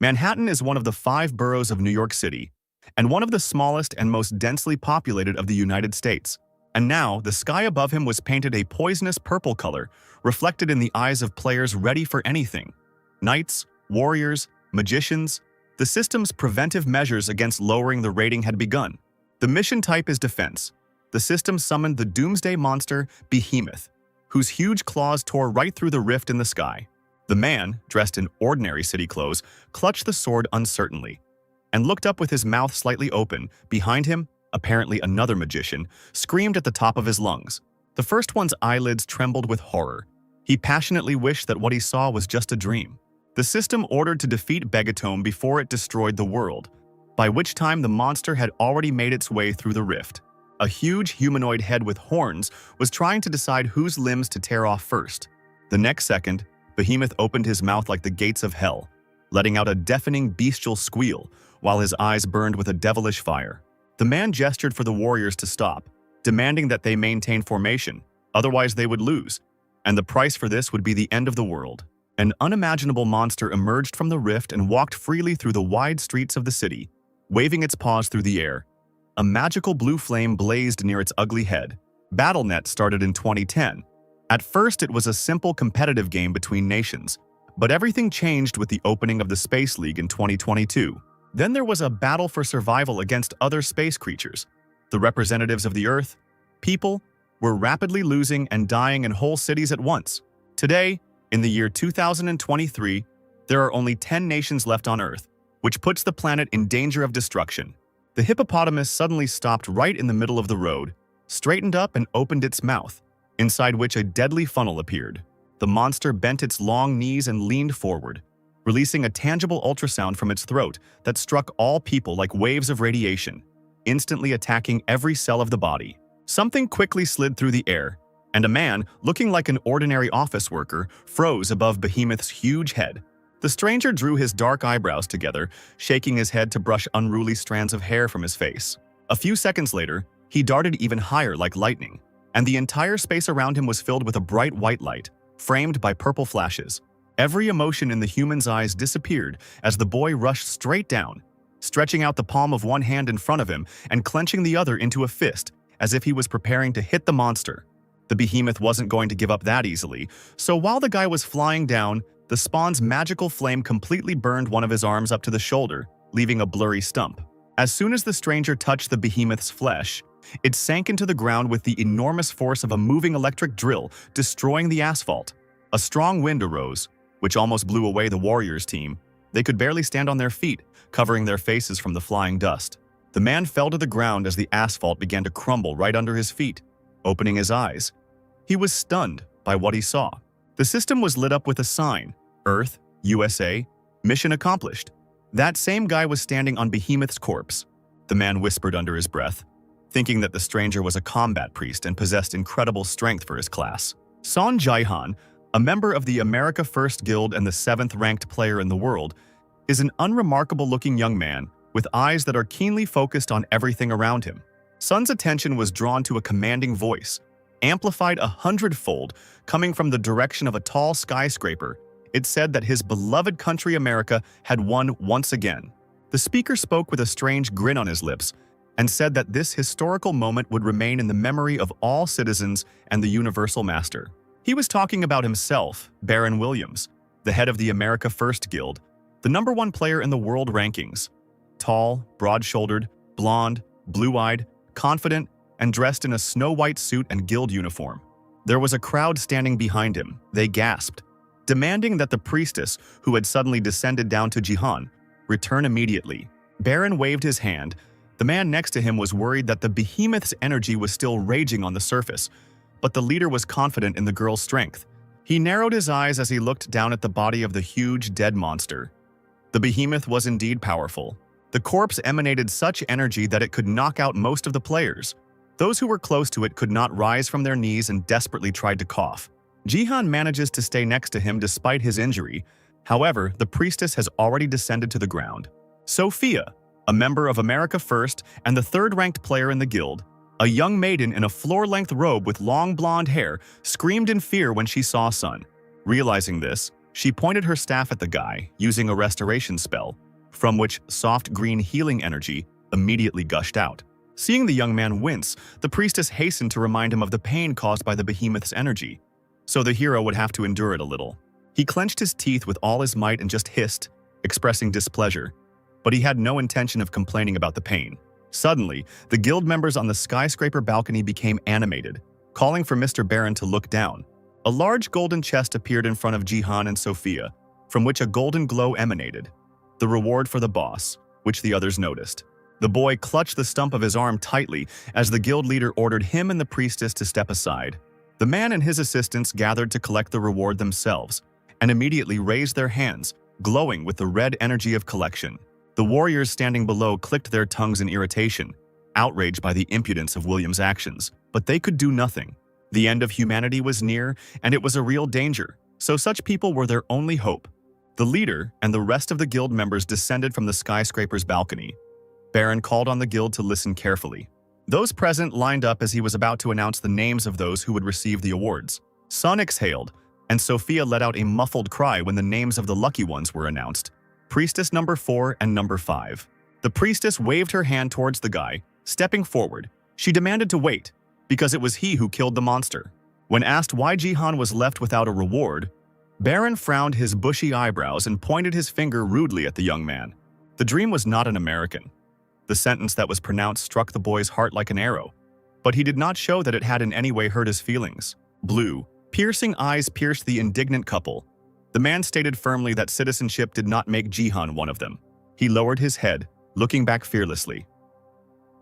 Manhattan is one of the 5 boroughs of New York City, and one of the smallest and most densely populated of the United States. And now, the sky above him was painted a poisonous purple color, reflected in the eyes of players ready for anything. Knights, warriors, magicians. The system's preventive measures against lowering the rating had begun. The mission type is defense. The system summoned the doomsday monster, Behemoth, whose huge claws tore right through the rift in the sky. The man, dressed in ordinary city clothes, clutched the sword uncertainly and looked up with his mouth slightly open. Behind him, apparently another magician, screamed at the top of his lungs. The first one's eyelids trembled with horror. He passionately wished that what he saw was just a dream. The system ordered to defeat Begatome before it destroyed the world, by which time the monster had already made its way through the rift. A huge humanoid head with horns was trying to decide whose limbs to tear off first. The next second, Behemoth opened his mouth like the gates of hell, letting out a deafening bestial squeal while his eyes burned with a devilish fire. The man gestured for the warriors to stop, demanding that they maintain formation, otherwise they would lose, and the price for this would be the end of the world. An unimaginable monster emerged from the rift and walked freely through the wide streets of the city, waving its paws through the air. A magical blue flame blazed near its ugly head. BattleNet started in 2010. At first, it was a simple competitive game between nations, but everything changed with the opening of the Space League in 2022. Then there was a battle for survival against other space creatures. The representatives of the Earth, people, were rapidly losing and dying in whole cities at once. Today, in the year 2023, there are only 10 nations left on Earth, which puts the planet in danger of destruction. The hippopotamus suddenly stopped right in the middle of the road, straightened up and opened its mouth, inside which a deadly funnel appeared. The monster bent its long knees and leaned forward, releasing a tangible ultrasound from its throat that struck all people like waves of radiation, instantly attacking every cell of the body. Something quickly slid through the air, and a man, looking like an ordinary office worker, froze above Behemoth's huge head. The stranger drew his dark eyebrows together, shaking his head to brush unruly strands of hair from his face. A few seconds later, he darted even higher like lightning, and the entire space around him was filled with a bright white light, framed by purple flashes. Every emotion in the human's eyes disappeared as the boy rushed straight down, stretching out the palm of one hand in front of him and clenching the other into a fist, as if he was preparing to hit the monster. The Behemoth wasn't going to give up that easily, so while the guy was flying down, the spawn's magical flame completely burned one of his arms up to the shoulder, leaving a blurry stump. As soon as the stranger touched the Behemoth's flesh, it sank into the ground with the enormous force of a moving electric drill, destroying the asphalt. A strong wind arose, which almost blew away the warriors' team. They could barely stand on their feet, covering their faces from the flying dust. The man fell to the ground as the asphalt began to crumble right under his feet, opening his eyes. He was stunned by what he saw. The system was lit up with a sign, Earth, USA, mission accomplished. That same guy was standing on Behemoth's corpse. The man whispered under his breath, thinking that the stranger was a combat priest and possessed incredible strength for his class. Jihan, a member of the America First Guild and the 7th-ranked player in the world, is an unremarkable-looking young man with eyes that are keenly focused on everything around him. Sun's attention was drawn to a commanding voice, amplified 100-fold, coming from the direction of a tall skyscraper. It said that his beloved country America had won once again. The speaker spoke with a strange grin on his lips and said that this historical moment would remain in the memory of all citizens and the Universal Master. He was talking about himself, Baron Williams, the head of the America First Guild, the #1 player in the world rankings. Tall, broad-shouldered, blonde, blue-eyed, confident, and dressed in a snow-white suit and guild uniform. There was a crowd standing behind him. They gasped, demanding that the priestess, who had suddenly descended down to Jihan, return immediately. Baron waved his hand. The man next to him was worried that the Behemoth's energy was still raging on the surface, but the leader was confident in the girl's strength. He narrowed his eyes as he looked down at the body of the huge dead monster. The Behemoth was indeed powerful. The corpse emanated such energy that it could knock out most of the players. Those who were close to it could not rise from their knees and desperately tried to cough. Jihan manages to stay next to him despite his injury. However, the priestess has already descended to the ground. Sophia, a member of America First and the 3rd-ranked player in the guild, a young maiden in a floor-length robe with long blonde hair, screamed in fear when she saw Sun. Realizing this, She pointed her staff at the guy, using a restoration spell, from which soft green healing energy immediately gushed out. Seeing the young man wince, the priestess hastened to remind him of the pain caused by the behemoth's energy, so the hero would have to endure it a little. He clenched his teeth with all his might and just hissed, expressing displeasure, but he had no intention of complaining about the pain. Suddenly, the guild members on the skyscraper balcony became animated, calling for Mr. Baron to look down. A large golden chest appeared in front of Jihan and Sophia, from which a golden glow emanated, the reward for the boss, which the others noticed. The boy clutched the stump of his arm tightly as the guild leader ordered him and the priestess to step aside. The man and his assistants gathered to collect the reward themselves, and immediately raised their hands, glowing with the red energy of collection. The warriors standing below clicked their tongues in irritation, outraged by the impudence of William's actions, but they could do nothing. The end of humanity was near, and it was a real danger, so such people were their only hope. The leader and the rest of the guild members descended from the skyscraper's balcony. Baron called on the guild to listen carefully. Those present lined up as he was about to announce the names of those who would receive the awards. Sun exhaled, and Sophia let out a muffled cry when the names of the lucky ones were announced. Priestess number 4 and number 5. The priestess waved her hand towards the guy. Stepping forward, she demanded to wait, because it was he who killed the monster. When asked why Jihan was left without a reward, Baron frowned his bushy eyebrows and pointed his finger rudely at the young man. The dream was not an American. The sentence that was pronounced struck the boy's heart like an arrow, but he did not show that it had in any way hurt his feelings. Blue, piercing eyes pierced the indignant couple. The man stated firmly that citizenship did not make Jihan one of them. He lowered his head, looking back fearlessly.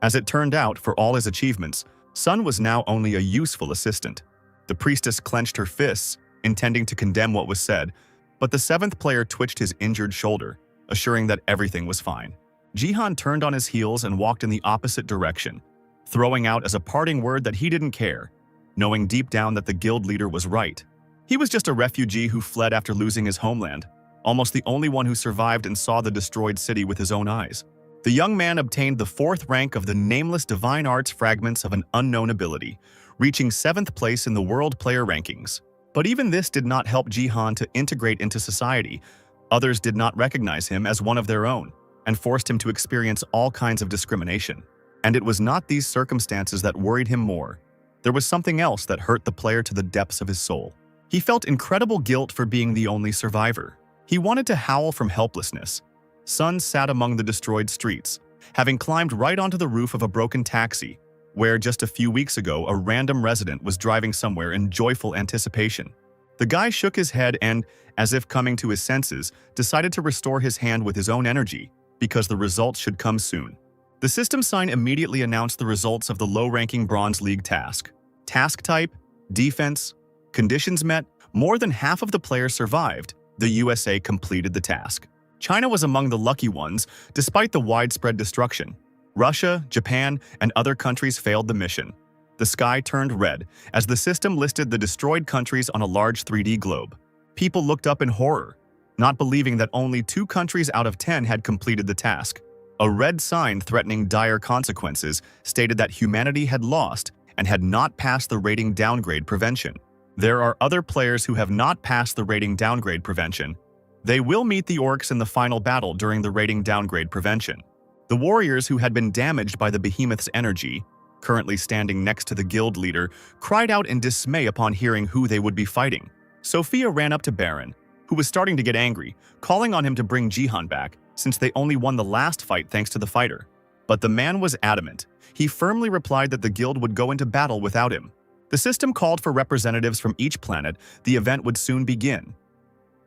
As it turned out, for all his achievements, Sun was now only a useful assistant. The priestess clenched her fists, intending to condemn what was said, but the 7th player twitched his injured shoulder, assuring that everything was fine. Jihan turned on his heels and walked in the opposite direction, throwing out as a parting word that he didn't care, knowing deep down that the guild leader was right. He was just a refugee who fled after losing his homeland, almost the only one who survived and saw the destroyed city with his own eyes. The young man obtained the 4th rank of the nameless divine arts fragments of an unknown ability, reaching 7th place in the world player rankings. But even this did not help Jihan to integrate into society. Others did not recognize him as one of their own, and forced him to experience all kinds of discrimination. And it was not these circumstances that worried him more. There was something else that hurt the player to the depths of his soul. He felt incredible guilt for being the only survivor. He wanted to howl from helplessness. Sun sat among the destroyed streets, having climbed right onto the roof of a broken taxi, where just a few weeks ago a random resident was driving somewhere in joyful anticipation. The guy shook his head and, as if coming to his senses, decided to restore his hand with his own energy, because the results should come soon. The system sign immediately announced the results of the low-ranking Bronze League task. Task type, defense, conditions met, more than half of the players survived. The USA completed the task. China was among the lucky ones, despite the widespread destruction. Russia, Japan, and other countries failed the mission. The sky turned red as the system listed the destroyed countries on a large 3D globe. People looked up in horror, not believing that only 2 countries out of 10 had completed the task. A red sign threatening dire consequences stated that humanity had lost and had not passed the rating downgrade prevention. There are other players who have not passed the rating downgrade prevention. They will meet the orcs in the final battle during the rating downgrade prevention. The warriors who had been damaged by the behemoth's energy, currently standing next to the guild leader, cried out in dismay upon hearing who they would be fighting. Sophia ran up to Baron, who was starting to get angry, calling on him to bring Jihan back, since they only won the last fight thanks to the fighter. But the man was adamant. He firmly replied that the guild would go into battle without him. The system called for representatives from each planet. The event would soon begin.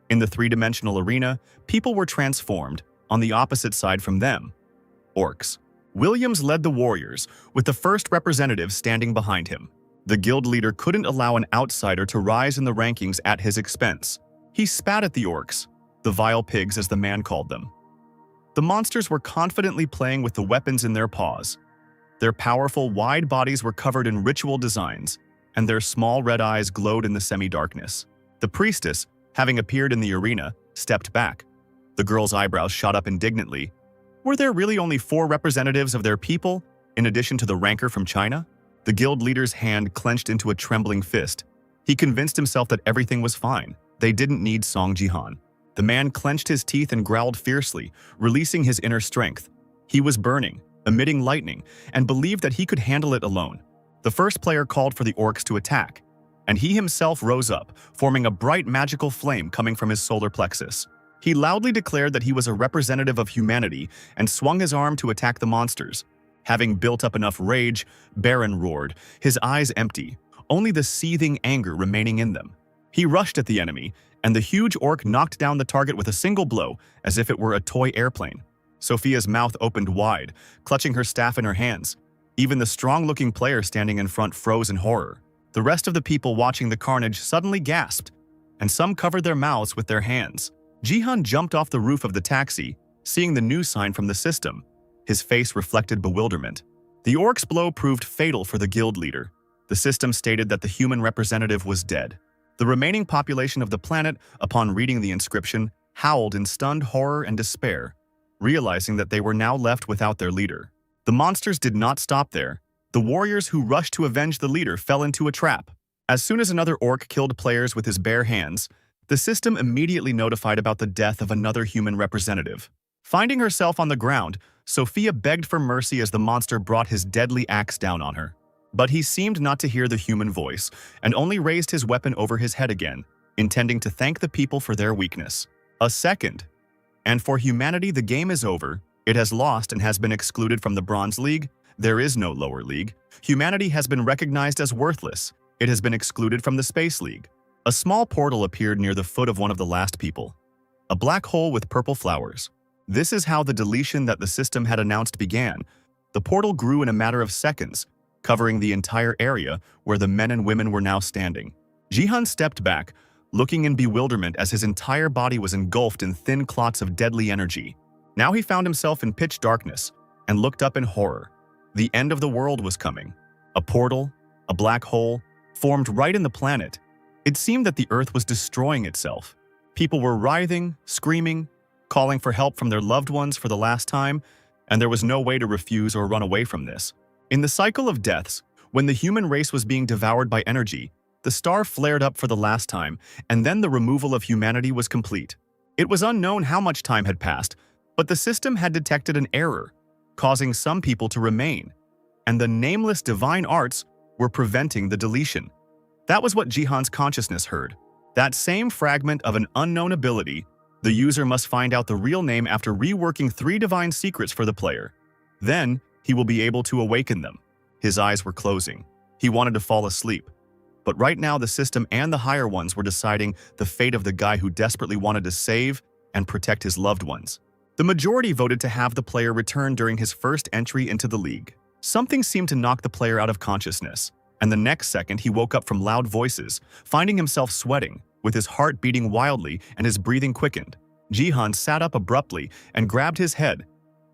In the 3-dimensional arena, people were transformed, on the opposite side from them. Orcs. Williams led the warriors, with the first representative standing behind him. The guild leader couldn't allow an outsider to rise in the rankings at his expense. He spat at the orcs, the vile pigs as the man called them. The monsters were confidently playing with the weapons in their paws. Their powerful, wide bodies were covered in ritual designs, and their small red eyes glowed in the semi-darkness. The priestess, having appeared in the arena, stepped back. The girl's eyebrows shot up indignantly. Were there really only 4 representatives of their people, in addition to the ranker from China? The guild leader's hand clenched into a trembling fist. He convinced himself that everything was fine. They didn't need Song Jihan. The man clenched his teeth and growled fiercely, releasing his inner strength. He was burning, emitting lightning, and believed that he could handle it alone. The first player called for the orcs to attack, and he himself rose up, forming a bright magical flame coming from his solar plexus. He loudly declared that he was a representative of humanity and swung his arm to attack the monsters. Having built up enough rage, Baron roared, his eyes empty, only the seething anger remaining in them. He rushed at the enemy, and the huge orc knocked down the target with a single blow, as if it were a toy airplane. Sophia's mouth opened wide, clutching her staff in her hands. Even the strong-looking player standing in front froze in horror. The rest of the people watching the carnage suddenly gasped, and some covered their mouths with their hands. Jihan jumped off the roof of the taxi, seeing the new sign from the system. His face reflected bewilderment. The orc's blow proved fatal for the guild leader. The system stated that the human representative was dead. The remaining population of the planet, upon reading the inscription, howled in stunned horror and despair, realizing that they were now left without their leader. The monsters did not stop there. The warriors who rushed to avenge the leader fell into a trap. As soon as another orc killed players with his bare hands, the system immediately notified about the death of another human representative. Finding herself on the ground, Sophia begged for mercy as the monster brought his deadly axe down on her. But he seemed not to hear the human voice, and only raised his weapon over his head again, intending to thank the people for their weakness. A second. And for humanity, the game is over. It has lost and has been excluded from the Bronze League. There is no lower league. Humanity has been recognized as worthless. It has been excluded from the Space League. A small portal appeared near the foot of one of the last people. A black hole with purple flowers. This is how the deletion that the system had announced began. The portal grew in a matter of seconds, covering the entire area where the men and women were now standing. Jihan stepped back, looking in bewilderment as his entire body was engulfed in thin clots of deadly energy. Now he found himself in pitch darkness and looked up in horror. The end of the world was coming. A portal, a black hole, formed right in the planet. It seemed that the Earth was destroying itself. People were writhing, screaming, calling for help from their loved ones for the last time, and there was no way to refuse or run away from this. In the cycle of deaths, when the human race was being devoured by energy, the star flared up for the last time, and then the removal of humanity was complete. It was unknown how much time had passed, but the system had detected an error, causing some people to remain, and the nameless divine arts were preventing the deletion. That was what Jihan's consciousness heard. That same fragment of an unknown ability. The user must find out the real name after reworking 3 divine secrets for the player. Then, he will be able to awaken them. His eyes were closing. He wanted to fall asleep. But right now, the system and the higher ones were deciding the fate of the guy who desperately wanted to save and protect his loved ones. The majority voted to have the player return during his first entry into the league. Something seemed to knock the player out of consciousness, and the next second he woke up from loud voices, finding himself sweating, with his heart beating wildly and his breathing quickened. Jihan sat up abruptly and grabbed his head,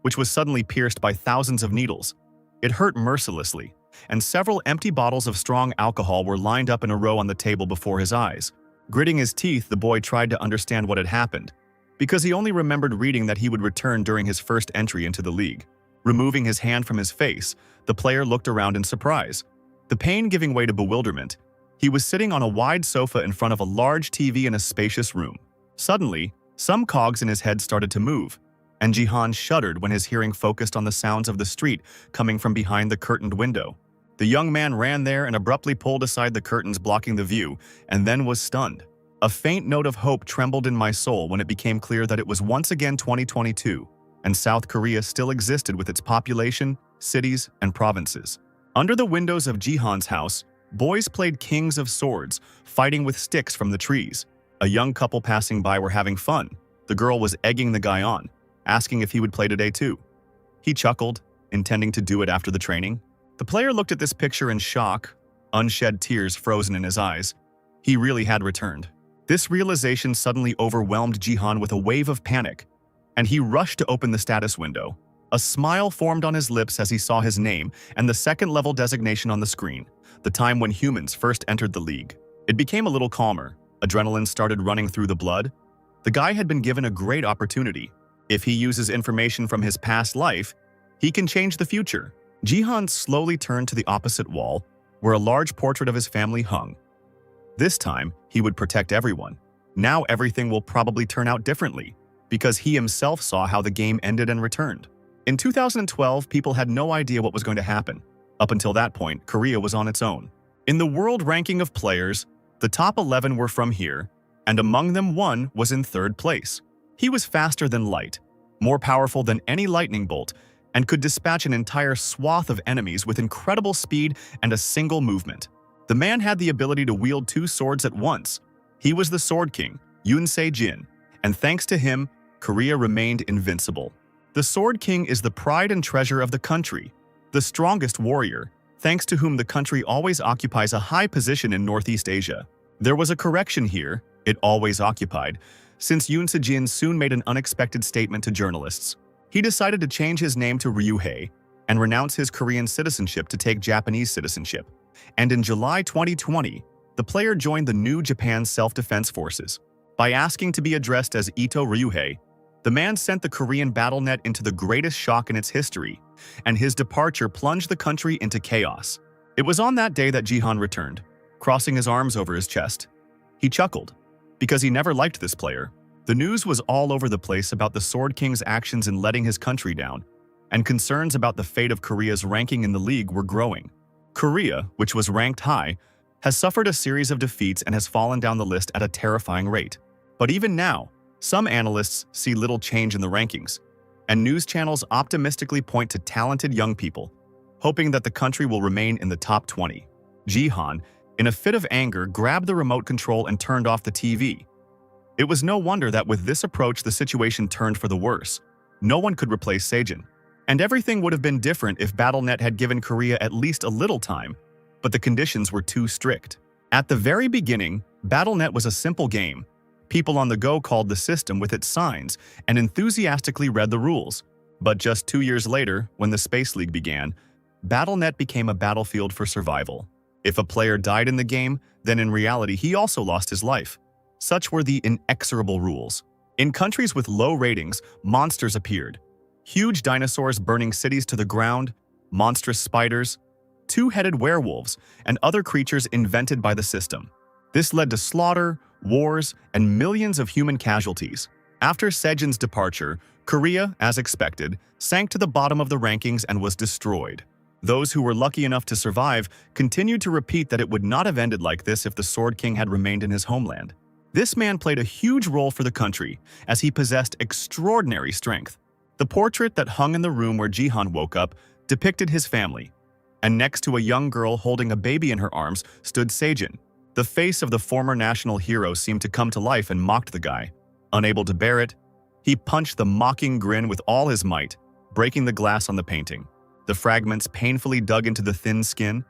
which was suddenly pierced by thousands of needles. It hurt mercilessly, and several empty bottles of strong alcohol were lined up in a row on the table before his eyes. Gritting his teeth, the boy tried to understand what had happened, because he only remembered reading that he would return during his first entry into the league. Removing his hand from his face, the player looked around in surprise, the pain giving way to bewilderment. He was sitting on a wide sofa in front of a large TV in a spacious room. Suddenly, some cogs in his head started to move, and Jihan shuddered when his hearing focused on the sounds of the street coming from behind the curtained window. The young man ran there and abruptly pulled aside the curtains blocking the view, and then was stunned. A faint note of hope trembled in my soul when it became clear that it was once again 2022, and South Korea still existed with its population, cities, and provinces. Under the windows of Jihan's house, boys played Kings of Swords, fighting with sticks from the trees. A young couple passing by were having fun. The girl was egging the guy on, asking if he would play today too. He chuckled, intending to do it after the training. The player looked at this picture in shock, unshed tears frozen in his eyes. He really had returned. This realization suddenly overwhelmed Jihan with a wave of panic, and he rushed to open the status window. A smile formed on his lips as he saw his name and the second-level designation on the screen, the time when humans first entered the league. It became a little calmer. Adrenaline started running through the blood. The guy had been given a great opportunity. If he uses information from his past life, he can change the future. Jihan slowly turned to the opposite wall, where a large portrait of his family hung. This time, he would protect everyone. Now everything will probably turn out differently, because he himself saw how the game ended and returned. In 2012, people had no idea what was going to happen. Up until that point, Korea was on its own. In the world ranking of players, the top 11 were from here, and among them one was in third place. He was faster than light, more powerful than any lightning bolt, and could dispatch an entire swath of enemies with incredible speed and a single movement. The man had the ability to wield two swords at once. He was the Sword King, Yoon Se-jin, and thanks to him, Korea remained invincible. The Sword King is the pride and treasure of the country, the strongest warrior, thanks to whom the country always occupies a high position in Northeast Asia. There was a correction here, it always occupied, since Yoon Se-jin soon made an unexpected statement to journalists. He decided to change his name to Ryuhei and renounce his Korean citizenship to take Japanese citizenship. And in July 2020, the player joined the new Japan Self-Defense Forces. By asking to be addressed as Ito Ryuhei, the man sent the Korean BattleNet into the greatest shock in its history, and his departure plunged the country into chaos. It was on that day that Jihan returned, crossing his arms over his chest. He chuckled, because he never liked this player. The news was all over the place about the Sword King's actions in letting his country down, and concerns about the fate of Korea's ranking in the league were growing. Korea, which was ranked high, has suffered a series of defeats and has fallen down the list at a terrifying rate. But even now, some analysts see little change in the rankings, and news channels optimistically point to talented young people, hoping that the country will remain in the top 20. Jihan, in a fit of anger, grabbed the remote control and turned off the TV. It was no wonder that with this approach the situation turned for the worse. No one could replace Se-jin. And everything would have been different if BattleNet had given Korea at least a little time, but the conditions were too strict. At the very beginning, BattleNet was a simple game. People on the go called the system with its signs and enthusiastically read the rules. But just 2 years later, when the Space League began, BattleNet became a battlefield for survival. If a player died in the game, then in reality he also lost his life. Such were the inexorable rules. In countries with low ratings, monsters appeared. Huge dinosaurs burning cities to the ground, monstrous spiders, two-headed werewolves, and other creatures invented by the system. This led to slaughter, wars, and millions of human casualties. After Se-jin's departure, Korea, as expected, sank to the bottom of the rankings and was destroyed. Those who were lucky enough to survive continued to repeat that it would not have ended like this if the Sword King had remained in his homeland. This man played a huge role for the country, as he possessed extraordinary strength. The portrait that hung in the room where Jihan woke up depicted his family, and next to a young girl holding a baby in her arms stood Se-jin. The face of the former national hero seemed to come to life and mocked the guy. Unable to bear it, he punched the mocking grin with all his might, breaking the glass on the painting. The fragments painfully dug into the thin skin,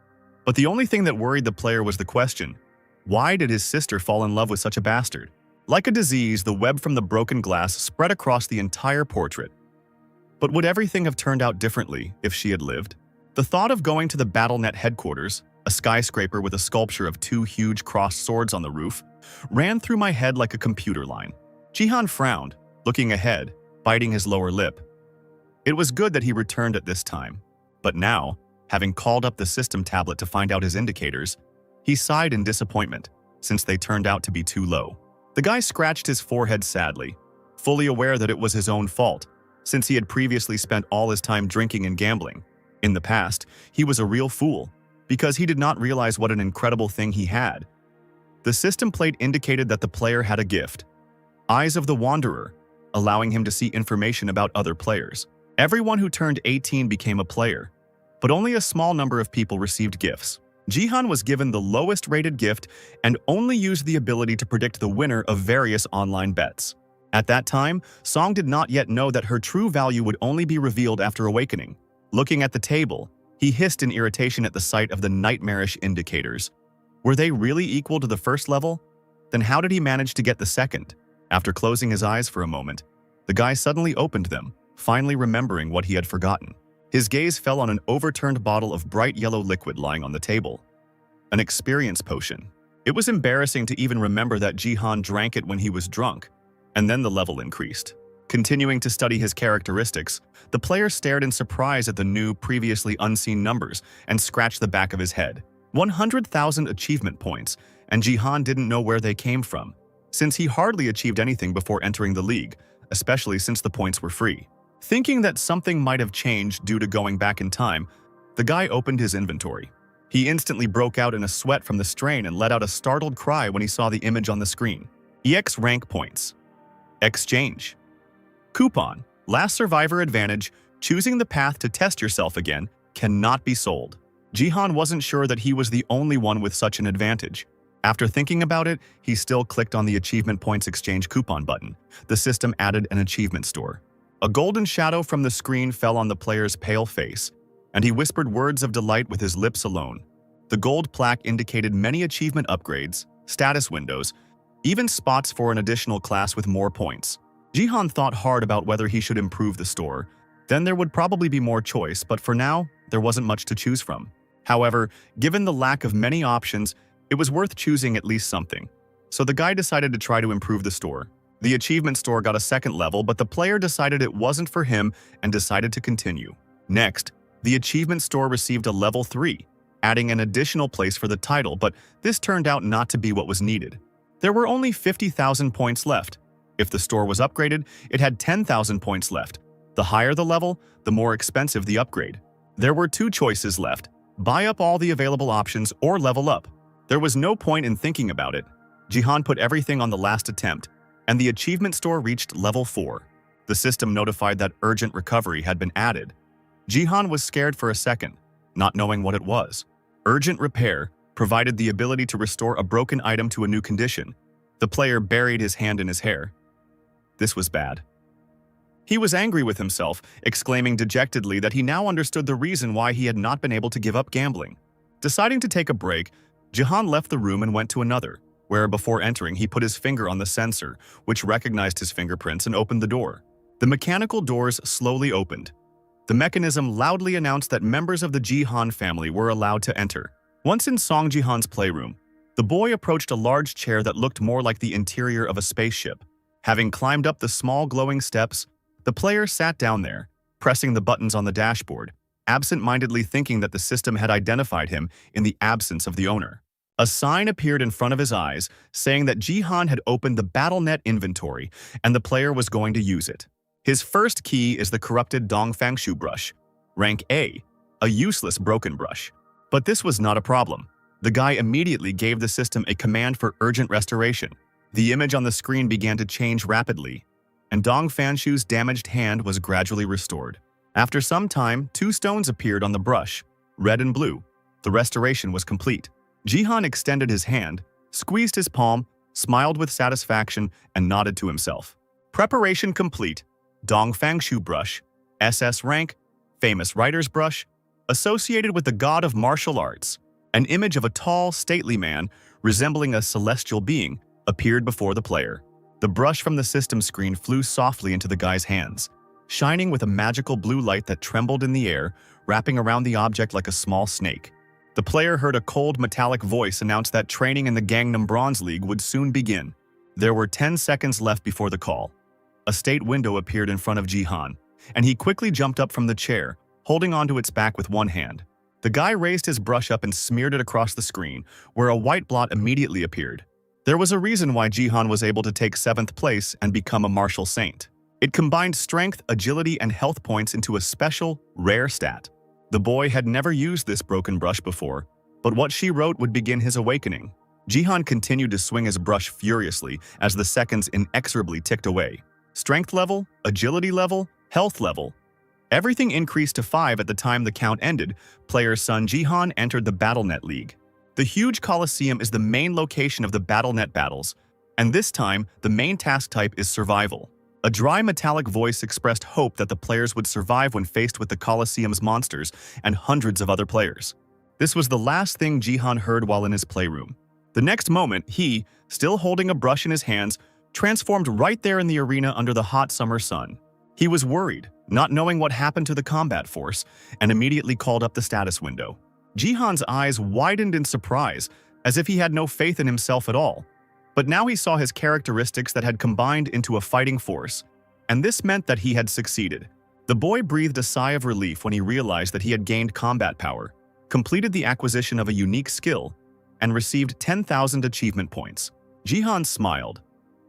but the only thing that worried the player was the question: why did his sister fall in love with such a bastard? Like a disease, the web from the broken glass spread across the entire portrait. But would everything have turned out differently if she had lived? The thought of going to the BattleNet headquarters, a skyscraper with a sculpture of two huge crossed swords on the roof, ran through my head like a computer line. Jihan frowned, looking ahead, biting his lower lip. It was good that he returned at this time, but now, having called up the system tablet to find out his indicators, he sighed in disappointment, since they turned out to be too low. The guy scratched his forehead sadly, fully aware that it was his own fault, since he had previously spent all his time drinking and gambling. In the past, he was a real fool, because he did not realize what an incredible thing he had. The system plate indicated that the player had a gift, Eyes of the Wanderer, allowing him to see information about other players. Everyone who turned 18 became a player, but only a small number of people received gifts. Jihan was given the lowest rated gift and only used the ability to predict the winner of various online bets. At that time, Song did not yet know that her true value would only be revealed after awakening. Looking at the table, he hissed in irritation at the sight of the nightmarish indicators. Were they really equal to the first level? Then how did he manage to get the second? After closing his eyes for a moment, the guy suddenly opened them, finally remembering what he had forgotten. His gaze fell on an overturned bottle of bright yellow liquid lying on the table. An experience potion. It was embarrassing to even remember that Jihan drank it when he was drunk, and then the level increased. Continuing to study his characteristics, the player stared in surprise at the new, previously unseen numbers and scratched the back of his head. 100,000 achievement points, and Jihan didn't know where they came from. since he hardly achieved anything before entering the league, especially since the points were free. Thinking that something might have changed due to going back in time, the guy opened his inventory. He instantly broke out in a sweat from the strain and let out a startled cry when he saw the image on the screen. EX rank points. Exchange. Coupon. Last survivor advantage. Choosing the path to test yourself again cannot be sold. Jihan wasn't sure that he was the only one with such an advantage. After thinking about it, he still clicked on the achievement points exchange coupon button. The system added an achievement store. A golden shadow from the screen fell on the player's pale face, and he whispered words of delight with his lips alone. The gold plaque indicated many achievement upgrades, status windows, even spots for an additional class with more points. Jihan thought hard about whether he should improve the store. Then there would probably be more choice, but for now, there wasn't much to choose from. However, given the lack of many options, it was worth choosing at least something. So the guy decided to try to improve the store. The achievement store got a second level, but the player decided it wasn't for him and decided to continue. Next, the achievement store received a level 3, adding an additional place for the title, but this turned out not to be what was needed. There were only 50,000 points left. If the store was upgraded, it had 10,000 points left. The higher the level, the more expensive the upgrade. There were two choices left: buy up all the available options or level up. There was no point in thinking about it. Jihan put everything on the last attempt, and the achievement store reached level 4. The system notified that urgent recovery had been added. Jihan was scared for a second, not knowing what it was. Urgent repair provided the ability to restore a broken item to a new condition. The player buried his hand in his hair. This was bad. He was angry with himself, exclaiming dejectedly that he now understood the reason why he had not been able to give up gambling. Deciding to take a break, Jihan left the room and went to another, where before entering he put his finger on the sensor, which recognized his fingerprints and opened the door. The mechanical doors slowly opened. The mechanism loudly announced that members of the Jihan family were allowed to enter. Once in Song Jihan's playroom, the boy approached a large chair that looked more like the interior of a spaceship. Having climbed up the small glowing steps, the player sat down there, pressing the buttons on the dashboard, absent-mindedly thinking that the system had identified him in the absence of the owner. A sign appeared in front of his eyes, saying that Jihan had opened the BattleNet inventory and the player was going to use it. His first key is the corrupted Dongfang Shu brush, rank A, a useless broken brush. But this was not a problem. The guy immediately gave the system a command for urgent restoration. The image on the screen began to change rapidly, and Dong Fanshu's damaged hand was gradually restored. After some time, 2 stones appeared on the brush, red and blue. The restoration was complete. Jihan extended his hand, squeezed his palm, smiled with satisfaction, and nodded to himself. Preparation complete. Dong Fangshu brush, SS rank, famous writer's brush, associated with the god of martial arts. An image of a tall, stately man, resembling a celestial being, appeared before the player. The brush from the system screen flew softly into the guy's hands, shining with a magical blue light that trembled in the air, wrapping around the object like a small snake. The player heard a cold, metallic voice announce that training in the Gangnam Bronze League would soon begin. There were 10 seconds left before the call. A state window appeared in front of Jihan, and he quickly jumped up from the chair, holding onto its back with one hand. The guy raised his brush up and smeared it across the screen, where a white blot immediately appeared. There was a reason why Jihan was able to take 7th place and become a martial saint. It combined strength, agility, and health points into a special, rare stat. The boy had never used this broken brush before, but what she wrote would begin his awakening. Jihan continued to swing his brush furiously as the seconds inexorably ticked away. Strength level, agility level, health level. Everything increased to 5 at the time the count ended. Player Sun Jihan entered the BattleNet League. The huge coliseum is the main location of the BattleNet battles, and this time the main task type is survival. A dry metallic voice expressed hope that the players would survive when faced with the Coliseum's monsters and hundreds of other players. This was the last thing Jihan heard while in his playroom. The next moment, he, still holding a brush in his hands, transformed right there in the arena under the hot summer sun. He was worried, not knowing what happened to the combat force, and immediately called up the status window. Jihan's eyes widened in surprise, as if he had no faith in himself at all. But now he saw his characteristics that had combined into a fighting force, and this meant that he had succeeded. The boy breathed a sigh of relief when he realized that he had gained combat power, completed the acquisition of a unique skill, and received 10,000 achievement points. Jihan smiled.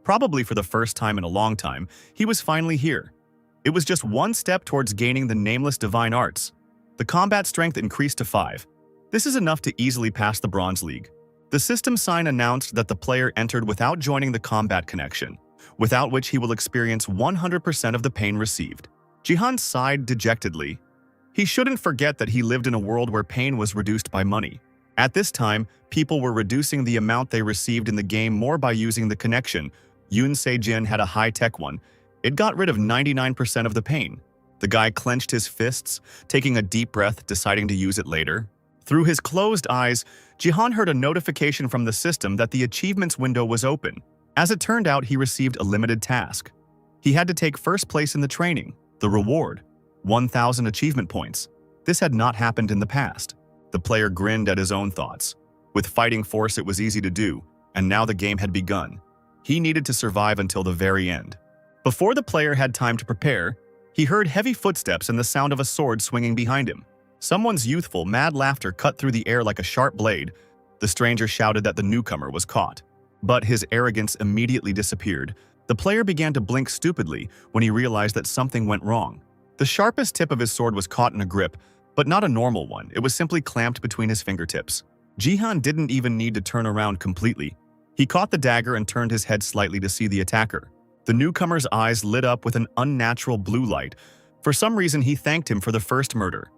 Probably for the first time in a long time, he was finally here. It was just one step towards gaining the nameless divine arts. The combat strength increased to 5. This is enough to easily pass the Bronze League. The system sign announced that the player entered without joining the combat connection, without which he will experience 100% of the pain received. Jihan sighed dejectedly. He shouldn't forget that he lived in a world where pain was reduced by money. At this time, people were reducing the amount they received in the game more by using the connection. Yoon Se-jin had a high-tech one. It got rid of 99% of the pain. The guy clenched his fists, taking a deep breath, deciding to use it later. Through his closed eyes, Jihan heard a notification from the system that the achievements window was open. As it turned out, he received a limited task. He had to take first place in the training. The reward: 1,000 achievement points. This had not happened in the past. The player grinned at his own thoughts. With fighting force, it was easy to do, and now the game had begun. He needed to survive until the very end. Before the player had time to prepare, he heard heavy footsteps and the sound of a sword swinging behind him. Someone's youthful, mad laughter cut through the air like a sharp blade. The stranger shouted that the newcomer was caught. But his arrogance immediately disappeared. The player began to blink stupidly when he realized that something went wrong. The sharpest tip of his sword was caught in a grip, but not a normal one. It was simply clamped between his fingertips. Jihan didn't even need to turn around completely. He caught the dagger and turned his head slightly to see the attacker. The newcomer's eyes lit up with an unnatural blue light. For some reason, he thanked him for the first murder.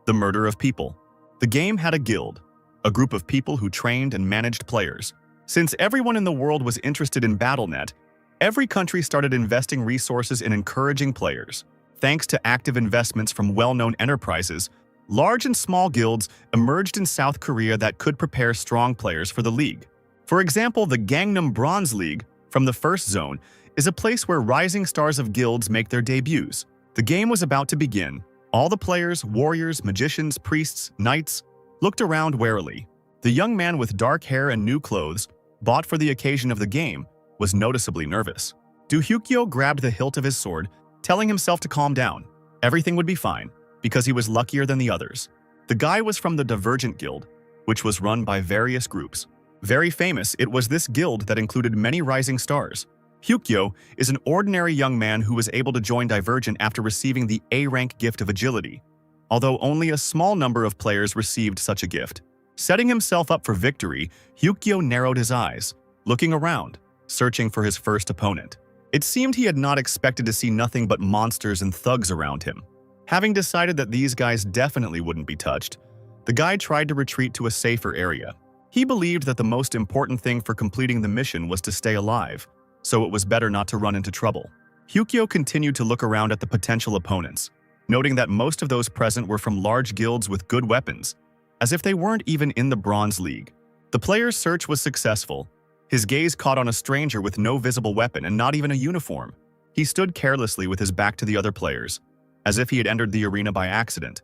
The murder of people. The game had a guild, a group of people who trained and managed players. Since everyone in the world was interested in BattleNet, every country started investing resources in encouraging players. Thanks to active investments from well-known enterprises, large and small guilds emerged in South Korea that could prepare strong players for the league. For example, the Gangnam Bronze League, from the first zone, is a place where rising stars of guilds make their debuts. The game was about to begin. All the players, warriors, magicians, priests, knights, looked around warily. The young man with dark hair and new clothes, bought for the occasion of the game, was noticeably nervous. Do Hyukyo grabbed the hilt of his sword, telling himself to calm down. Everything would be fine, because he was luckier than the others. The guy was from the Divergent Guild, which was run by various groups. Very famous, it was this guild that included many rising stars. Hyukyo is an ordinary young man who was able to join Divergent after receiving the A-rank gift of agility, although only a small number of players received such a gift. Setting himself up for victory, Hyukyo narrowed his eyes, looking around, searching for his first opponent. It seemed he had not expected to see nothing but monsters and thugs around him. Having decided that these guys definitely wouldn't be touched, the guy tried to retreat to a safer area. He believed that the most important thing for completing the mission was to stay alive, so it was better not to run into trouble. Hyukyo continued to look around at the potential opponents, noting that most of those present were from large guilds with good weapons, as if they weren't even in the Bronze League. The player's search was successful. His gaze caught on a stranger with no visible weapon and not even a uniform. He stood carelessly with his back to the other players, as if he had entered the arena by accident.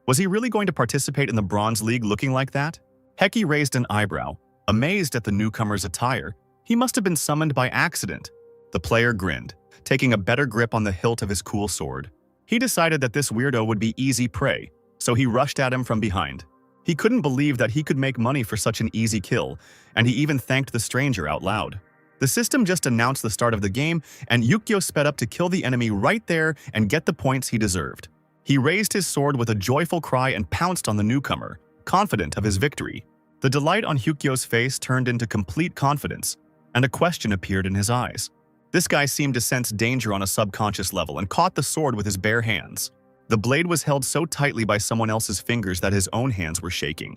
Was he really going to participate in the Bronze League looking like that? Heki raised an eyebrow, amazed at the newcomer's attire. He must have been summoned by accident. The player grinned, taking a better grip on the hilt of his cool sword. He decided that this weirdo would be easy prey, so he rushed at him from behind. He couldn't believe that he could make money for such an easy kill, and he even thanked the stranger out loud. The system just announced the start of the game, and Hyukyo sped up to kill the enemy right there and get the points he deserved. He raised his sword with a joyful cry and pounced on the newcomer, confident of his victory. The delight on Hyukyo's face turned into complete confidence, and a question appeared in his eyes. This guy seemed to sense danger on a subconscious level and caught the sword with his bare hands. The blade was held so tightly by someone else's fingers that his own hands were shaking.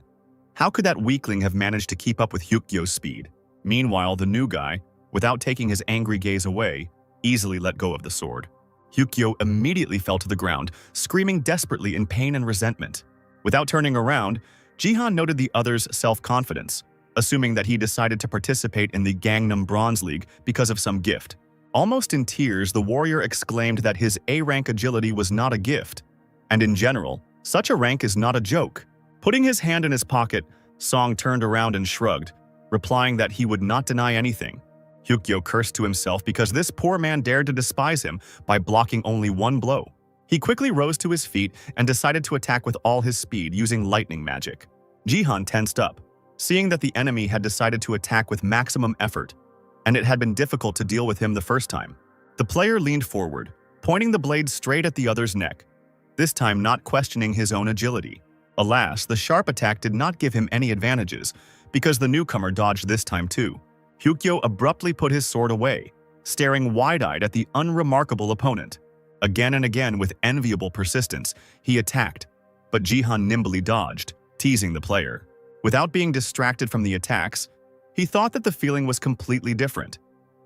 How could that weakling have managed to keep up with Hyukyo's speed? Meanwhile, the new guy, without taking his angry gaze away, easily let go of the sword. Hyukyo immediately fell to the ground, screaming desperately in pain and resentment. Without turning around, Jihan noted the other's self-confidence, assuming that he decided to participate in the Gangnam Bronze League because of some gift. Almost in tears, the warrior exclaimed that his A-rank agility was not a gift, and in general, such a rank is not a joke. Putting his hand in his pocket, Song turned around and shrugged, replying that he would not deny anything. Hyukyo cursed to himself because this poor man dared to despise him by blocking only one blow. He quickly rose to his feet and decided to attack with all his speed using lightning magic. Jihan tensed up, seeing that the enemy had decided to attack with maximum effort. and it had been difficult to deal with him the first time. The player leaned forward, pointing the blade straight at the other's neck, this time not questioning his own agility. Alas, the sharp attack did not give him any advantages, because the newcomer dodged this time too. Hyukyo abruptly put his sword away, staring wide-eyed at the unremarkable opponent. Again and again, with enviable persistence, he attacked, but Jihan nimbly dodged, teasing the player. Without being distracted from the attacks, he thought that the feeling was completely different,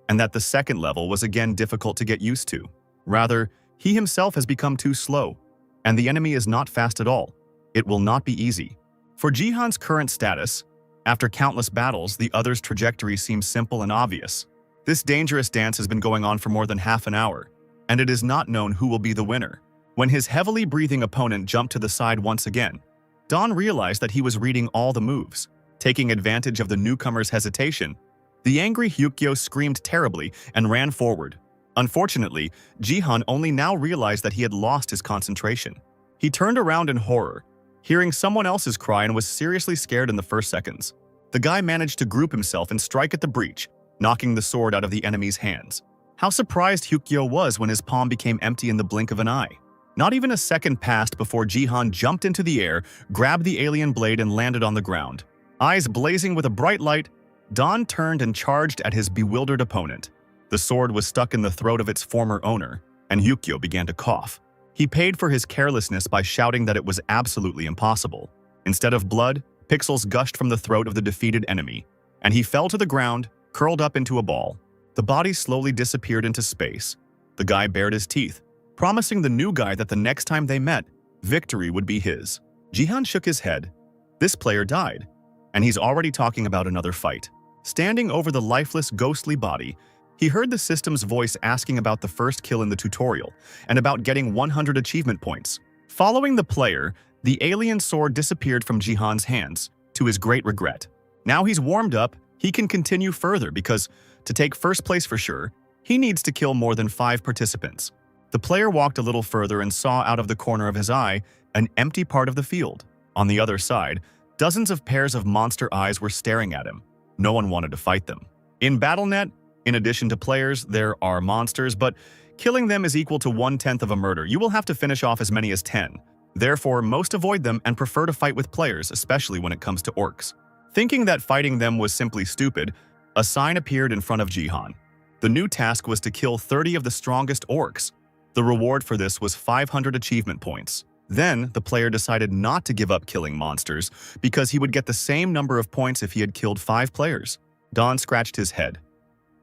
and that the second level was again difficult to get used to. Rather, he himself has become too slow, and the enemy is not fast at all. It will not be easy. For Jihan's current status, after countless battles, the other's trajectory seems simple and obvious. This dangerous dance has been going on for more than half an hour, and it is not known who will be the winner. When his heavily breathing opponent jumped to the side once again, Don realized that he was reading all the moves. Taking advantage of the newcomer's hesitation, the angry Hyukyo screamed terribly and ran forward. Unfortunately, Jihan only now realized that he had lost his concentration. He turned around in horror, hearing someone else's cry, and was seriously scared in the first seconds. The guy managed to group himself and strike at the breach, knocking the sword out of the enemy's hands. How surprised Hyukyo was when his palm became empty in the blink of an eye. Not even a second passed before Jihan jumped into the air, grabbed the alien blade, and landed on the ground. Eyes blazing with a bright light, Don turned and charged at his bewildered opponent. The sword was stuck in the throat of its former owner, and Hyukyo began to cough. He paid for his carelessness by shouting that it was absolutely impossible. Instead of blood, pixels gushed from the throat of the defeated enemy, and he fell to the ground, curled up into a ball. The body slowly disappeared into space. The guy bared his teeth, promising the new guy that the next time they met, victory would be his. Jihan shook his head. This player died, and he's already talking about another fight. Standing over the lifeless, ghostly body, he heard the system's voice asking about the first kill in the tutorial and about getting 100 achievement points. Following the player, the alien sword disappeared from Jihan's hands, to his great regret. Now he's warmed up, he can continue further because, to take first place for sure, he needs to kill more than 5 participants. The player walked a little further and saw out of the corner of his eye an empty part of the field. On the other side, dozens of pairs of monster eyes were staring at him. No one wanted to fight them. In BattleNet, in addition to players, there are monsters, but killing them is equal to 1/10 of a murder. You will have to finish off as many as 10. Therefore, most avoid them and prefer to fight with players, especially when it comes to orcs. Thinking that fighting them was simply stupid, a sign appeared in front of Jihan. The new task was to kill 30 of the strongest orcs. The reward for this was 500 achievement points. Then, the player decided not to give up killing monsters because he would get the same number of points if he had killed 5 players. Don scratched his head.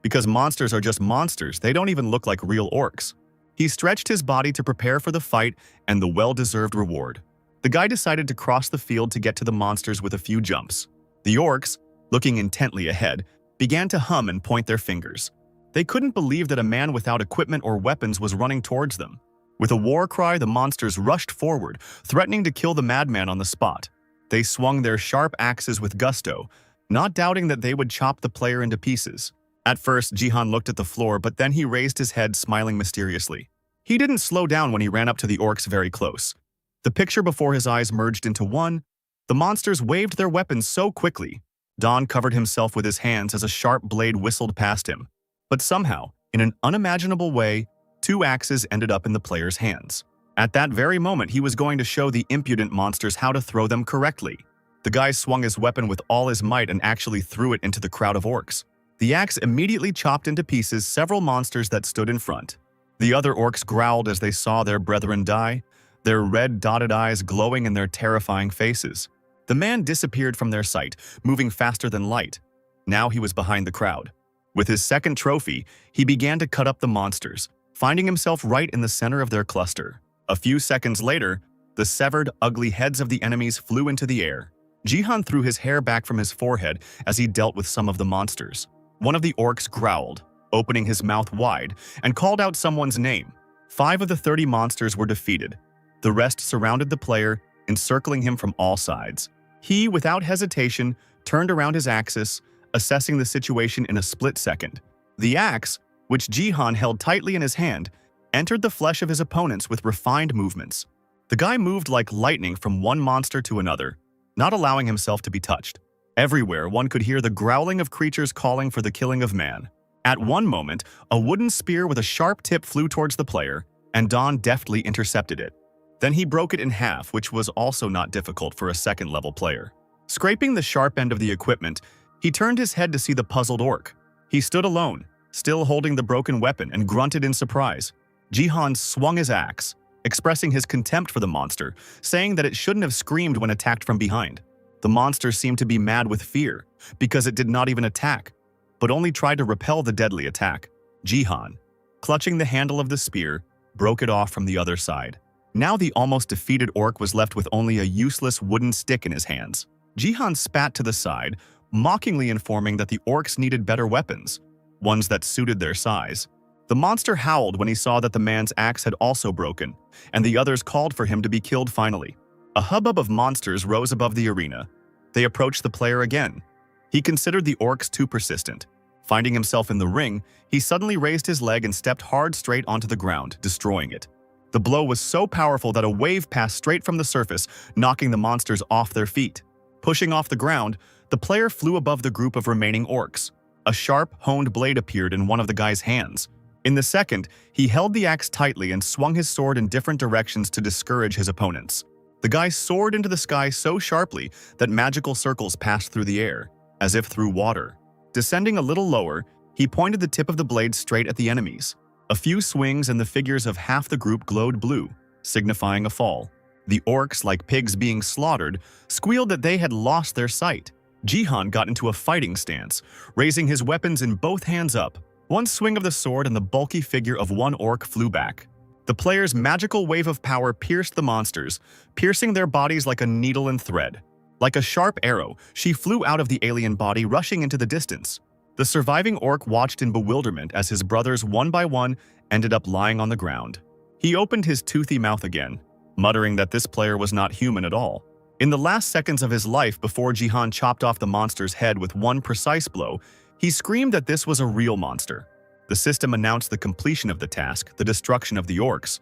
Because monsters are just monsters, they don't even look like real orcs. He stretched his body to prepare for the fight and the well-deserved reward. The guy decided to cross the field to get to the monsters with a few jumps. The orcs, looking intently ahead, began to hum and point their fingers. They couldn't believe that a man without equipment or weapons was running towards them. With a war cry, the monsters rushed forward, threatening to kill the madman on the spot. They swung their sharp axes with gusto, not doubting that they would chop the player into pieces. At first, Jihan looked at the floor, but then he raised his head, smiling mysteriously. He didn't slow down when he ran up to the orcs very close. The picture before his eyes merged into one. The monsters waved their weapons so quickly. Don covered himself with his hands as a sharp blade whistled past him. But somehow, in an unimaginable way, 2 axes ended up in the player's hands. At that very moment, he was going to show the impudent monsters how to throw them correctly. The guy swung his weapon with all his might and actually threw it into the crowd of orcs. The axe immediately chopped into pieces several monsters that stood in front. The other orcs growled as they saw their brethren die, their red dotted eyes glowing in their terrifying faces. The man disappeared from their sight, moving faster than light. Now he was behind the crowd. With his second trophy, he began to cut up the monsters, finding himself right in the center of their cluster. A few seconds later, the severed, ugly heads of the enemies flew into the air. Jihan threw his hair back from his forehead as he dealt with some of the monsters. One of the orcs growled, opening his mouth wide, and called out someone's name. 5 of the 30 monsters were defeated. The rest surrounded the player, encircling him from all sides. He, without hesitation, turned around his axis, assessing the situation in a split second. The axe, which Jihan held tightly in his hand, entered the flesh of his opponents with refined movements. The guy moved like lightning from one monster to another, not allowing himself to be touched. Everywhere, one could hear the growling of creatures calling for the killing of man. At one moment, a wooden spear with a sharp tip flew towards the player, and Don deftly intercepted it. Then he broke it in half, which was also not difficult for a second-level player. Scraping the sharp end of the equipment, he turned his head to see the puzzled orc. He stood alone, still holding the broken weapon, and grunted in surprise. Jihan swung his axe, expressing his contempt for the monster, saying that it shouldn't have screamed when attacked from behind. The monster seemed to be mad with fear, because it did not even attack, but only tried to repel the deadly attack. Jihan, clutching the handle of the spear, broke it off from the other side. Now the almost defeated orc was left with only a useless wooden stick in his hands. Jihan spat to the side, mockingly informing that the orcs needed better weapons, ones that suited their size. The monster howled when he saw that the man's axe had also broken, and the others called for him to be killed finally. A hubbub of monsters rose above the arena. They approached the player again. He considered the orcs too persistent. Finding himself in the ring, he suddenly raised his leg and stepped hard straight onto the ground, destroying it. The blow was so powerful that a wave passed straight from the surface, knocking the monsters off their feet. Pushing off the ground, the player flew above the group of remaining orcs. A sharp, honed blade appeared in one of the guy's hands. In the second, he held the axe tightly and swung his sword in different directions to discourage his opponents. The guy soared into the sky so sharply that magical circles passed through the air, as if through water. Descending a little lower, he pointed the tip of the blade straight at the enemies. A few swings and the figures of half the group glowed blue, signifying a fall. The orcs, like pigs being slaughtered, squealed that they had lost their sight. Jihan got into a fighting stance, raising his weapons in both hands up. One swing of the sword and the bulky figure of one orc flew back. The player's magical wave of power pierced the monsters, piercing their bodies like a needle and thread. Like a sharp arrow, she flew out of the alien body, rushing into the distance. The surviving orc watched in bewilderment as his brothers, one by one, ended up lying on the ground. He opened his toothy mouth again, muttering that this player was not human at all. In the last seconds of his life before Jihan chopped off the monster's head with one precise blow, he screamed that this was a real monster. The system announced the completion of the task, the destruction of the orcs.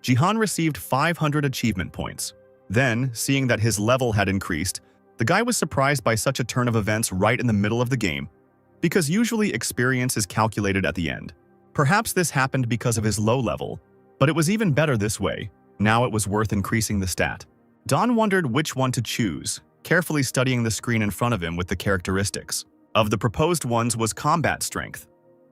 Jihan received 500 achievement points. Then, seeing that his level had increased, the guy was surprised by such a turn of events right in the middle of the game, because usually experience is calculated at the end. Perhaps this happened because of his low level, but it was even better this way. Now it was worth increasing the stat. Don wondered which one to choose, carefully studying the screen in front of him with the characteristics. Of the proposed ones was combat strength,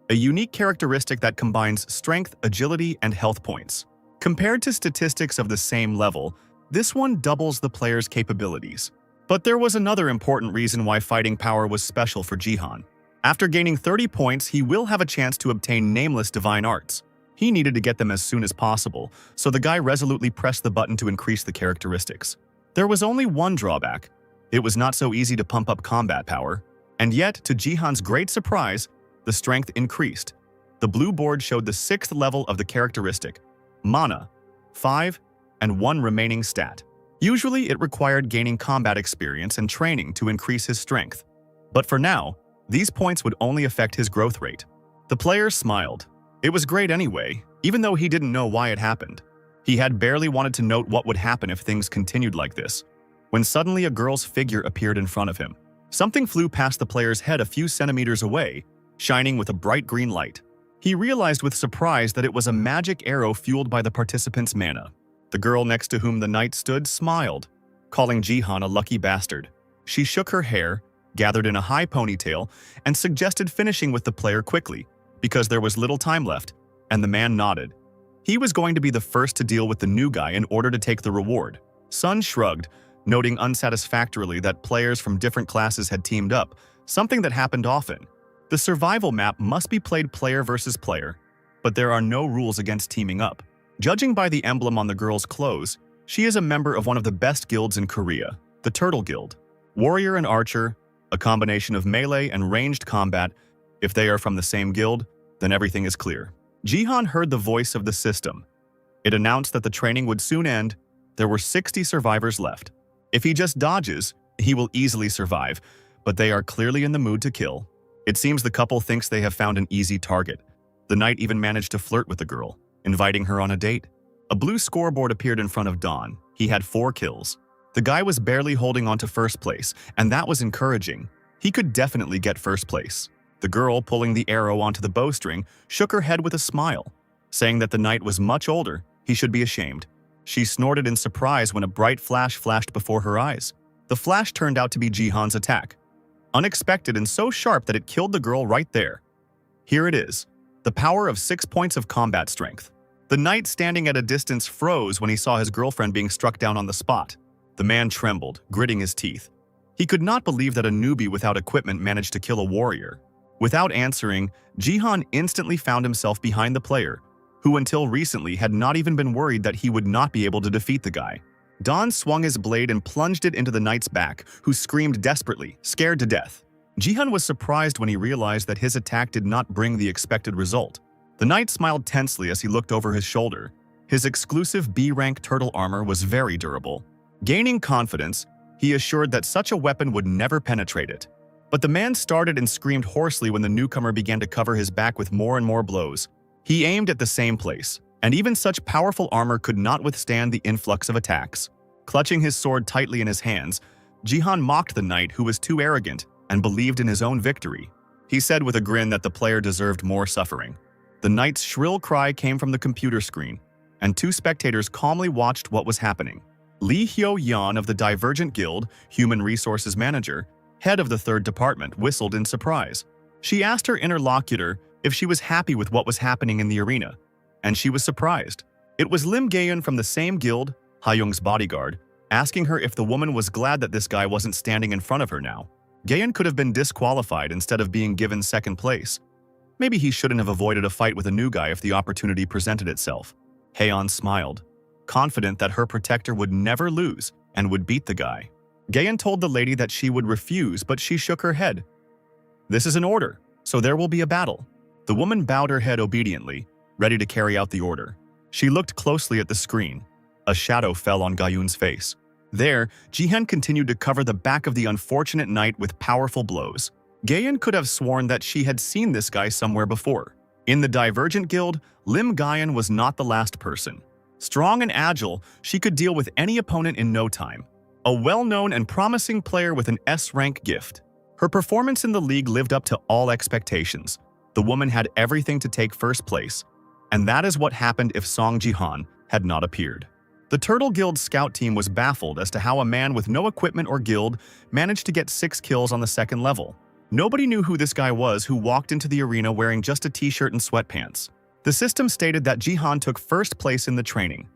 a unique characteristic that combines strength, agility, and health points. Compared to statistics of the same level, this one doubles the player's capabilities. But there was another important reason why fighting power was special for Jihan. After gaining 30 points, he will have a chance to obtain nameless divine arts. He needed to get them as soon as possible, so the guy resolutely pressed the button to increase the characteristics. There was only one drawback. It was not so easy to pump up combat power. And yet, to Jihan's great surprise, the strength increased. The blue board showed the 6th level of the characteristic, mana, 5, and 1 remaining stat. Usually, it required gaining combat experience and training to increase his strength. But for now, these points would only affect his growth rate. The player smiled. It was great anyway, even though he didn't know why it happened. He had barely wanted to note what would happen if things continued like this, when suddenly a girl's figure appeared in front of him. Something flew past the player's head a few centimeters away, shining with a bright green light. He realized with surprise that it was a magic arrow fueled by the participant's mana. The girl next to whom the knight stood smiled, calling Jihan a lucky bastard. She shook her hair, gathered in a high ponytail, and suggested finishing with the player quickly, because there was little time left, and the man nodded. He was going to be the first to deal with the new guy in order to take the reward. Sun shrugged, noting unsatisfactorily that players from different classes had teamed up, something that happened often. The survival map must be played player versus player, but there are no rules against teaming up. Judging by the emblem on the girl's clothes, she is a member of one of the best guilds in Korea, the Turtle Guild. Warrior and archer, a combination of melee and ranged combat. If they are from the same guild, then everything is clear. Jihan heard the voice of the system. It announced that the training would soon end. There were 60 survivors left. If he just dodges, he will easily survive, but they are clearly in the mood to kill. It seems the couple thinks they have found an easy target. The knight even managed to flirt with the girl, inviting her on a date. A blue scoreboard appeared in front of Don. He had 4 kills. The guy was barely holding on to first place, and that was encouraging. He could definitely get first place. The girl, pulling the arrow onto the bowstring, shook her head with a smile, saying that the knight was much older, he should be ashamed. She snorted in surprise when a bright flash flashed before her eyes. The flash turned out to be Jihan's attack. Unexpected and so sharp that it killed the girl right there. Here it is, the power of 6 points of combat strength. The knight standing at a distance froze when he saw his girlfriend being struck down on the spot. The man trembled, gritting his teeth. He could not believe that a newbie without equipment managed to kill a warrior. Without answering, Jihan instantly found himself behind the player, who until recently had not even been worried that he would not be able to defeat the guy. Don swung his blade and plunged it into the knight's back, who screamed desperately, scared to death. Jihan was surprised when he realized that his attack did not bring the expected result. The knight smiled tensely as he looked over his shoulder. His exclusive B-rank turtle armor was very durable. Gaining confidence, he assured that such a weapon would never penetrate it. But the man started and screamed hoarsely when the newcomer began to cover his back with more and more blows. He aimed at the same place, and even such powerful armor could not withstand the influx of attacks. Clutching his sword tightly in his hands, Jihan mocked the knight who was too arrogant and believed in his own victory. He said with a grin that the player deserved more suffering. The knight's shrill cry came from the computer screen, and 2 spectators calmly watched what was happening. Li Hyo-yan of the Divergent Guild, Human Resources Manager, head of the 3rd Department, whistled in surprise. She asked her interlocutor if she was happy with what was happening in the arena, and she was surprised. It was Lim Gaeun from the same guild, Ha-young's bodyguard, asking her if the woman was glad that this guy wasn't standing in front of her now. Gaeun could have been disqualified instead of being given 2nd place. Maybe he shouldn't have avoided a fight with a new guy if the opportunity presented itself. Haeyeon smiled, confident that her protector would never lose and would beat the guy. Gaeun told the lady that she would refuse, but she shook her head. This is an order, so there will be a battle. The woman bowed her head obediently, ready to carry out the order. She looked closely at the screen. A shadow fell on Gaeun's face. There, Jihan continued to cover the back of the unfortunate knight with powerful blows. Gaeun could have sworn that she had seen this guy somewhere before. In the Divergent Guild, Lim Gaeun was not the last person. Strong and agile, she could deal with any opponent in no time. A well-known and promising player with an S-rank gift. Her performance in the league lived up to all expectations. The woman had everything to take 1st place, and that is what happened if Song Jihan had not appeared. The Turtle Guild scout team was baffled as to how a man with no equipment or guild managed to get 6 kills on the 2nd level. Nobody knew who this guy was who walked into the arena wearing just a t-shirt and sweatpants. The system stated that Jihan took 1st place in the training.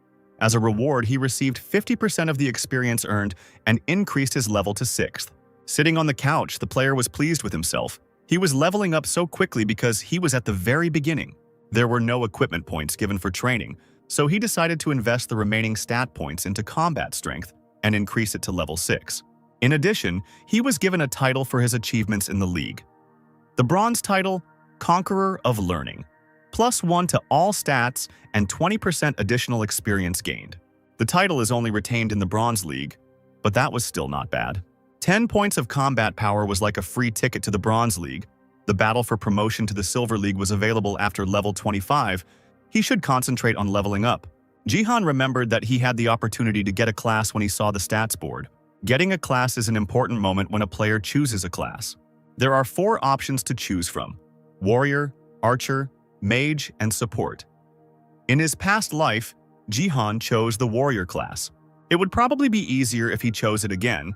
As a reward, he received 50% of the experience earned and increased his level to 6th. Sitting on the couch, the player was pleased with himself. He was leveling up so quickly because he was at the very beginning. There were no equipment points given for training, so he decided to invest the remaining stat points into combat strength and increase it to level 6. In addition, he was given a title for his achievements in the league. The bronze title, Conqueror of Learning. +1 to all stats and 20% additional experience gained. The title is only retained in the Bronze League, but that was still not bad. 10 points of combat power was like a free ticket to the Bronze League. The battle for promotion to the Silver League was available after level 25. He should concentrate on leveling up. Jihan remembered that he had the opportunity to get a class when he saw the stats board. Getting a class is an important moment when a player chooses a class. There are 4 options to choose from: Warrior, Archer, Mage, and Support. In his past life, Jihan chose the Warrior class. It would probably be easier if he chose it again.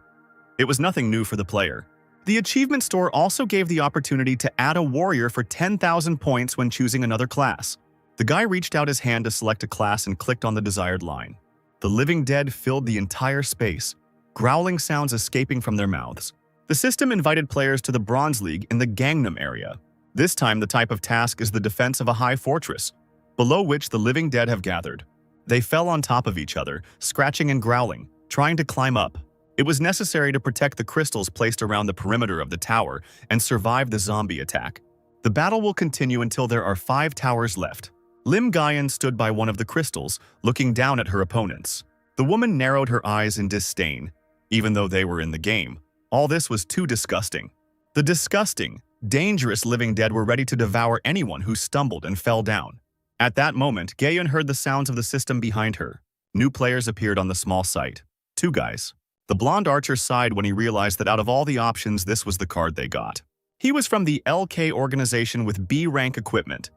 It was nothing new for the player. The achievement store also gave the opportunity to add a Warrior for 10,000 points when choosing another class. The guy reached out his hand to select a class and clicked on the desired line. The living dead filled the entire space, growling sounds escaping from their mouths. The system invited players to the Bronze League in the Gangnam area. This time, the type of task is the defense of a high fortress, below which the living dead have gathered. They fell on top of each other, scratching and growling, trying to climb up. It was necessary to protect the crystals placed around the perimeter of the tower and survive the zombie attack. The battle will continue until there are 5 towers left. Lim Gaeun stood by one of the crystals, looking down at her opponents. The woman narrowed her eyes in disdain. Even though they were in the game, all this was too disgusting. The disgusting, dangerous living dead were ready to devour anyone who stumbled and fell down. At that moment, Gaeun heard the sounds of the system behind her. New players appeared on the small site. 2 guys. The blonde archer sighed when he realized that out of all the options, this was the card they got. He was from the LK organization with B-rank equipment.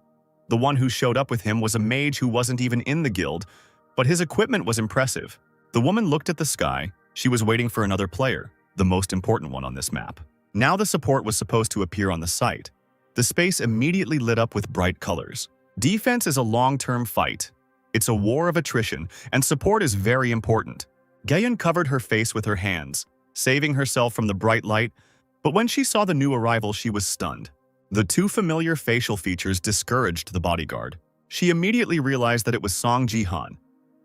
The one who showed up with him was a mage who wasn't even in the guild, but his equipment was impressive. The woman looked at the sky. She was waiting for another player, the most important one on this map. Now the support was supposed to appear on the site. The space immediately lit up with bright colors. Defense is a long-term fight. It's a war of attrition, and support is very important. Gaan covered her face with her hands, saving herself from the bright light, but when she saw the new arrival, she was stunned. The two familiar facial features discouraged the bodyguard. She immediately realized that it was Song Jihan.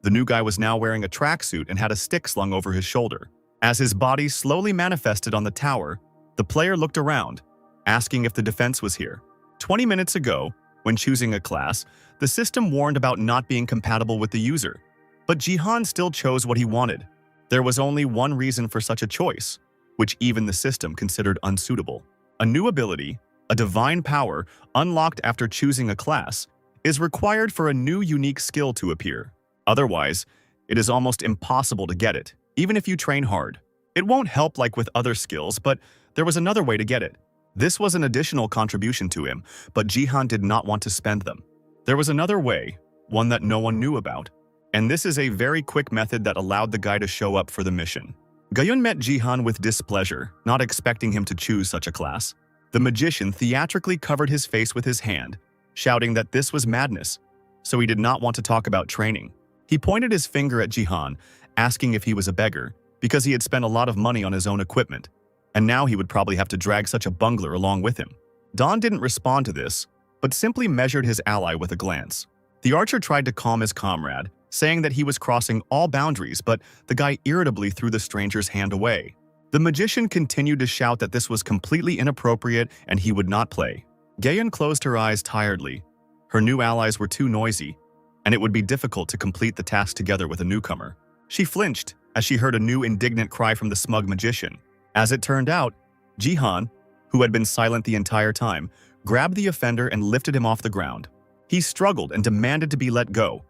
The new guy was now wearing a tracksuit and had a stick slung over his shoulder. As his body slowly manifested on the tower, the player looked around, asking if the defense was here. 20 minutes ago, when choosing a class, the system warned about not being compatible with the user. But Jihan still chose what he wanted. There was only one reason for such a choice, which even the system considered unsuitable. A new ability, a divine power, unlocked after choosing a class, is required for a new unique skill to appear. Otherwise, it is almost impossible to get it, even if you train hard. It won't help like with other skills, but there was another way to get it. This was an additional contribution to him, but Jihan did not want to spend them. There was another way, one that no one knew about, and this is a very quick method that allowed the guy to show up for the mission. Gaan met Jihan with displeasure, not expecting him to choose such a class. The magician theatrically covered his face with his hand, shouting that this was madness, so he did not want to talk about training. He pointed his finger at Jihan, asking if he was a beggar, because he had spent a lot of money on his own equipment, and now he would probably have to drag such a bungler along with him. Don didn't respond to this, but simply measured his ally with a glance. The archer tried to calm his comrade, saying that he was crossing all boundaries, but the guy irritably threw the stranger's hand away. The magician continued to shout that this was completely inappropriate and he would not play. Gaan closed her eyes tiredly. Her new allies were too noisy, and it would be difficult to complete the task together with a newcomer. She flinched as she heard a new indignant cry from the smug magician. As it turned out, Jihan, who had been silent the entire time, grabbed the offender and lifted him off the ground. He struggled and demanded to be let go,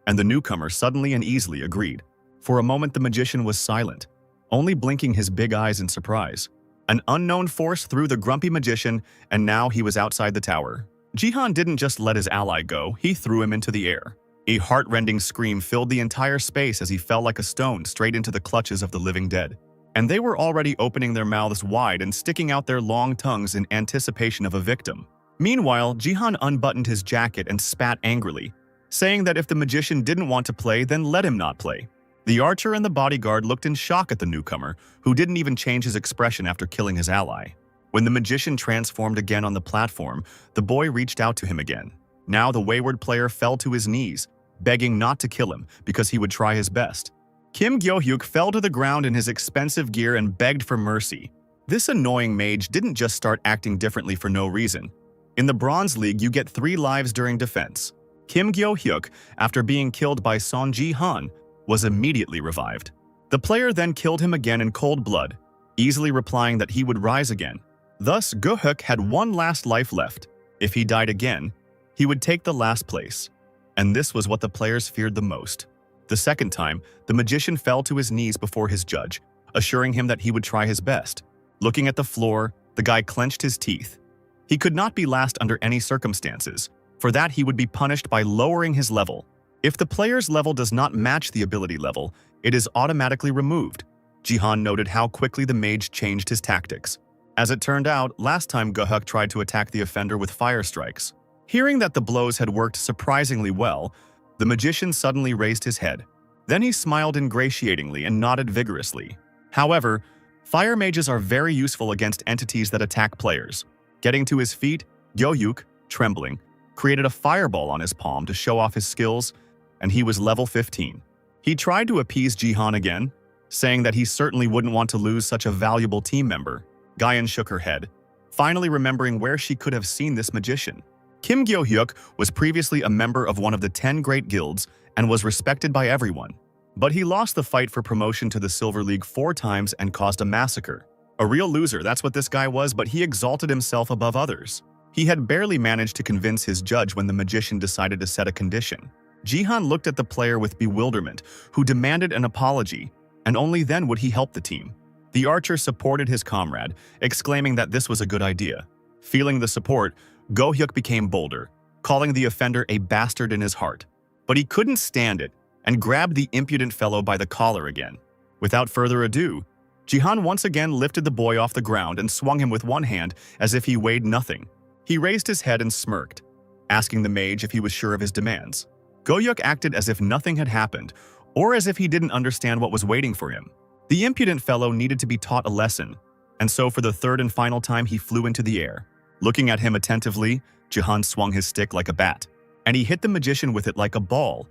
and the newcomer suddenly and easily agreed. For a moment the magician was silent, only blinking his big eyes in surprise. An unknown force threw the grumpy magician, and now he was outside the tower. Jihan didn't just let his ally go, he threw him into the air. A heart-rending scream filled the entire space as he fell like a stone straight into the clutches of the living dead. And they were already opening their mouths wide and sticking out their long tongues in anticipation of a victim. Meanwhile, Jihan unbuttoned his jacket and spat angrily, saying that if the magician didn't want to play, then let him not play. The archer and the bodyguard looked in shock at the newcomer, who didn't even change his expression after killing his ally. When the magician transformed again on the platform, the boy reached out to him again. Now the wayward player fell to his knees, begging not to kill him because he would try his best. Kim Gyo-hyuk fell to the ground in his expensive gear and begged for mercy. This annoying mage didn't just start acting differently for no reason. In the Bronze League, you get 3 lives during defense. Kim Gyo-hyuk, after being killed by Son Jihan, was immediately revived. The player then killed him again in cold blood, easily replying that he would rise again. Thus, Go-hyuk had 1 last life left. If he died again, he would take the last place. And this was what the players feared the most. The second time, the magician fell to his knees before his judge, assuring him that he would try his best. Looking at the floor, the guy clenched his teeth. He could not be last under any circumstances. For that, he would be punished by lowering his level. If the player's level does not match the ability level, it is automatically removed. Jihan noted how quickly the mage changed his tactics. As it turned out, last time Go-hyuk tried to attack the offender with fire strikes. Hearing that the blows had worked surprisingly well, the magician suddenly raised his head. Then he smiled ingratiatingly and nodded vigorously. However, fire mages are very useful against entities that attack players. Getting to his feet, Gyo-hyuk, trembling, created a fireball on his palm to show off his skills, and he was level 15. He tried to appease Jihan again, saying that he certainly wouldn't want to lose such a valuable team member. Gaan shook her head, finally remembering where she could have seen this magician. Kim Gyo-hyuk was previously a member of one of the 10 great guilds and was respected by everyone. But he lost the fight for promotion to the Silver League 4 times and caused a massacre. A real loser, that's what this guy was, but he exalted himself above others. He had barely managed to convince his judge when the magician decided to set a condition. Jihan looked at the player with bewilderment, who demanded an apology, and only then would he help the team. The archer supported his comrade, exclaiming that this was a good idea. Feeling the support, Go-hyuk became bolder, calling the offender a bastard in his heart. But he couldn't stand it and grabbed the impudent fellow by the collar again. Without further ado, Jihan once again lifted the boy off the ground and swung him with one hand as if he weighed nothing. He raised his head and smirked, asking the mage if he was sure of his demands. Go-hyuk acted as if nothing had happened, or as if he didn't understand what was waiting for him. The impudent fellow needed to be taught a lesson, and so for the third and final time he flew into the air. Looking at him attentively, Jihan swung his stick like a bat, and he hit the magician with it like a ball.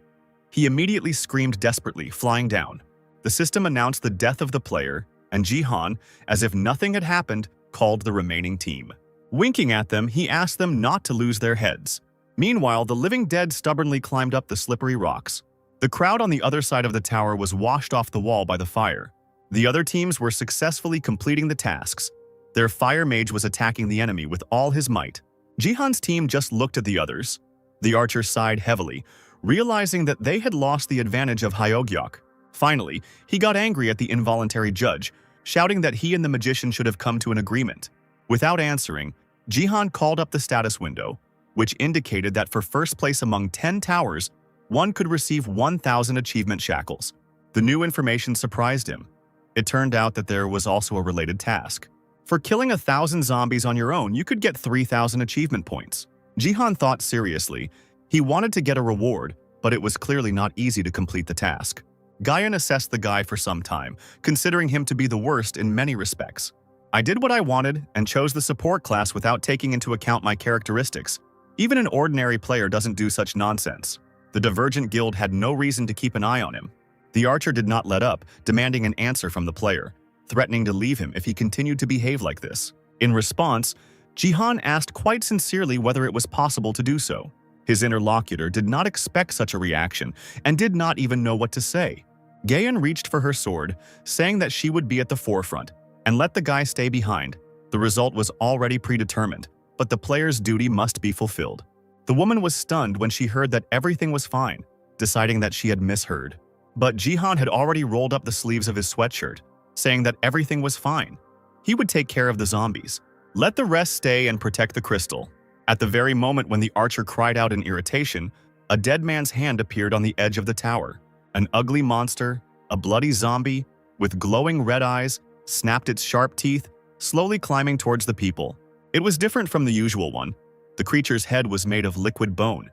He immediately screamed desperately, flying down. The system announced the death of the player, and Jihan, as if nothing had happened, called the remaining team. Winking at them, he asked them not to lose their heads. Meanwhile, the living dead stubbornly climbed up the slippery rocks. The crowd on the other side of the tower was washed off the wall by the fire. The other teams were successfully completing the tasks. Their fire mage was attacking the enemy with all his might. Jihan's team just looked at the others. The archer sighed heavily, realizing that they had lost the advantage of Hyogyok. Finally, he got angry at the involuntary judge, shouting that he and the magician should have come to an agreement. Without answering, Jihan called up the status window, which indicated that for first place among 10 towers, one could receive 1,000 achievement shackles. The new information surprised him. It turned out that there was also a related task. For killing 1,000 zombies on your own, you could get 3,000 achievement points. Jihan thought seriously. He wanted to get a reward, but it was clearly not easy to complete the task. Gaan assessed the guy for some time, considering him to be the worst in many respects. I did what I wanted and chose the support class without taking into account my characteristics. Even an ordinary player doesn't do such nonsense. The Divergent Guild had no reason to keep an eye on him. The archer did not let up, demanding an answer from the player, threatening to leave him if he continued to behave like this. In response, Jihan asked quite sincerely whether it was possible to do so. His interlocutor did not expect such a reaction and did not even know what to say. Gaan reached for her sword, saying that she would be at the forefront and let the guy stay behind. The result was already predetermined, but the player's duty must be fulfilled. The woman was stunned when she heard that everything was fine, deciding that she had misheard. But Jihan had already rolled up the sleeves of his sweatshirt, saying that everything was fine. He would take care of the zombies. Let the rest stay and protect the crystal. At the very moment when the archer cried out in irritation, a dead man's hand appeared on the edge of the tower. An ugly monster, a bloody zombie, with glowing red eyes, snapped its sharp teeth, slowly climbing towards the people. It was different from the usual one. The creature's head was made of liquid bone.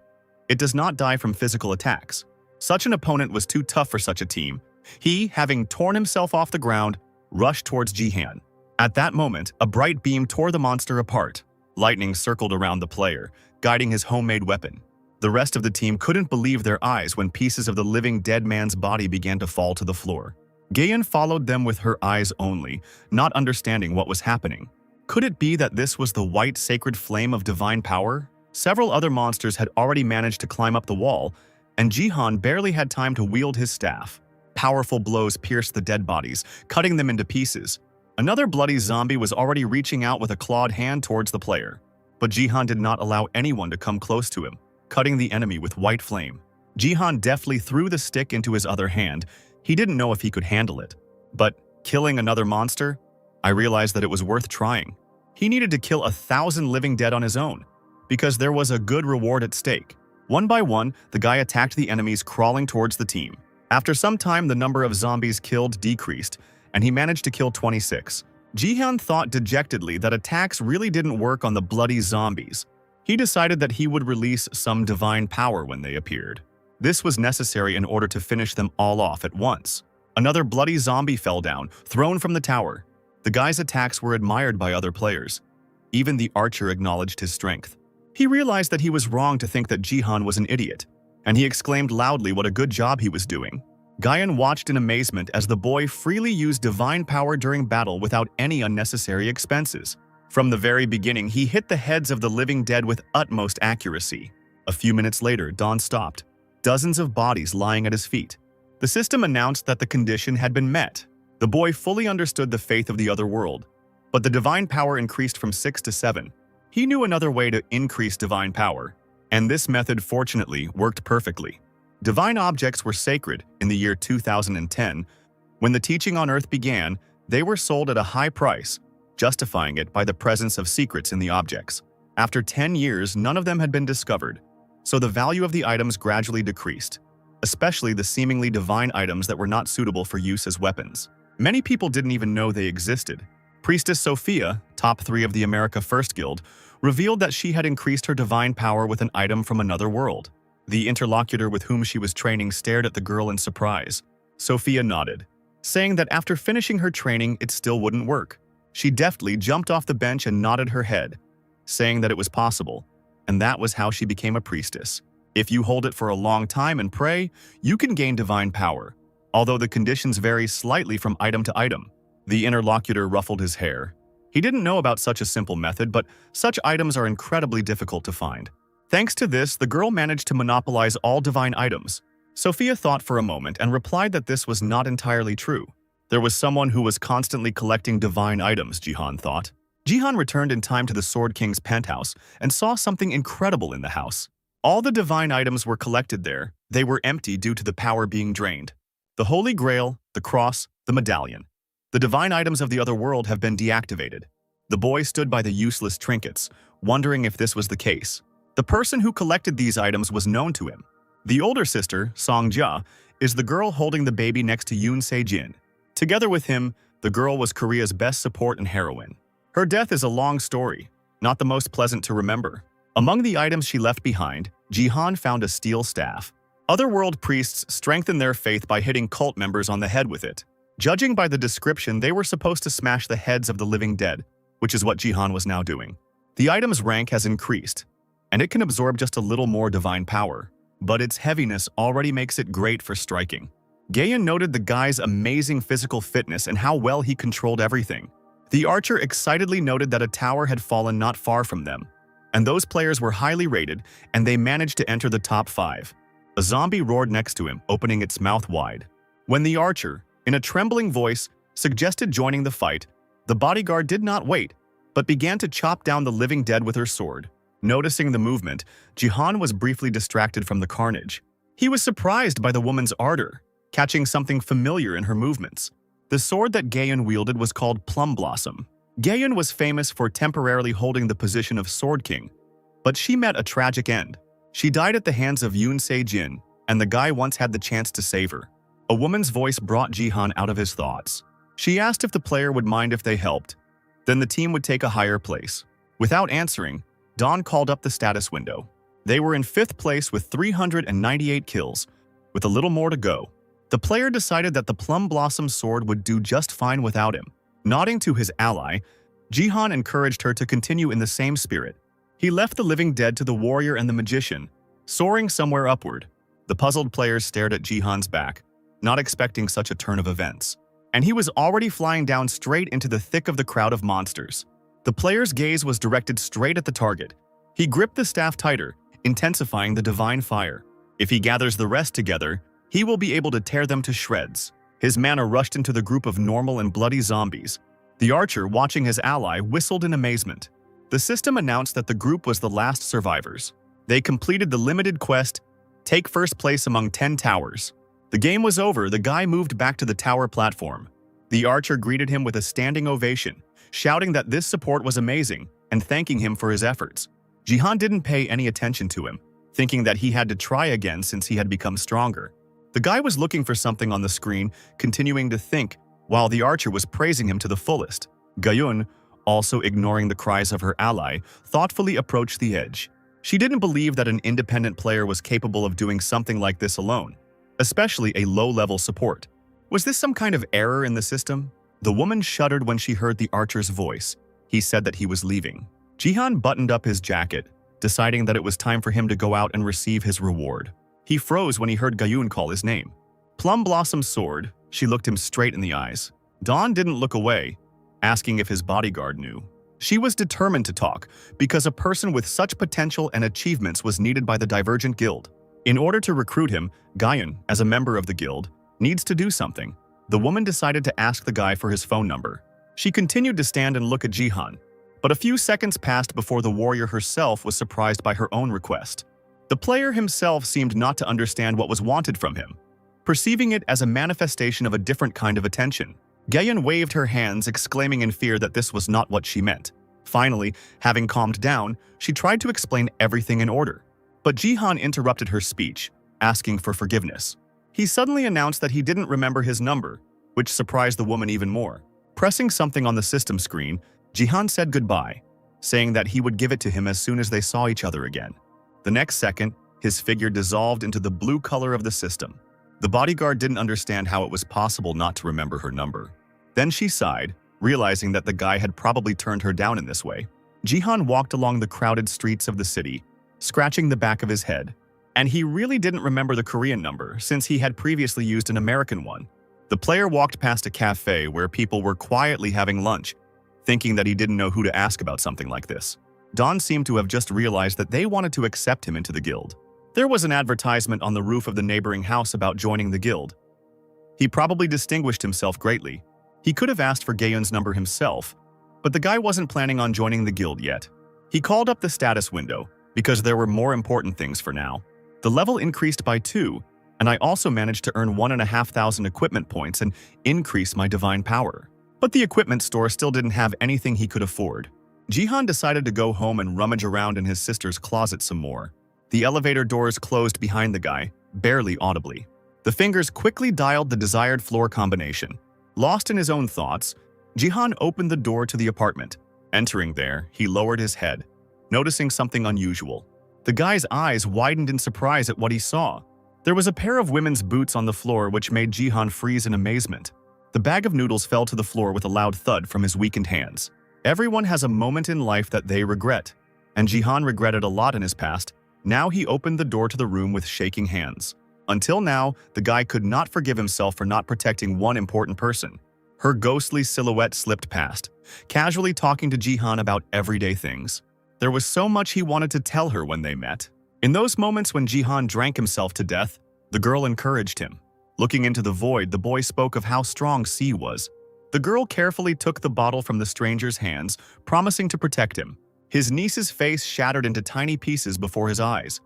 It does not die from physical attacks. Such an opponent was too tough for such a team. He, having torn himself off the ground, rushed towards Jihan. At that moment, a bright beam tore the monster apart. Lightning circled around the player, guiding his homemade weapon. The rest of the team couldn't believe their eyes when pieces of the living dead man's body began to fall to the floor. Gaan followed them with her eyes only, not understanding what was happening. Could it be that this was the white sacred flame of divine power? Several other monsters had already managed to climb up the wall, and Jihan barely had time to wield his staff. Powerful blows pierced the dead bodies, cutting them into pieces. Another bloody zombie was already reaching out with a clawed hand towards the player. But Jihan did not allow anyone to come close to him, cutting the enemy with white flame. Jihan deftly threw the stick into his other hand. He didn't know if he could handle it. But killing another monster? I realized that it was worth trying. He needed to kill 1,000 living dead on his own, because there was a good reward at stake. One by one, the guy attacked the enemies crawling towards the team. After some time, the number of zombies killed decreased, and he managed to kill 26. Jihan thought dejectedly that attacks really didn't work on the bloody zombies. He decided that he would release some divine power when they appeared. This was necessary in order to finish them all off at once. Another bloody zombie fell down, thrown from the tower. The guy's attacks were admired by other players. Even the archer acknowledged his strength. He realized that he was wrong to think that Jihan was an idiot, and he exclaimed loudly what a good job he was doing. Gaan watched in amazement as the boy freely used divine power during battle without any unnecessary expenses. From the very beginning, he hit the heads of the living dead with utmost accuracy. A few minutes later, Dawn stopped, dozens of bodies lying at his feet. The system announced that the condition had been met. The boy fully understood the faith of the other world, but the divine power increased from 6 to 7. He knew another way to increase divine power, and this method fortunately worked perfectly. Divine objects were sacred in the year 2010. When the teaching on Earth began, they were sold at a high price, justifying it by the presence of secrets in the objects. After 10 years, none of them had been discovered, so the value of the items gradually decreased, especially the seemingly divine items that were not suitable for use as weapons. Many people didn't even know they existed. Priestess Sophia, top 3 of the America First Guild, revealed that she had increased her divine power with an item from another world. The interlocutor with whom she was training stared at the girl in surprise. Sophia nodded, saying that after finishing her training, it still wouldn't work. She deftly jumped off the bench and nodded her head, saying that it was possible, and that was how she became a priestess. If you hold it for a long time and pray, you can gain divine power, although the conditions vary slightly from item to item. The interlocutor ruffled his hair. He didn't know about such a simple method, but such items are incredibly difficult to find. Thanks to this, the girl managed to monopolize all divine items. Sophia thought for a moment and replied that this was not entirely true. There was someone who was constantly collecting divine items, Jihan thought. Jihan returned in time to the Sword King's penthouse and saw something incredible in the house. All the divine items were collected there. They were empty due to the power being drained. The Holy Grail, the cross, the medallion. The divine items of the other world have been deactivated. The boy stood by the useless trinkets, wondering if this was the case. The person who collected these items was known to him. The older sister, Songjia, is the girl holding the baby next to Yoon Se-jin. Together with him, the girl was Korea's best support and heroine. Her death is a long story, not the most pleasant to remember. Among the items she left behind, Jihan found a steel staff. Otherworld priests strengthened their faith by hitting cult members on the head with it. Judging by the description, they were supposed to smash the heads of the living dead, which is what Jihan was now doing. The item's rank has increased, and it can absorb just a little more divine power, but its heaviness already makes it great for striking. Gaan noted the guy's amazing physical fitness and how well he controlled everything. The archer excitedly noted that a tower had fallen not far from them, and those players were highly rated, and they managed to enter the top 5. A zombie roared next to him, opening its mouth wide. When the archer, in a trembling voice, suggested joining the fight, the bodyguard did not wait, but began to chop down the living dead with her sword. Noticing the movement, Jihan was briefly distracted from the carnage. He was surprised by the woman's ardor, catching something familiar in her movements. The sword that Gaan wielded was called Plum Blossom. Gaan was famous for temporarily holding the position of Sword King, but she met a tragic end. She died at the hands of Yoon Se-jin, and the guy once had the chance to save her. A woman's voice brought Jihan out of his thoughts. She asked if the player would mind if they helped. Then the team would take a higher place. Without answering, Dawn called up the status window. They were in 5th place with 398 kills, with a little more to go. The player decided that the Plum Blossom sword would do just fine without him. Nodding to his ally, Jihan encouraged her to continue in the same spirit. He left the living dead to the warrior and the magician, soaring somewhere upward. The puzzled players stared at Jihan's back, not expecting such a turn of events. And he was already flying down straight into the thick of the crowd of monsters. The player's gaze was directed straight at the target. He gripped the staff tighter, intensifying the divine fire. If he gathers the rest together, he will be able to tear them to shreds. His mana rushed into the group of normal and bloody zombies. The archer, watching his ally, whistled in amazement. The system announced that the group was the last survivors. They completed the limited quest, take first place among 10 towers. The game was over. The guy moved back to the tower platform. The archer greeted him with a standing ovation, shouting that this support was amazing and thanking him for his efforts. Jihan didn't pay any attention to him, thinking that he had to try again since he had become stronger. The guy was looking for something on the screen, continuing to think, while the archer was praising him to the fullest. Gayun, also ignoring the cries of her ally, thoughtfully approached the edge. She didn't believe that an independent player was capable of doing something like this alone, especially a low-level support. Was this some kind of error in the system? The woman shuddered when she heard the archer's voice. He said that he was leaving. Jihan buttoned up his jacket, deciding that it was time for him to go out and receive his reward. He froze when he heard Gayun call his name. Plum Blossom's sword. She looked him straight in the eyes. Dawn didn't look away, asking if his bodyguard knew. She was determined to talk, because a person with such potential and achievements was needed by the Divergent Guild. In order to recruit him, Gaan, as a member of the guild, needs to do something. The woman decided to ask the guy for his phone number. She continued to stand and look at Jihan, but a few seconds passed before the warrior herself was surprised by her own request. The player himself seemed not to understand what was wanted from him, perceiving it as a manifestation of a different kind of attention. Gaan waved her hands, exclaiming in fear that this was not what she meant. Finally, having calmed down, she tried to explain everything in order. But Jihan interrupted her speech, asking for forgiveness. He suddenly announced that he didn't remember his number, which surprised the woman even more. Pressing something on the system screen, Jihan said goodbye, saying that he would give it to him as soon as they saw each other again. The next second, his figure dissolved into the blue color of the system. The bodyguard didn't understand how it was possible not to remember her number. Then she sighed, realizing that the guy had probably turned her down in this way. Jihan walked along the crowded streets of the city, scratching the back of his head. And he really didn't remember the Korean number, since he had previously used an American one. The player walked past a cafe where people were quietly having lunch, thinking that he didn't know who to ask about something like this. Don seemed to have just realized that they wanted to accept him into the guild. There was an advertisement on the roof of the neighboring house about joining the guild. He probably distinguished himself greatly. He could have asked for Gaeun's number himself, but the guy wasn't planning on joining the guild yet. He called up the status window, because there were more important things for now. The level increased by 2, and I also managed to earn 1,500 equipment points and increase my divine power. But the equipment store still didn't have anything he could afford. Jihan decided to go home and rummage around in his sister's closet some more. The elevator doors closed behind the guy, barely audibly. The fingers quickly dialed the desired floor combination. Lost in his own thoughts, Jihan opened the door to the apartment. Entering there, he lowered his head, noticing something unusual. The guy's eyes widened in surprise at what he saw. There was a pair of women's boots on the floor which made Jihan freeze in amazement. The bag of noodles fell to the floor with a loud thud from his weakened hands. Everyone has a moment in life that they regret, and Jihan regretted a lot in his past. Now he opened the door to the room with shaking hands. Until now, the guy could not forgive himself for not protecting one important person. Her ghostly silhouette slipped past, casually talking to Jihan about everyday things. There was so much he wanted to tell her when they met. In those moments when Jihan drank himself to death, the girl encouraged him. Looking into the void, the boy spoke of how strong C was. The girl carefully took the bottle from the stranger's hands, promising to protect him. His niece's face shattered into tiny pieces before his eyes.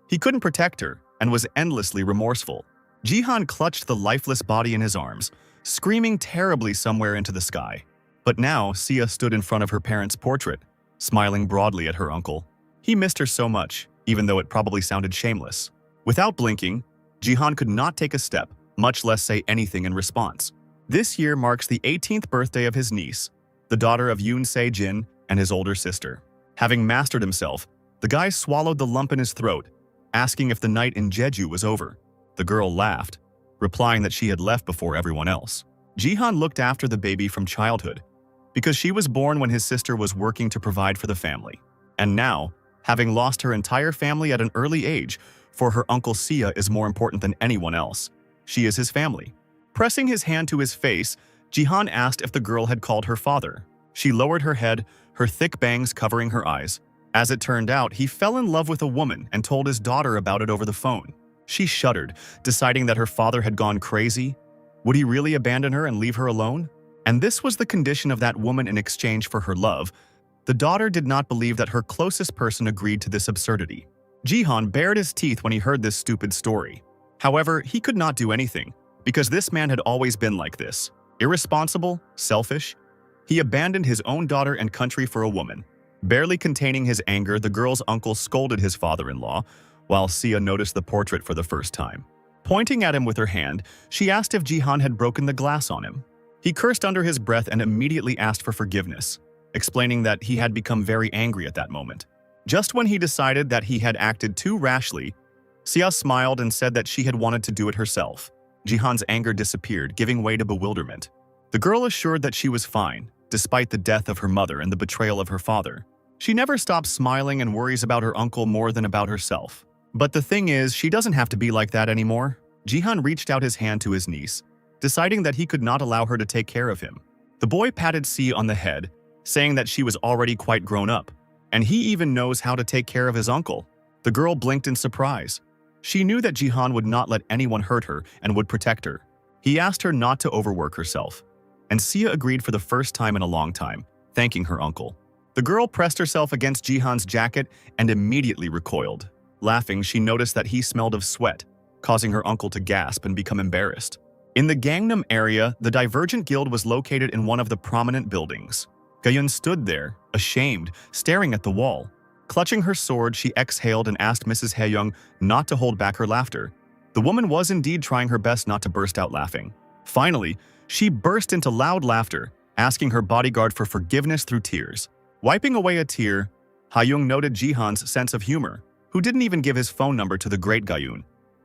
He couldn't protect her and was endlessly remorseful. Jihan clutched the lifeless body in his arms, screaming terribly somewhere into the sky. But now, Sia stood in front of her parents' portrait, smiling broadly at her uncle. He missed her so much, even though it probably sounded shameless. Without blinking, Jihan could not take a step, much less say anything in response. This year marks the 18th birthday of his niece, the daughter of Yoon Se-jin and his older sister. Having mastered himself, the guy swallowed the lump in his throat, asking if the night in Jeju was over. The girl laughed, replying that she had left before everyone else. Jihan looked after the baby from childhood, because she was born when his sister was working to provide for the family. And now, having lost her entire family at an early age, for her uncle Sia is more important than anyone else. She is his family. Pressing his hand to his face, Jihan asked if the girl had called her father. She lowered her head, her thick bangs covering her eyes. As it turned out, he fell in love with a woman and told his daughter about it over the phone. She shuddered, deciding that her father had gone crazy. Would he really abandon her and leave her alone? And this was the condition of that woman in exchange for her love. The daughter did not believe that her closest person agreed to this absurdity. Jihan bared his teeth when he heard this stupid story. However, he could not do anything, because this man had always been like this. Irresponsible, selfish. He abandoned his own daughter and country for a woman. Barely containing his anger, the girl's uncle scolded his father-in-law, while Sia noticed the portrait for the first time. Pointing at him with her hand, she asked if Jihan had broken the glass on him. He cursed under his breath and immediately asked for forgiveness, explaining that he had become very angry at that moment. Just when he decided that he had acted too rashly, Sia smiled and said that she had wanted to do it herself. Jihan's anger disappeared, giving way to bewilderment. The girl assured that she was fine, despite the death of her mother and the betrayal of her father. She never stops smiling and worries about her uncle more than about herself. But the thing is, she doesn't have to be like that anymore. Jihan reached out his hand to his niece, deciding that he could not allow her to take care of him. The boy patted C on the head, saying that she was already quite grown up, and he even knows how to take care of his uncle. The girl blinked in surprise. She knew that Jihan would not let anyone hurt her and would protect her. He asked her not to overwork herself, and Sia agreed for the first time in a long time, thanking her uncle. The girl pressed herself against Jihan's jacket and immediately recoiled. Laughing, she noticed that he smelled of sweat, causing her uncle to gasp and become embarrassed. In the Gangnam area, the Divergent Guild was located in one of the prominent buildings. Gaan stood there, ashamed, staring at the wall. Clutching her sword, she exhaled and asked Mrs. Haeyoung not to hold back her laughter. The woman was indeed trying her best not to burst out laughing. Finally, she burst into loud laughter, asking her bodyguard for forgiveness through tears. Wiping away a tear, Haeyoung noted Jihan's sense of humor, who didn't even give his phone number to the great Gayun,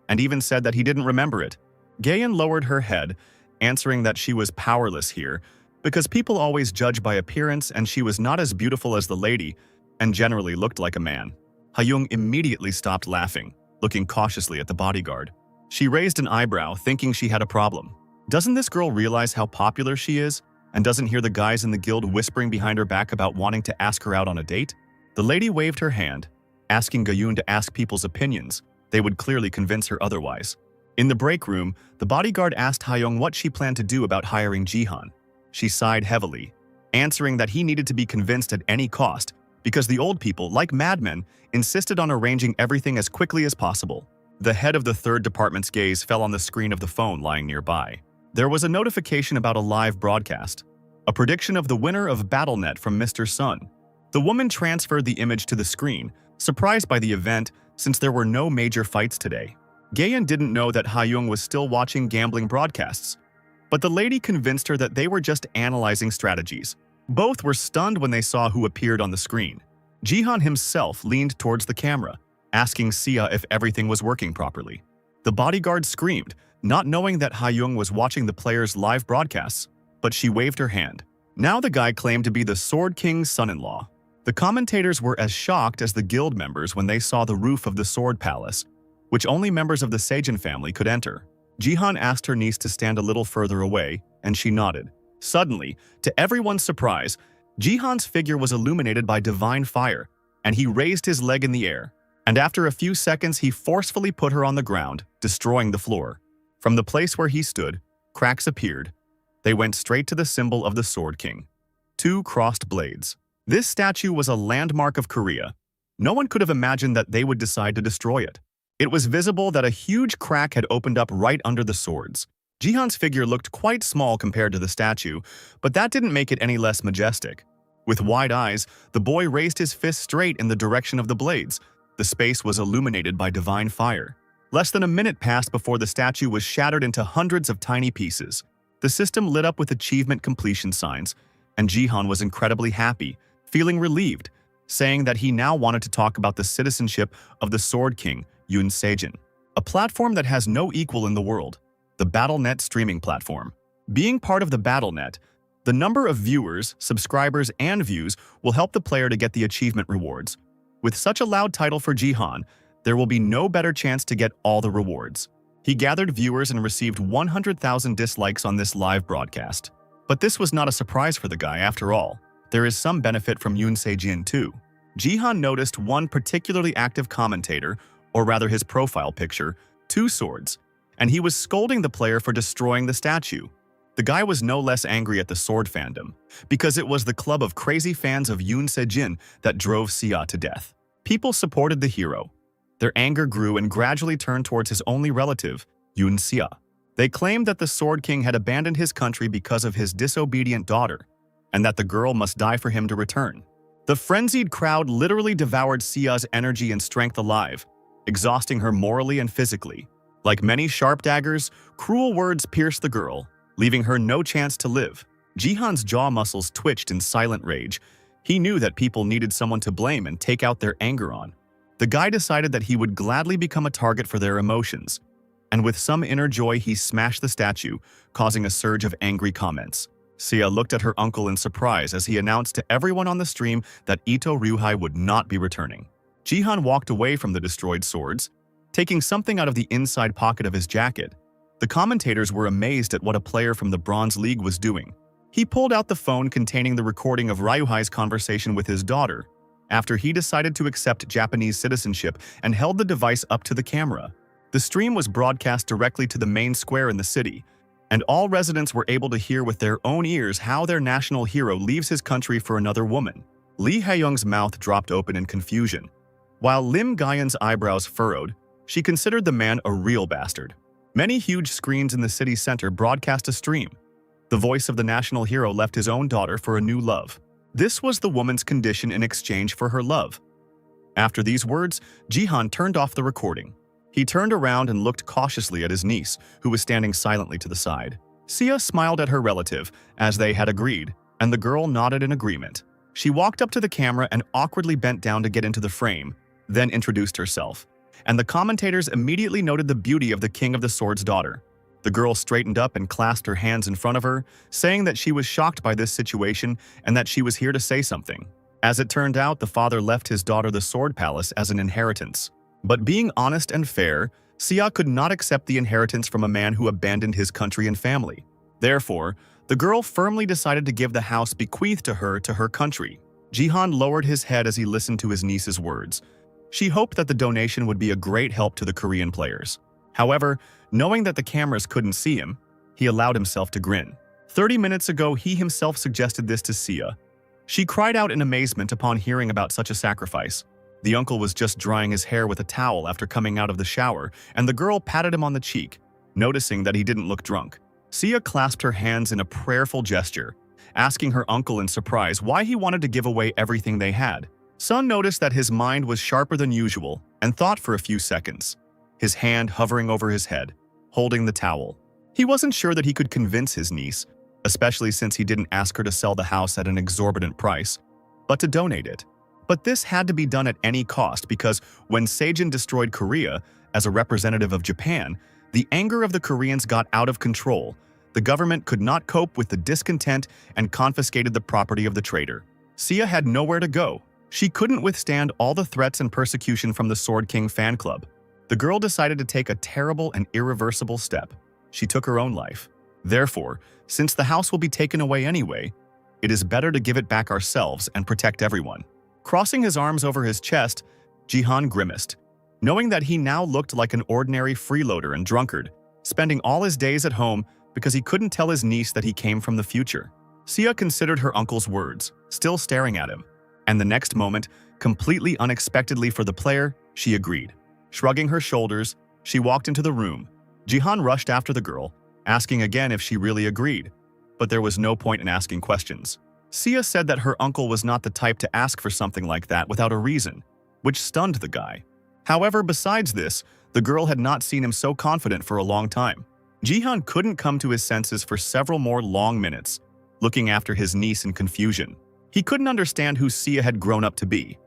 and even said that he didn't remember it. Gaan lowered her head, answering that she was powerless here, because people always judge by appearance and she was not as beautiful as the lady and generally looked like a man. Haeyoung immediately stopped laughing, looking cautiously at the bodyguard. She raised an eyebrow, thinking she had a problem. Doesn't this girl realize how popular she is, and doesn't hear the guys in the guild whispering behind her back about wanting to ask her out on a date? The lady waved her hand, asking Gayun to ask people's opinions. They would clearly convince her otherwise. In the break room, the bodyguard asked Haeyoung what she planned to do about hiring Jihan. She sighed heavily, answering that he needed to be convinced at any cost, because the old people, like madmen, insisted on arranging everything as quickly as possible. The head of the third department's gaze fell on the screen of the phone lying nearby. There was a notification about a live broadcast, a prediction of the winner of BattleNet from Mr. Sun. The woman transferred the image to the screen, surprised by the event since there were no major fights today. Gaan didn't know that Haeyoung was still watching gambling broadcasts, but the lady convinced her that they were just analyzing strategies. Both were stunned when they saw who appeared on the screen. Jihan himself leaned towards the camera, asking Sia if everything was working properly. The bodyguard screamed, not knowing that Haeyoung was watching the players' live broadcasts, but she waved her hand. Now the guy claimed to be the Sword King's son-in-law. The commentators were as shocked as the guild members when they saw the roof of the Sword Palace, which only members of the Sejin family could enter. Jihan asked her niece to stand a little further away, and she nodded. Suddenly, to everyone's surprise, Jihan's figure was illuminated by divine fire, and he raised his leg in the air. And after a few seconds, he forcefully put her on the ground, destroying the floor. From the place where he stood, cracks appeared. They went straight to the symbol of the Sword King. 2 crossed blades. This statue was a landmark of Korea. No one could have imagined that they would decide to destroy it. It was visible that a huge crack had opened up right under the swords. Jihan's figure looked quite small compared to the statue, but that didn't make it any less majestic. With wide eyes, the boy raised his fist straight in the direction of the blades. The space was illuminated by divine fire. Less than a minute passed before the statue was shattered into hundreds of tiny pieces. The system lit up with achievement completion signs, and Jihan was incredibly happy, feeling relieved, saying that he now wanted to talk about the citizenship of the Sword King, Yoon Sejin, a platform that has no equal in the world, the BattleNet streaming platform. Being part of the BattleNet, the number of viewers, subscribers, and views will help the player to get the achievement rewards. With such a loud title for Jihan, there will be no better chance to get all the rewards. He gathered viewers and received 100,000 dislikes on this live broadcast. But this was not a surprise for the guy after all. There is some benefit from Yoon Sejin too. Jihan noticed one particularly active commentator, or rather his profile picture, 2 swords, and he was scolding the player for destroying the statue. The guy was no less angry at the sword fandom, because it was the club of crazy fans of Yoon Sejin that drove Sia to death. People supported the hero. Their anger grew and gradually turned towards his only relative, Yoon Sia. They claimed that the Sword King had abandoned his country because of his disobedient daughter, and that the girl must die for him to return. The frenzied crowd literally devoured Sia's energy and strength alive, exhausting her morally and physically. Like many sharp daggers, cruel words pierced the girl, leaving her no chance to live. Jihan's jaw muscles twitched in silent rage. He knew that people needed someone to blame and take out their anger on. The guy decided that he would gladly become a target for their emotions, and with some inner joy he smashed the statue, causing a surge of angry comments. Sia looked at her uncle in surprise as he announced to everyone on the stream that Ito Ryuhei would not be returning. Jihan walked away from the destroyed swords, taking something out of the inside pocket of his jacket. The commentators were amazed at what a player from the Bronze League was doing. He pulled out the phone containing the recording of Ryuhei's conversation with his daughter, after he decided to accept Japanese citizenship, and held the device up to the camera. The stream was broadcast directly to the main square in the city, and all residents were able to hear with their own ears how their national hero leaves his country for another woman. Lee Haeyoung's mouth dropped open in confusion. While Lim Gayan's eyebrows furrowed, she considered the man a real bastard. Many huge screens in the city center broadcast a stream. The voice of the national hero left his own daughter for a new love. This was the woman's condition in exchange for her love. After these words, Jihan turned off the recording. He turned around and looked cautiously at his niece, who was standing silently to the side. Sia smiled at her relative, as they had agreed, and the girl nodded in agreement. She walked up to the camera and awkwardly bent down to get into the frame, then introduced herself. And the commentators immediately noted the beauty of the King of the Sword's daughter. The girl straightened up and clasped her hands in front of her, saying that she was shocked by this situation and that she was here to say something. As it turned out, the father left his daughter the Sword Palace as an inheritance. But being honest and fair, Sia could not accept the inheritance from a man who abandoned his country and family. Therefore, the girl firmly decided to give the house bequeathed to her country. Jihan lowered his head as he listened to his niece's words. She hoped that the donation would be a great help to the Korean players. However, knowing that the cameras couldn't see him, he allowed himself to grin. 30 minutes ago, he himself suggested this to Sia. She cried out in amazement upon hearing about such a sacrifice. The uncle was just drying his hair with a towel after coming out of the shower, and the girl patted him on the cheek, noticing that he didn't look drunk. Sia clasped her hands in a prayerful gesture, asking her uncle in surprise why he wanted to give away everything they had. Sun noticed that his mind was sharper than usual and thought for a few seconds, his hand hovering over his head, holding the towel. He wasn't sure that he could convince his niece, especially since he didn't ask her to sell the house at an exorbitant price, but to donate it. But this had to be done at any cost because when Sejin destroyed Korea as a representative of Japan, the anger of the Koreans got out of control. The government could not cope with the discontent and confiscated the property of the traitor. Sia had nowhere to go. She couldn't withstand all the threats and persecution from the Sword King fan club. The girl decided to take a terrible and irreversible step. She took her own life. Therefore, since the house will be taken away anyway, it is better to give it back ourselves and protect everyone. Crossing his arms over his chest, Jihan grimaced, knowing that he now looked like an ordinary freeloader and drunkard, spending all his days at home because he couldn't tell his niece that he came from the future. Sia considered her uncle's words, still staring at him, and the next moment, completely unexpectedly for the player, she agreed. Shrugging her shoulders, she walked into the room. Jihan rushed after the girl, asking again if she really agreed, but there was no point in asking questions. Sia said that her uncle was not the type to ask for something like that without a reason, which stunned the guy. However, besides this, the girl had not seen him so confident for a long time. Jihan couldn't come to his senses for several more long minutes, looking after his niece in confusion. He couldn't understand who Sia had grown up to be,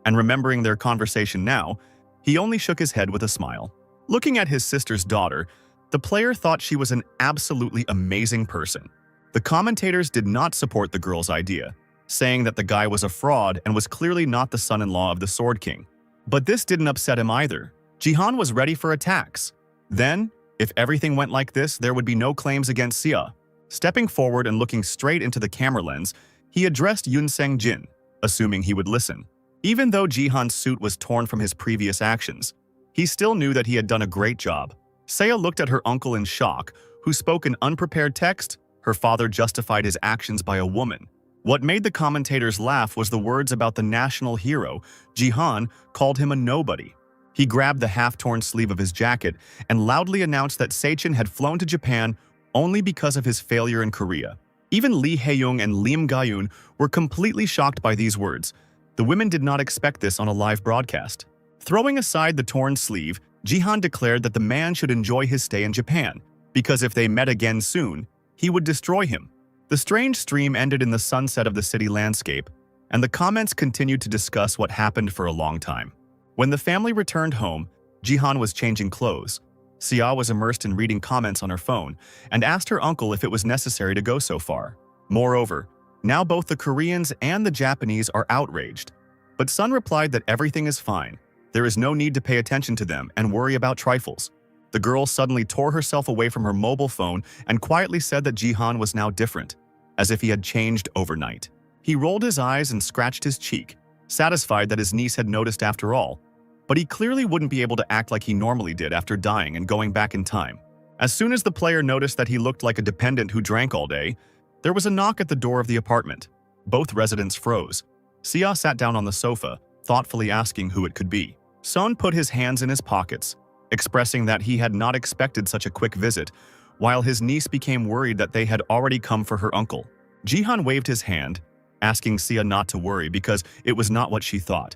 and remembering their conversation now, he only shook his head with a smile. Looking at his sister's daughter, the player thought she was an absolutely amazing person. The commentators did not support the girl's idea, saying that the guy was a fraud and was clearly not the son-in-law of the Sword King. But this didn't upset him either. Jihan was ready for attacks. Then, if everything went like this, there would be no claims against Sia. Stepping forward and looking straight into the camera lens, he addressed Yun Seng-jin, assuming he would listen. Even though Jihan's suit was torn from his previous actions, he still knew that he had done a great job. Sia looked at her uncle in shock, who spoke in unprepared text. Her father justified his actions by a woman. What made the commentators laugh was the words about the national hero. Jihan called him a nobody. He grabbed the half-torn sleeve of his jacket and loudly announced that Sejin had flown to Japan only because of his failure in Korea. Even Lee Hae-young and Lim Ga-yoon were completely shocked by these words. The women did not expect this on a live broadcast. Throwing aside the torn sleeve, Jihan declared that the man should enjoy his stay in Japan, because if they met again soon, he would destroy him. The strange stream ended in the sunset of the city landscape, and the comments continued to discuss what happened for a long time. When the family returned home, Jihan was changing clothes. Sia was immersed in reading comments on her phone and asked her uncle if it was necessary to go so far. Moreover, now both the Koreans and the Japanese are outraged. But Sun replied that everything is fine. There is no need to pay attention to them and worry about trifles. The girl suddenly tore herself away from her mobile phone and quietly said that Jihan was now different, as if he had changed overnight. He rolled his eyes and scratched his cheek, satisfied that his niece had noticed after all. But he clearly wouldn't be able to act like he normally did after dying and going back in time. As soon as the player noticed that he looked like a dependent who drank all day, there was a knock at the door of the apartment. Both residents froze. Sia sat down on the sofa, thoughtfully asking who it could be. Son put his hands in his pockets, expressing that he had not expected such a quick visit, while his niece became worried that they had already come for her uncle. Jihan waved his hand, asking Sia not to worry because it was not what she thought.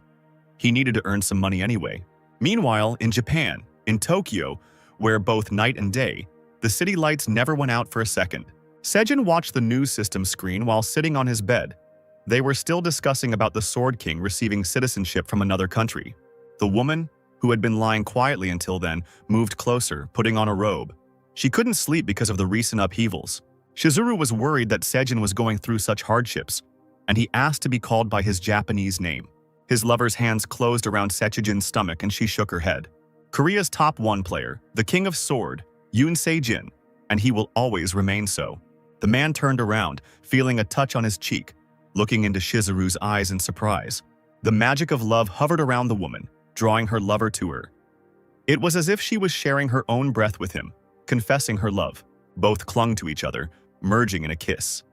He needed to earn some money anyway. Meanwhile, in Japan, in Tokyo, where both night and day, the city lights never went out for a second. Sejin watched the news system screen while sitting on his bed. They were still discussing about the Sword King receiving citizenship from another country. The woman, who had been lying quietly until then, moved closer, putting on a robe. She couldn't sleep because of the recent upheavals. Shizuru was worried that Sejin was going through such hardships, and he asked to be called by his Japanese name. His lover's hands closed around Sejin's stomach and she shook her head. Korea's top 1 player, the King of Sword, Yoon Se-jin, and he will always remain so. The man turned around, feeling a touch on his cheek, looking into Shizuru's eyes in surprise. The magic of love hovered around the woman, drawing her lover to her. It was as if she was sharing her own breath with him, confessing her love. Both clung to each other, merging in a kiss.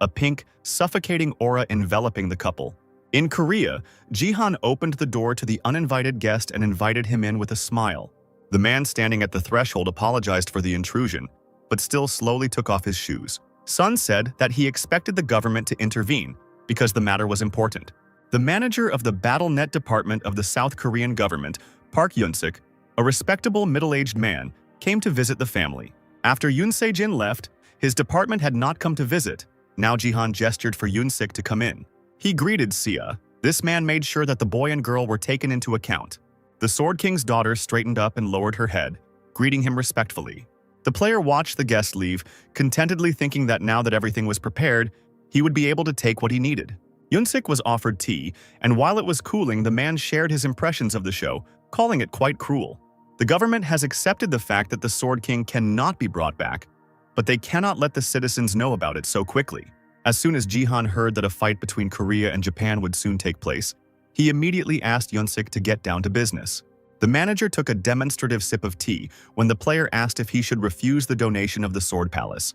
A pink, suffocating aura enveloping the couple. In Korea, Jihan opened the door to the uninvited guest and invited him in with a smile. The man standing at the threshold apologized for the intrusion, but still slowly took off his shoes. Sun said that he expected the government to intervene because the matter was important. The manager of the BattleNet department of the South Korean government, Park Yoon-sik, a respectable middle-aged man, came to visit the family. After Yoon Se-jin left, his department had not come to visit. Now Jihan gestured for Yoon-sik to come in. He greeted Sia. This man made sure that the boy and girl were taken into account. The Sword King's daughter straightened up and lowered her head, greeting him respectfully. The player watched the guest leave, contentedly thinking that now that everything was prepared, he would be able to take what he needed. Yoon-sik was offered tea, and while it was cooling, the man shared his impressions of the show, calling it quite cruel. The government has accepted the fact that the Sword King cannot be brought back, but they cannot let the citizens know about it so quickly. As soon as Jihan heard that a fight between Korea and Japan would soon take place, he immediately asked Yoon-sik to get down to business. The manager took a demonstrative sip of tea when the player asked if he should refuse the donation of the Sword Palace,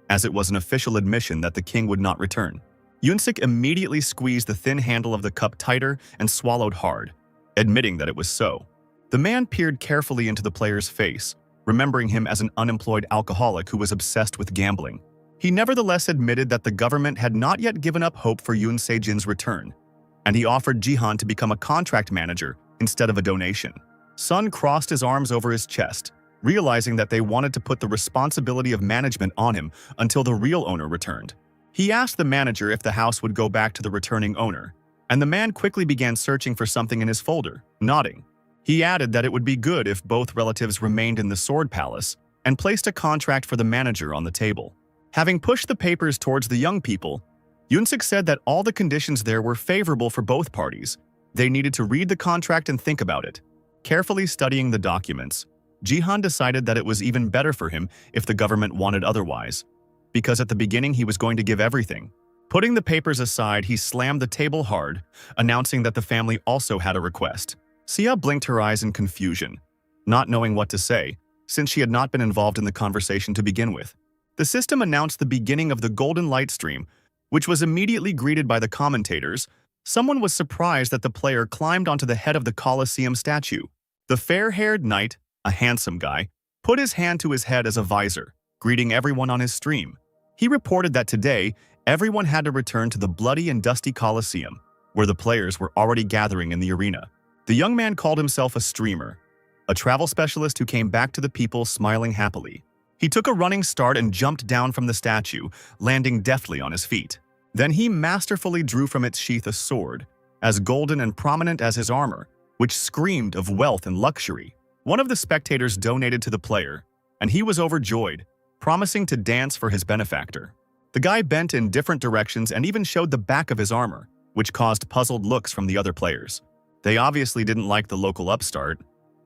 as it was an official admission that the king would not return. Yoon-sik immediately squeezed the thin handle of the cup tighter and swallowed hard, admitting that it was so. The man peered carefully into the player's face, remembering him as an unemployed alcoholic who was obsessed with gambling. He nevertheless admitted that the government had not yet given up hope for Yoon Se-jin's return, and he offered Jihan to become a contract manager instead of a donation. Sun crossed his arms over his chest, realizing that they wanted to put the responsibility of management on him until the real owner returned. He asked the manager if the house would go back to the returning owner, and the man quickly began searching for something in his folder, nodding. He added that it would be good if both relatives remained in the Sword Palace and placed a contract for the manager on the table. Having pushed the papers towards the young people, Yoon-sik said that all the conditions there were favorable for both parties. They needed to read the contract and think about it. Carefully studying the documents, Jihan decided that it was even better for him if the government wanted otherwise, because at the beginning he was going to give everything. Putting the papers aside, he slammed the table hard, announcing that the family also had a request. Sia blinked her eyes in confusion, not knowing what to say, since she had not been involved in the conversation to begin with. The system announced the beginning of the Golden Light stream, which was immediately greeted by the commentators. Someone was surprised that the player climbed onto the head of the Colosseum statue. The fair-haired knight, a handsome guy, put his hand to his head as a visor, greeting everyone on his stream. He reported that today, everyone had to return to the bloody and dusty Colosseum, where the players were already gathering in the arena. The young man called himself a streamer, a travel specialist who came back to the people smiling happily. He took a running start and jumped down from the statue, landing deftly on his feet. Then he masterfully drew from its sheath a sword, as golden and prominent as his armor, which screamed of wealth and luxury. One of the spectators donated to the player, and he was overjoyed, promising to dance for his benefactor. The guy bent in different directions and even showed the back of his armor, which caused puzzled looks from the other players. They obviously didn't like the local upstart.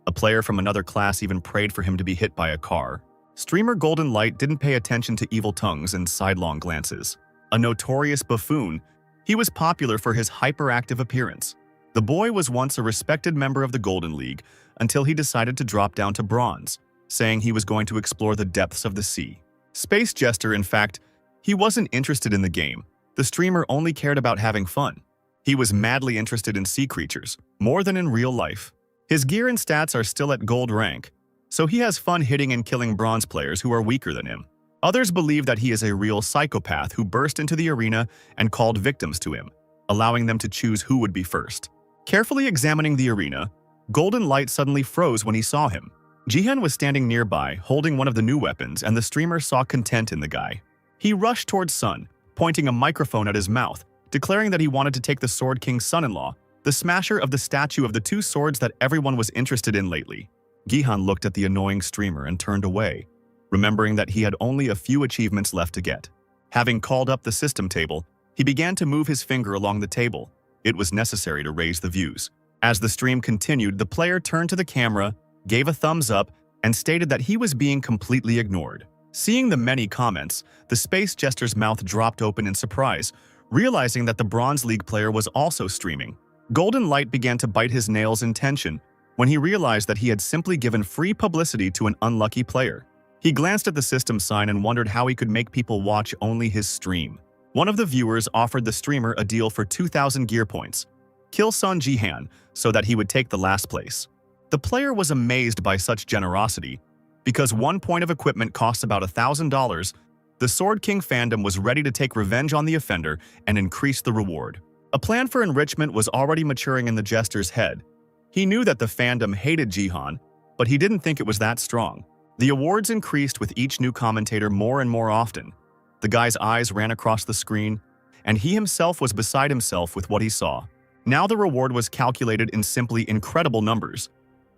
A player from another class even prayed for him to be hit by a car. Streamer Golden Light didn't pay attention to evil tongues and sidelong glances. A notorious buffoon, he was popular for his hyperactive appearance. The boy was once a respected member of the Golden League until he decided to drop down to bronze, saying he was going to explore the depths of the sea. Space Jester, in fact, he wasn't interested in the game. The streamer only cared about having fun. He was madly interested in sea creatures, more than in real life. His gear and stats are still at gold rank, so he has fun hitting and killing bronze players who are weaker than him. Others believe that he is a real psychopath who burst into the arena and called victims to him, allowing them to choose who would be first. Carefully examining the arena, Golden Light suddenly froze when he saw him. Jihan was standing nearby, holding one of the new weapons, and the streamer saw content in the guy. He rushed towards Sun, pointing a microphone at his mouth, declaring that he wanted to take the Sword King's son-in-law, the smasher of the statue of the two swords that everyone was interested in lately. Jihan looked at the annoying streamer and turned away, remembering that he had only a few achievements left to get. Having called up the system table, he began to move his finger along the table. It was necessary to raise the views. As the stream continued, the player turned to the camera, gave a thumbs up, and stated that he was being completely ignored. Seeing the many comments, the Space Jester's mouth dropped open in surprise, realizing that the Bronze League player was also streaming. Golden Light began to bite his nails in tension when he realized that he had simply given free publicity to an unlucky player. He glanced at the system sign and wondered how he could make people watch only his stream. One of the viewers offered the streamer a deal for 2,000 gear points. Kill Sun Jihan so that he would take the last place. The player was amazed by such generosity. Because 1 point of equipment costs about $1,000, the Sword King fandom was ready to take revenge on the offender and increase the reward. A plan for enrichment was already maturing in the Jester's head. He knew that the fandom hated Jihan, but he didn't think it was that strong. The awards increased with each new commentator more and more often. The guy's eyes ran across the screen, and he himself was beside himself with what he saw. Now the reward was calculated in simply incredible numbers.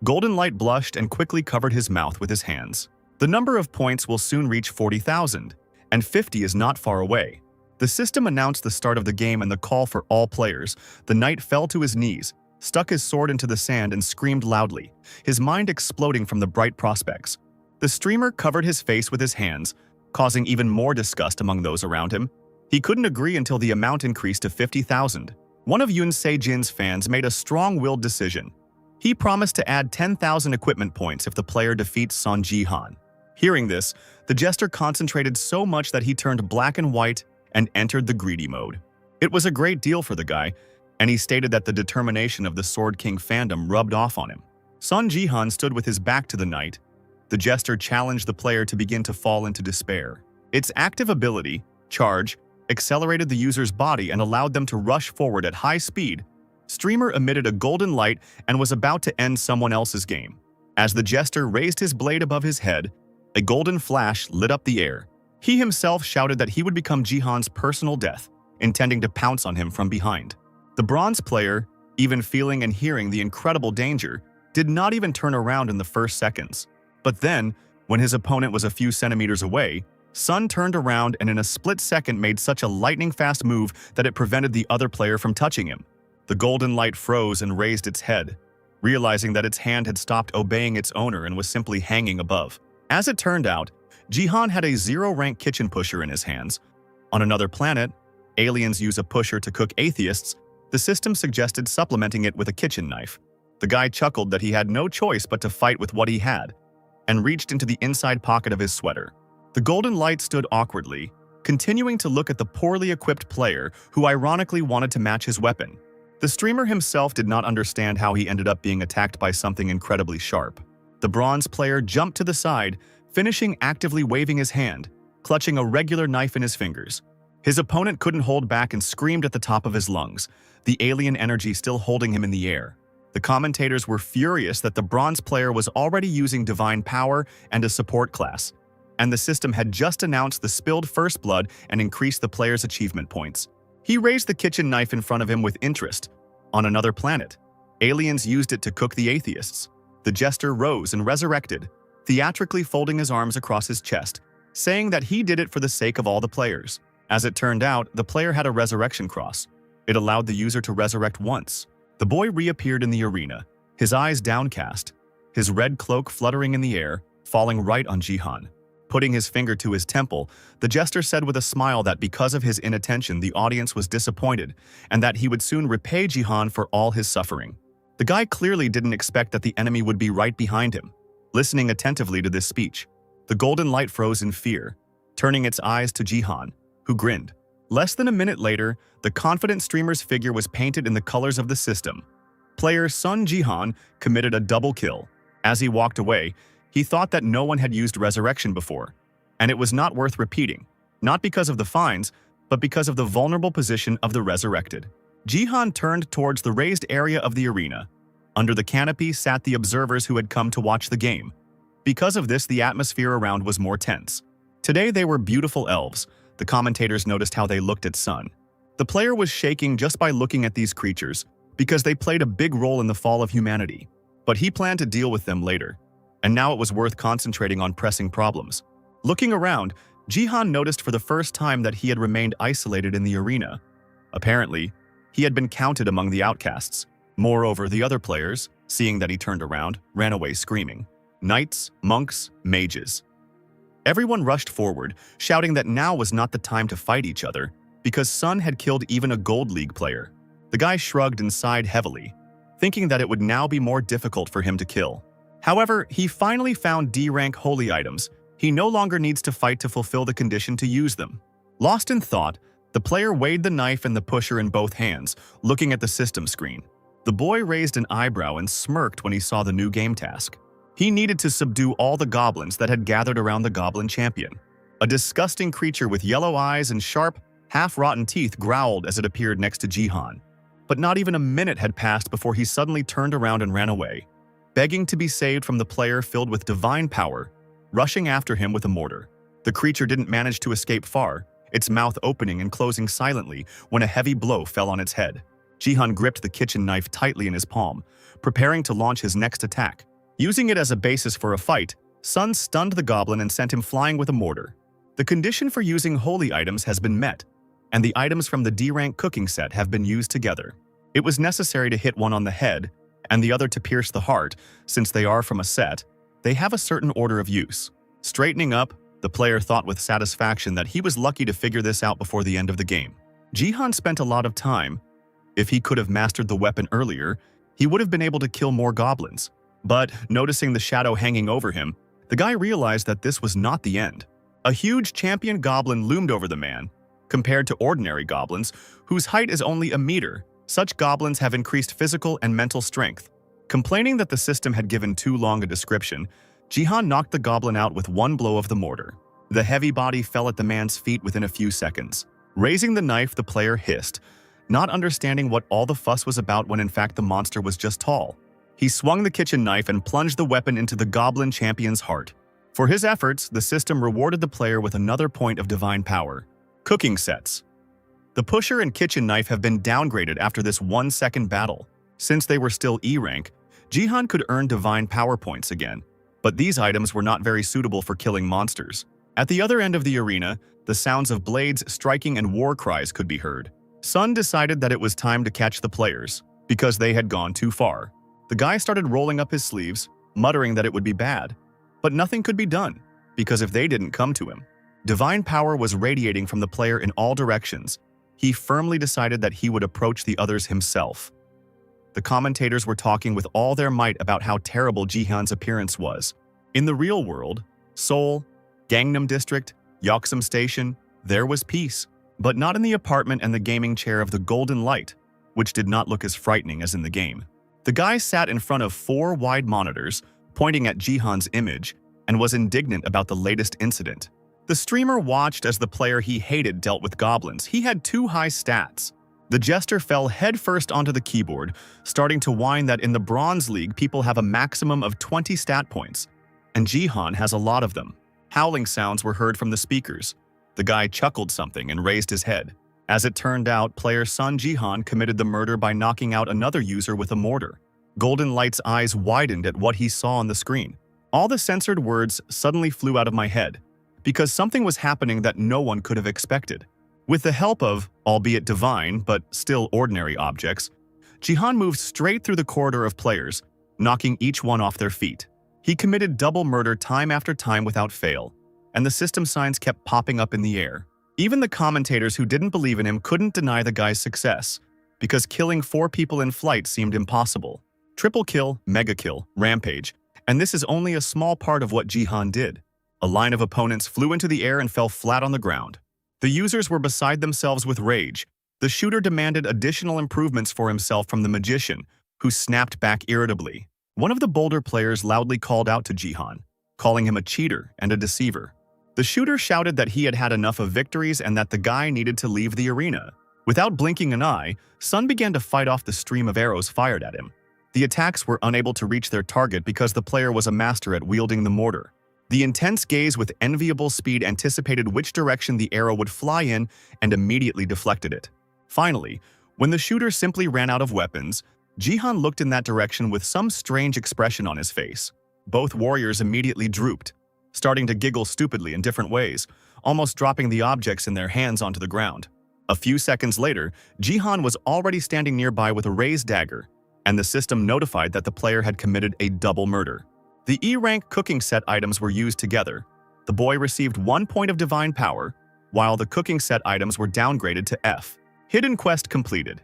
Golden Light blushed and quickly covered his mouth with his hands. The number of points will soon reach 40,000, and 50 is not far away. The system announced the start of the game and the call for all players. The knight fell to his knees, stuck his sword into the sand, and screamed loudly, his mind exploding from the bright prospects. The streamer covered his face with his hands, causing even more disgust among those around him. He couldn't agree until the amount increased to 50,000. One of Yoon Se-jin's fans made a strong-willed decision. He promised to add 10,000 equipment points if the player defeats Sun Jihan. Hearing this, the Jester concentrated so much that he turned black and white and entered the greedy mode. It was a great deal for the guy, and he stated that the determination of the Sword King fandom rubbed off on him. Sun Jihan stood with his back to the knight. The Jester challenged the player to begin to fall into despair. Its active ability, Charge, accelerated the user's body and allowed them to rush forward at high speed. Streamer emitted a golden light and was about to end someone else's game. As the Jester raised his blade above his head, a golden flash lit up the air. He himself shouted that he would become Jihan's personal death, intending to pounce on him from behind. The bronze player, even feeling and hearing the incredible danger, did not even turn around in the first seconds. But then, when his opponent was a few centimeters away, Sun turned around and in a split second made such a lightning-fast move that it prevented the other player from touching him. The golden light froze and raised its head, realizing that its hand had stopped obeying its owner and was simply hanging above. As it turned out, Jihan had a 0-rank kitchen pusher in his hands. On another planet, aliens use a pusher to cook atheists. The system suggested supplementing it with a kitchen knife. The guy chuckled that he had no choice but to fight with what he had, and reached into the inside pocket of his sweater. The golden light stood awkwardly, continuing to look at the poorly equipped player who ironically wanted to match his weapon. The streamer himself did not understand how he ended up being attacked by something incredibly sharp. The bronze player jumped to the side, finishing actively waving his hand, clutching a regular knife in his fingers. His opponent couldn't hold back and screamed at the top of his lungs, the alien energy still holding him in the air. The commentators were furious that the bronze player was already using divine power and a support class, and the system had just announced the spilled first blood and increased the player's achievement points. He raised the kitchen knife in front of him with interest. On another planet, aliens used it to cook the atheists. The Jester rose and resurrected, theatrically folding his arms across his chest, saying that he did it for the sake of all the players. As it turned out, the player had a resurrection cross. It allowed the user to resurrect once. The boy reappeared in the arena, his eyes downcast, his red cloak fluttering in the air, falling right on Jihan. Putting his finger to his temple, the Jester said with a smile that because of his inattention the audience was disappointed, and that he would soon repay Jihan for all his suffering. The guy clearly didn't expect that the enemy would be right behind him. Listening attentively to this speech, the golden light froze in fear, turning its eyes to Jihan, who grinned. Less than a minute later, the confident streamer's figure was painted in the colors of the system. Player Sun Jihan committed a double kill. As he walked away, He thought that no one had used resurrection before, and it was not worth repeating, not because of the fines, but because of the vulnerable position of the resurrected. Jihan turned towards the raised area of the arena. Under the canopy sat the observers who had come to watch the game. Because of this, the atmosphere around was more tense. Today they were beautiful elves. The commentators noticed how they looked at Sun. The player was shaking just by looking at these creatures, because they played a big role in the fall of humanity. But he planned to deal with them later, and now it was worth concentrating on pressing problems. Looking around, Jihan noticed for the first time that he had remained isolated in the arena. Apparently, he had been counted among the outcasts. Moreover, the other players, seeing that he turned around, ran away screaming. Knights, monks, mages. Everyone rushed forward, shouting that now was not the time to fight each other, because Sun had killed even a Gold League player. The guy shrugged and sighed heavily, thinking that it would now be more difficult for him to kill. However, he finally found D-rank holy items. He no longer needs to fight to fulfill the condition to use them. Lost in thought, the player weighed the knife and the pusher in both hands, looking at the system screen. The boy raised an eyebrow and smirked when he saw the new game task. He needed to subdue all the goblins that had gathered around the goblin champion. A disgusting creature with yellow eyes and sharp, half-rotten teeth growled as it appeared next to Jihan. But not even a minute had passed before he suddenly turned around and ran away, begging to be saved from the player filled with divine power, rushing after him with a mortar. The creature didn't manage to escape far, its mouth opening and closing silently when a heavy blow fell on its head. Jihan gripped the kitchen knife tightly in his palm, preparing to launch his next attack. Using it as a basis for a fight, Sun stunned the goblin and sent him flying with a mortar. The condition for using holy items has been met, and the items from the D-rank cooking set have been used together. It was necessary to hit one on the head and the other to pierce the heart. Since they are from a set, they have a certain order of use. Straightening up, the player thought with satisfaction that he was lucky to figure this out before the end of the game. Jihan spent a lot of time. If he could have mastered the weapon earlier, he would have been able to kill more goblins. But, noticing the shadow hanging over him, the guy realized that this was not the end. A huge champion goblin loomed over the man. Compared to ordinary goblins, whose height is only a meter, such goblins have increased physical and mental strength. Complaining that the system had given too long a description, Jihan knocked the goblin out with one blow of the mortar. The heavy body fell at the man's feet within a few seconds. Raising the knife, the player hissed, not understanding what all the fuss was about when in fact the monster was just tall. He swung the kitchen knife and plunged the weapon into the goblin champion's heart. For his efforts, the system rewarded the player with another point of divine power. Cooking sets. The pusher and kitchen knife have been downgraded after this 1-second battle. Since they were still E rank, Jihan could earn divine power points again, but these items were not very suitable for killing monsters. At the other end of the arena, the sounds of blades striking and war cries could be heard. Sun decided that it was time to catch the players, because they had gone too far. The guy started rolling up his sleeves, muttering that it would be bad. But nothing could be done, because if they didn't come to him. Divine power was radiating from the player in all directions. He firmly decided that he would approach the others himself. The commentators were talking with all their might about how terrible Jihan's appearance was. In the real world, Seoul, Gangnam District, Yeoksam Station, there was peace. But not in the apartment and the gaming chair of the Golden Light, which did not look as frightening as in the game. The guy sat in front of 4 wide monitors, pointing at Jihan's image, and was indignant about the latest incident. The streamer watched as the player he hated dealt with goblins. He had too high stats. The jester fell headfirst onto the keyboard, starting to whine that in the Bronze League people have a maximum of 20 stat points, and Jihan has a lot of them. Howling sounds were heard from the speakers. The guy chuckled something and raised his head. As it turned out, player Sun Jihan committed the murder by knocking out another user with a mortar. Golden Light's eyes widened at what he saw on the screen. All the censored words suddenly flew out of my head, because something was happening that no one could have expected. With the help of, albeit divine but still ordinary objects, Jihan moved straight through the corridor of players, knocking each one off their feet. He committed double murder time after time without fail, and the system signs kept popping up in the air. Even the commentators who didn't believe in him couldn't deny the guy's success, because killing 4 people in flight seemed impossible. Triple kill, mega kill, rampage, and this is only a small part of what Jihan did. A line of opponents flew into the air and fell flat on the ground. The users were beside themselves with rage. The shooter demanded additional improvements for himself from the magician, who snapped back irritably. One of the bolder players loudly called out to Jihan, calling him a cheater and a deceiver. The shooter shouted that he had had enough of victories and that the guy needed to leave the arena. Without blinking an eye, Sun began to fight off the stream of arrows fired at him. The attacks were unable to reach their target because the player was a master at wielding the mortar. The intense gaze with enviable speed anticipated which direction the arrow would fly in and immediately deflected it. Finally, when the shooter simply ran out of weapons, Jihan looked in that direction with some strange expression on his face. Both warriors immediately drooped, starting to giggle stupidly in different ways, almost dropping the objects in their hands onto the ground. A few seconds later, Jihan was already standing nearby with a raised dagger, and the system notified that the player had committed a double murder. The E-rank cooking set items were used together. The boy received 1 point of divine power, while the cooking set items were downgraded to F. Hidden quest completed.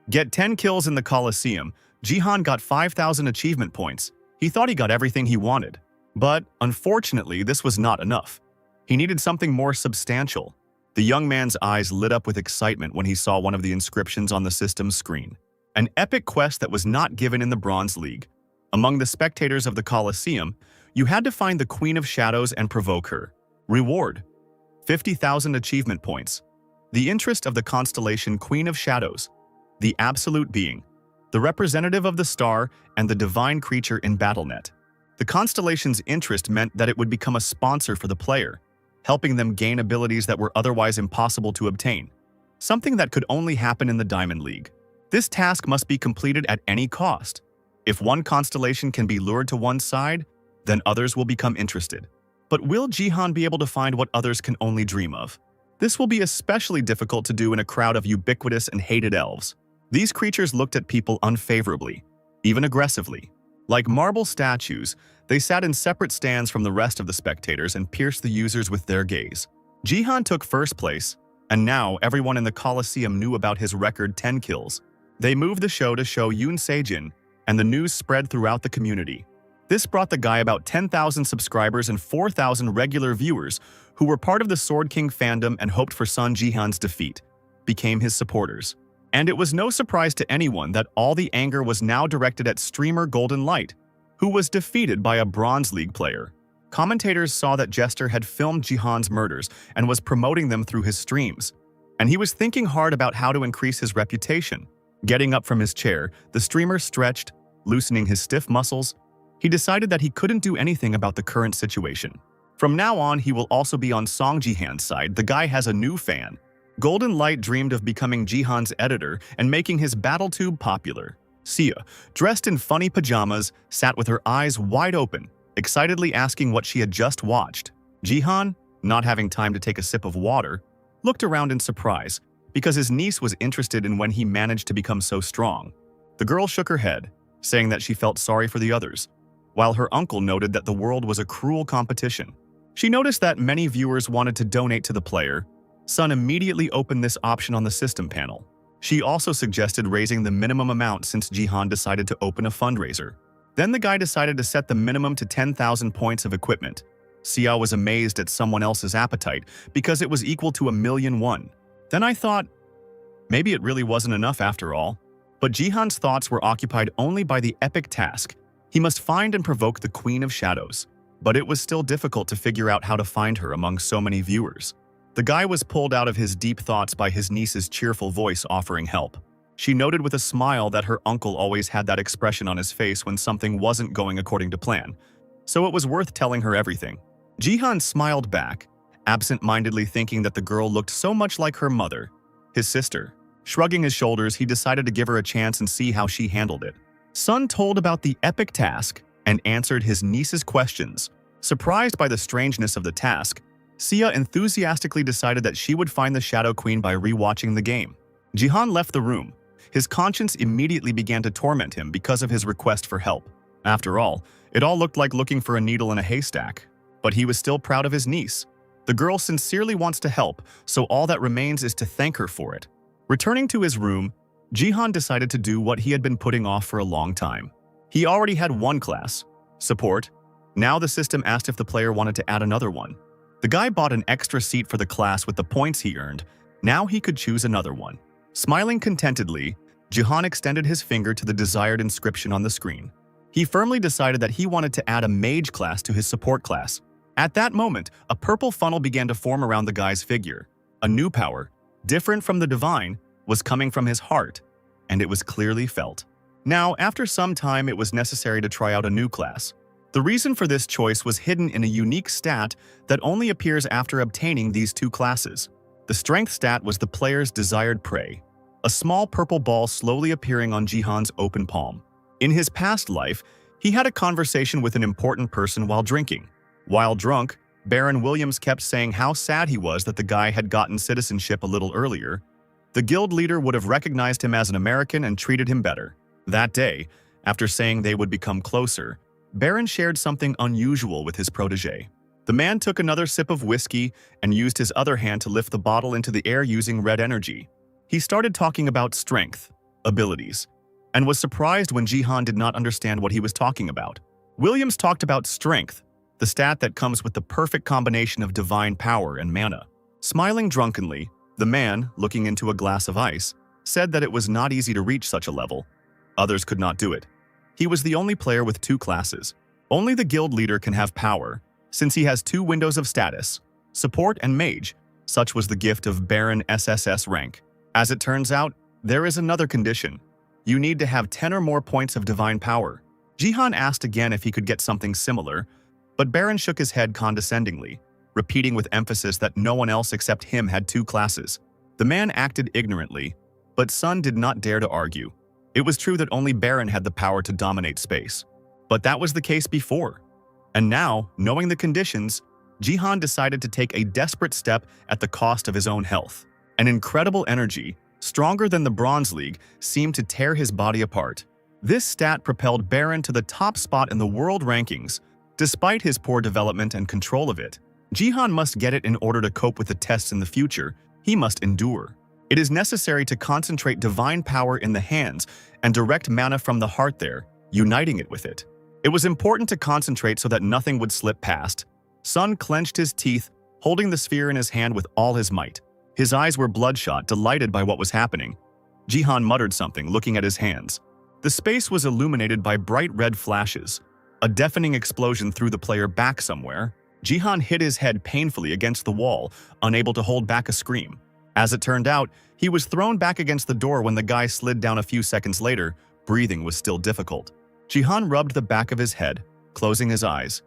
Get 10 kills in the Colosseum. Jihan got 5,000 achievement points. He thought he got everything he wanted. But, unfortunately, this was not enough. He needed something more substantial. The young man's eyes lit up with excitement when he saw one of the inscriptions on the system's screen. An epic quest that was not given in the Bronze League. Among the spectators of the Colosseum, you had to find the Queen of Shadows and provoke her. Reward: 50,000 achievement points. The interest of the constellation Queen of Shadows, the absolute being, the representative of the star and the divine creature in BattleNet. The constellation's interest meant that it would become a sponsor for the player, helping them gain abilities that were otherwise impossible to obtain, something that could only happen in the Diamond League. This task must be completed at any cost. If one constellation can be lured to one side, then others will become interested. But will Jihan be able to find what others can only dream of? This will be especially difficult to do in a crowd of ubiquitous and hated elves. These creatures looked at people unfavorably, even aggressively. Like marble statues, they sat in separate stands from the rest of the spectators and pierced the users with their gaze. Jihan took first place, and now everyone in the Colosseum knew about his record 10 kills. They moved the show to show Yoon Sejin, and the news spread throughout the community. This brought the guy about 10,000 subscribers and 4,000 regular viewers who were part of the Sword King fandom and hoped for Sun Jihan's defeat, became his supporters. And it was no surprise to anyone that all the anger was now directed at streamer Golden Light, who was defeated by a Bronze League player. Commentators saw that Jester had filmed Jihan's murders and was promoting them through his streams, and he was thinking hard about how to increase his reputation. Getting up from his chair, the streamer stretched, loosening his stiff muscles. He decided that he couldn't do anything about the current situation. From now on, he will also be on Song Jihan's side. The guy has a new fan. Golden Light dreamed of becoming Jihan's editor and making his BattleTube popular. Sia, dressed in funny pajamas, sat with her eyes wide open, excitedly asking what she had just watched. Jihan, not having time to take a sip of water, looked around in surprise because his niece was interested in when he managed to become so strong. The girl shook her head, saying that she felt sorry for the others, while her uncle noted that the world was a cruel competition. She noticed that many viewers wanted to donate to the player. Sun immediately opened this option on the system panel. She also suggested raising the minimum amount since Jihan decided to open a fundraiser. Then the guy decided to set the minimum to 10,000 points of equipment. Sia was amazed at someone else's appetite because it was equal to 1,000,001. Then I thought, maybe it really wasn't enough after all. But Jihan's thoughts were occupied only by the epic task. He must find and provoke the Queen of Shadows. But it was still difficult to figure out how to find her among so many viewers. The guy was pulled out of his deep thoughts by his niece's cheerful voice offering help. She noted with a smile that her uncle always had that expression on his face when something wasn't going according to plan, so it was worth telling her everything. Jihan smiled back, absent-mindedly thinking that the girl looked so much like her mother, his sister. Shrugging his shoulders, he decided to give her a chance and see how she handled it. Sun told about the epic task and answered his niece's questions. Surprised by the strangeness of the task, Sia enthusiastically decided that she would find the Shadow Queen by rewatching the game. Jihan left the room. His conscience immediately began to torment him because of his request for help. After all, it all looked like looking for a needle in a haystack. But he was still proud of his niece. The girl sincerely wants to help, so all that remains is to thank her for it. Returning to his room, Jihan decided to do what he had been putting off for a long time. He already had one class, support. Now the system asked if the player wanted to add another one. The guy bought an extra seat for the class with the points he earned. Now he could choose another one. Smiling contentedly, Jihan extended his finger to the desired inscription on the screen. He firmly decided that he wanted to add a mage class to his support class. At that moment, a purple funnel began to form around the guy's figure. A new power, different from the divine, was coming from his heart, and it was clearly felt. Now, after some time, it was necessary to try out a new class. The reason for this choice was hidden in a unique stat that only appears after obtaining these two classes. The strength stat was the player's desired prey, a small purple ball slowly appearing on Jihan's open palm. In his past life, he had a conversation with an important person while drinking. While drunk, Baron Williams kept saying how sad he was that the guy had gotten citizenship a little earlier. The guild leader would have recognized him as an American and treated him better. That day, after saying they would become closer, Baron shared something unusual with his protege. The man took another sip of whiskey and used his other hand to lift the bottle into the air using red energy. He started talking about strength, abilities, and was surprised when Jihan did not understand what he was talking about. Williams talked about strength, the stat that comes with the perfect combination of divine power and mana. Smiling drunkenly, the man, looking into a glass of ice, said that it was not easy to reach such a level. Others could not do it. He was the only player with two classes. Only the guild leader can have power, since he has two windows of status, support and mage. Such was the gift of Baron SSS rank. As it turns out, there is another condition. You need to have 10 or more points of divine power. Jihan asked again if he could get something similar, but Baron shook his head condescendingly, repeating with emphasis that no one else except him had two classes. The man acted ignorantly, but Sun did not dare to argue. It was true that only Baron had the power to dominate space. But that was the case before. And now, knowing the conditions, Jihan decided to take a desperate step at the cost of his own health. An incredible energy, stronger than the Bronze League, seemed to tear his body apart. This stat propelled Baron to the top spot in the world rankings. Despite his poor development and control of it, Jihan must get it in order to cope with the tests in the future. He must endure. It is necessary to concentrate divine power in the hands and direct mana from the heart there, uniting it with it. It was important to concentrate so that nothing would slip past. Sun clenched his teeth, holding the sphere in his hand with all his might. His eyes were bloodshot, delighted by what was happening. Jihan muttered something, looking at his hands. The space was illuminated by bright red flashes. A deafening explosion threw the player back somewhere. Jihan hit his head painfully against the wall, unable to hold back a scream. As it turned out, he was thrown back against the door when the guy slid down a few seconds later. Breathing was still difficult. Jihan rubbed the back of his head, closing his eyes.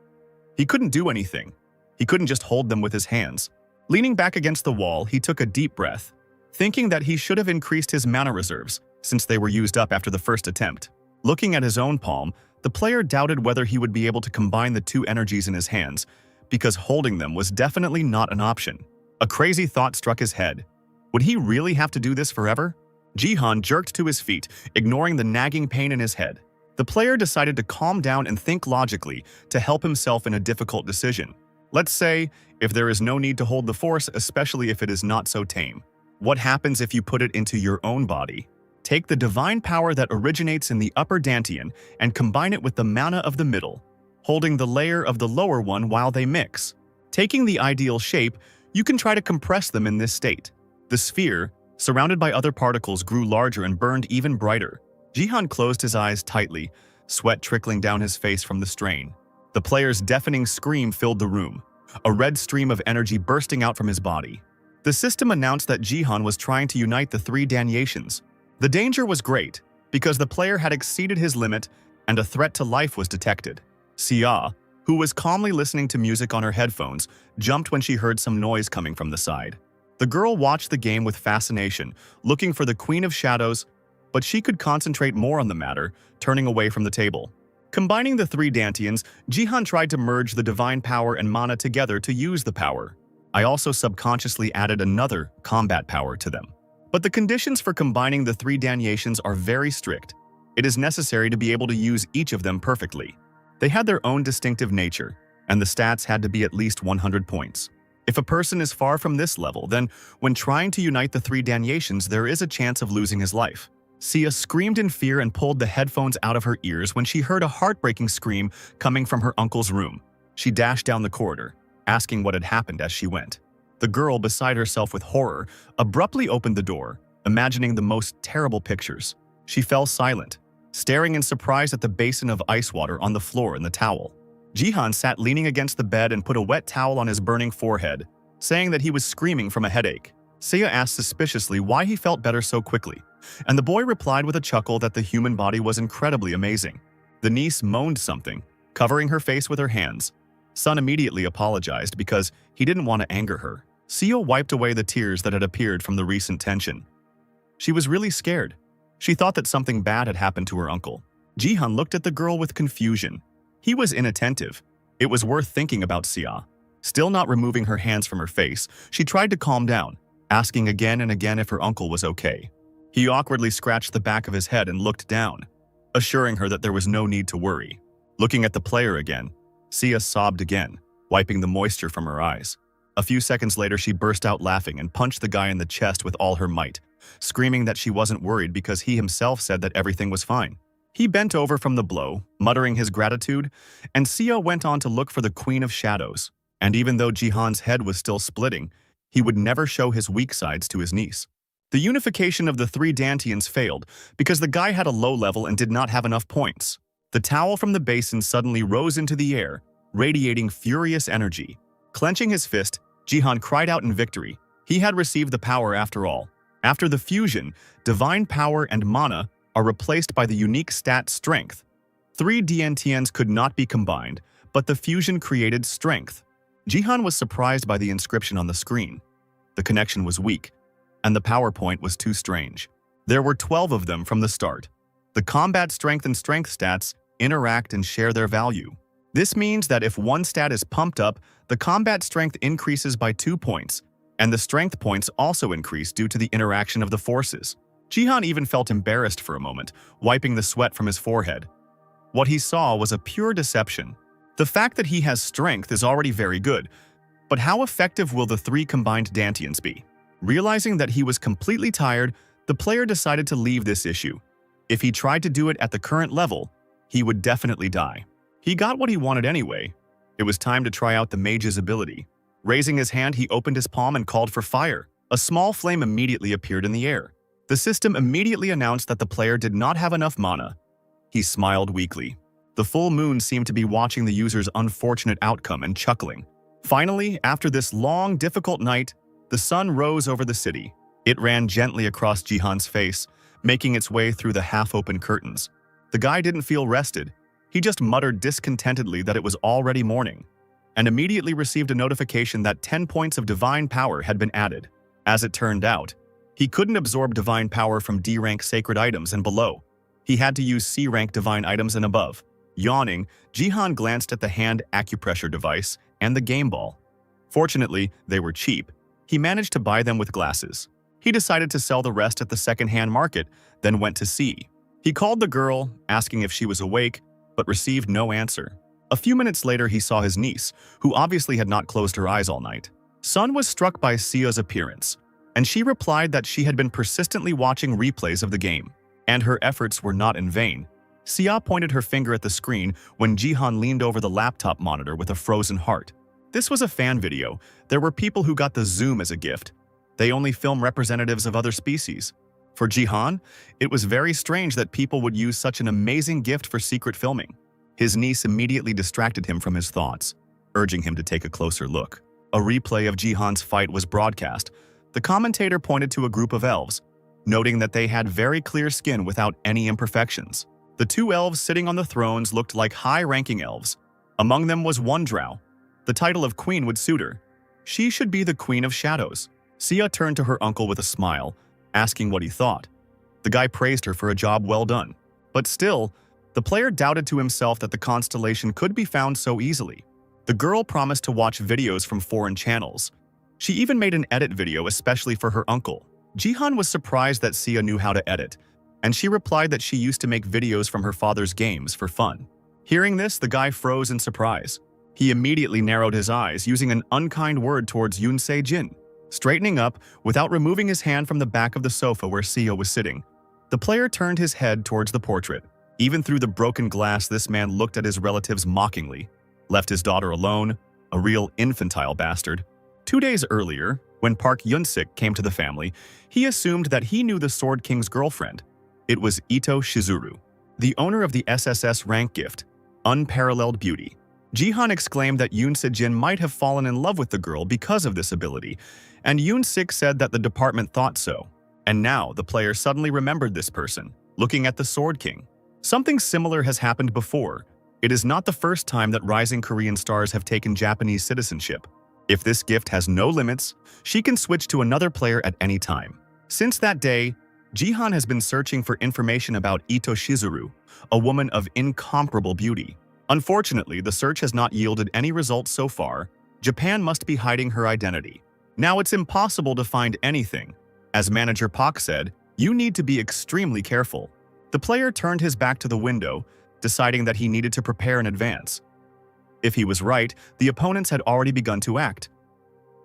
He couldn't do anything. He couldn't just hold them with his hands. Leaning back against the wall, he took a deep breath, thinking that he should have increased his mana reserves, since they were used up after the first attempt. Looking at his own palm, the player doubted whether he would be able to combine the two energies in his hands, because holding them was definitely not an option. A crazy thought struck his head. Would he really have to do this forever? Jihan jerked to his feet, ignoring the nagging pain in his head. The player decided to calm down and think logically to help himself in a difficult decision. Let's say, if there is no need to hold the force, especially if it is not so tame. What happens if you put it into your own body? Take the divine power that originates in the upper dantian and combine it with the mana of the middle, holding the layer of the lower one while they mix. Taking the ideal shape, you can try to compress them in this state. The sphere, surrounded by other particles, grew larger and burned even brighter. Jihan closed his eyes tightly, sweat trickling down his face from the strain. The player's deafening scream filled the room, a red stream of energy bursting out from his body. The system announced that Jihan was trying to unite the three dantians. The danger was great, because the player had exceeded his limit and a threat to life was detected. Xia, who was calmly listening to music on her headphones, jumped when she heard some noise coming from the side. The girl watched the game with fascination, looking for the Queen of Shadows, but she could concentrate more on the matter, turning away from the table. Combining the three dantians, Jihan tried to merge the divine power and mana together to use the power. I also subconsciously added another combat power to them. But the conditions for combining the three dantians are very strict. It is necessary to be able to use each of them perfectly. They had their own distinctive nature, and the stats had to be at least 100 points. If a person is far from this level, then when trying to unite the three dantians, there is a chance of losing his life. Xia screamed in fear and pulled the headphones out of her ears when she heard a heartbreaking scream coming from her uncle's room. She dashed down the corridor, asking what had happened as she went. The girl, beside herself with horror, abruptly opened the door, imagining the most terrible pictures. She fell silent, staring in surprise at the basin of ice water on the floor and the towel. Jihan sat leaning against the bed and put a wet towel on his burning forehead, saying that he was screaming from a headache. Seiya asked suspiciously why he felt better so quickly, and the boy replied with a chuckle that the human body was incredibly amazing. The niece moaned something, covering her face with her hands. Son immediately apologized because he didn't want to anger her. Seiya wiped away the tears that had appeared from the recent tension. She was really scared. She thought that something bad had happened to her uncle. Jihan looked at the girl with confusion. He was inattentive. It was worth thinking about Seiya. Still not removing her hands from her face, she tried to calm down, asking again and again if her uncle was okay. He awkwardly scratched the back of his head and looked down, assuring her that there was no need to worry. Looking at the player again, Seiya sobbed again, wiping the moisture from her eyes. A few seconds later, she burst out laughing and punched the guy in the chest with all her might, screaming that she wasn't worried because he himself said that everything was fine. He bent over from the blow, muttering his gratitude, and Seiya went on to look for the Queen of Shadows. And even though Jihan's head was still splitting, he would never show his weak sides to his niece. The unification of the three dantians failed because the guy had a low level and did not have enough points. The towel from the basin suddenly rose into the air, radiating furious energy. Clenching his fist, Jihan cried out in victory. He had received the power after all. After the fusion, divine power and mana are replaced by the unique stat strength. Three dantians could not be combined, but the fusion created strength. Jihan was surprised by the inscription on the screen. The connection was weak, and the PowerPoint was too strange. There were 12 of them from the start. The combat strength and strength stats interact and share their value. This means that if one stat is pumped up, the combat strength increases by 2 points, and the strength points also increase due to the interaction of the forces. Jihan even felt embarrassed for a moment, wiping the sweat from his forehead. What he saw was a pure deception. The fact that he has strength is already very good, but how effective will the three combined dantians be? Realizing that he was completely tired, the player decided to leave this issue. If he tried to do it at the current level, he would definitely die. He got what he wanted anyway. It was time to try out the mage's ability. Raising his hand, he opened his palm and called for fire. A small flame immediately appeared in the air. The system immediately announced that the player did not have enough mana. He smiled weakly. The full moon seemed to be watching the user's unfortunate outcome and chuckling. Finally, after this long, difficult night, the sun rose over the city. It ran gently across Jihan's face, making its way through the half-open curtains. The guy didn't feel rested. He just muttered discontentedly that it was already morning, and immediately received a notification that 10 points of divine power had been added. As it turned out, he couldn't absorb divine power from D-rank sacred items and below. He had to use C-rank divine items and above. Yawning, Jihan glanced at the hand acupressure device and the game ball. Fortunately, they were cheap. He managed to buy them with glasses. He decided to sell the rest at the second-hand market, then went to see. He called the girl, asking if she was awake, but received no answer. A few minutes later, he saw his niece, who obviously had not closed her eyes all night. Sun was struck by Seiya's appearance, and she replied that she had been persistently watching replays of the game, and her efforts were not in vain. Seiya pointed her finger at the screen when Jihan leaned over the laptop monitor with a frozen heart. This was a fan video. There were people who got the zoom as a gift. They only film representatives of other species. For Jihan, it was very strange that people would use such an amazing gift for secret filming. His niece immediately distracted him from his thoughts, urging him to take a closer look. A replay of Jihan's fight was broadcast. The commentator pointed to a group of elves, noting that they had very clear skin without any imperfections. The two elves sitting on the thrones looked like high-ranking elves. Among them was one drow. The title of queen would suit her. She should be the Queen of Shadows. Seiya turned to her uncle with a smile, asking what he thought. The guy praised her for a job well done. But still, the player doubted to himself that the constellation could be found so easily. The girl promised to watch videos from foreign channels. She even made an edit video especially for her uncle. Jihan was surprised that Seiya knew how to edit, and she replied that she used to make videos from her father's games for fun. Hearing this, the guy froze in surprise. He immediately narrowed his eyes, using an unkind word towards Yunsei Jin. Straightening up, without removing his hand from the back of the sofa where Seiya was sitting, the player turned his head towards the portrait. Even through the broken glass, this man looked at his relatives mockingly. Left his daughter alone, a real infantile bastard. 2 days earlier, when Park Yunsik came to the family, he assumed that he knew the Sword King's girlfriend. It was Ito Shizuru. the owner of the SSS rank gift, Unparalleled Beauty. Jihan exclaimed that Yoon Se-jin might have fallen in love with the girl because of this ability, and Yoon Sik said that the department thought so. And now, the player suddenly remembered this person, looking at the Sword King. Something similar has happened before. It is not the first time that rising Korean stars have taken Japanese citizenship. If this gift has no limits, she can switch to another player at any time. Since that day, Jihan has been searching for information about Ito Shizuru, a woman of incomparable beauty. Unfortunately, the search has not yielded any results so far. Japan must be hiding her identity. Now it's impossible to find anything. As Manager Pak said, you need to be extremely careful. The player turned his back to the window, deciding that he needed to prepare in advance. If he was right, the opponents had already begun to act.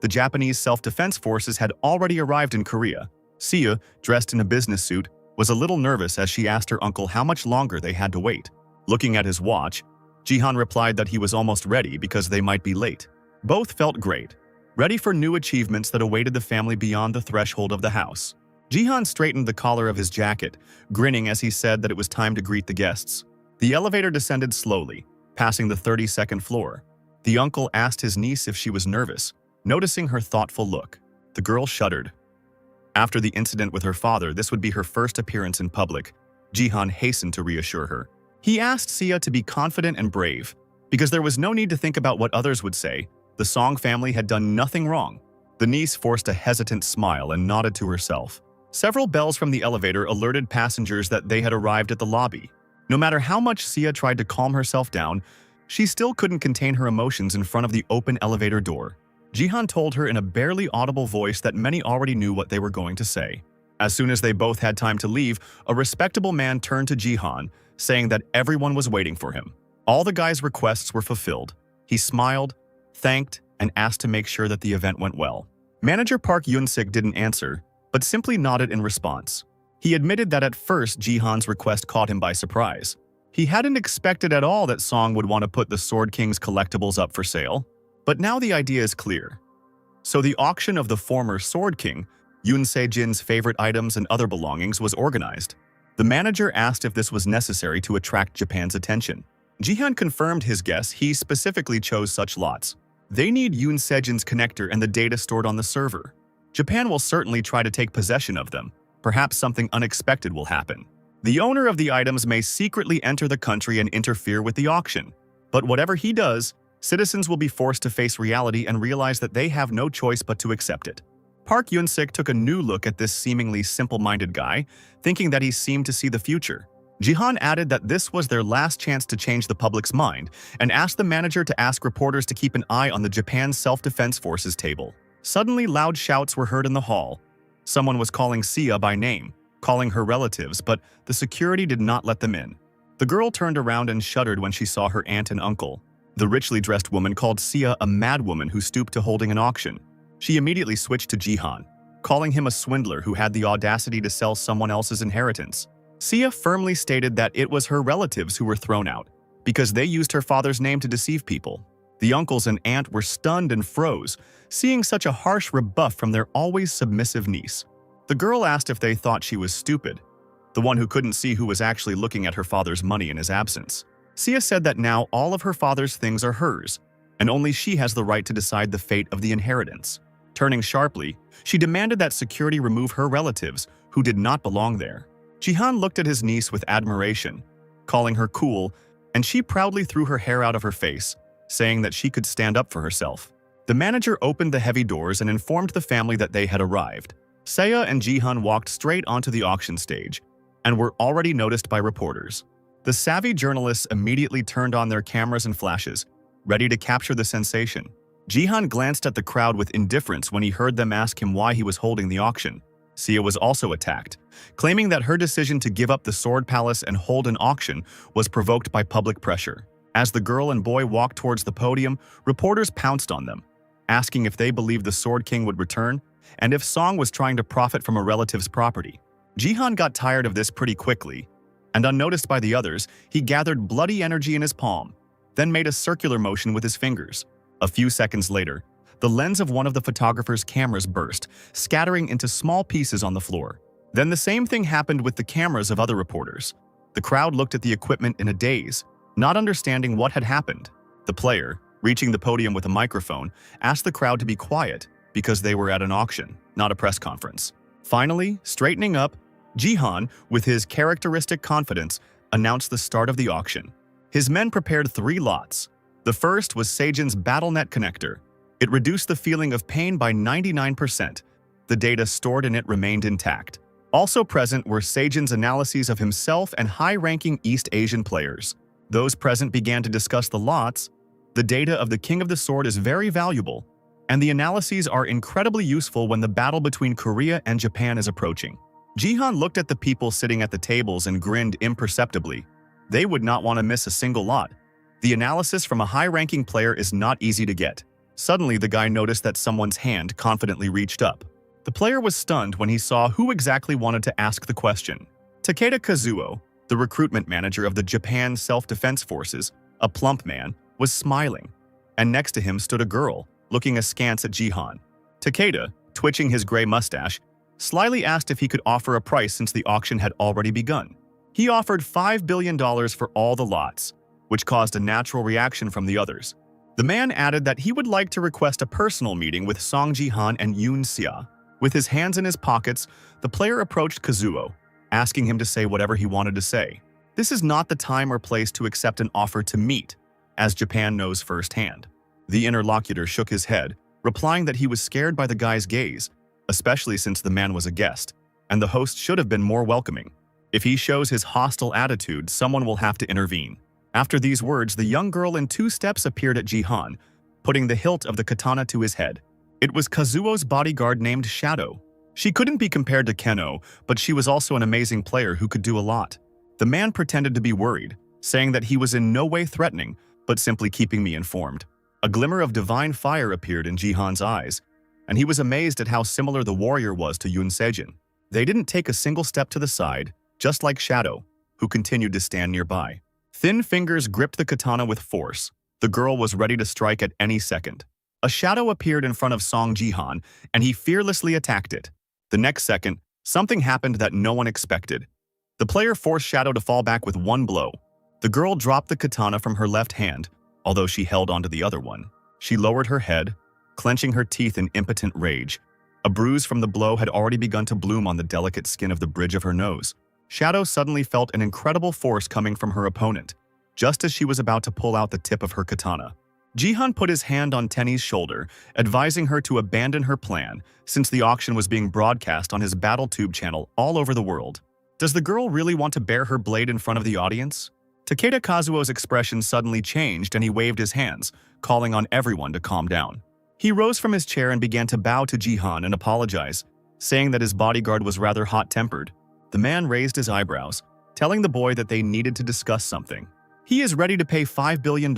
The Japanese self-defense forces had already arrived in Korea. Sia, dressed in a business suit, was a little nervous as she asked her uncle how much longer they had to wait. Looking at his watch, Jihan replied that he was almost ready because they might be late. Both felt great, ready for new achievements that awaited the family beyond the threshold of the house. Jihan straightened the collar of his jacket, grinning as he said that it was time to greet the guests. The elevator descended slowly, passing the 32nd floor. The uncle asked his niece if she was nervous, noticing her thoughtful look. The girl shuddered. After the incident with her father, this would be her first appearance in public. Jihan hastened to reassure her. He asked Sia to be confident and brave, because there was no need to think about what others would say. The Song family had done nothing wrong. The niece forced a hesitant smile and nodded to herself. Several bells from the elevator alerted passengers that they had arrived at the lobby. No matter how much Sia tried to calm herself down, she still couldn't contain her emotions in front of the open elevator door. Jihan told her in a barely audible voice that many already knew what they were going to say. As soon as they both had time to leave, a respectable man turned to Jihan, saying that everyone was waiting for him. All the guy's requests were fulfilled. He smiled, thanked, and asked to make sure that the event went well. Manager Park Yoon-sik didn't answer, but simply nodded in response. He admitted that at first Jihan's request caught him by surprise. He hadn't expected at all that Song would want to put the Sword King's collectibles up for sale. But now the idea is clear. So the auction of the former Sword King, Yoon Se-jin's favorite items and other belongings, was organized. The manager asked if this was necessary to attract Japan's attention. Jihan confirmed his guess. He specifically chose such lots. They need Yoon Se-jin's connector and the data stored on the server. Japan will certainly try to take possession of them. Perhaps something unexpected will happen. The owner of the items may secretly enter the country and interfere with the auction. But whatever he does, citizens will be forced to face reality and realize that they have no choice but to accept it. Park Yoon-sik took a new look at this seemingly simple-minded guy, thinking that he seemed to see the future. Jihan added that this was their last chance to change the public's mind and asked the manager to ask reporters to keep an eye on the Japan Self-Defense Forces table. Suddenly, loud shouts were heard in the hall. Someone was calling Sia by name, calling her relatives, but the security did not let them in. The girl turned around and shuddered when she saw her aunt and uncle. The richly dressed woman called Sia a madwoman who stooped to holding an auction. She immediately switched to Jihan, calling him a swindler who had the audacity to sell someone else's inheritance. Sia firmly stated that it was her relatives who were thrown out, because they used her father's name to deceive people. The uncles and aunt were stunned and froze, seeing such a harsh rebuff from their always submissive niece. The girl asked if they thought she was stupid, the one who couldn't see who was actually looking at her father's money in his absence. Sia said that now all of her father's things are hers, and only she has the right to decide the fate of the inheritance. Turning sharply, she demanded that security remove her relatives, who did not belong there. Jihan looked at his niece with admiration, calling her cool, and she proudly threw her hair out of her face, saying that she could stand up for herself. The manager opened the heavy doors and informed the family that they had arrived. Sia and Jihan walked straight onto the auction stage and were already noticed by reporters. The savvy journalists immediately turned on their cameras and flashes, ready to capture the sensation. Jihan glanced at the crowd with indifference when he heard them ask him why he was holding the auction. Sia was also attacked, claiming that her decision to give up the Sword Palace and hold an auction was provoked by public pressure. As the girl and boy walked towards the podium, reporters pounced on them, asking if they believed the Sword King would return and if Song was trying to profit from a relative's property. Jihan got tired of this pretty quickly, and unnoticed by the others, he gathered bloody energy in his palm, then made a circular motion with his fingers. A few seconds later, the lens of one of the photographer's cameras burst, scattering into small pieces on the floor. Then the same thing happened with the cameras of other reporters. The crowd looked at the equipment in a daze, not understanding what had happened. The player, reaching the podium with a microphone, asked the crowd to be quiet because they were at an auction, not a press conference. Finally, straightening up, Jihan, with his characteristic confidence, announced the start of the auction. His men prepared 3 lots. The first was Seijin's BattleNet connector. It reduced the feeling of pain by 99%. The data stored in it remained intact. Also present were Seijin's analyses of himself and high-ranking East Asian players. Those present began to discuss the lots. The data of the King of the Sword is very valuable, and the analyses are incredibly useful when the battle between Korea and Japan is approaching. Jihan looked at the people sitting at the tables and grinned imperceptibly. They would not want to miss a single lot. The analysis from a high-ranking player is not easy to get. Suddenly, the guy noticed that someone's hand confidently reached up. The player was stunned when he saw who exactly wanted to ask the question. Takeda Kazuo, the recruitment manager of the Japan Self-Defense Forces, a plump man, was smiling. And next to him stood a girl, looking askance at Jihan. Takeda, twitching his gray mustache, slyly asked if he could offer a price since the auction had already begun. He offered $5 billion for all the lots, which caused a natural reaction from the others. The man added that he would like to request a personal meeting with Song Jihan and Yoon Xia. With his hands in his pockets, the player approached Kazuo, asking him to say whatever he wanted to say. This is not the time or place to accept an offer to meet, as Japan knows firsthand. The interlocutor shook his head, replying that he was scared by the guy's gaze, especially since the man was a guest, and the host should have been more welcoming. If he shows his hostile attitude, someone will have to intervene. After these words, the young girl in 2 steps appeared at Jihan, putting the hilt of the katana to his head. It was Kazuo's bodyguard named Shadow. She couldn't be compared to Keno, but she was also an amazing player who could do a lot. The man pretended to be worried, saying that he was in no way threatening, but simply keeping me informed. A glimmer of divine fire appeared in Jihan's eyes, and he was amazed at how similar the warrior was to Yoon Sejin. They didn't take a single step to the side, just like Shadow, who continued to stand nearby. Thin fingers gripped the katana with force. The girl was ready to strike at any second. A shadow appeared in front of Song Jihan, and he fearlessly attacked it. The next second, something happened that no one expected. The player forced Shadow to fall back with 1 blow. The girl dropped the katana from her left hand, although she held onto the other one. She lowered her head, clenching her teeth in impotent rage. A bruise from the blow had already begun to bloom on the delicate skin of the bridge of her nose. Shadow suddenly felt an incredible force coming from her opponent, just as she was about to pull out the tip of her katana. Jihan put his hand on Tenny's shoulder, advising her to abandon her plan, since the auction was being broadcast on his BattleTube channel all over the world. Does the girl really want to bare her blade in front of the audience? Takeda Kazuo's expression suddenly changed and he waved his hands, calling on everyone to calm down. He rose from his chair and began to bow to Jihan and apologize, saying that his bodyguard was rather hot-tempered. The man raised his eyebrows, telling the boy that they needed to discuss something. He is ready to pay $5 billion,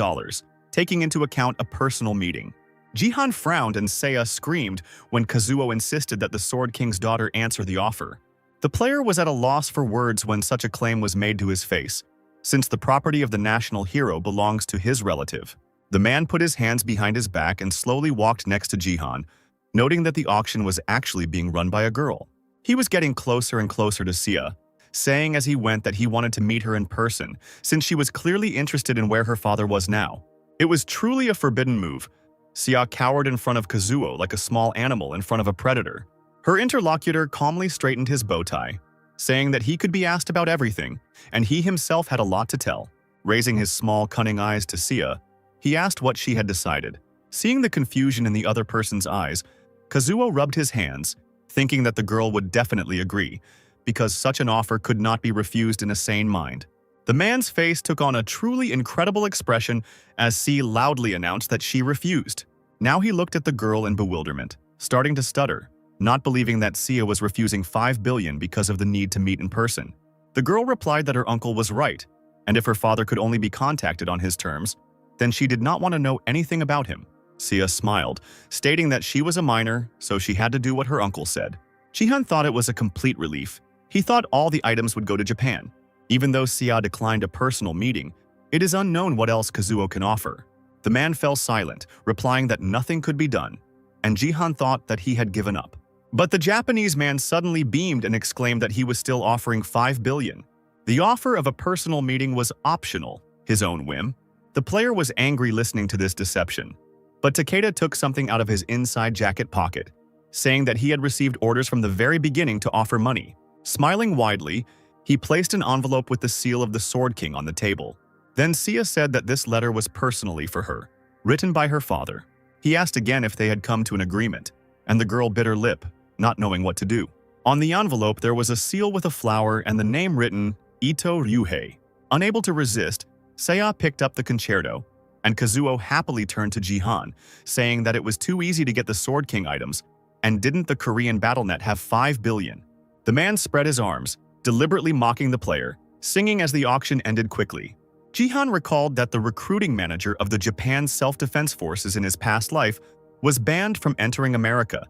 taking into account a personal meeting. Jihan frowned and Seiya screamed when Kazuo insisted that the Sword King's daughter answer the offer. The player was at a loss for words when such a claim was made to his face, since the property of the national hero belongs to his relative. The man put his hands behind his back and slowly walked next to Jihan, noting that the auction was actually being run by a girl. He was getting closer and closer to Seiya, saying as he went that he wanted to meet her in person, since she was clearly interested in where her father was now. It was truly a forbidden move. Seiya cowered in front of Kazuo like a small animal in front of a predator. Her interlocutor calmly straightened his bow tie, saying that he could be asked about everything, and he himself had a lot to tell. Raising his small, cunning eyes to Seiya, he asked what she had decided. Seeing the confusion in the other person's eyes, Kazuo rubbed his hands, thinking that the girl would definitely agree, because such an offer could not be refused in a sane mind. The man's face took on a truly incredible expression as Seiya loudly announced that she refused. Now he looked at the girl in bewilderment, starting to stutter, not believing that Seiya was refusing $5 billion because of the need to meet in person. The girl replied that her uncle was right, and if her father could only be contacted on his terms, then she did not want to know anything about him. Seiya smiled, stating that she was a minor, so she had to do what her uncle said. Jihan thought it was a complete relief. He thought all the items would go to Japan. Even though Seiya declined a personal meeting, it is unknown what else Kazuo can offer. The man fell silent, replying that nothing could be done, and Jihan thought that he had given up. But the Japanese man suddenly beamed and exclaimed that he was still offering $5 billion. The offer of a personal meeting was optional, his own whim. The player was angry listening to this deception, but Takeda took something out of his inside jacket pocket, saying that he had received orders from the very beginning to offer money. Smiling widely, he placed an envelope with the seal of the Sword King on the table. Then Sia said that this letter was personally for her, written by her father. He asked again if they had come to an agreement, and the girl bit her lip, not knowing what to do. On the envelope there was a seal with a flower and the name written, Ito Ryuhei. Unable to resist, Seiya picked up the concerto, and Kazuo happily turned to Jihan, saying that it was too easy to get the Sword King items, and didn't the Korean BattleNet have 5 billion? The man spread his arms, deliberately mocking the player, singing as the auction ended quickly. Jihan recalled that the recruiting manager of the Japan Self-Defense Forces in his past life was banned from entering America,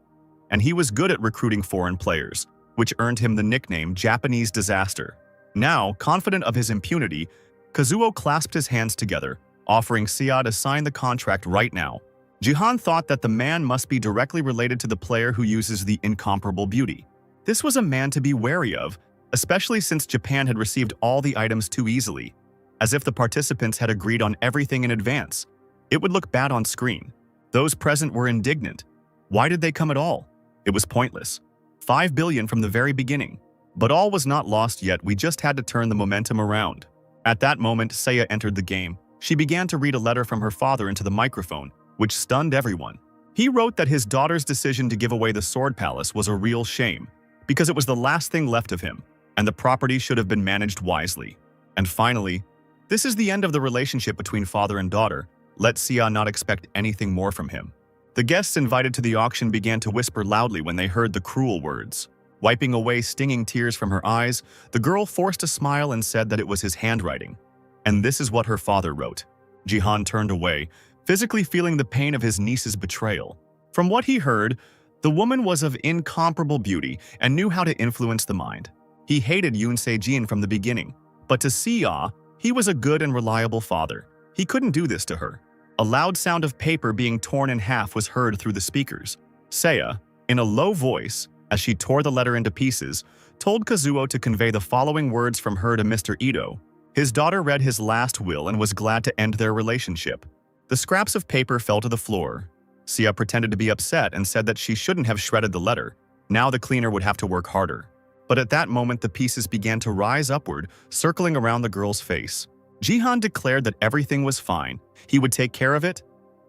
and he was good at recruiting foreign players, which earned him the nickname Japanese Disaster. Now, confident of his impunity, Kazuo clasped his hands together, offering Sia to sign the contract right now. Jihan thought that the man must be directly related to the player who uses the incomparable beauty. This was a man to be wary of, especially since Japan had received all the items too easily, as if the participants had agreed on everything in advance. It would look bad on screen. Those present were indignant. Why did they come at all? It was pointless. 5 billion from the very beginning. But all was not lost yet, we just had to turn the momentum around. At that moment, Seiya entered the game. She began to read a letter from her father into the microphone, which stunned everyone. He wrote that his daughter's decision to give away the Sword Palace was a real shame, because it was the last thing left of him, and the property should have been managed wisely. And finally, this is the end of the relationship between father and daughter. Let Sia not expect anything more from him. The guests invited to the auction began to whisper loudly when they heard the cruel words. Wiping away stinging tears from her eyes, the girl forced a smile and said that it was his handwriting. And this is what her father wrote. Jihan turned away, physically feeling the pain of his niece's betrayal. From what he heard, the woman was of incomparable beauty and knew how to influence the mind. He hated Yoon Se-jin from the beginning, but to Sia, he was a good and reliable father. He couldn't do this to her. A loud sound of paper being torn in half was heard through the speakers. Seiya, in a low voice, as she tore the letter into pieces, told Kazuo to convey the following words from her to Mr. Ito. His daughter read his last will and was glad to end their relationship. The scraps of paper fell to the floor. Sia pretended to be upset and said that she shouldn't have shredded the letter. Now the cleaner would have to work harder. But at that moment the pieces began to rise upward, circling around the girl's face. Jihan declared that everything was fine. He would take care of it,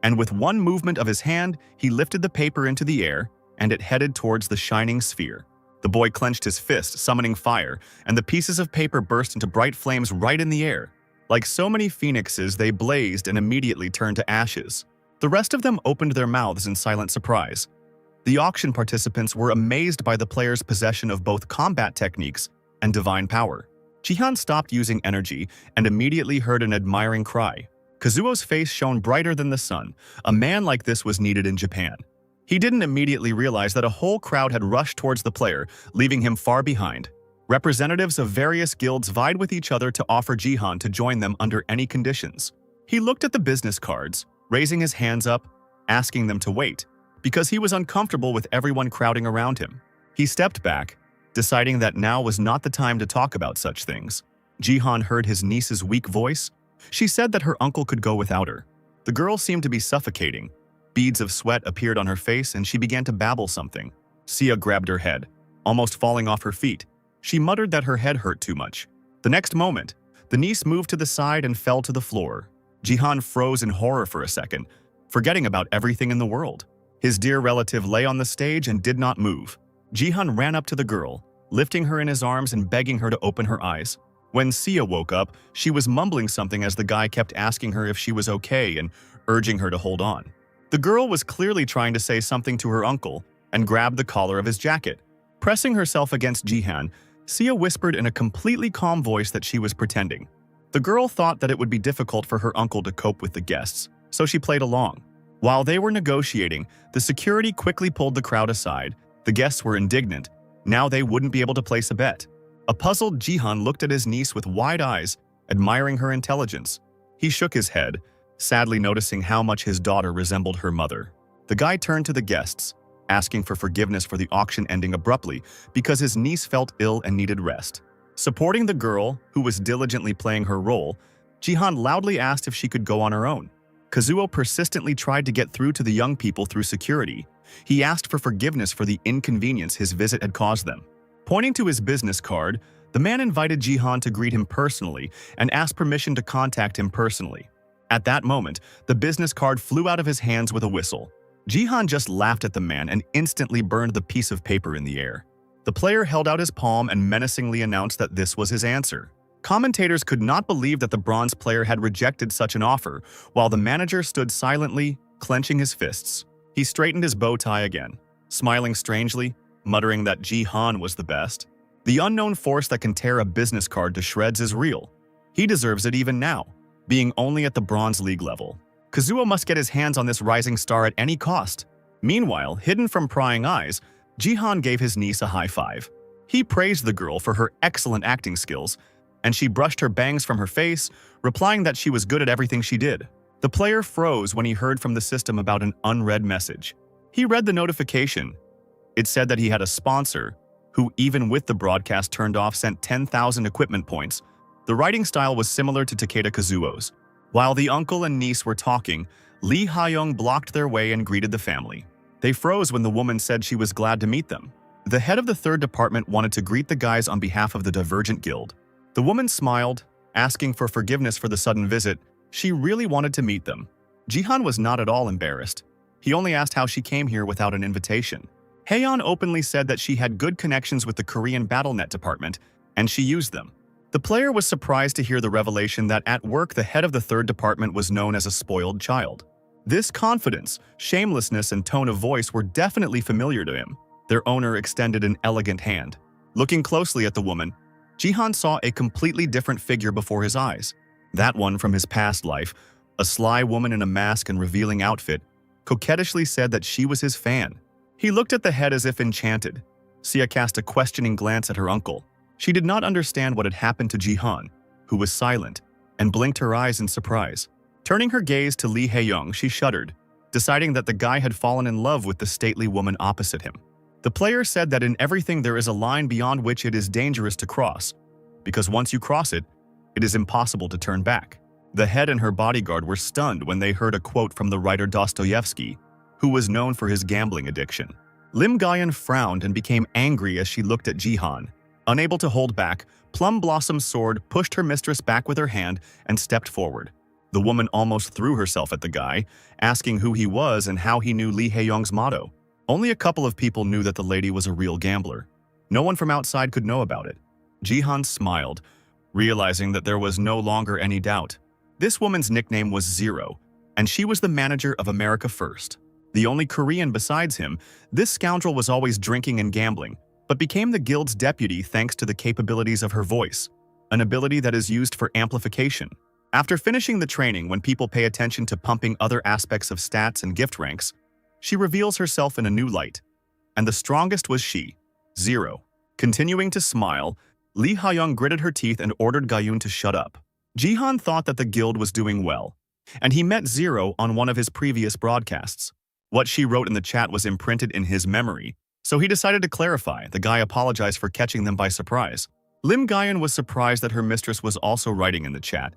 and with one movement of his hand, he lifted the paper into the air, and it headed towards the shining sphere. The boy clenched his fist, summoning fire, and the pieces of paper burst into bright flames right in the air. Like so many phoenixes, they blazed and immediately turned to ashes. The rest of them opened their mouths in silent surprise. The auction participants were amazed by the player's possession of both combat techniques and divine power. Jihan stopped using energy and immediately heard an admiring cry. Kazuo's face shone brighter than the sun. A man like this was needed in Japan. He didn't immediately realize that a whole crowd had rushed towards the player, leaving him far behind. Representatives of various guilds vied with each other to offer Jihan to join them under any conditions. He looked at the business cards, raising his hands up, asking them to wait, because he was uncomfortable with everyone crowding around him. He stepped back, deciding that now was not the time to talk about such things. Jihan heard his niece's weak voice. She said that her uncle could go without her. The girl seemed to be suffocating. Beads of sweat appeared on her face and she began to babble something. Sia grabbed her head, almost falling off her feet. She muttered that her head hurt too much. The next moment, the niece moved to the side and fell to the floor. Jihan froze in horror for a second, forgetting about everything in the world. His dear relative lay on the stage and did not move. Jihan ran up to the girl, lifting her in his arms and begging her to open her eyes. When Sia woke up, she was mumbling something as the guy kept asking her if she was okay and urging her to hold on. The girl was clearly trying to say something to her uncle and grabbed the collar of his jacket. Pressing herself against Jihan, Sia whispered in a completely calm voice that she was pretending. The girl thought that it would be difficult for her uncle to cope with the guests, so she played along. While they were negotiating, the security quickly pulled the crowd aside. The guests were indignant. Now they wouldn't be able to place a bet. A puzzled Jihan looked at his niece with wide eyes, admiring her intelligence. He shook his head, sadly noticing how much his daughter resembled her mother. The guy turned to the guests, asking for forgiveness for the auction ending abruptly because his niece felt ill and needed rest. Supporting the girl, who was diligently playing her role, Jihan loudly asked if she could go on her own. Kazuo persistently tried to get through to the young people through security. He asked for forgiveness for the inconvenience his visit had caused them. Pointing to his business card, the man invited Jihan to greet him personally and asked permission to contact him personally. At that moment, the business card flew out of his hands with a whistle. Jihan just laughed at the man and instantly burned the piece of paper in the air. The player held out his palm and menacingly announced that this was his answer. Commentators could not believe that the bronze player had rejected such an offer, while the manager stood silently, clenching his fists. He straightened his bow tie again, smiling strangely, muttering that Jihan was the best. The unknown force that can tear a business card to shreds is real. He deserves it even now, being only at the Bronze League level. Kazuo must get his hands on this rising star at any cost. Meanwhile, hidden from prying eyes, Jihan gave his niece a high five. He praised the girl for her excellent acting skills, and she brushed her bangs from her face, replying that she was good at everything she did. The player froze when he heard from the system about an unread message. He read the notification. It said that he had a sponsor, who even with the broadcast turned off sent 10,000 equipment points. The writing style was similar to Takeda Kazuo's. While the uncle and niece were talking, Lee Ha-young blocked their way and greeted the family. They froze when the woman said she was glad to meet them. The head of the third department wanted to greet the guys on behalf of the Divergent Guild. The woman smiled, asking for forgiveness for the sudden visit. She really wanted to meet them. Jihan was not at all embarrassed. He only asked how she came here without an invitation. Haeyeon openly said that she had good connections with the Korean BattleNet department, and she used them. The player was surprised to hear the revelation that at work the head of the third department was known as a spoiled child. This confidence, shamelessness, and tone of voice were definitely familiar to him. Their owner extended an elegant hand. Looking closely at the woman, Jihan saw a completely different figure before his eyes. That one from his past life, a sly woman in a mask and revealing outfit, coquettishly said that she was his fan. He looked at the head as if enchanted. Sia cast a questioning glance at her uncle. She did not understand what had happened to Jihan, who was silent, and blinked her eyes in surprise. Turning her gaze to Lee Ha-young, she shuddered, deciding that the guy had fallen in love with the stately woman opposite him. The player said that in everything there is a line beyond which it is dangerous to cross, because once you cross it, it is impossible to turn back. The head and her bodyguard were stunned when they heard a quote from the writer Dostoevsky, who was known for his gambling addiction. Lim Gaan frowned and became angry as she looked at Jihan. Unable to hold back, Plum Blossom's sword pushed her mistress back with her hand and stepped forward. The woman almost threw herself at the guy, asking who he was and how he knew Lee Ha-young's motto. Only a couple of people knew that the lady was a real gambler. No one from outside could know about it. Jihan smiled, realizing that there was no longer any doubt. This woman's nickname was Zero, and she was the manager of America First. The only Korean besides him, this scoundrel was always drinking and gambling, but became the guild's deputy thanks to the capabilities of her voice, an ability that is used for amplification. After finishing the training, when people pay attention to pumping other aspects of stats and gift ranks, she reveals herself in a new light. And the strongest was she, Zero. Continuing to smile, Lee Ha-young gritted her teeth and ordered Gayun to shut up. Jihan thought that the guild was doing well, and he met Zero on one of his previous broadcasts. What she wrote in the chat was imprinted in his memory, so he decided to clarify. The guy apologized for catching them by surprise. Lim Gaan was surprised that her mistress was also writing in the chat.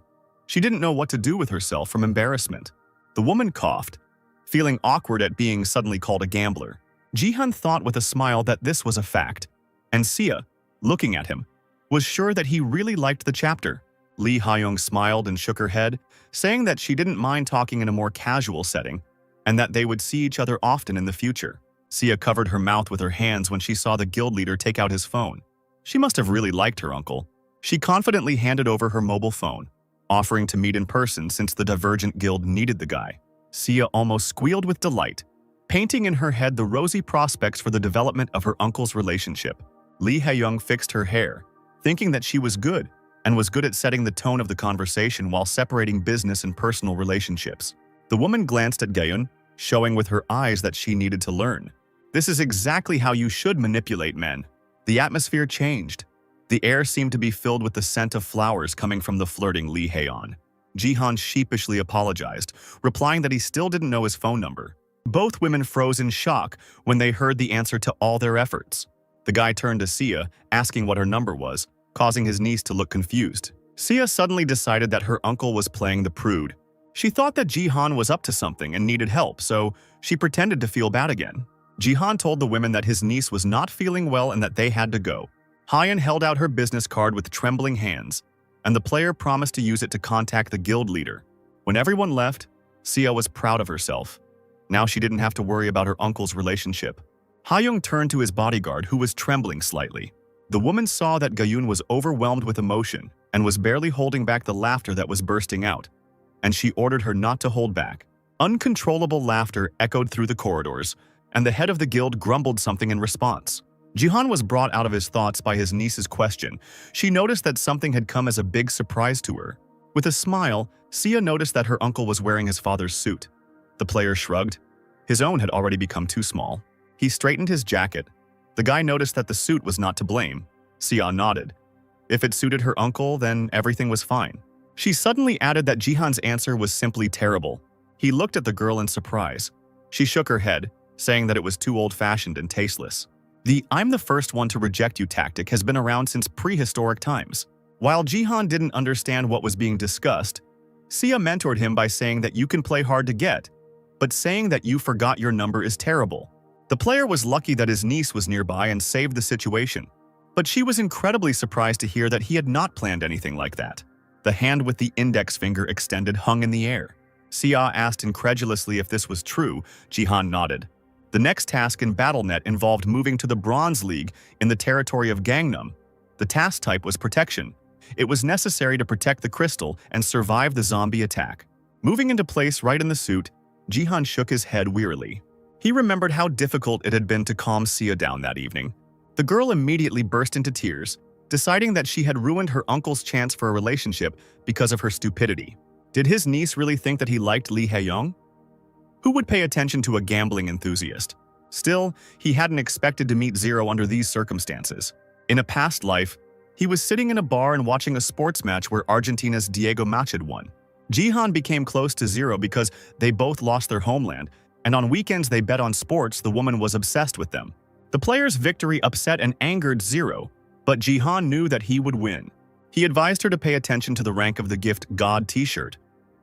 She didn't know what to do with herself from embarrassment. The woman coughed, feeling awkward at being suddenly called a gambler. Jihan thought with a smile that this was a fact, and Sia, looking at him, was sure that he really liked the chapter. Lee Ha-young smiled and shook her head, saying that she didn't mind talking in a more casual setting, and that they would see each other often in the future. Sia covered her mouth with her hands when she saw the guild leader take out his phone. She must have really liked her uncle. She confidently handed over her mobile phone, offering to meet in person since the Divergent Guild needed the guy. Sia almost squealed with delight, painting in her head the rosy prospects for the development of her uncle's relationship. Lee Ha-young fixed her hair, thinking that she was good, and was good at setting the tone of the conversation while separating business and personal relationships. The woman glanced at Gayun, showing with her eyes that she needed to learn. This is exactly how you should manipulate men. The atmosphere changed. The air seemed to be filled with the scent of flowers coming from the flirting Lee Ha-yeon. Jihan sheepishly apologized, replying that he still didn't know his phone number. Both women froze in shock when they heard the answer to all their efforts. The guy turned to Sia, asking what her number was, causing his niece to look confused. Sia suddenly decided that her uncle was playing the prude. She thought that Jihan was up to something and needed help, so she pretended to feel bad again. Jihan told the women that his niece was not feeling well and that they had to go. Hyun held out her business card with trembling hands, and the player promised to use it to contact the guild leader. When everyone left, Sia was proud of herself. Now she didn't have to worry about her uncle's relationship. Hyung turned to his bodyguard, who was trembling slightly. The woman saw that Gayun was overwhelmed with emotion and was barely holding back the laughter that was bursting out, and she ordered her not to hold back. Uncontrollable laughter echoed through the corridors, and the head of the guild grumbled something in response. Jihan was brought out of his thoughts by his niece's question. She noticed that something had come as a big surprise to her. With a smile, Sia noticed that her uncle was wearing his father's suit. The player shrugged. His own had already become too small. He straightened his jacket. The guy noticed that the suit was not to blame. Sia nodded. If it suited her uncle, then everything was fine. She suddenly added that Jihan's answer was simply terrible. He looked at the girl in surprise. She shook her head, saying that it was too old-fashioned and tasteless. The "I'm the first one to reject you" tactic has been around since prehistoric times. While Jihan didn't understand what was being discussed, Sia mentored him by saying that you can play hard to get, but saying that you forgot your number is terrible. The player was lucky that his niece was nearby and saved the situation, but she was incredibly surprised to hear that he had not planned anything like that. The hand with the index finger extended hung in the air. Sia asked incredulously if this was true. Jihan nodded. The next task in BattleNet involved moving to the Bronze League in the territory of Gangnam. The task type was protection. It was necessary to protect the crystal and survive the zombie attack. Moving into place right in the suit, Jihan shook his head wearily. He remembered how difficult it had been to calm Sia down that evening. The girl immediately burst into tears, deciding that she had ruined her uncle's chance for a relationship because of her stupidity. Did his niece really think that he liked Lee Hae-young? Who would pay attention to a gambling enthusiast? Still, he hadn't expected to meet Zero under these circumstances. In a past life, he was sitting in a bar and watching a sports match where Argentina's Diego Maradona won. Jihan became close to Zero because they both lost their homeland, and on weekends they bet on sports. The woman was obsessed with them. The player's victory upset and angered Zero, but Jihan knew that he would win. He advised her to pay attention to the rank of the gift God t-shirt,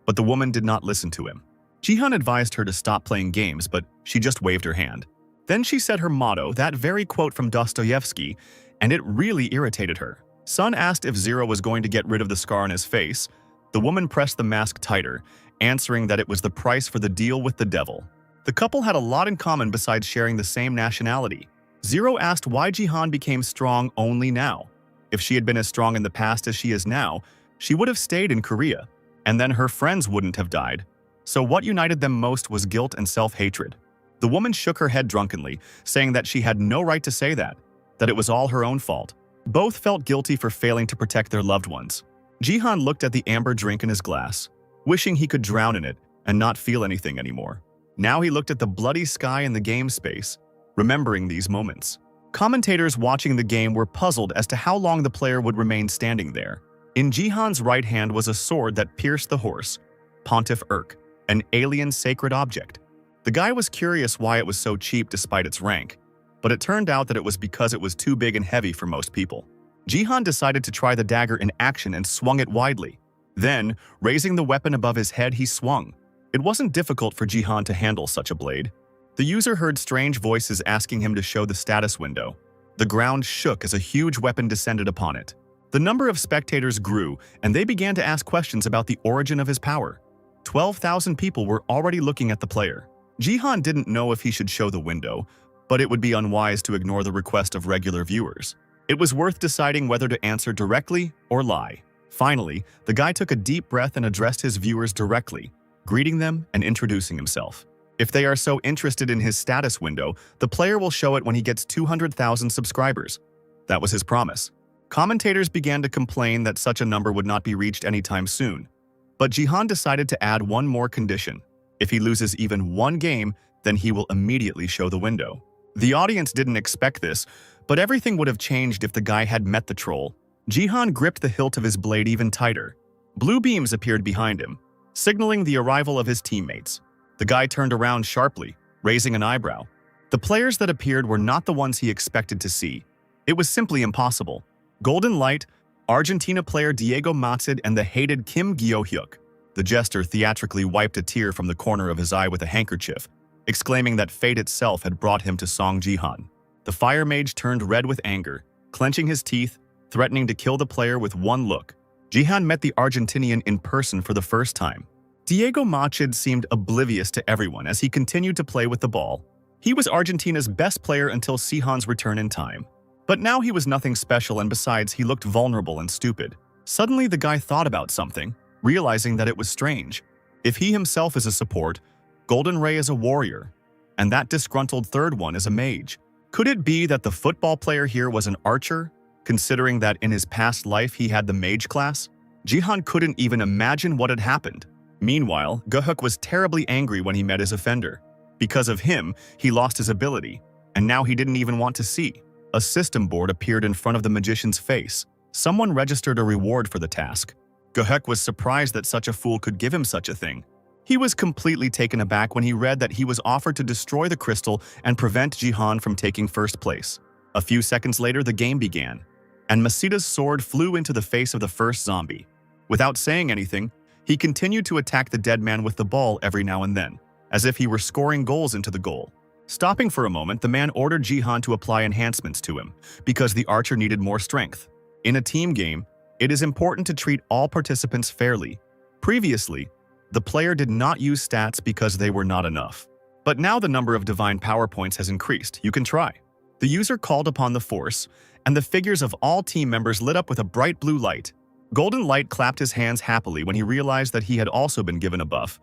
but the woman did not listen to him. Jihan advised her to stop playing games, but she just waved her hand. Then she said her motto, that very quote from Dostoevsky, and it really irritated her. Sun asked if Zero was going to get rid of the scar on his face. The woman pressed the mask tighter, answering that it was the price for the deal with the devil. The couple had a lot in common besides sharing the same nationality. Zero asked why Jihan became strong only now. If she had been as strong in the past as she is now, she would have stayed in Korea, and then her friends wouldn't have died. So what united them most was guilt and self-hatred. The woman shook her head drunkenly, saying that she had no right to say that it was all her own fault. Both felt guilty for failing to protect their loved ones. Jihan looked at the amber drink in his glass, wishing he could drown in it and not feel anything anymore. Now he looked at the bloody sky in the game space, remembering these moments. Commentators watching the game were puzzled as to how long the player would remain standing there. In Jihan's right hand was a sword that pierced the horse, Pontiff Urk, an alien sacred object. The guy was curious why it was so cheap despite its rank, but it turned out that it was because it was too big and heavy for most people. Jihan decided to try the dagger in action and swung it widely. Then, raising the weapon above his head, he swung. It wasn't difficult for Jihan to handle such a blade. The user heard strange voices asking him to show the status window. The ground shook as a huge weapon descended upon it. The number of spectators grew, and they began to ask questions about the origin of his power. 12,000 people were already looking at the player. Jihan didn't know if he should show the window, but it would be unwise to ignore the request of regular viewers. It was worth deciding whether to answer directly or lie. Finally, the guy took a deep breath and addressed his viewers directly, greeting them and introducing himself. If they are so interested in his status window, the player will show it when he gets 200,000 subscribers. That was his promise. Commentators began to complain that such a number would not be reached anytime soon. But Jihan decided to add one more condition. If he loses even one game, then he will immediately show the window. The audience didn't expect this, but everything would have changed if the guy had met the troll. Jihan gripped the hilt of his blade even tighter. Blue beams appeared behind him, signaling the arrival of his teammates. The guy turned around sharply, raising an eyebrow. The players that appeared were not the ones he expected to see. It was simply impossible. Golden light, Argentina player Diego Matzid and the hated Kim Gyo-hyuk. The jester theatrically wiped a tear from the corner of his eye with a handkerchief, exclaiming that fate itself had brought him to Song Jihan. The fire mage turned red with anger, clenching his teeth, threatening to kill the player with one look. Jihan met the Argentinian in person for the first time. Diego Matzid seemed oblivious to everyone as he continued to play with the ball. He was Argentina's best player until Jihan's return in time. But now he was nothing special, and besides, he looked vulnerable and stupid. Suddenly the guy thought about something, realizing that it was strange. If he himself is a support, Golden Ray is a warrior, and that disgruntled third one is a mage. Could it be that the football player here was an archer, considering that in his past life he had the mage class? Jihan couldn't even imagine what had happened. Meanwhile, Gyo-hyuk was terribly angry when he met his offender. Because of him, he lost his ability, and now he didn't even want to see. A system board appeared in front of the magician's face. Someone registered a reward for the task. Gyo-hyuk was surprised that such a fool could give him such a thing. He was completely taken aback when he read that he was offered to destroy the crystal and prevent Jihan from taking first place. A few seconds later, the game began, and Masida's sword flew into the face of the first zombie. Without saying anything, he continued to attack the dead man with the ball every now and then, as if he were scoring goals into the goal. Stopping for a moment, the man ordered Jihan to apply enhancements to him, because the archer needed more strength. In a team game, it is important to treat all participants fairly. Previously, the player did not use stats because they were not enough. But now the number of divine power points has increased. You can try. The user called upon the force, and the figures of all team members lit up with a bright blue light. Golden Light clapped his hands happily when he realized that he had also been given a buff.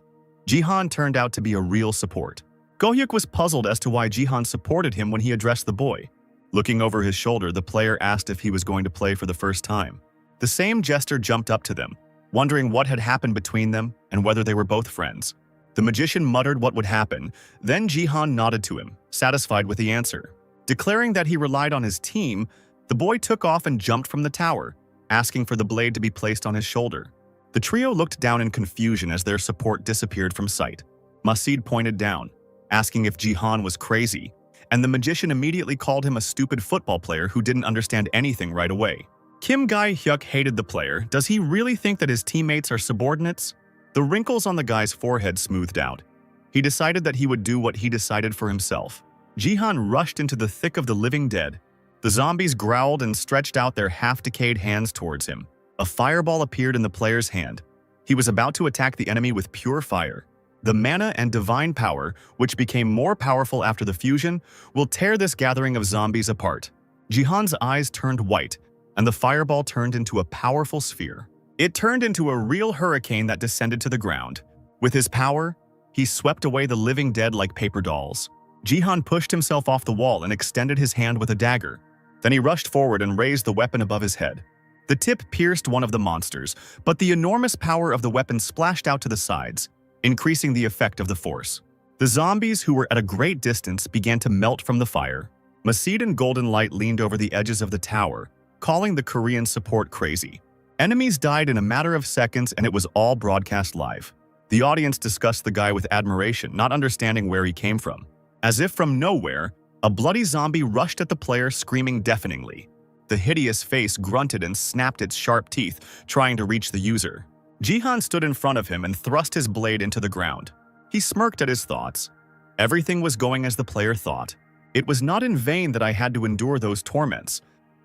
Jihan turned out to be a real support. Gyo-hyuk was puzzled as to why Jihan supported him when he addressed the boy. Looking over his shoulder, the player asked if he was going to play for the first time. The same jester jumped up to them, wondering what had happened between them and whether they were both friends. The magician muttered what would happen, then Jihan nodded to him, satisfied with the answer. Declaring that he relied on his team, the boy took off and jumped from the tower, asking for the blade to be placed on his shoulder. The trio looked down in confusion as their support disappeared from sight. Masid pointed down, asking if Jihan was crazy, and the magician immediately called him a stupid football player who didn't understand anything right away. Kim Gyo-hyuk hated the player. Does he really think that his teammates are subordinates? The wrinkles on the guy's forehead smoothed out. He decided that he would do what he decided for himself. Jihan rushed into the thick of the living dead. The zombies growled and stretched out their half-decayed hands towards him. A fireball appeared in the player's hand. He was about to attack the enemy with pure fire. The mana and divine power, which became more powerful after the fusion, will tear this gathering of zombies apart. Jihan's eyes turned white, and the fireball turned into a powerful sphere. It turned into a real hurricane that descended to the ground. With his power, he swept away the living dead like paper dolls. Jihan pushed himself off the wall and extended his hand with a dagger. Then he rushed forward and raised the weapon above his head. The tip pierced one of the monsters, but the enormous power of the weapon splashed out to the sides, increasing the effect of the force. The zombies, who were at a great distance, began to melt from the fire. Masid and Golden Light leaned over the edges of the tower, calling the Korean support crazy. Enemies died in a matter of seconds, and it was all broadcast live. The audience discussed the guy with admiration, not understanding where he came from. As if from nowhere, a bloody zombie rushed at the player, screaming deafeningly. The hideous face grunted and snapped its sharp teeth, trying to reach the user. Jihan stood in front of him and thrust his blade into the ground. He smirked at his thoughts. Everything was going as the player thought. It was not in vain that I had to endure those torments.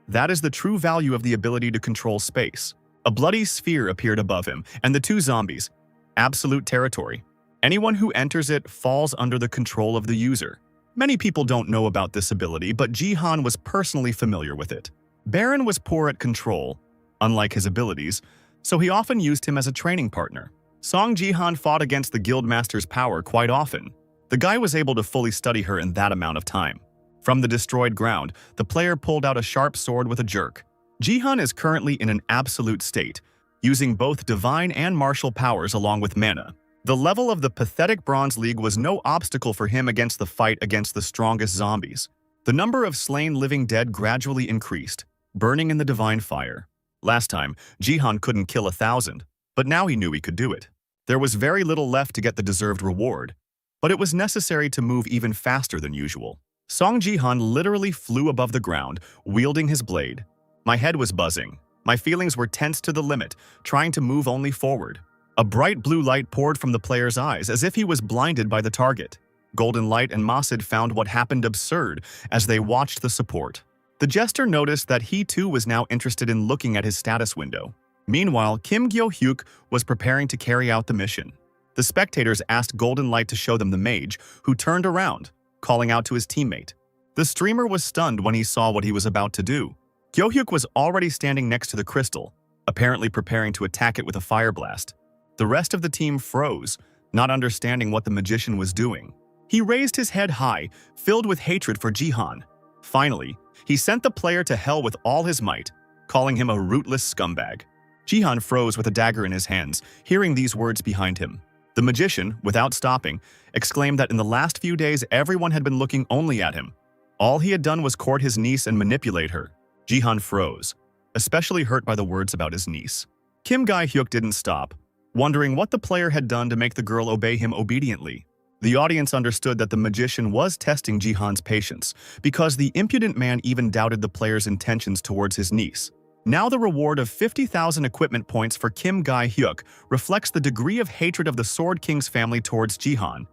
That is the true value of the ability to control space. A bloody sphere appeared above him, and the two zombies. Absolute territory. Anyone who enters it falls under the control of the user. Many people don't know about this ability, but Jihan was personally familiar with it. Baron was poor at control, unlike his abilities, so he often used him as a training partner. Song Jihan fought against the Guildmaster's power quite often. The guy was able to fully study her in that amount of time. From the destroyed ground, the player pulled out a sharp sword with a jerk. Jihan is currently in an absolute state, using both divine and martial powers along with mana. The level of the pathetic Bronze League was no obstacle for him against the fight against the strongest zombies. The number of slain living dead gradually increased, burning in the divine fire. Last time, Jihan couldn't kill 1,000, but now he knew he could do it. There was very little left to get the deserved reward, but it was necessary to move even faster than usual. Song Jihan literally flew above the ground, wielding his blade. My head was buzzing. My feelings were tense to the limit, trying to move only forward. A bright blue light poured from the player's eyes, as if he was blinded by the target. Golden Light and Masid found what happened absurd as they watched the support. The jester noticed that he too was now interested in looking at his status window. Meanwhile, Kim Gyo-hyuk was preparing to carry out the mission. The spectators asked Golden Light to show them the mage, who turned around, calling out to his teammate. The streamer was stunned when he saw what he was about to do. Gyo-hyuk was already standing next to the crystal, apparently preparing to attack it with a fire blast. The rest of the team froze, not understanding what the magician was doing. He raised his head high, filled with hatred for Jihan. Finally, he sent the player to hell with all his might, calling him a rootless scumbag. Jihan froze with a dagger in his hands, hearing these words behind him. The magician, without stopping, exclaimed that in the last few days everyone had been looking only at him. All he had done was court his niece and manipulate her. Jihan froze, especially hurt by the words about his niece. Kim Gyo-hyuk didn't stop, wondering what the player had done to make the girl obey him obediently. The audience understood that the magician was testing Jihan's patience, because the impudent man even doubted the player's intentions towards his niece. Now the reward of 50,000 equipment points for Kim Gyo-hyuk reflects the degree of hatred of the Sword King's family towards Jihan.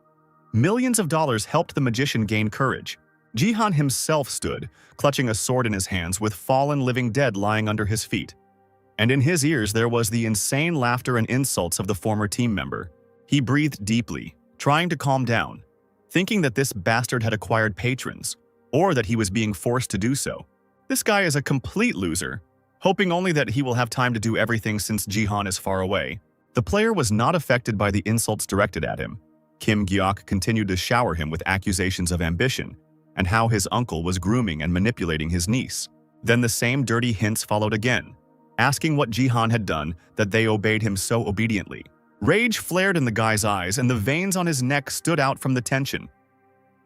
Millions of dollars helped the magician gain courage. Jihan himself stood, clutching a sword in his hands with fallen living dead lying under his feet. And in his ears there was the insane laughter and insults of the former team member. He breathed deeply, trying to calm down, thinking that this bastard had acquired patrons, or that he was being forced to do so. This guy is a complete loser, hoping only that he will have time to do everything since Jihan is far away. The player was not affected by the insults directed at him. Kim Gyo-hyuk continued to shower him with accusations of ambition, and how his uncle was grooming and manipulating his niece. Then the same dirty hints followed again, asking what Jihan had done that they obeyed him so obediently. Rage flared in the guy's eyes, and the veins on his neck stood out from the tension.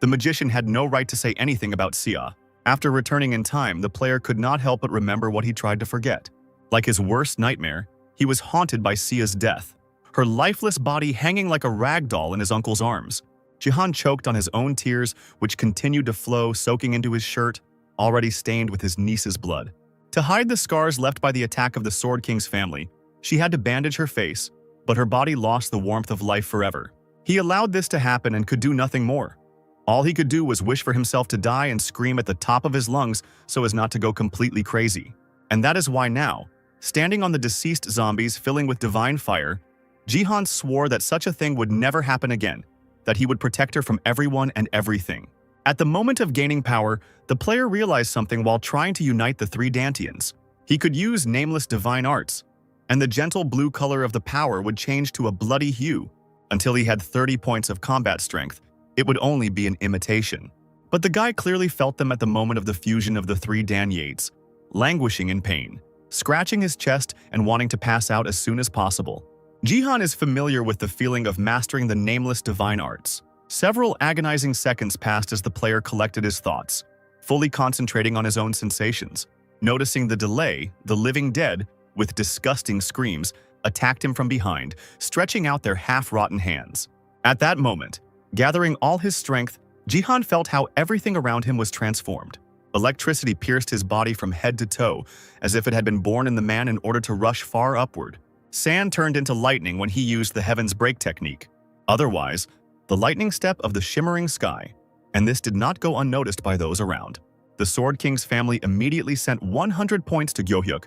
The magician had no right to say anything about Sia. After returning in time, the player could not help but remember what he tried to forget. Like his worst nightmare, he was haunted by Sia's death, her lifeless body hanging like a rag doll in his uncle's arms. Jihan choked on his own tears, which continued to flow, soaking into his shirt, already stained with his niece's blood. To hide the scars left by the attack of the Sword King's family, she had to bandage her face, but her body lost the warmth of life forever. He allowed this to happen and could do nothing more. All he could do was wish for himself to die and scream at the top of his lungs so as not to go completely crazy. And that is why now, standing on the deceased zombies filling with divine fire, Jihan swore that such a thing would never happen again, that he would protect her from everyone and everything. At the moment of gaining power, the player realized something while trying to unite the three dantians. He could use nameless divine arts, and the gentle blue color of the power would change to a bloody hue. Until he had 30 points of combat strength, it would only be an imitation. But the guy clearly felt them at the moment of the fusion of the three danyates, languishing in pain, scratching his chest and wanting to pass out as soon as possible. Jihan is familiar with the feeling of mastering the nameless divine arts. Several agonizing seconds passed as the player collected his thoughts, fully concentrating on his own sensations. Noticing the delay, the living dead, with disgusting screams, attacked him from behind, stretching out their half-rotten hands. At that moment, gathering all his strength, Jihan felt how everything around him was transformed. Electricity pierced his body from head to toe, as if it had been born in the man in order to rush far upward. Sand turned into lightning when he used the Heaven's Break technique. Otherwise, the lightning step of the shimmering sky, and this did not go unnoticed by those around. The Sword King's family immediately sent 100 points to Gyo-hyuk,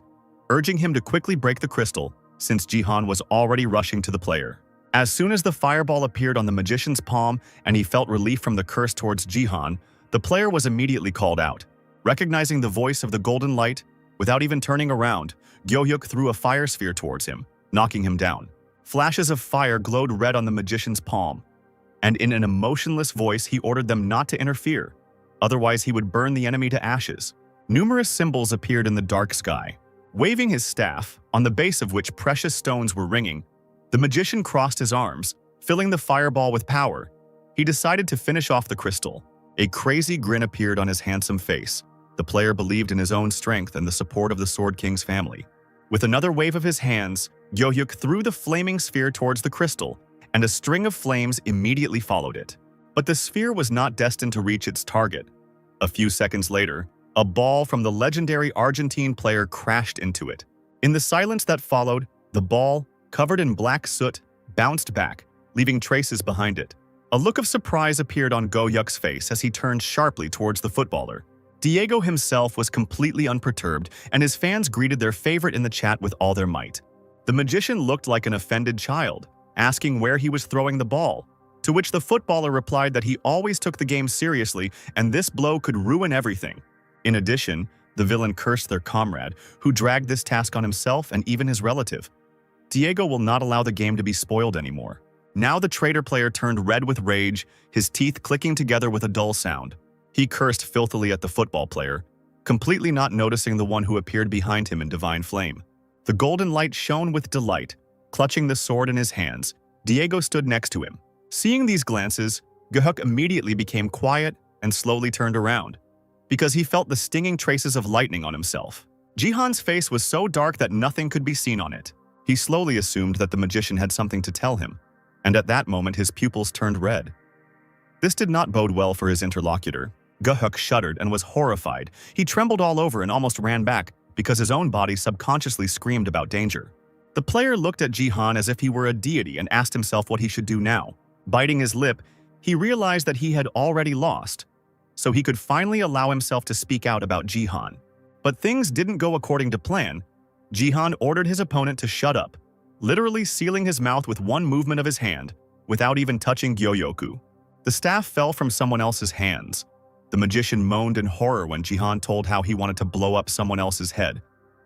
urging him to quickly break the crystal, since Jihan was already rushing to the player. As soon as the fireball appeared on the magician's palm and he felt relief from the curse towards Jihan, the player was immediately called out. Recognizing the voice of the golden light, without even turning around, Gyo-hyuk threw a fire sphere towards him, knocking him down. Flashes of fire glowed red on the magician's palm, and in an emotionless voice he ordered them not to interfere, otherwise he would burn the enemy to ashes. Numerous symbols appeared in the dark sky. Waving his staff, on the base of which precious stones were ringing, the magician crossed his arms, filling the fireball with power. He decided to finish off the crystal. A crazy grin appeared on his handsome face. The player believed in his own strength and the support of the Sword King's family. With another wave of his hands, Gyo-hyuk threw the flaming sphere towards the crystal, and a string of flames immediately followed it. But the sphere was not destined to reach its target. A few seconds later, a ball from the legendary Argentine player crashed into it. In the silence that followed, the ball, covered in black soot, bounced back, leaving traces behind it. A look of surprise appeared on Go-hyuk's face as he turned sharply towards the footballer. Diego himself was completely unperturbed, and his fans greeted their favorite in the chat with all their might. The magician looked like an offended child, asking where he was throwing the ball, to which the footballer replied that he always took the game seriously and this blow could ruin everything. In addition, the villain cursed their comrade, who dragged this task on himself and even his relative. Diego will not allow the game to be spoiled anymore. Now the traitor player turned red with rage, his teeth clicking together with a dull sound. He cursed filthily at the football player, completely not noticing the one who appeared behind him in divine flame. The golden light shone with delight. Clutching the sword in his hands, Diego stood next to him. Seeing these glances, Go-hyuk immediately became quiet and slowly turned around, because he felt the stinging traces of lightning on himself. Jihan's face was so dark that nothing could be seen on it. He slowly assumed that the magician had something to tell him, and at that moment his pupils turned red. This did not bode well for his interlocutor. Go-hyuk shuddered and was horrified. He trembled all over and almost ran back, because his own body subconsciously screamed about danger. The player looked at Jihan as if he were a deity and asked himself what he should do now. Biting his lip, he realized that he had already lost, so he could finally allow himself to speak out about Jihan. But things didn't go according to plan. Jihan ordered his opponent to shut up, literally sealing his mouth with one movement of his hand, without even touching Gyoyoku. The staff fell from someone else's hands. The magician moaned in horror when Jihan told how he wanted to blow up someone else's head,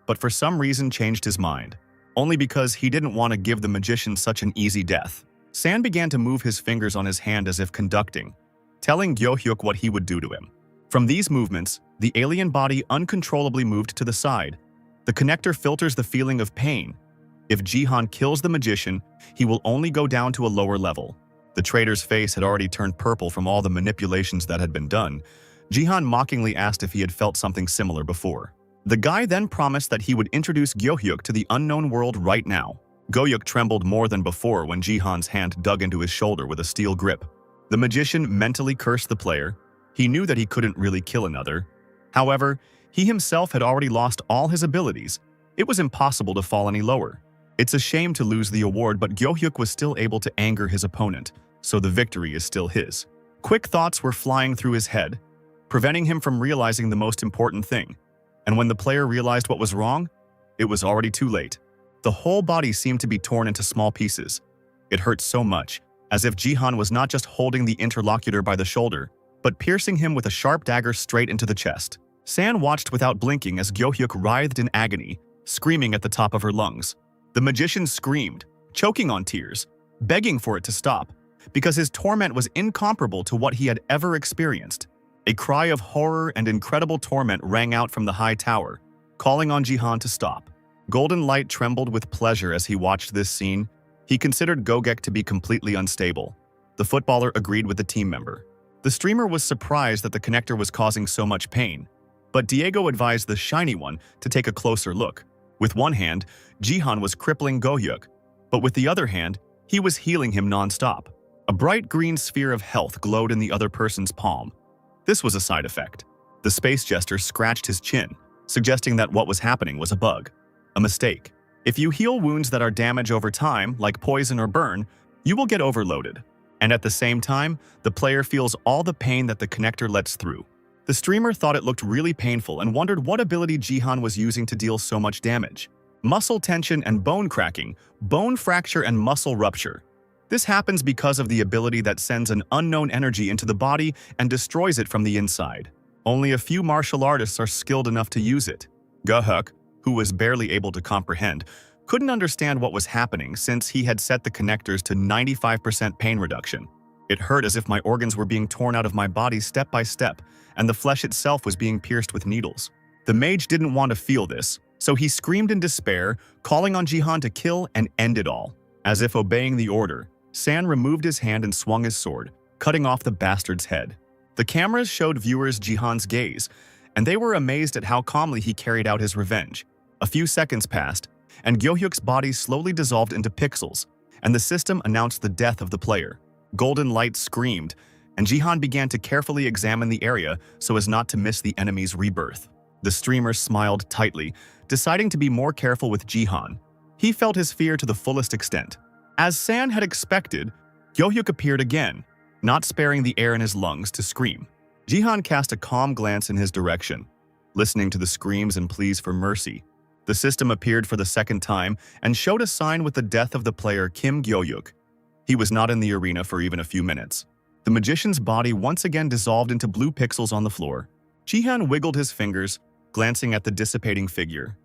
but for some reason changed his mind, only because he didn't want to give the magician such an easy death. San began to move his fingers on his hand as if conducting, telling Go-hyuk what he would do to him. From these movements, the alien body uncontrollably moved to the side. The connector filters the feeling of pain. If Jihan kills the magician, he will only go down to a lower level. The traitor's face had already turned purple from all the manipulations that had been done. Jihan mockingly asked if he had felt something similar before. The guy then promised that he would introduce Go-hyuk to the unknown world right now. Go-hyuk trembled more than before when Jihan's hand dug into his shoulder with a steel grip. The magician mentally cursed the player. He knew that he couldn't really kill another. However, he himself had already lost all his abilities. It was impossible to fall any lower. It's a shame to lose the award, but Go-hyuk was still able to anger his opponent, so the victory is still his. Quick thoughts were flying through his head, preventing him from realizing the most important thing. And when the player realized what was wrong, it was already too late. The whole body seemed to be torn into small pieces. It hurt so much, as if Jihan was not just holding the interlocutor by the shoulder, but piercing him with a sharp dagger straight into the chest. San watched without blinking as Go-hyuk writhed in agony, screaming at the top of her lungs. The magician screamed, choking on tears, begging for it to stop, because his torment was incomparable to what he had ever experienced. A cry of horror and incredible torment rang out from the high tower, calling on Jihan to stop. Golden Light trembled with pleasure as he watched this scene. He considered Go-hyuk to be completely unstable. The footballer agreed with the team member. The streamer was surprised that the connector was causing so much pain, but Diego advised the shiny one to take a closer look. With one hand, Jihan was crippling Go-hyuk, but with the other hand, he was healing him non-stop. A bright green sphere of health glowed in the other person's palm. This was a side effect. The space jester scratched his chin, suggesting that what was happening was a bug, a mistake. If you heal wounds that are damaged over time, like poison or burn, you will get overloaded. And at the same time, the player feels all the pain that the connector lets through. The streamer thought it looked really painful and wondered what ability Jihan was using to deal so much damage. Muscle tension and bone cracking, bone fracture and muscle rupture. This happens because of the ability that sends an unknown energy into the body and destroys it from the inside. Only a few martial artists are skilled enough to use it. Go-hyuk, who was barely able to comprehend, couldn't understand what was happening since he had set the connectors to 95% pain reduction. It hurt as if my organs were being torn out of my body step by step, and the flesh itself was being pierced with needles. The mage didn't want to feel this, so he screamed in despair, calling on Jihan to kill and end it all. As if obeying the order, San removed his hand and swung his sword, cutting off the bastard's head. The cameras showed viewers Jihan's gaze, and they were amazed at how calmly he carried out his revenge. A few seconds passed, and Go-hyuk's body slowly dissolved into pixels, and the system announced the death of the player. Golden Light screamed, and Jihan began to carefully examine the area so as not to miss the enemy's rebirth. The streamer smiled tightly, deciding to be more careful with Jihan. He felt his fear to the fullest extent. As San had expected, Gyohyuk appeared again, not sparing the air in his lungs to scream. Jihan cast a calm glance in his direction, listening to the screams and pleas for mercy. The system appeared for the second time and showed a sign with the death of the player Kim Gyohyuk. He was not in the arena for even a few minutes. The magician's body once again dissolved into blue pixels on the floor. Jihan wiggled his fingers, glancing at the dissipating figure.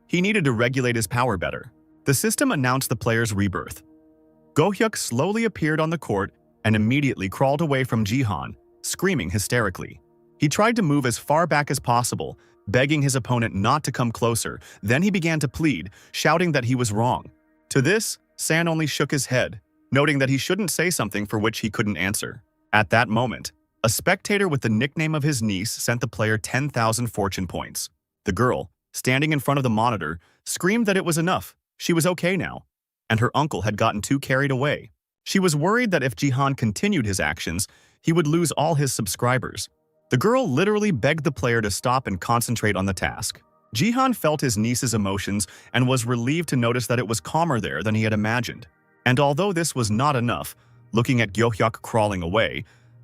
He needed to regulate his power better. The system announced the player's rebirth. Gyohyuk slowly appeared on the court and immediately crawled away from Jihan, screaming hysterically. He tried to move as far back as possible, begging his opponent not to come closer. Then he began to plead, shouting that he was wrong. To this, San only shook his head, noting that he shouldn't say something for which he couldn't answer. At that moment, a spectator with the nickname of his niece sent the player 10,000 fortune points. The girl, standing in front of the monitor, screamed that it was enough, she was okay now, and her uncle had gotten too carried away. She was worried that if Jihan continued his actions, he would lose all his subscribers. The girl literally begged the player to stop and concentrate on the task. Jihan felt his niece's emotions and was relieved to notice that it was calmer there than he had imagined. And although this was not enough, looking at Gyohyuk crawling away,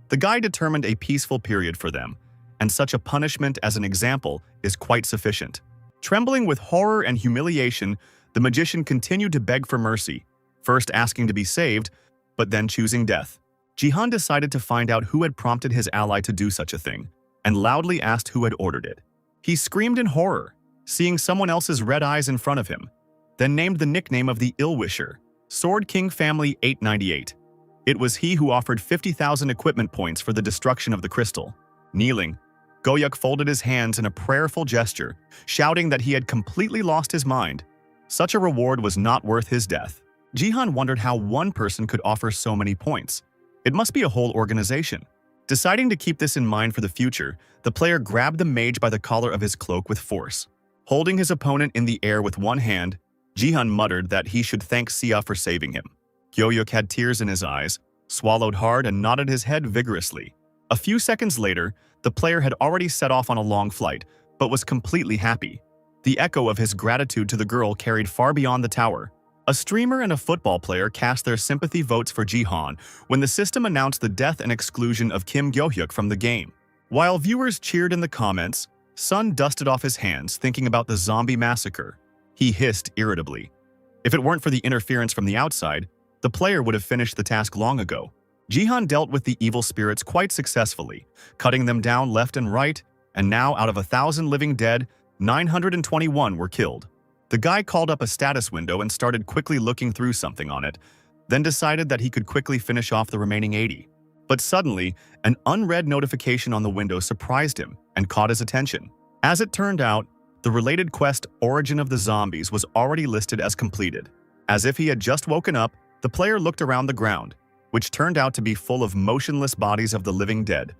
the guy determined a peaceful period for them, and such a punishment as an example is quite sufficient. Trembling with horror and humiliation, the magician continued to beg for mercy, first asking to be saved, but then choosing death. Jihan decided to find out who had prompted his ally to do such a thing, and loudly asked who had ordered it. He screamed in horror, seeing someone else's red eyes in front of him, then named the nickname of the Ill-Wisher, Sword King Family 898. It was he who offered 50,000 equipment points for the destruction of the crystal. Kneeling, Gyohyuk folded his hands in a prayerful gesture, shouting that he had completely lost his mind. Such a reward was not worth his death. Jihan wondered how one person could offer so many points. It must be a whole organization. Deciding to keep this in mind for the future, the player grabbed the mage by the collar of his cloak with force. Holding his opponent in the air with one hand, Jihan muttered that he should thank Sia for saving him. Gyohyuk had tears in his eyes, swallowed hard and nodded his head vigorously. A few seconds later, the player had already set off on a long flight, but was completely happy. The echo of his gratitude to the girl carried far beyond the tower. A streamer and a football player cast their sympathy votes for Jihan when the system announced the death and exclusion of Kim Gyohyuk from the game. While viewers cheered in the comments, Sun dusted off his hands thinking about the zombie massacre. He hissed irritably. If it weren't for the interference from the outside, the player would have finished the task long ago. Jihan dealt with the evil spirits quite successfully, cutting them down left and right, and now out of 1,000 living dead, 921 were killed. The guy called up a status window and started quickly looking through something on it, then decided that he could quickly finish off the remaining 80. But suddenly, an unread notification on the window surprised him and caught his attention. As it turned out, the related quest Origin of the Zombies was already listed as completed. As if he had just woken up, the player looked around the ground, which turned out to be full of motionless bodies of the living dead,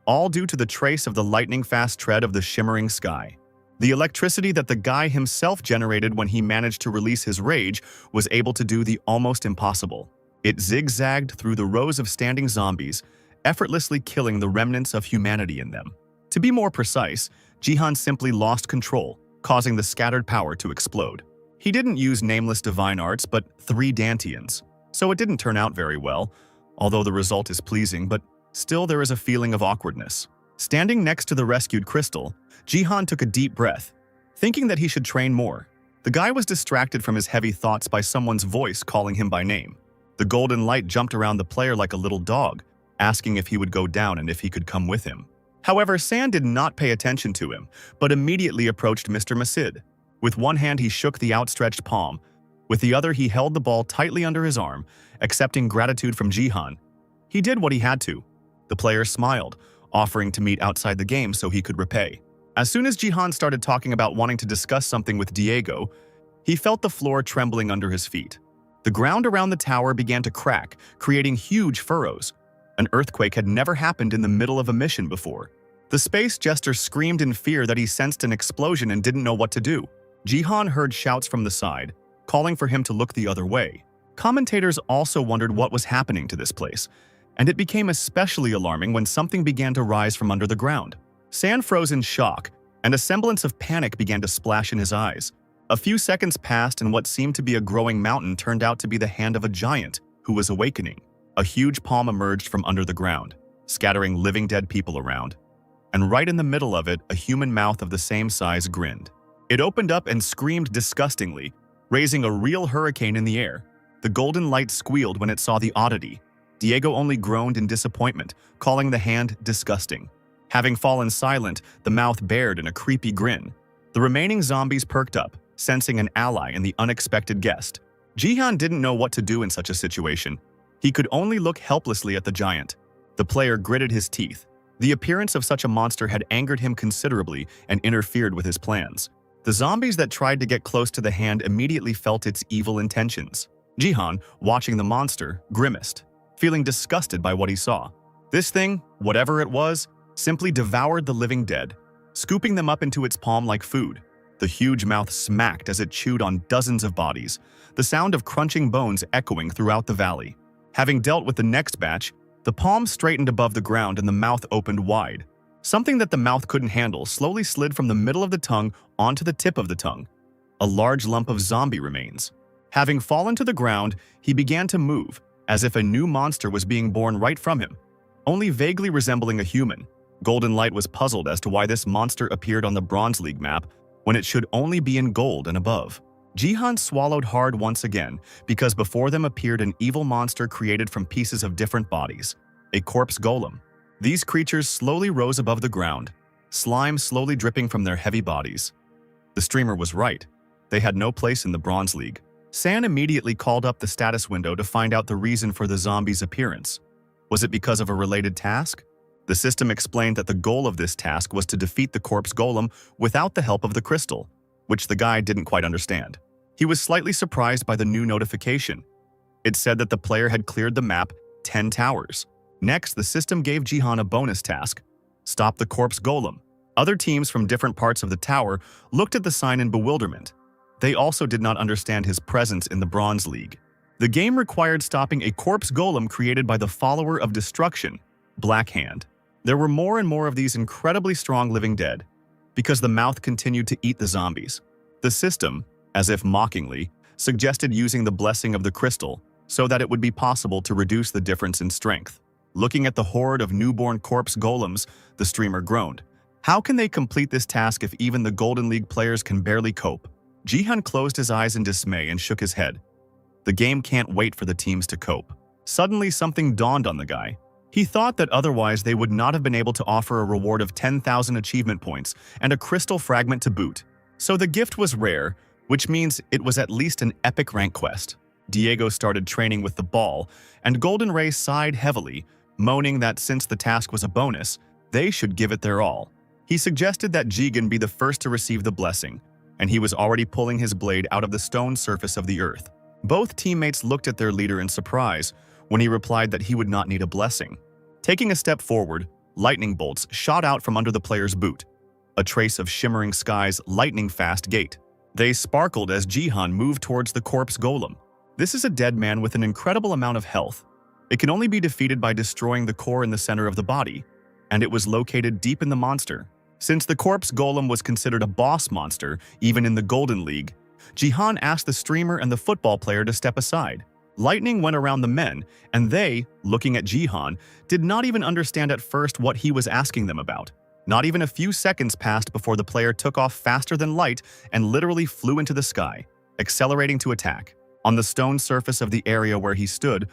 all due to the trace of the lightning-fast tread of the shimmering sky. The electricity that the guy himself generated when he managed to release his rage was able to do the almost impossible. It zigzagged through the rows of standing zombies, effortlessly killing the remnants of humanity in them. To be more precise, Jihan simply lost control, causing the scattered power to explode. He didn't use nameless divine arts, but 3 dantians, so it didn't turn out very well, although the result is pleasing, but still there is a feeling of awkwardness. Standing next to the rescued crystal, Jihan took a deep breath, thinking that he should train more. The guy was distracted from his heavy thoughts by someone's voice calling him by name. The golden light jumped around the player like a little dog, asking if he would go down and if he could come with him. However, San did not pay attention to him, but immediately approached Mr. Masid. With one hand he shook the outstretched palm, with the other he held the ball tightly under his arm, accepting gratitude from Jihan. He did what he had to. The player smiled, offering to meet outside the game so he could repay. As soon as Jihan started talking about wanting to discuss something with Diego, he felt the floor trembling under his feet. The ground around the tower began to crack, creating huge furrows. An earthquake had never happened in the middle of a mission before. The space jester screamed in fear that he sensed an explosion and didn't know what to do. Jihan heard shouts from the side, calling for him to look the other way. Commentators also wondered what was happening to this place, and it became especially alarming when something began to rise from under the ground. San froze in shock, and a semblance of panic began to splash in his eyes. A few seconds passed and what seemed to be a growing mountain turned out to be the hand of a giant who was awakening. A huge palm emerged from under the ground, scattering living dead people around. And right in the middle of it, a human mouth of the same size grinned. It opened up and screamed disgustingly, raising a real hurricane in the air. The golden light squealed when it saw the oddity. Diego only groaned in disappointment, calling the hand disgusting. Having fallen silent, the mouth bared in a creepy grin. The remaining zombies perked up, sensing an ally in the unexpected guest. Jihan didn't know what to do in such a situation. He could only look helplessly at the giant. The player gritted his teeth. The appearance of such a monster had angered him considerably and interfered with his plans. The zombies that tried to get close to the hand immediately felt its evil intentions. Jihan, watching the monster, grimaced, feeling disgusted by what he saw. This thing, whatever it was, simply devoured the living dead, scooping them up into its palm like food. The huge mouth smacked as it chewed on dozens of bodies, the sound of crunching bones echoing throughout the valley. Having dealt with the next batch, the palm straightened above the ground and the mouth opened wide. Something that the mouth couldn't handle slowly slid from the middle of the tongue onto the tip of the tongue. A large lump of zombie remains. Having fallen to the ground, he began to move, as if a new monster was being born right from him, only vaguely resembling a human. Golden Light was puzzled as to why this monster appeared on the Bronze League map when it should only be in gold and above. Jihan swallowed hard once again because before them appeared an evil monster created from pieces of different bodies, a corpse golem. These creatures slowly rose above the ground, slime slowly dripping from their heavy bodies. The streamer was right. They had no place in the Bronze League. San immediately called up the status window to find out the reason for the zombies' appearance. Was it because of a related task? The system explained that the goal of this task was to defeat the corpse golem without the help of the crystal, which the guy didn't quite understand. He was slightly surprised by the new notification. It said that the player had cleared the map 10 towers. Next, the system gave Jihan a bonus task: stop the corpse golem. Other teams from different parts of the tower looked at the sign in bewilderment. They also did not understand his presence in the Bronze League. The game required stopping a corpse golem created by the follower of destruction, Black Hand. There were more and more of these incredibly strong living dead, because the mouth continued to eat the zombies. The system, as if mockingly, suggested using the blessing of the crystal so that it would be possible to reduce the difference in strength. Looking at the horde of newborn corpse golems, the streamer groaned. How can they complete this task if even the Golden League players can barely cope? Jihan closed his eyes in dismay and shook his head. The game can't wait for the teams to cope. Suddenly, something dawned on the guy. He thought that otherwise they would not have been able to offer a reward of 10,000 achievement points and a crystal fragment to boot. So the gift was rare, which means it was at least an epic rank quest. Diego started training with the ball, and Golden Ray sighed heavily, moaning that since the task was a bonus, they should give it their all. He suggested that Gaan be the first to receive the blessing, and he was already pulling his blade out of the stone surface of the earth. Both teammates looked at their leader in surprise when he replied that he would not need a blessing. Taking a step forward, lightning bolts shot out from under the player's boot, a trace of shimmering sky's lightning-fast gate. They sparkled as Jihan moved towards the corpse golem. This is a dead man with an incredible amount of health. It can only be defeated by destroying the core in the center of the body, and it was located deep in the monster. Since the corpse golem was considered a boss monster, even in the Golden League, Jihan asked the streamer and the football player to step aside. Lightning went around the men, and they, looking at Jihan, did not even understand at first what he was asking them about. Not even a few seconds passed before the player took off faster than light and literally flew into the sky, accelerating to attack. On the stone surface of the area where he stood,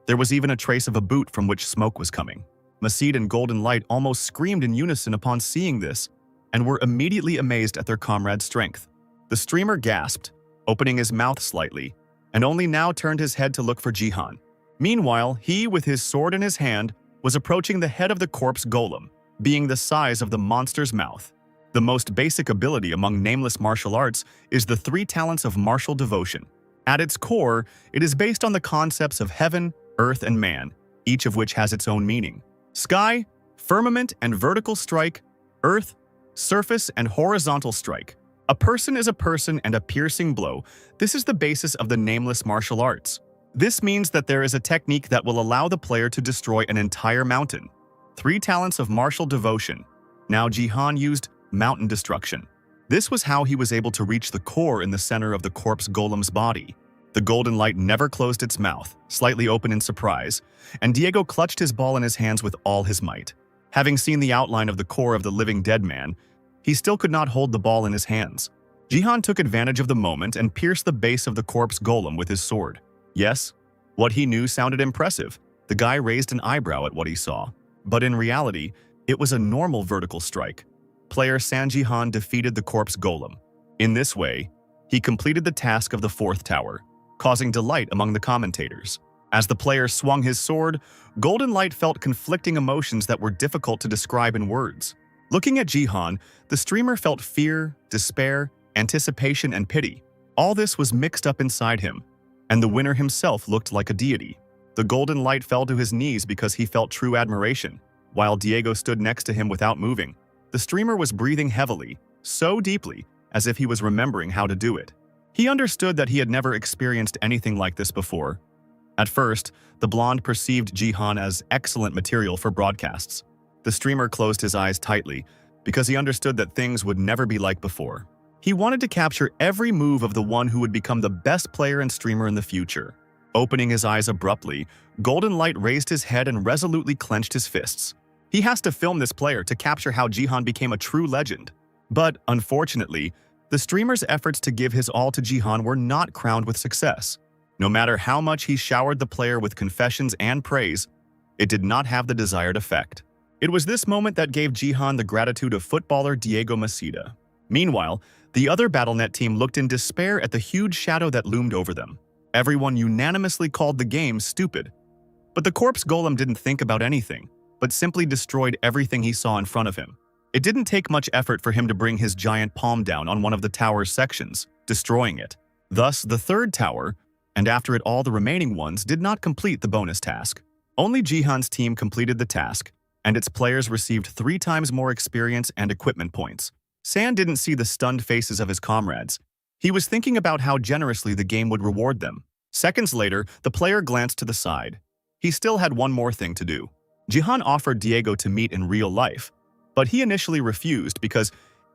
there was even a trace of a boot from which smoke was coming. Masid and Golden Light almost screamed in unison upon seeing this, and were immediately amazed at their comrade's strength. The streamer gasped, opening his mouth slightly, and only now turned his head to look for Jihan. Meanwhile, he, with his sword in his hand, was approaching the head of the corpse golem, being the size of the monster's mouth. The most basic ability among nameless martial arts is the 3 talents of martial devotion. At its core, it is based on the concepts of heaven, earth, and man, each of which has its own meaning. Sky, firmament and vertical strike, earth, surface, and horizontal strike. A person is a person and a piercing blow. This is the basis of the nameless martial arts. This means that there is a technique that will allow the player to destroy an entire mountain. 3 talents of martial devotion. Now Jihan used mountain destruction. This was how he was able to reach the core in the center of the corpse golem's body. The golden light never closed its mouth, slightly open in surprise, and Diego clutched his ball in his hands with all his might. Having seen the outline of the core of the living dead man, he still could not hold the ball in his hands. Jihan took advantage of the moment and pierced the base of the corpse golem with his sword. Yes, what he knew sounded impressive. The guy raised an eyebrow at what he saw. But in reality, it was a normal vertical strike. Player San Jihan defeated the corpse golem. In this way, he completed the task of the fourth tower, causing delight among the commentators. As the player swung his sword, Golden Light felt conflicting emotions that were difficult to describe in words. Looking at Jihan, the streamer felt fear, despair, anticipation, and pity. All this was mixed up inside him, and the winner himself looked like a deity. The Golden Light fell to his knees because he felt true admiration, while Diego stood next to him without moving. The streamer was breathing heavily, so deeply, as if he was remembering how to do it. He understood that he had never experienced anything like this before. At first, the blonde perceived Jihan as excellent material for broadcasts. The streamer closed his eyes tightly because he understood that things would never be like before. He wanted to capture every move of the one who would become the best player and streamer in the future. Opening his eyes abruptly, Golden Light raised his head and resolutely clenched his fists. He has to film this player to capture how Jihan became a true legend. But, unfortunately, the streamer's efforts to give his all to Jihan were not crowned with success. No matter how much he showered the player with confessions and praise, it did not have the desired effect. It was this moment that gave Jihan the gratitude of footballer Diego Masida. Meanwhile, the other BattleNet team looked in despair at the huge shadow that loomed over them. Everyone unanimously called the game stupid. But the corpse golem didn't think about anything, but simply destroyed everything he saw in front of him. It didn't take much effort for him to bring his giant palm down on one of the tower's sections, destroying it. Thus, the third tower, and after it all the remaining ones, did not complete the bonus task. Only Jihan's team completed the task, and its players received 3 times more experience and equipment points. San didn't see the stunned faces of his comrades. He was thinking about how generously the game would reward them. Seconds later, the player glanced to the side. He still had one more thing to do. Jihan offered Diego to meet in real life, but he initially refused because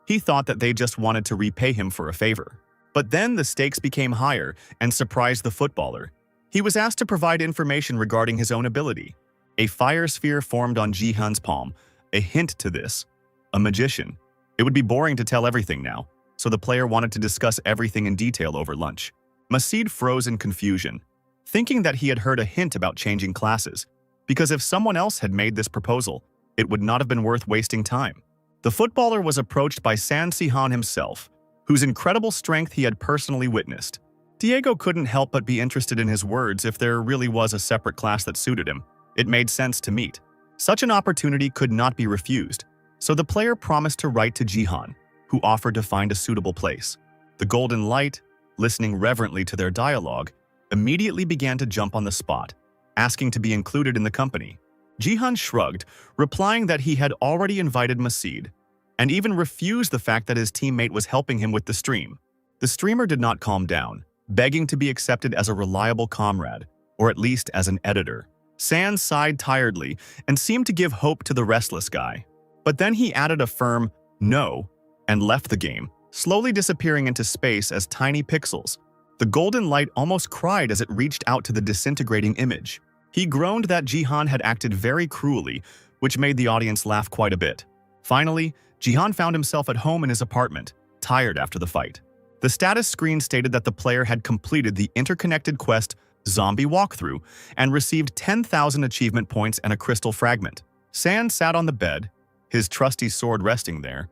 he thought that they just wanted to repay him for a favor. But then the stakes became higher and surprised the footballer. He was asked to provide information regarding his own ability. A fire sphere formed on Jihan's palm, a hint to this. A magician. It would be boring to tell everything now, so the player wanted to discuss everything in detail over lunch. Masid froze in confusion, thinking that he had heard a hint about changing classes, because if someone else had made this proposal, it would not have been worth wasting time. The footballer was approached by San Jihan himself, whose incredible strength he had personally witnessed. Diego couldn't help but be interested in his words if there really was a separate class that suited him. It made sense to meet. Such an opportunity could not be refused, so the player promised to write to Jihan, who offered to find a suitable place. The Golden Light, listening reverently to their dialogue, immediately began to jump on the spot, asking to be included in the company. Jihan shrugged, replying that he had already invited Masid, and even refused the fact that his teammate was helping him with the stream. The streamer did not calm down, begging to be accepted as a reliable comrade, or at least as an editor. San sighed tiredly and seemed to give hope to the restless guy. But then he added a firm no and left the game, slowly disappearing into space as tiny pixels. The Golden Light almost cried as it reached out to the disintegrating image. He groaned that Jihan had acted very cruelly, which made the audience laugh quite a bit. Finally, Jihan found himself at home in his apartment, tired after the fight. The status screen stated that the player had completed the interconnected quest Zombie Walkthrough and received 10,000 achievement points and a crystal fragment. San sat on the bed, his trusty sword resting there.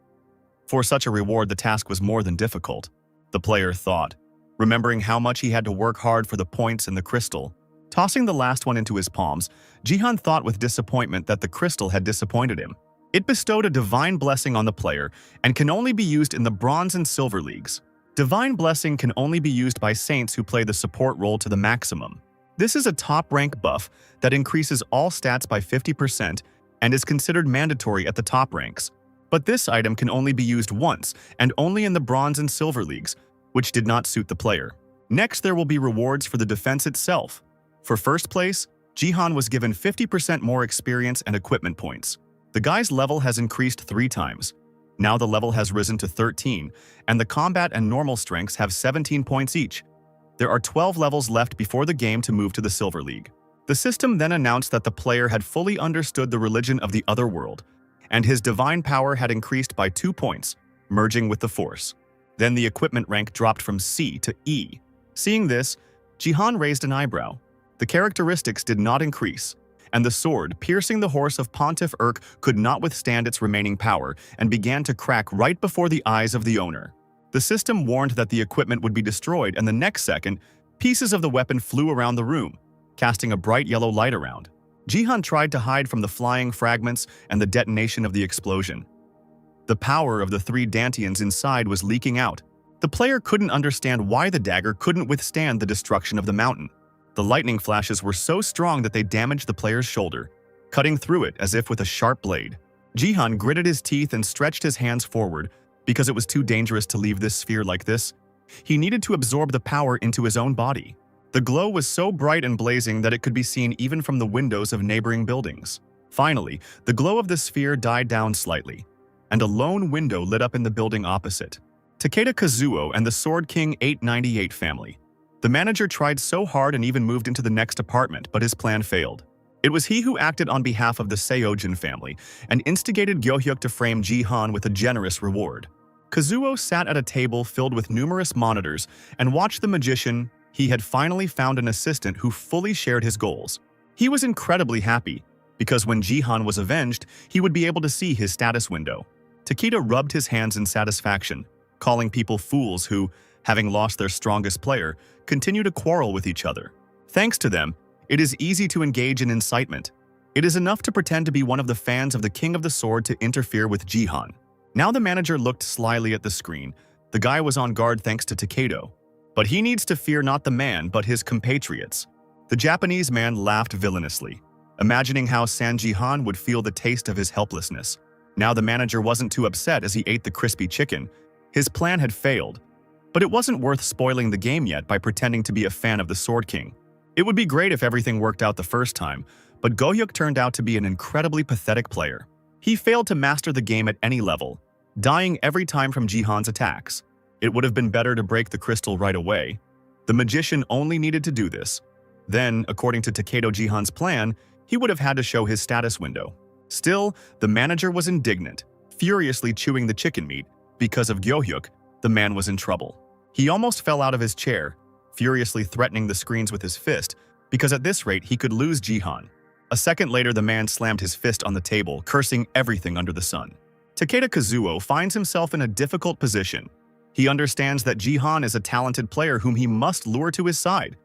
For such a reward, the task was more than difficult, the player thought, remembering how much he had to work hard for the points and the crystal. Tossing the last one into his palms, Jihan thought with disappointment that the crystal had disappointed him. It bestowed a divine blessing on the player and can only be used in the bronze and silver leagues. Divine blessing can only be used by saints who play the support role to the maximum. This is a top rank buff that increases all stats by 50% and is considered mandatory at the top ranks. But this item can only be used once and only in the bronze and silver leagues, which did not suit the player. Next, there will be rewards for the defense itself. For first place, Jihan was given 50% more experience and equipment points. The guy's level has increased 3 times. Now the level has risen to 13, and the combat and normal strengths have 17 points each. There are 12 levels left before the game to move to the Silver League. The system then announced that the player had fully understood the religion of the other world, and his divine power had increased by 2 points, merging with the Force. Then the equipment rank dropped from C to E. Seeing this, Jihan raised an eyebrow. The characteristics did not increase, and the sword piercing the horse of Pontiff Urk could not withstand its remaining power and began to crack right before the eyes of the owner. The system warned that the equipment would be destroyed, and the next second, pieces of the weapon flew around the room, casting a bright yellow light around. Jihan tried to hide from the flying fragments and the detonation of the explosion. The power of the 3 dantians inside was leaking out. The player couldn't understand why the dagger couldn't withstand the destruction of the mountain. The lightning flashes were so strong that they damaged the player's shoulder, cutting through it as if with a sharp blade. Jihan gritted his teeth and stretched his hands forward because it was too dangerous to leave this sphere like this. He needed to absorb the power into his own body. The glow was so bright and blazing that it could be seen even from the windows of neighboring buildings. Finally, the glow of the sphere died down slightly, and a lone window lit up in the building opposite. Takeda Kazuo and the Sword King 898 family. The manager tried so hard and even moved into the next apartment, but his plan failed. It was he who acted on behalf of the Seojin family and instigated Gyohyuk to frame Jihan with a generous reward. Kazuo sat at a table filled with numerous monitors and watched the magician. He had finally found an assistant who fully shared his goals. He was incredibly happy, because when Jihan was avenged, he would be able to see his status window. Takeda rubbed his hands in satisfaction, calling people fools who, having lost their strongest player, continue to quarrel with each other. Thanks to them, it is easy to engage in incitement. It is enough to pretend to be one of the fans of the King of the Sword to interfere with Jihan. Now the manager looked slyly at the screen. The guy was on guard thanks to Takeda. But he needs to fear not the man, but his compatriots. The Japanese man laughed villainously, imagining how San Jihan would feel the taste of his helplessness. Now the manager wasn't too upset as he ate the crispy chicken. His plan had failed, but it wasn't worth spoiling the game yet by pretending to be a fan of the Sword King. It would be great if everything worked out the first time, but Gyohyuk turned out to be an incredibly pathetic player. He failed to master the game at any level, dying every time from Jihan's attacks. It would have been better to break the crystal right away. The magician only needed to do this. Then, according to Takeda Jihan's plan, he would have had to show his status window. Still, the manager was indignant, furiously chewing the chicken meat. Because of Gyohyuk, the man was in trouble. He almost fell out of his chair, furiously threatening the screens with his fist, because at this rate he could lose Jihan. A second later, the man slammed his fist on the table, cursing everything under the sun. Takeda Kazuo finds himself in a difficult position. He understands that Jihan is a talented player whom he must lure to his side,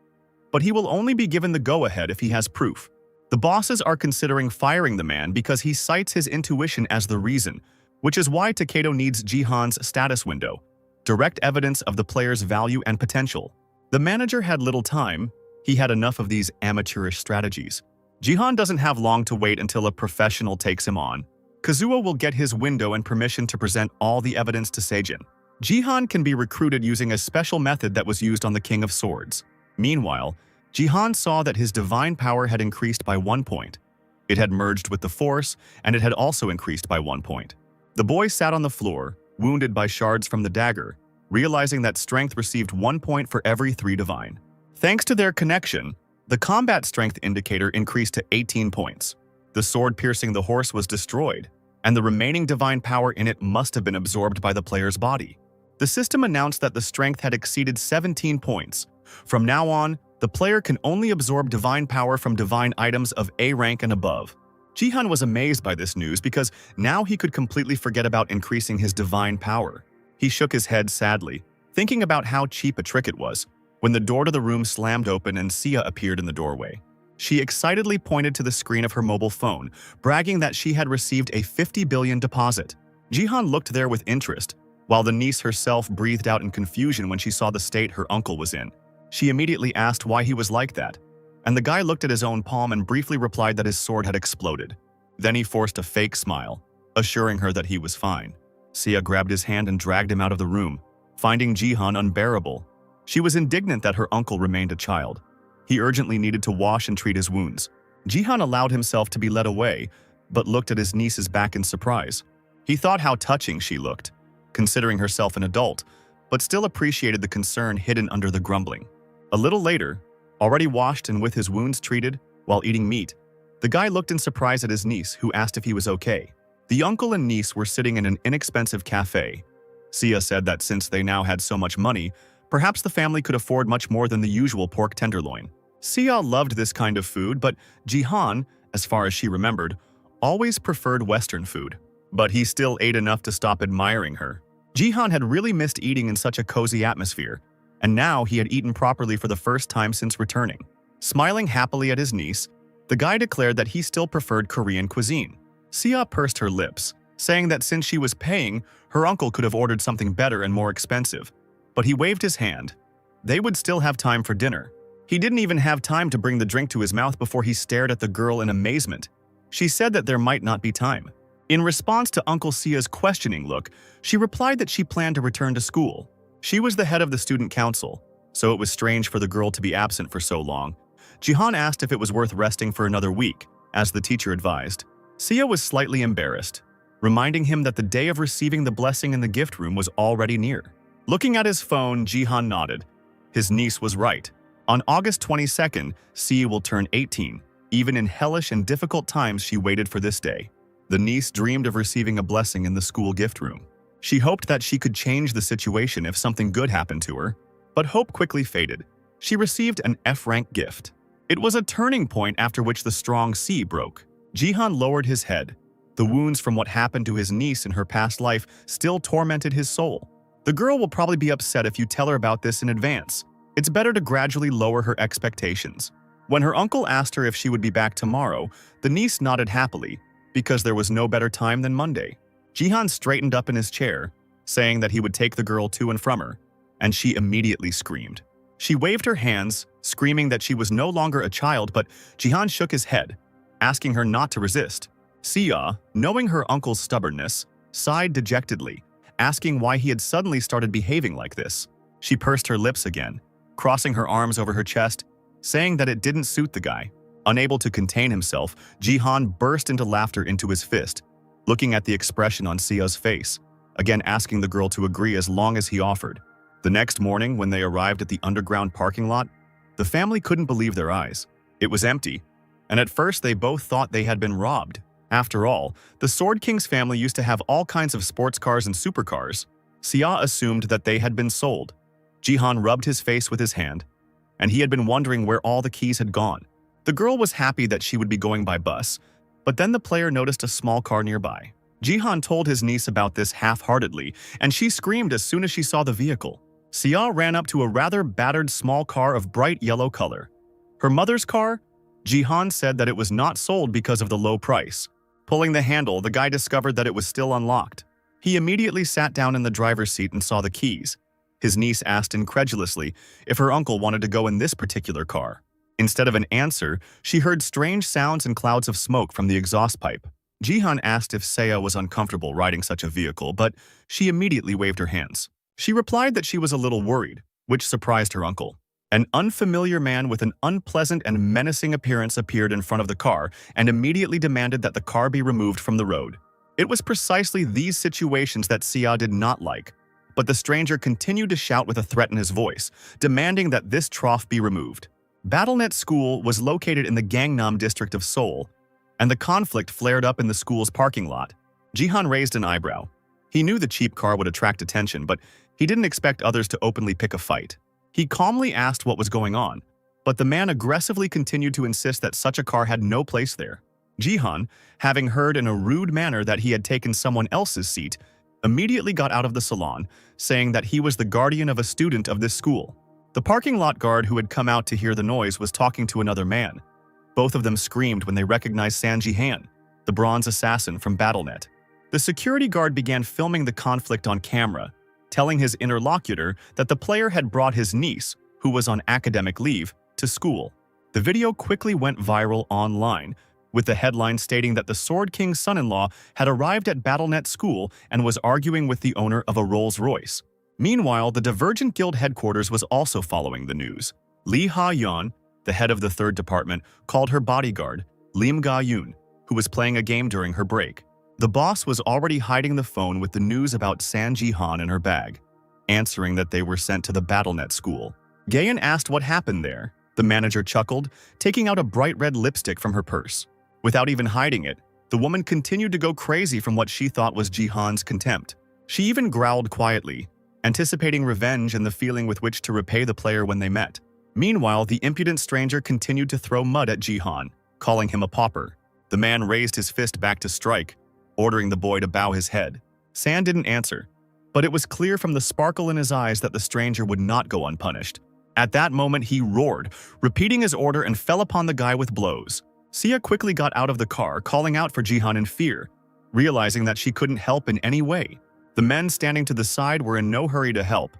but he will only be given the go-ahead if he has proof. The bosses are considering firing the man because he cites his intuition as the reason, which is why Takeda needs Jihan's status window, direct evidence of the player's value and potential. The manager had little time. He had enough of these amateurish strategies. Jihan doesn't have long to wait until a professional takes him on. Kazuo will get his window and permission to present all the evidence to Seijin. Jihan can be recruited using a special method that was used on the King of Swords. Meanwhile, Jihan saw that his divine power had increased by 1 point. It had merged with the Force, and it had also increased by 1 point. The boy sat on the floor, wounded by shards from the dagger, realizing that strength received 1 point for every 3 divine. Thanks to their connection, the combat strength indicator increased to 18 points. The sword piercing the horse was destroyed, and the remaining divine power in it must have been absorbed by the player's body. The system announced that the strength had exceeded 17 points. From now on, the player can only absorb divine power from divine items of A rank and above. Jihan was amazed by this news because now he could completely forget about increasing his divine power. He shook his head sadly, thinking about how cheap a trick it was, when the door to the room slammed open and Sia appeared in the doorway. She excitedly pointed to the screen of her mobile phone, bragging that she had received a 50 billion deposit. Jihan looked there with interest, while the niece herself breathed out in confusion when she saw the state her uncle was in. She immediately asked why he was like that, and the guy looked at his own palm and briefly replied that his sword had exploded. Then he forced a fake smile, assuring her that he was fine. Sia grabbed his hand and dragged him out of the room, finding Jihan unbearable. She was indignant that her uncle remained a child. He urgently needed to wash and treat his wounds. Jihan allowed himself to be led away, but looked at his niece's back in surprise. He thought how touching she looked, considering herself an adult, but still appreciated the concern hidden under the grumbling. A little later, already washed and with his wounds treated while eating meat, the guy looked in surprise at his niece, who asked if he was okay. The uncle and niece were sitting in an inexpensive cafe. Sia said that since they now had so much money, perhaps the family could afford much more than the usual pork tenderloin. Sia loved this kind of food, but Jihan, as far as she remembered, always preferred Western food. But he still ate enough to stop admiring her. Jihan had really missed eating in such a cozy atmosphere, and now he had eaten properly for the first time since returning. Smiling happily at his niece, the guy declared that he still preferred Korean cuisine. Sia pursed her lips, saying that since she was paying, her uncle could have ordered something better and more expensive. But he waved his hand. They would still have time for dinner. He didn't even have time to bring the drink to his mouth before he stared at the girl in amazement. She said that there might not be time. In response to Uncle Sia's questioning look, she replied that she planned to return to school. She was the head of the student council, so it was strange for the girl to be absent for so long. Jihan asked if it was worth resting for another week, as the teacher advised. Sia was slightly embarrassed, reminding him that the day of receiving the blessing in the gift room was already near. Looking at his phone, Jihan nodded. His niece was right. On August 22nd, Sia will turn 18. Even in hellish and difficult times, she waited for this day. The niece dreamed of receiving a blessing in the school gift room. She hoped that she could change the situation if something good happened to her, but hope quickly faded. She received an F-rank gift. It was a turning point after which the strong C broke. Jihan lowered his head. The wounds from what happened to his niece in her past life still tormented his soul. The girl will probably be upset if you tell her about this in advance. It's better to gradually lower her expectations. When her uncle asked her if she would be back tomorrow, the niece nodded happily, because there was no better time than Monday. Jihan straightened up in his chair, saying that he would take the girl to and from her, and she immediately screamed. She waved her hands, screaming that she was no longer a child, but Jihan shook his head, asking her not to resist. Sia, knowing her uncle's stubbornness, sighed dejectedly, asking why he had suddenly started behaving like this. She pursed her lips again, crossing her arms over her chest, saying that it didn't suit the guy. Unable to contain himself, Jihan burst into laughter into his fist, looking at the expression on Sia's face, again asking the girl to agree as long as he offered. The next morning, when they arrived at the underground parking lot, the family couldn't believe their eyes. It was empty, and at first they both thought they had been robbed. After all, the Sword King's family used to have all kinds of sports cars and supercars. Sia assumed that they had been sold. Jihan rubbed his face with his hand, and he had been wondering where all the keys had gone. The girl was happy that she would be going by bus, but then the player noticed a small car nearby. Jihan told his niece about this half-heartedly, and she screamed as soon as she saw the vehicle. Sia ran up to a rather battered small car of bright yellow color. Her mother's car? Jihan said that it was not sold because of the low price. Pulling the handle, the guy discovered that it was still unlocked. He immediately sat down in the driver's seat and saw the keys. His niece asked incredulously if her uncle wanted to go in this particular car. Instead of an answer, she heard strange sounds and clouds of smoke from the exhaust pipe. Jihan asked if Sia was uncomfortable riding such a vehicle, but she immediately waved her hands. She replied that she was a little worried, which surprised her uncle. An unfamiliar man with an unpleasant and menacing appearance appeared in front of the car and immediately demanded that the car be removed from the road. It was precisely these situations that Sia did not like, but the stranger continued to shout with a threat in his voice, demanding that this trough be removed. BattleNet School was located in the Gangnam district of Seoul, and the conflict flared up in the school's parking lot. Jihan raised an eyebrow. He knew the cheap car would attract attention, but he didn't expect others to openly pick a fight. He calmly asked what was going on, but the man aggressively continued to insist that such a car had no place there. Jihan, having heard in a rude manner that he had taken someone else's seat, immediately got out of the salon, saying that he was the guardian of a student of this school. The parking lot guard who had come out to hear the noise was talking to another man. Both of them screamed when they recognized Jihan, the bronze assassin from BattleNet. The security guard began filming the conflict on camera, telling his interlocutor that the player had brought his niece, who was on academic leave, to school. The video quickly went viral online, with the headline stating that the Sword King's son-in-law had arrived at BattleNet School and was arguing with the owner of a Rolls-Royce. Meanwhile, the Divergent Guild headquarters was also following the news. Lee Ha-yeon, the head of the third department, called her bodyguard, Lim Ga-yoon, who was playing a game during her break. The boss was already hiding the phone with the news about Jihan in her bag, answering that they were sent to the BattleNet school. Gaan asked what happened there. The manager chuckled, taking out a bright red lipstick from her purse. Without even hiding it, the woman continued to go crazy from what she thought was Jihan's contempt. She even growled quietly, anticipating revenge and the feeling with which to repay the player when they met. Meanwhile, the impudent stranger continued to throw mud at Jihan, calling him a pauper. The man raised his fist back to strike, ordering the boy to bow his head. San didn't answer, but it was clear from the sparkle in his eyes that the stranger would not go unpunished. At that moment, he roared, repeating his order, and fell upon the guy with blows. Sia quickly got out of the car, calling out for Jihan in fear, realizing that she couldn't help in any way. The men standing to the side were in no hurry to help,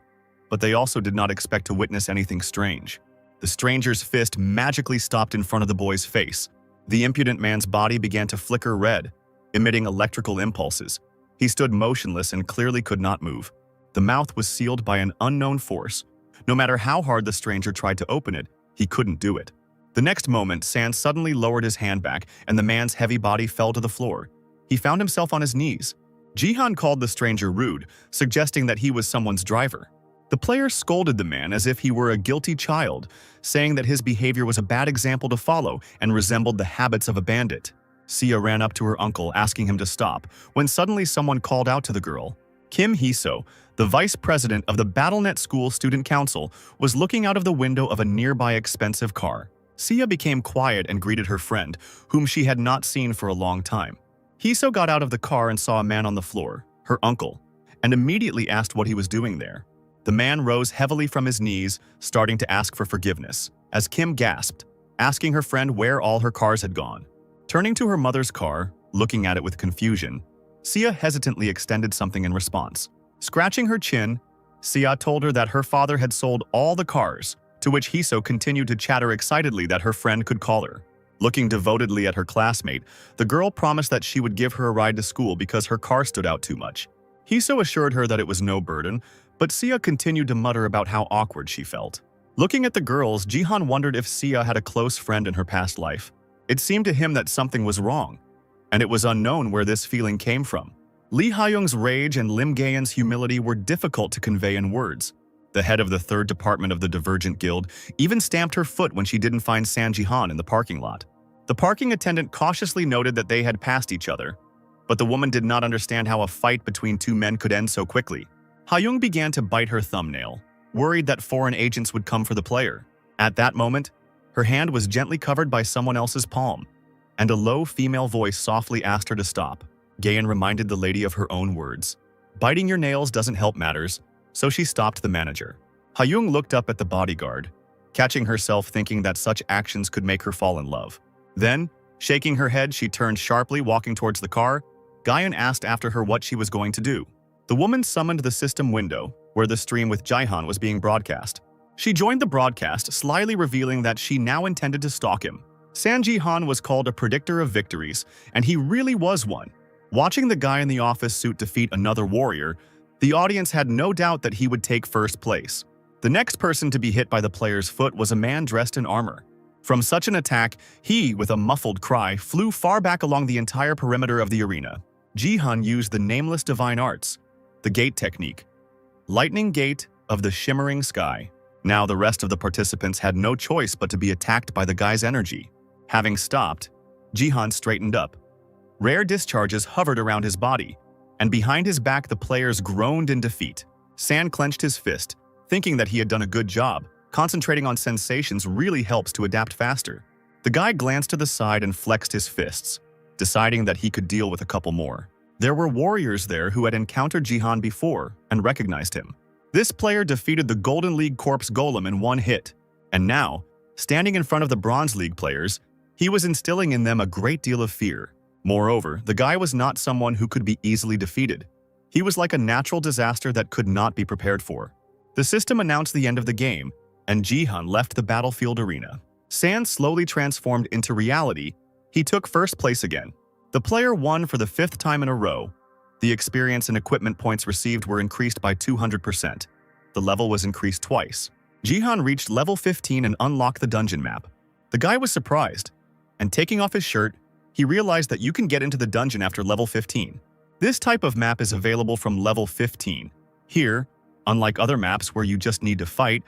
but they also did not expect to witness anything strange. The stranger's fist magically stopped in front of the boy's face. The impudent man's body began to flicker red, emitting electrical impulses. He stood motionless and clearly could not move. The mouth was sealed by an unknown force. No matter how hard the stranger tried to open it, he couldn't do it. The next moment, San suddenly lowered his hand back, and the man's heavy body fell to the floor. He found himself on his knees. Jihan called the stranger rude, suggesting that he was someone's driver. The player scolded the man as if he were a guilty child, saying that his behavior was a bad example to follow and resembled the habits of a bandit. Sia ran up to her uncle, asking him to stop, when suddenly someone called out to the girl. Kim Hiso, the vice president of the BattleNet School Student Council, was looking out of the window of a nearby expensive car. Sia became quiet and greeted her friend, whom she had not seen for a long time. Hiso got out of the car and saw a man on the floor, her uncle, and immediately asked what he was doing there. The man rose heavily from his knees, starting to ask for forgiveness, as Kim gasped, asking her friend where all her cars had gone. Turning to her mother's car, looking at it with confusion, Sia hesitantly extended something in response. Scratching her chin, Sia told her that her father had sold all the cars, to which Hiso continued to chatter excitedly that her friend could call her. Looking devotedly at her classmate, the girl promised that she would give her a ride to school because her car stood out too much. Hiso assured her that it was no burden, but Sia continued to mutter about how awkward she felt. Looking at the girls, Jihan wondered if Sia had a close friend in her past life. It seemed to him that something was wrong, and it was unknown where this feeling came from. Lee Hayoung's rage and Lim Gaeun's humility were difficult to convey in words. The head of the 3rd Department of the Divergent Guild even stamped her foot when she didn't find San Jihan in the parking lot. The parking attendant cautiously noted that they had passed each other, but the woman did not understand how a fight between two men could end so quickly. Hayoung began to bite her thumbnail, worried that foreign agents would come for the player. At that moment, her hand was gently covered by someone else's palm, and a low female voice softly asked her to stop. Gaan reminded the lady of her own words. Biting your nails doesn't help matters, so she stopped the manager. Hayoung looked up at the bodyguard, catching herself thinking that such actions could make her fall in love. Then, shaking her head, she turned sharply, walking towards the car. Gaan asked after her what she was going to do. The woman summoned the system window, where the stream with Jihan was being broadcast. She joined the broadcast, slyly revealing that she now intended to stalk him. San Jihan was called a predictor of victories, and he really was one. Watching the guy in the office suit defeat another warrior, the audience had no doubt that he would take first place. The next person to be hit by the player's foot was a man dressed in armor. From such an attack, he, with a muffled cry, flew far back along the entire perimeter of the arena. Jihan used the nameless divine arts, the gate technique. Lightning gate of the shimmering sky. Now the rest of the participants had no choice but to be attacked by the guy's energy. Having stopped, Jihan straightened up. Rare discharges hovered around his body, and behind his back the players groaned in defeat. San clenched his fist, thinking that he had done a good job. Concentrating on sensations really helps to adapt faster. The guy glanced to the side and flexed his fists, deciding that he could deal with a couple more. There were warriors there who had encountered Jihan before and recognized him. This player defeated the Golden League Corpse Golem in one hit, and now, standing in front of the Bronze League players, he was instilling in them a great deal of fear. Moreover, the guy was not someone who could be easily defeated. He was like a natural disaster that could not be prepared for. The system announced the end of the game, and Jihan left the battlefield arena. San slowly transformed into reality. He took first place again. The player won for the 5th time in a row. The experience and equipment points received were increased by 200%. The level was increased twice. Jihan reached level 15 and unlocked the dungeon map. The guy was surprised, and taking off his shirt, he realized that you can get into the dungeon after level 15. This type of map is available from level 15. Here, unlike other maps where you just need to fight,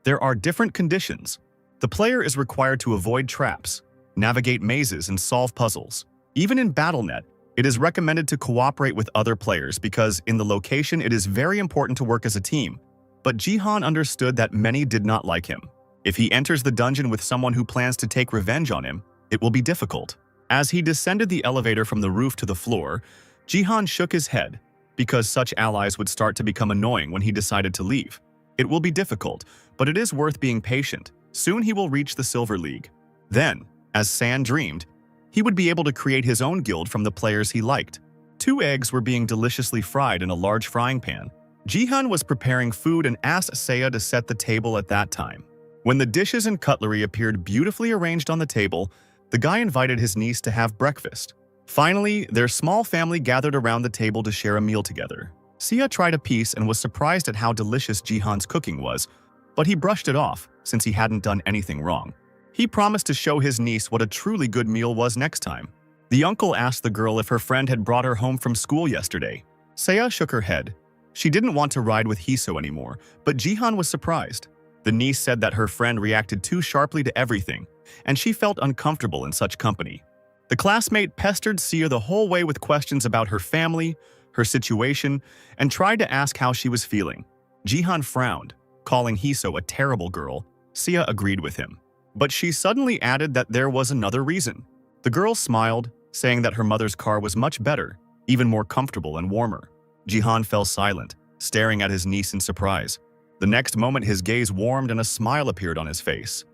there are different conditions. The player is required to avoid traps, navigate mazes, and solve puzzles. Even in BattleNet, it is recommended to cooperate with other players because in the location it is very important to work as a team. But Jihan understood that many did not like him. If he enters the dungeon with someone who plans to take revenge on him, it will be difficult. As he descended the elevator from the roof to the floor, Jihan shook his head because such allies would start to become annoying when he decided to leave. It will be difficult, but it is worth being patient. Soon he will reach the Silver League. Then, as San dreamed, he would be able to create his own guild from the players he liked. 2 eggs were being deliciously fried in a large frying pan. Jihan was preparing food and asked Seiya to set the table at that time. When the dishes and cutlery appeared beautifully arranged on the table, the guy invited his niece to have breakfast. Finally, their small family gathered around the table to share a meal together. Seiya tried a piece and was surprised at how delicious Jihan's cooking was, but he brushed it off since he hadn't done anything wrong. He promised to show his niece what a truly good meal was next time. The uncle asked the girl if her friend had brought her home from school yesterday. Seiya shook her head. She didn't want to ride with Hiso anymore, but Jihan was surprised. The niece said that her friend reacted too sharply to everything, and she felt uncomfortable in such company. The classmate pestered Seiya the whole way with questions about her family, her situation, and tried to ask how she was feeling. Jihan frowned, calling Hiso a terrible girl. Seiya agreed with him. But she suddenly added that there was another reason. The girl smiled, saying that her mother's car was much better, even more comfortable and warmer. Jihan fell silent, staring at his niece in surprise. The next moment his gaze warmed and a smile appeared on his face.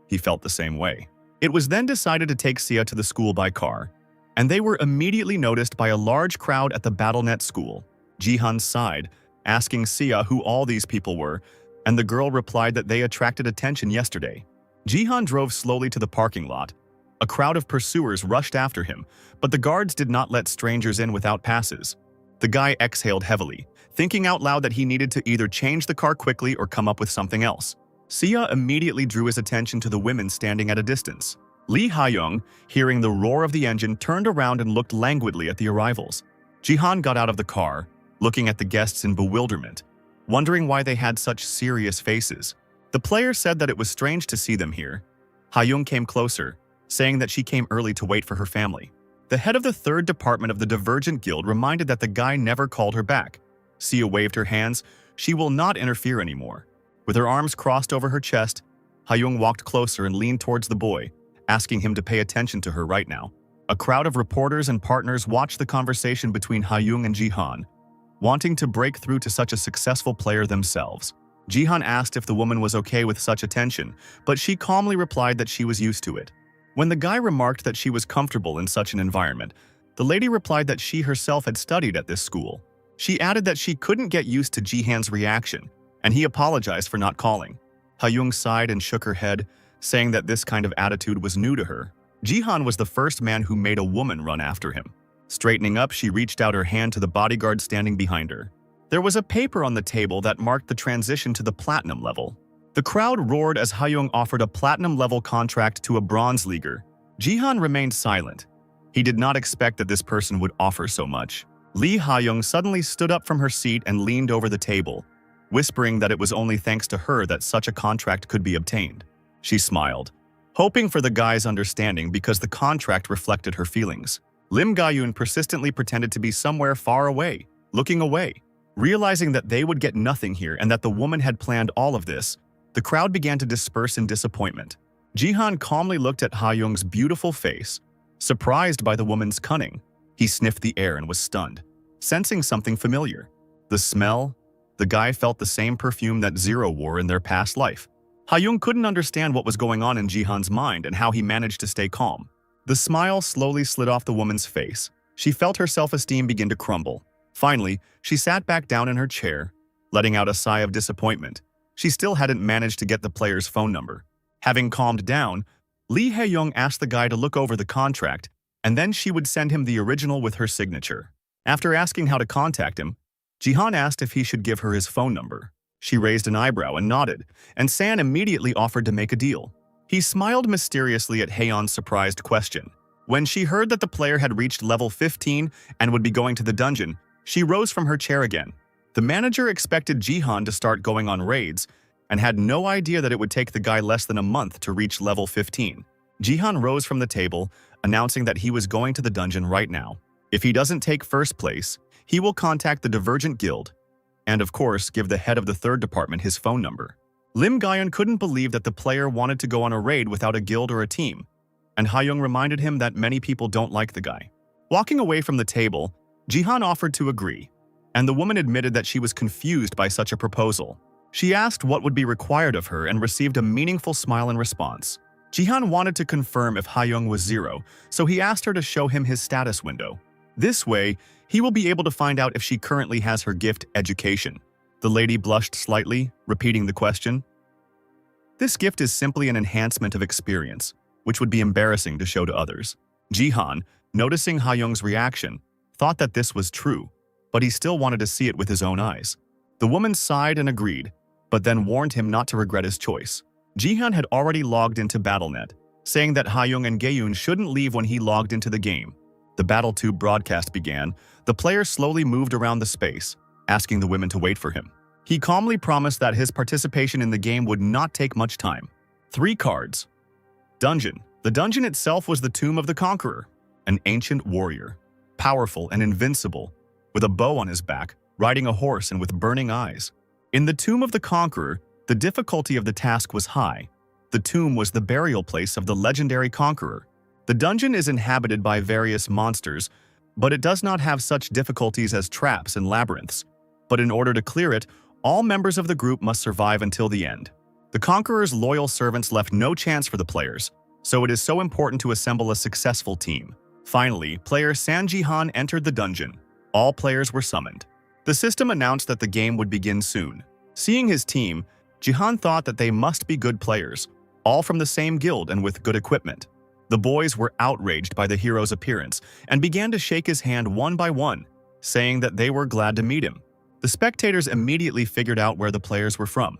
He felt the same way. It was then decided to take Seiya to the school by car, and they were immediately noticed by a large crowd at the BattleNet school. Jihan sighed, asking Seiya who all these people were, and the girl replied that they attracted attention yesterday. Jihan drove slowly to the parking lot. A crowd of pursuers rushed after him, but the guards did not let strangers in without passes. The guy exhaled heavily, thinking out loud that he needed to either change the car quickly or come up with something else. Seiya immediately drew his attention to the women standing at a distance. Lee Ha-young, hearing the roar of the engine, turned around and looked languidly at the arrivals. Jihan got out of the car, looking at the guests in bewilderment, wondering why they had such serious faces. The player said that it was strange to see them here. Ha-young came closer, saying that she came early to wait for her family. The head of the 3rd department of the Divergent Guild reminded that the guy never called her back. Seiya waved her hands. She will not interfere anymore. With her arms crossed over her chest, Ha-young walked closer and leaned towards the boy, asking him to pay attention to her right now. A crowd of reporters and partners watched the conversation between Ha-young and Jihan, wanting to break through to such a successful player themselves. Jihan asked if the woman was okay with such attention, but she calmly replied that she was used to it. When the guy remarked that she was comfortable in such an environment, the lady replied that she herself had studied at this school. She added that she couldn't get used to Jihan's reaction, and he apologized for not calling. Ha-young sighed and shook her head, saying that this kind of attitude was new to her. Jihan was the first man who made a woman run after him. Straightening up, she reached out her hand to the bodyguard standing behind her. There was a paper on the table that marked the transition to the platinum level. The crowd roared as Ha-young offered a platinum-level contract to a bronze leaguer. Jihan remained silent. He did not expect that this person would offer so much. Lee Ha-young suddenly stood up from her seat and leaned over the table, whispering that it was only thanks to her that such a contract could be obtained. She smiled, hoping for the guy's understanding because the contract reflected her feelings. Lim Ga-yoon persistently pretended to be somewhere far away, looking away. Realizing that they would get nothing here and that the woman had planned all of this, the crowd began to disperse in disappointment. Jihan calmly looked at Ha-young's beautiful face, surprised by the woman's cunning. He sniffed the air and was stunned, sensing something familiar. The smell? The guy felt the same perfume that Zero wore in their past life. Ha-young couldn't understand what was going on in Jihan's mind and how he managed to stay calm. The smile slowly slid off the woman's face. She felt her self-esteem begin to crumble. Finally, she sat back down in her chair, letting out a sigh of disappointment. She still hadn't managed to get the player's phone number. Having calmed down, Lee Ha-young asked the guy to look over the contract, and then she would send him the original with her signature. After asking how to contact him, Jihan asked if he should give her his phone number. She raised an eyebrow and nodded, and San immediately offered to make a deal. He smiled mysteriously at Haeyeon's surprised question. When she heard that the player had reached level 15 and would be going to the dungeon, she rose from her chair again. The manager expected Jihan to start going on raids and had no idea that it would take the guy less than a month to reach level 15. Jihan rose from the table, announcing that he was going to the dungeon right now. If he doesn't take first place, he will contact the Divergent Guild and, of course, give the head of the third department his phone number. Lim Gayan couldn't believe that the player wanted to go on a raid without a guild or a team, and Ha-young reminded him that many people don't like the guy. Walking away from the table, Jihan offered to agree, and the woman admitted that she was confused by such a proposal. She asked what would be required of her and received a meaningful smile in response. Jihan wanted to confirm if Ha-young was 0, so he asked her to show him his status window. This way, he will be able to find out if she currently has her gift education. The lady blushed slightly, repeating the question. This gift is simply an enhancement of experience, which would be embarrassing to show to others. Jihan, noticing Ha-young's reaction, thought that this was true, but he still wanted to see it with his own eyes. The woman sighed and agreed, but then warned him not to regret his choice. Jihan had already logged into BattleNet, saying that Ha-young and Gaeun shouldn't leave when he logged into the game. The BattleTube broadcast began. The player slowly moved around the space, asking the women to wait for him. He calmly promised that his participation in the game would not take much time. 3 cards. Dungeon. The dungeon itself was the Tomb of the Conqueror, an ancient warrior, powerful and invincible, with a bow on his back, riding a horse and with burning eyes. In the Tomb of the Conqueror, the difficulty of the task was high. The tomb was the burial place of the legendary conqueror. The dungeon is inhabited by various monsters, but it does not have such difficulties as traps and labyrinths. But in order to clear it, all members of the group must survive until the end. The conqueror's loyal servants left no chance for the players, so it is so important to assemble a successful team. Finally, player San Jihan entered the dungeon. All players were summoned. The system announced that the game would begin soon. Seeing his team, Jihan thought that they must be good players, all from the same guild and with good equipment. The boys were outraged by the hero's appearance and began to shake his hand one by one, saying that they were glad to meet him. The spectators immediately figured out where the players were from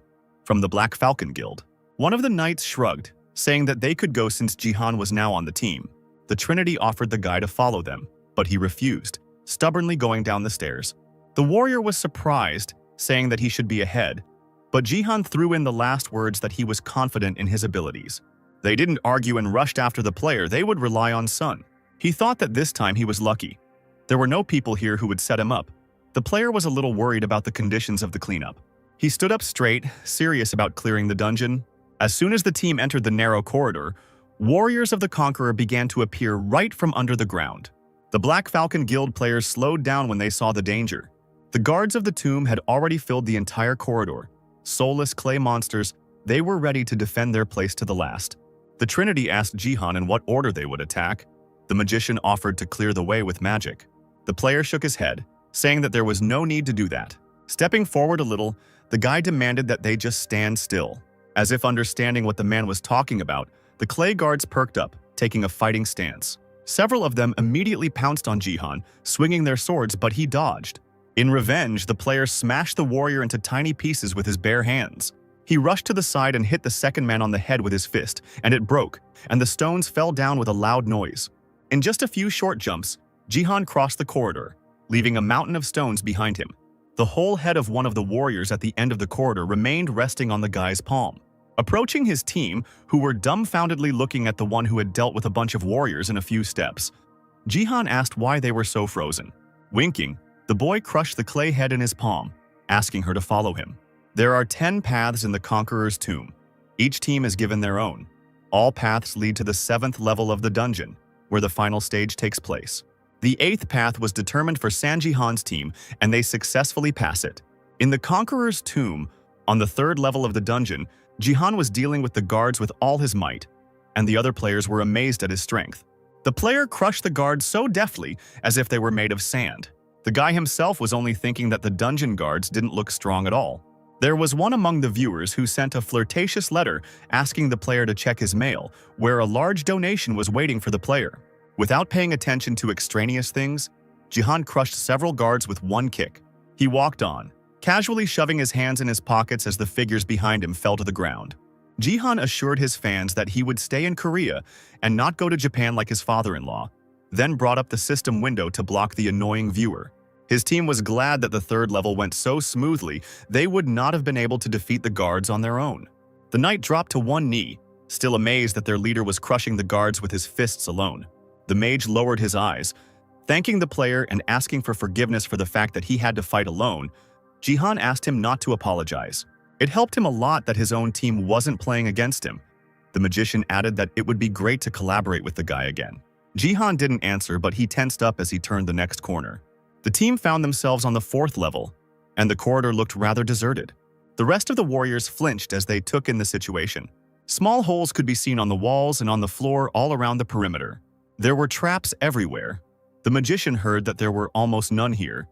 the Black Falcon Guild. One of the knights shrugged, saying that they could go since Jihan was now on the team. The Trinity offered the guy to follow them, but he refused, stubbornly going down the stairs. The warrior was surprised, saying that he should be ahead, but Jihan threw in the last words that he was confident in his abilities. They didn't argue and rushed after the player. They would rely on Sun. He thought that this time he was lucky. There were no people here who would set him up. The player was a little worried about the conditions of the cleanup. He stood up straight, serious about clearing the dungeon. As soon as the team entered the narrow corridor, warriors of the Conqueror began to appear right from under the ground. The Black Falcon Guild players slowed down when they saw the danger. The guards of the tomb had already filled the entire corridor. Soulless clay monsters, they were ready to defend their place to the last. The Trinity asked Jihan in what order they would attack. The magician offered to clear the way with magic. The player shook his head, saying that there was no need to do that. Stepping forward a little, the guy demanded that they just stand still. As if understanding what the man was talking about, the clay guards perked up, taking a fighting stance. Several of them immediately pounced on Jihan, swinging their swords, but he dodged. In revenge, the player smashed the warrior into tiny pieces with his bare hands. He rushed to the side and hit the second man on the head with his fist, and it broke, and the stones fell down with a loud noise. In just a few short jumps, Jihan crossed the corridor, leaving a mountain of stones behind him. The whole head of one of the warriors at the end of the corridor remained resting on the guy's palm. Approaching his team, who were dumbfoundedly looking at the one who had dealt with a bunch of warriors in a few steps, Jihan asked why they were so frozen. Winking, the boy crushed the clay head in his palm, asking her to follow him. There are 10 paths in the Conqueror's Tomb. Each team is given their own. All paths lead to the 7th level of the dungeon, where the final stage takes place. The 8th path was determined for San Jihan's team, and they successfully pass it. In the Conqueror's Tomb, on the 3rd level of the dungeon, Jihan was dealing with the guards with all his might, and the other players were amazed at his strength. The player crushed the guards so deftly as if they were made of sand. The guy himself was only thinking that the dungeon guards didn't look strong at all. There was one among the viewers who sent a flirtatious letter asking the player to check his mail, where a large donation was waiting for the player. Without paying attention to extraneous things, Jihan crushed several guards with one kick. He walked on, casually shoving his hands in his pockets as the figures behind him fell to the ground. Jihan assured his fans that he would stay in Korea and not go to Japan like his father-in-law, then brought up the system window to block the annoying viewer. His team was glad that the third level went so smoothly they would not have been able to defeat the guards on their own. The knight dropped to one knee, still amazed that their leader was crushing the guards with his fists alone. The mage lowered his eyes, thanking the player and asking for forgiveness for the fact that he had to fight alone. Jihan asked him not to apologize. It helped him a lot that his own team wasn't playing against him. The magician added that it would be great to collaborate with the guy again. Jihan didn't answer, but he tensed up as he turned the next corner. The team found themselves on the fourth level, and the corridor looked rather deserted. The rest of the warriors flinched as they took in the situation. Small holes could be seen on the walls and on the floor all around the perimeter. There were traps everywhere. The magician heard that there were almost none here,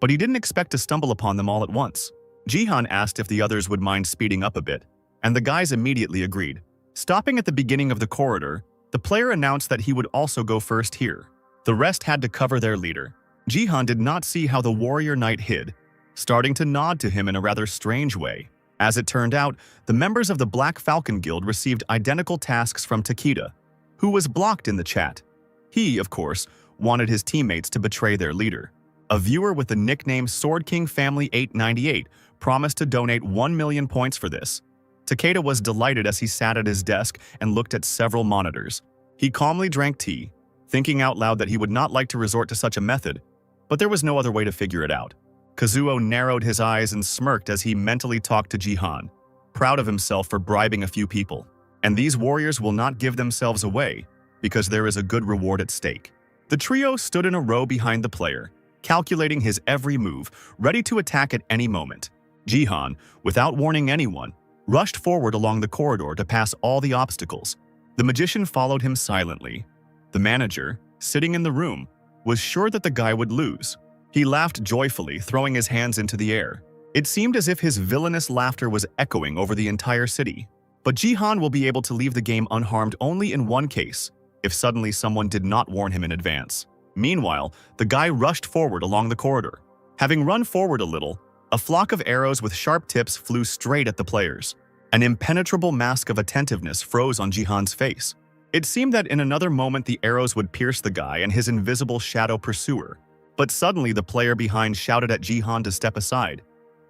but he didn't expect to stumble upon them all at once. Jihan asked if the others would mind speeding up a bit, and the guys immediately agreed. Stopping at the beginning of the corridor, the player announced that he would also go first here. The rest had to cover their leader. Jihan did not see how the warrior knight hid, starting to nod to him in a rather strange way. As it turned out, the members of the Black Falcon Guild received identical tasks from Takeda, who was blocked in the chat. He, of course, wanted his teammates to betray their leader. A viewer with the nickname Sword King Family 898 promised to donate 1 million points for this. Takeda was delighted as he sat at his desk and looked at several monitors. He calmly drank tea, thinking out loud that he would not like to resort to such a method, but there was no other way to figure it out. Kazuo narrowed his eyes and smirked as he mentally talked to Jihan, proud of himself for bribing a few people. And these warriors will not give themselves away, because there is a good reward at stake. The trio stood in a row behind the player, calculating his every move, ready to attack at any moment. Jihan, without warning anyone, rushed forward along the corridor to pass all the obstacles. The magician followed him silently. The manager, sitting in the room, was sure that the guy would lose. He laughed joyfully, throwing his hands into the air. It seemed as if his villainous laughter was echoing over the entire city. But Jihan will be able to leave the game unharmed only in one case, if suddenly someone did not warn him in advance. Meanwhile, the guy rushed forward along the corridor. Having run forward a little, a flock of arrows with sharp tips flew straight at the players. An impenetrable mask of attentiveness froze on Jihan's face. It seemed that in another moment the arrows would pierce the guy and his invisible shadow pursuer. But suddenly the player behind shouted at Jihan to step aside.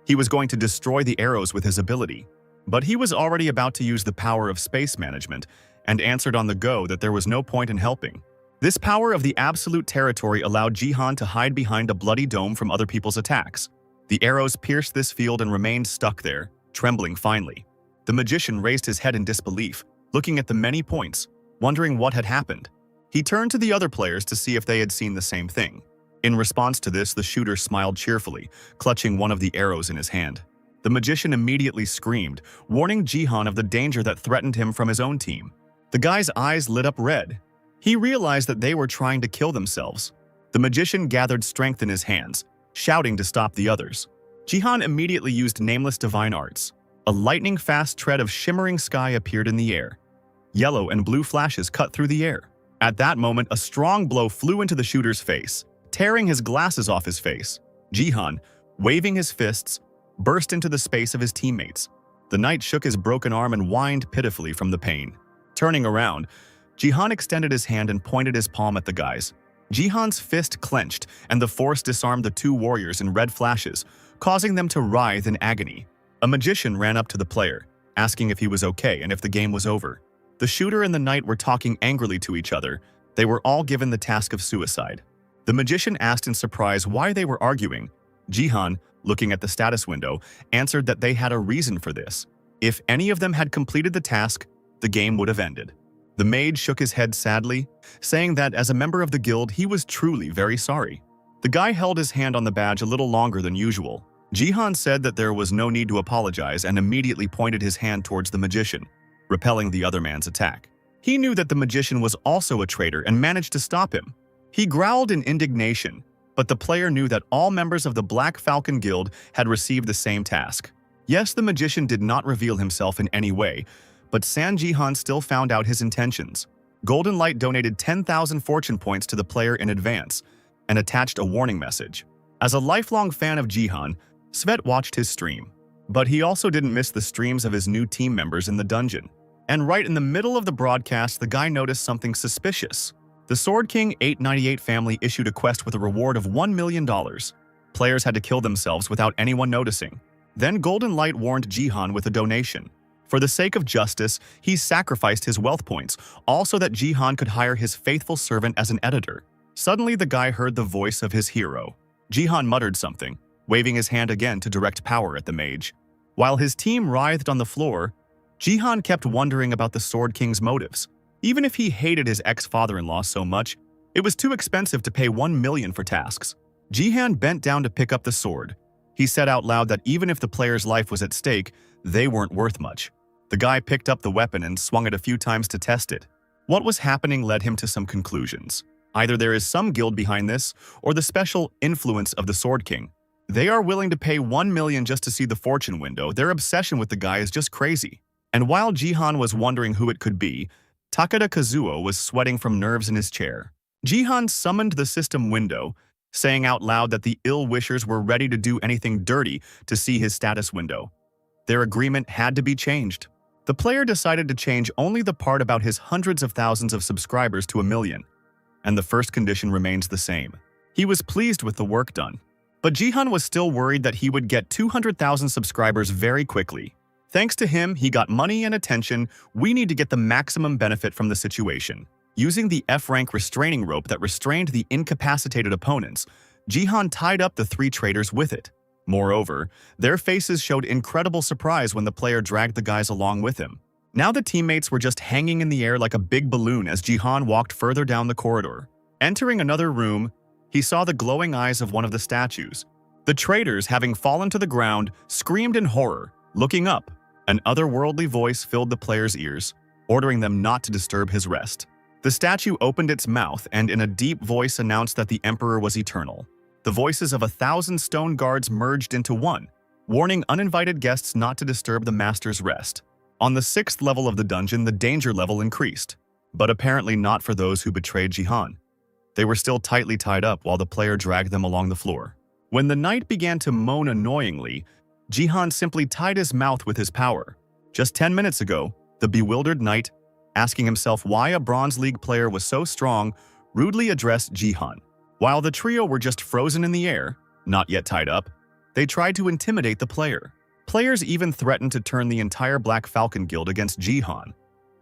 He was going to destroy the arrows with his ability. But he was already about to use the power of space management and answered on the go that there was no point in helping. This power of the absolute territory allowed Jihan to hide behind a bloody dome from other people's attacks. The arrows pierced this field and remained stuck there, trembling finely. The magician raised his head in disbelief, looking at the many points, wondering what had happened. He turned to the other players to see if they had seen the same thing. In response to this, the shooter smiled cheerfully, clutching one of the arrows in his hand. The magician immediately screamed, warning Jihan of the danger that threatened him from his own team. The guy's eyes lit up red. He realized that they were trying to kill themselves. The magician gathered strength in his hands, shouting to stop the others. Jihan immediately used nameless divine arts. A lightning-fast tread of shimmering sky appeared in the air. Yellow and blue flashes cut through the air. At that moment, a strong blow flew into the shooter's face, tearing his glasses off his face. Jihan, waving his fists, burst into the space of his teammates. The knight shook his broken arm and whined pitifully from the pain. Turning around, Jihan extended his hand and pointed his palm at the guys. Jihan's fist clenched, and the force disarmed the two warriors in red flashes, causing them to writhe in agony. A magician ran up to the player, asking if he was okay and if the game was over. The shooter and the knight were talking angrily to each other. They were all given the task of suicide. The magician asked in surprise why they were arguing. Jihan, looking at the status window, answered that they had a reason for this. If any of them had completed the task, the game would have ended. The mage shook his head sadly, saying that as a member of the guild, he was truly very sorry. The guy held his hand on the badge a little longer than usual. Jihan said that there was no need to apologize and immediately pointed his hand towards the magician, repelling the other man's attack. He knew that the magician was also a traitor and managed to stop him. He growled in indignation, but the player knew that all members of the Black Falcon Guild had received the same task. Yes, the magician did not reveal himself in any way, but San Jihan still found out his intentions. Golden Light donated 10,000 fortune points to the player in advance and attached a warning message. As a lifelong fan of Jihan, Svet watched his stream. But he also didn't miss the streams of his new team members in the dungeon. And right in the middle of the broadcast, the guy noticed something suspicious. The Sword King 898 family issued a quest with a reward of $1 million. Players had to kill themselves without anyone noticing. Then Golden Light warned Jihan with a donation. For the sake of justice, he sacrificed his wealth points, also that Jihan could hire his faithful servant as an editor. Suddenly, the guy heard the voice of his hero. Jihan muttered something, waving his hand again to direct power at the mage. While his team writhed on the floor, Jihan kept wondering about the Sword King's motives. Even if he hated his ex-father-in-law so much, it was too expensive to pay $1 million for tasks. Jihan bent down to pick up the sword. He said out loud that even if the player's life was at stake, they weren't worth much. The guy picked up the weapon and swung it a few times to test it. What was happening led him to some conclusions. Either there is some guild behind this, or the special influence of the Sword King. They are willing to pay $1 million just to see the fortune window. Their obsession with the guy is just crazy. And while Jihan was wondering who it could be, Takeda Kazuo was sweating from nerves in his chair. Jihan summoned the system window, saying out loud that the ill-wishers were ready to do anything dirty to see his status window. Their agreement had to be changed. The player decided to change only the part about his hundreds of thousands of subscribers to 1 million, and the first condition remains the same. He was pleased with the work done, but Jihan was still worried that he would get 200,000 subscribers very quickly. Thanks to him, he got money and attention. We need to get the maximum benefit from the situation. Using the F-rank restraining rope that restrained the incapacitated opponents, Jihan tied up the 3 traitors with it. Moreover, their faces showed incredible surprise when the player dragged the guys along with him. Now the teammates were just hanging in the air like a big balloon as Jihan walked further down the corridor. Entering another room, he saw the glowing eyes of one of the statues. The traitors, having fallen to the ground, screamed in horror. Looking up, an otherworldly voice filled the player's ears, ordering them not to disturb his rest. The statue opened its mouth and in a deep voice announced that the Emperor was eternal. The voices of 1,000 stone guards merged into one, warning uninvited guests not to disturb the master's rest. On the 6th level of the dungeon, the danger level increased, but apparently not for those who betrayed Jihan. They were still tightly tied up while the player dragged them along the floor. When the knight began to moan annoyingly, Jihan simply tied his mouth with his power. Just 10 minutes ago, the bewildered knight, asking himself why a Bronze League player was so strong, rudely addressed Jihan. While the trio were just frozen in the air, not yet tied up, they tried to intimidate the player. Players even threatened to turn the entire Black Falcon Guild against Jihan,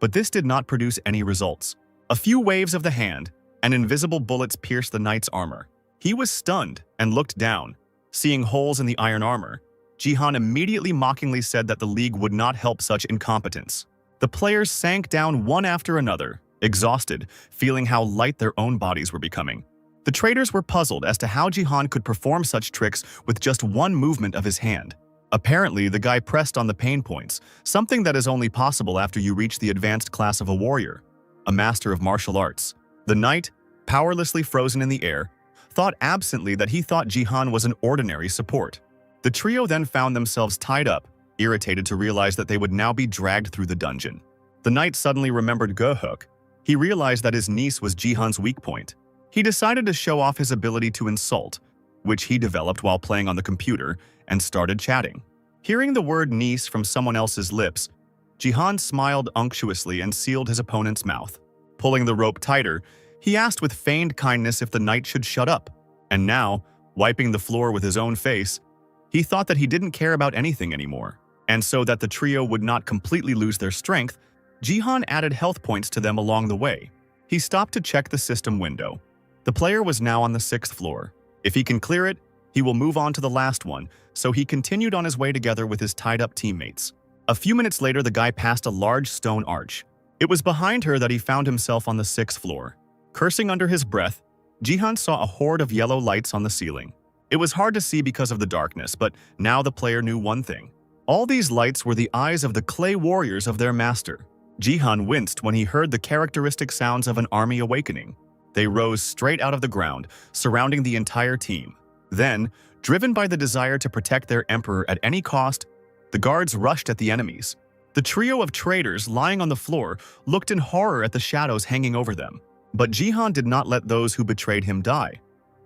but this did not produce any results. A few waves of the hand, and invisible bullets pierced the knight's armor. He was stunned and looked down. Seeing holes in the iron armor, Jihan immediately mockingly said that the League would not help such incompetence. The players sank down one after another, exhausted, feeling how light their own bodies were becoming. The traitors were puzzled as to how Jihan could perform such tricks with just one movement of his hand. Apparently, the guy pressed on the pain points, something that is only possible after you reach the advanced class of a warrior, a master of martial arts. The knight, powerlessly frozen in the air, thought absently that he thought Jihan was an ordinary support. The trio then found themselves tied up, irritated to realize that they would now be dragged through the dungeon. The knight suddenly remembered Gohuk. He realized that his niece was Jihan's weak point. He decided to show off his ability to insult, which he developed while playing on the computer, and started chatting. Hearing the word niece from someone else's lips, Jihan smiled unctuously and sealed his opponent's mouth. Pulling the rope tighter, he asked with feigned kindness if the knight should shut up. And now, wiping the floor with his own face, he thought that he didn't care about anything anymore. And so that the trio would not completely lose their strength, Jihan added health points to them along the way. He stopped to check the system window. The player was now on the 6th floor. If he can clear it, he will move on to the last one, so he continued on his way together with his tied-up teammates. A few minutes later, the guy passed a large stone arch. It was behind her that he found himself on the 6th floor. Cursing under his breath, Jihan saw a horde of yellow lights on the ceiling. It was hard to see because of the darkness, but now the player knew one thing. All these lights were the eyes of the clay warriors of their master. Jihan winced when he heard the characteristic sounds of an army awakening. They rose straight out of the ground, surrounding the entire team. Then, driven by the desire to protect their emperor at any cost, the guards rushed at the enemies. The trio of traitors lying on the floor looked in horror at the shadows hanging over them. But Jihan did not let those who betrayed him die,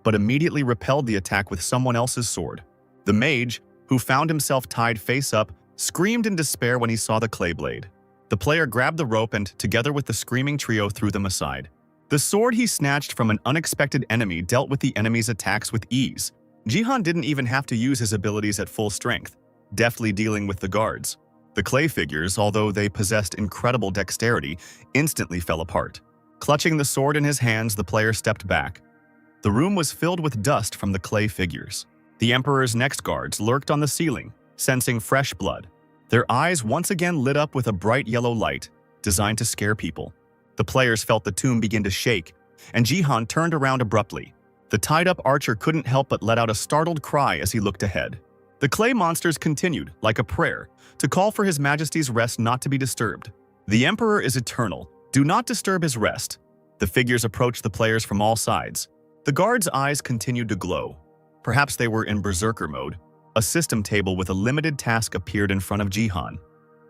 but immediately repelled the attack with someone else's sword. The mage, who found himself tied face up, screamed in despair when he saw the clay blade. The player grabbed the rope and, together with the screaming trio, threw them aside. The sword he snatched from an unexpected enemy dealt with the enemy's attacks with ease. Jihan didn't even have to use his abilities at full strength, deftly dealing with the guards. The clay figures, although they possessed incredible dexterity, instantly fell apart. Clutching the sword in his hands, the player stepped back. The room was filled with dust from the clay figures. The Emperor's next guards lurked on the ceiling, sensing fresh blood. Their eyes once again lit up with a bright yellow light, designed to scare people. The players felt the tomb begin to shake, and Jihan turned around abruptly. The tied-up archer couldn't help but let out a startled cry as he looked ahead. The clay monsters continued, like a prayer, to call for His Majesty's rest not to be disturbed. The Emperor is eternal. Do not disturb his rest. The figures approached the players from all sides. The guards' eyes continued to glow. Perhaps they were in berserker mode. A system table with a limited task appeared in front of Jihan.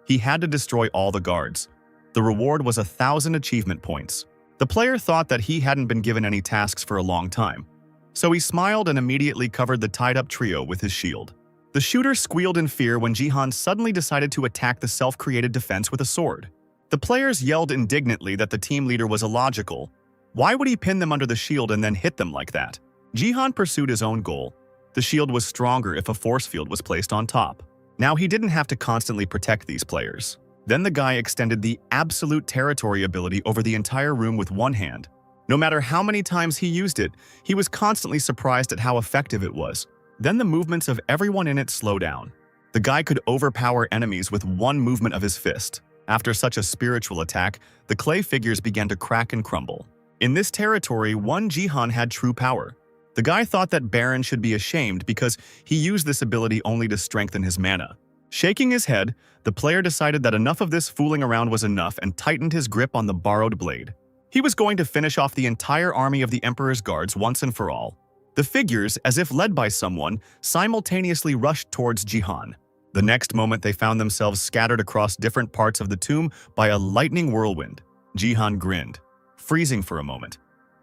He had to destroy all the guards. The reward was 1,000 achievement points. The player thought that he hadn't been given any tasks for a long time, so he smiled and immediately covered the tied-up trio with his shield. The shooter squealed in fear when Jihan suddenly decided to attack the self-created defense with a sword. The players yelled indignantly that the team leader was illogical. Why would he pin them under the shield and then hit them like that? Jihan pursued his own goal. The shield was stronger if a force field was placed on top. Now he didn't have to constantly protect these players. Then the guy extended the absolute territory ability over the entire room with one hand. No matter how many times he used it, he was constantly surprised at how effective it was. Then the movements of everyone in it slowed down. The guy could overpower enemies with one movement of his fist. After such a spiritual attack, the clay figures began to crack and crumble. In this territory, one Jihan had true power. The guy thought that Baron should be ashamed because he used this ability only to strengthen his mana. Shaking his head, the player decided that enough of this fooling around was enough and tightened his grip on the borrowed blade. He was going to finish off the entire army of the Emperor's guards once and for all. The figures, as if led by someone, simultaneously rushed towards Jihan. The next moment they found themselves scattered across different parts of the tomb by a lightning whirlwind. Jihan grinned, freezing for a moment,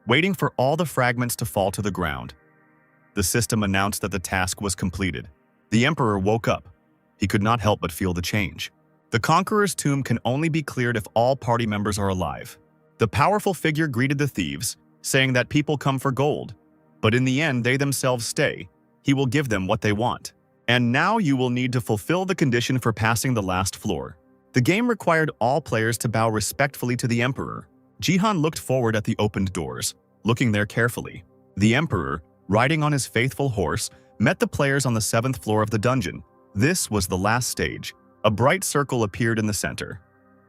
waiting for all the fragments to fall to the ground. The system announced that the task was completed. The Emperor woke up. He could not help but feel the change. The Conqueror's tomb can only be cleared if all party members are alive. The powerful figure greeted the thieves, saying that people come for gold, but in the end they themselves stay. He will give them what they want. And now you will need to fulfill the condition for passing the last floor. The game required all players to bow respectfully to the Emperor. Jihan looked forward at the opened doors, looking there carefully. The Emperor, riding on his faithful horse, met the players on the 7th floor of the dungeon. This was the last stage. A bright circle appeared in the center.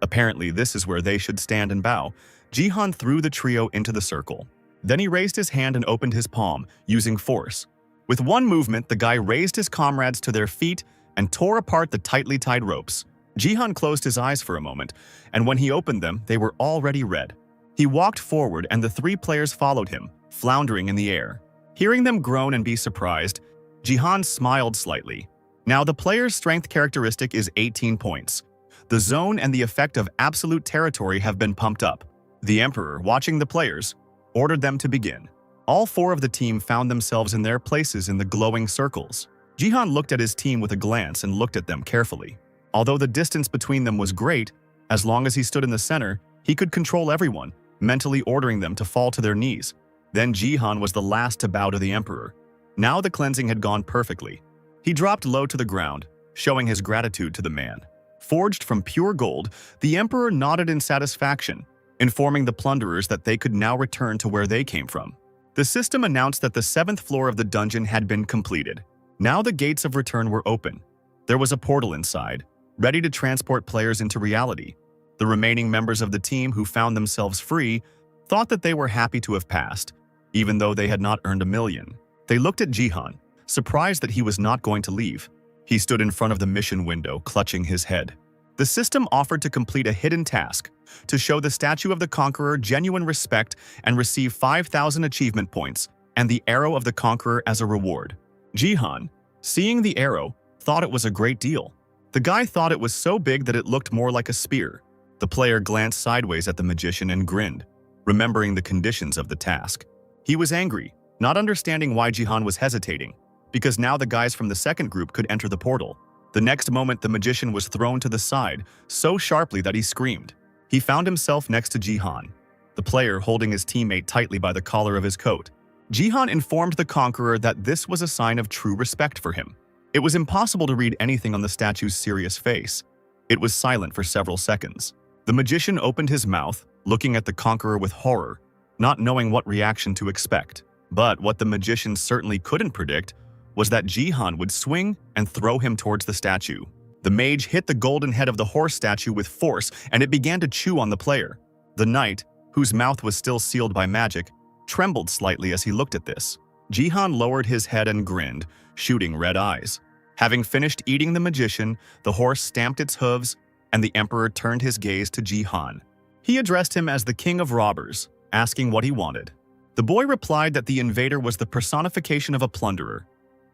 Apparently, this is where they should stand and bow. Jihan threw the trio into the circle. Then he raised his hand and opened his palm, using force. With one movement, the guy raised his comrades to their feet and tore apart the tightly tied ropes. Jihan closed his eyes for a moment, and when he opened them, they were already red. He walked forward and the 3 players followed him, floundering in the air. Hearing them groan and be surprised, Jihan smiled slightly. Now the player's strength characteristic is 18 points. The zone and the effect of absolute territory have been pumped up. The Emperor, watching the players, ordered them to begin. All 4 of the team found themselves in their places in the glowing circles. Jihan looked at his team with a glance and looked at them carefully. Although the distance between them was great, as long as he stood in the center, he could control everyone, mentally ordering them to fall to their knees. Then Jihan was the last to bow to the Emperor. Now the cleansing had gone perfectly. He dropped low to the ground, showing his gratitude to the man. Forged from pure gold, the Emperor nodded in satisfaction, informing the plunderers that they could now return to where they came from. The system announced that the 7th floor of the dungeon had been completed. Now the gates of return were open. There was a portal inside, ready to transport players into reality. The remaining members of the team who found themselves free thought that they were happy to have passed, even though they had not earned a million. They looked at Jihan, surprised that he was not going to leave. He stood in front of the mission window, clutching his head. The system offered to complete a hidden task, to show the statue of the Conqueror genuine respect and receive 5,000 achievement points and the arrow of the Conqueror as a reward. Jihan, seeing the arrow, thought it was a great deal. The guy thought it was so big that it looked more like a spear. The player glanced sideways at the magician and grinned, remembering the conditions of the task. He was angry, not understanding why Jihan was hesitating. because now the guys from the second group could enter the portal. The next moment, the magician was thrown to the side so sharply that he screamed. He found himself next to Jihan, the player holding his teammate tightly by the collar of his coat. Jihan informed the conqueror that this was a sign of true respect for him. It was impossible to read anything on the statue's serious face. It was silent for several seconds. The magician opened his mouth, looking at the conqueror with horror, not knowing what reaction to expect. But what the magician certainly couldn't predict was that Jihan would swing and throw him towards the statue. The mage hit the golden head of the horse statue with force, and it began to chew on the player. The knight, whose mouth was still sealed by magic, trembled slightly as he looked at this. Jihan lowered his head and grinned, shooting red eyes. Having finished eating the magician, the horse stamped its hooves, and the emperor turned his gaze to Jihan. He addressed him as the king of robbers, asking what he wanted. The boy replied that the invader was the personification of a plunderer,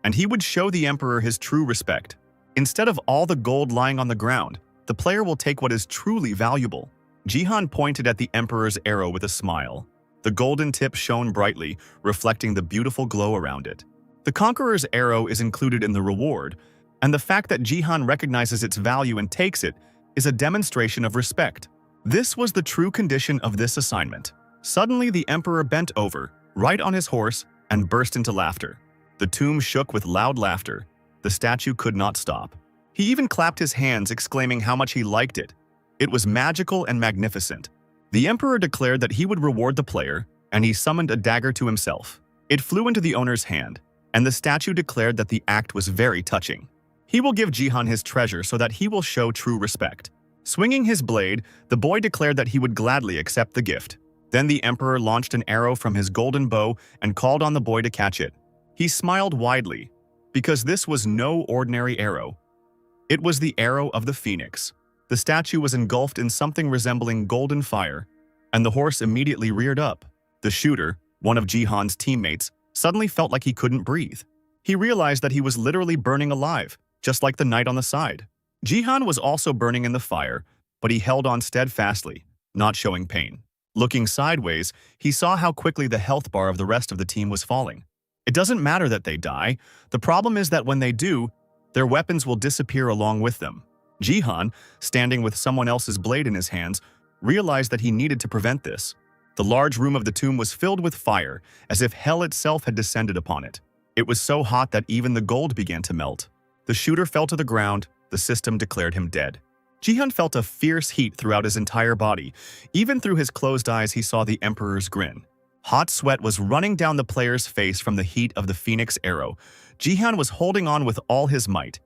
and he would show the emperor his true respect. Instead of all the gold lying on the ground, the player will take what is truly valuable. Jihan pointed at the emperor's arrow with a smile. The golden tip shone brightly, reflecting the beautiful glow around it. The conqueror's arrow is included in the reward, and the fact that Jihan recognizes its value and takes it is a demonstration of respect. This was the true condition of this assignment. Suddenly, the emperor bent over, right on his horse, and burst into laughter. The tomb shook with loud laughter. The statue could not stop. He even clapped his hands, exclaiming how much he liked it. It was magical and magnificent. The emperor declared that he would reward the player, and he summoned a dagger to himself. It flew into the owner's hand, and the statue declared that the act was very touching. He will give Jihan his treasure so that he will show true respect. Swinging his blade, the boy declared that he would gladly accept the gift. Then the emperor launched an arrow from his golden bow and called on the boy to catch it. He smiled widely, because this was no ordinary arrow. It was the arrow of the phoenix. The statue was engulfed in something resembling golden fire, and the horse immediately reared up. The shooter, one of Jihan's teammates, suddenly felt like he couldn't breathe. He realized that he was literally burning alive, just like the knight on the side. Jihan was also burning in the fire, but he held on steadfastly, not showing pain. Looking sideways, he saw how quickly the health bar of the rest of the team was falling. It doesn't matter that they die. The problem is that when they do, their weapons will disappear along with them. Jihan, standing with someone else's blade in his hands, realized that he needed to prevent this. The large room of the tomb was filled with fire, as if hell itself had descended upon it. It was so hot that even the gold began to melt. The shooter fell to the ground. The system declared him dead. Jihan felt a fierce heat throughout his entire body. Even through his closed eyes, he saw the emperor's grin. Hot sweat was running down the player's face from the heat of the phoenix arrow. Jihan was holding on with all his might.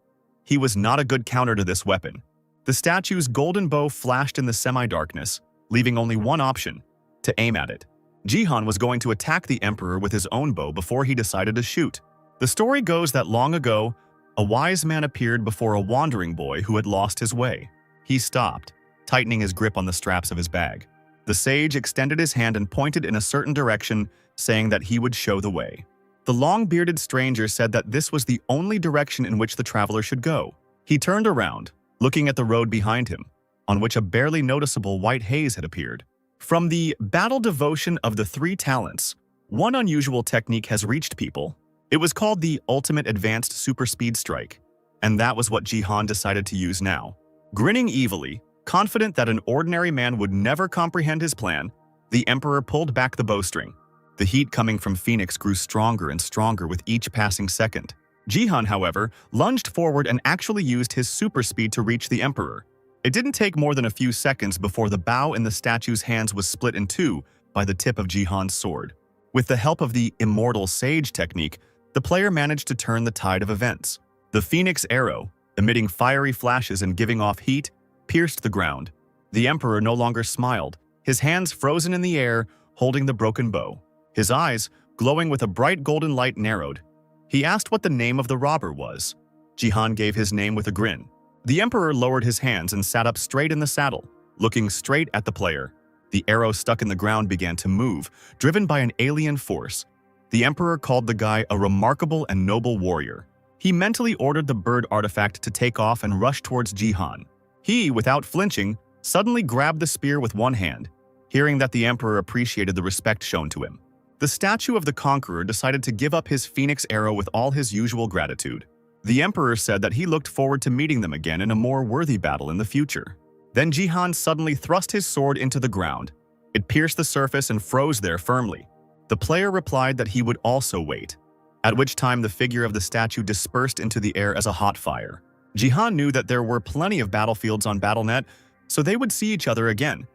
He was not a good counter to this weapon. The statue's golden bow flashed in the semi-darkness, leaving only one option: to aim at it. Jihan was going to attack the emperor with his own bow before he decided to shoot. The story goes that long ago, a wise man appeared before a wandering boy who had lost his way. He stopped, tightening his grip on the straps of his bag. The sage extended his hand and pointed in a certain direction, saying that he would show the way. The long-bearded stranger said that this was the only direction in which the traveler should go. He turned around, looking at the road behind him, on which a barely noticeable white haze had appeared. From the battle devotion of the 3 talents, one unusual technique has reached people. It was called the Ultimate Advanced Super Speed Strike, and that was what Jihan decided to use now. Grinning evilly, confident that an ordinary man would never comprehend his plan, the emperor pulled back the bowstring. The heat coming from Phoenix grew stronger and stronger with each passing second. Jihan, however, lunged forward and actually used his super speed to reach the emperor. It didn't take more than a few seconds before the bow in the statue's hands was split in two by the tip of Jihan's sword. With the help of the Immortal Sage technique, the player managed to turn the tide of events. The Phoenix arrow, emitting fiery flashes and giving off heat, pierced the ground. The emperor no longer smiled, his hands frozen in the air, holding the broken bow. His eyes, glowing with a bright golden light, narrowed. He asked what the name of the robber was. Jihan gave his name with a grin. The emperor lowered his hands and sat up straight in the saddle, looking straight at the player. The arrow stuck in the ground began to move, driven by an alien force. The emperor called the guy a remarkable and noble warrior. He mentally ordered the bird artifact to take off and rush towards Jihan. He, without flinching, suddenly grabbed the spear with one hand, hearing that the emperor appreciated the respect shown to him. The The statue of the conqueror decided to give up his phoenix arrow with all his usual gratitude. The emperor said that he looked forward to meeting them again in a more worthy battle in the future. Then Jihan suddenly thrust his sword into the ground. It pierced the surface and froze there firmly. The player replied that he would also wait, at which time the figure of the statue dispersed into the air as a hot fire. Jihan knew that there were plenty of battlefields on Battle.net, so they would see each other again.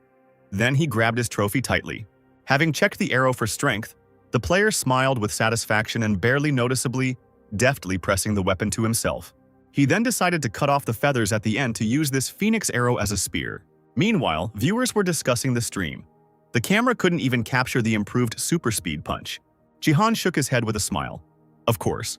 Then he grabbed his trophy tightly. Having checked the arrow for strength, the player smiled with satisfaction and barely noticeably, deftly pressing the weapon to himself. He then decided to cut off the feathers at the end to use this phoenix arrow as a spear. Meanwhile, viewers were discussing the stream. The camera couldn't even capture the improved super speed punch. Jihan shook his head with a smile. Of course.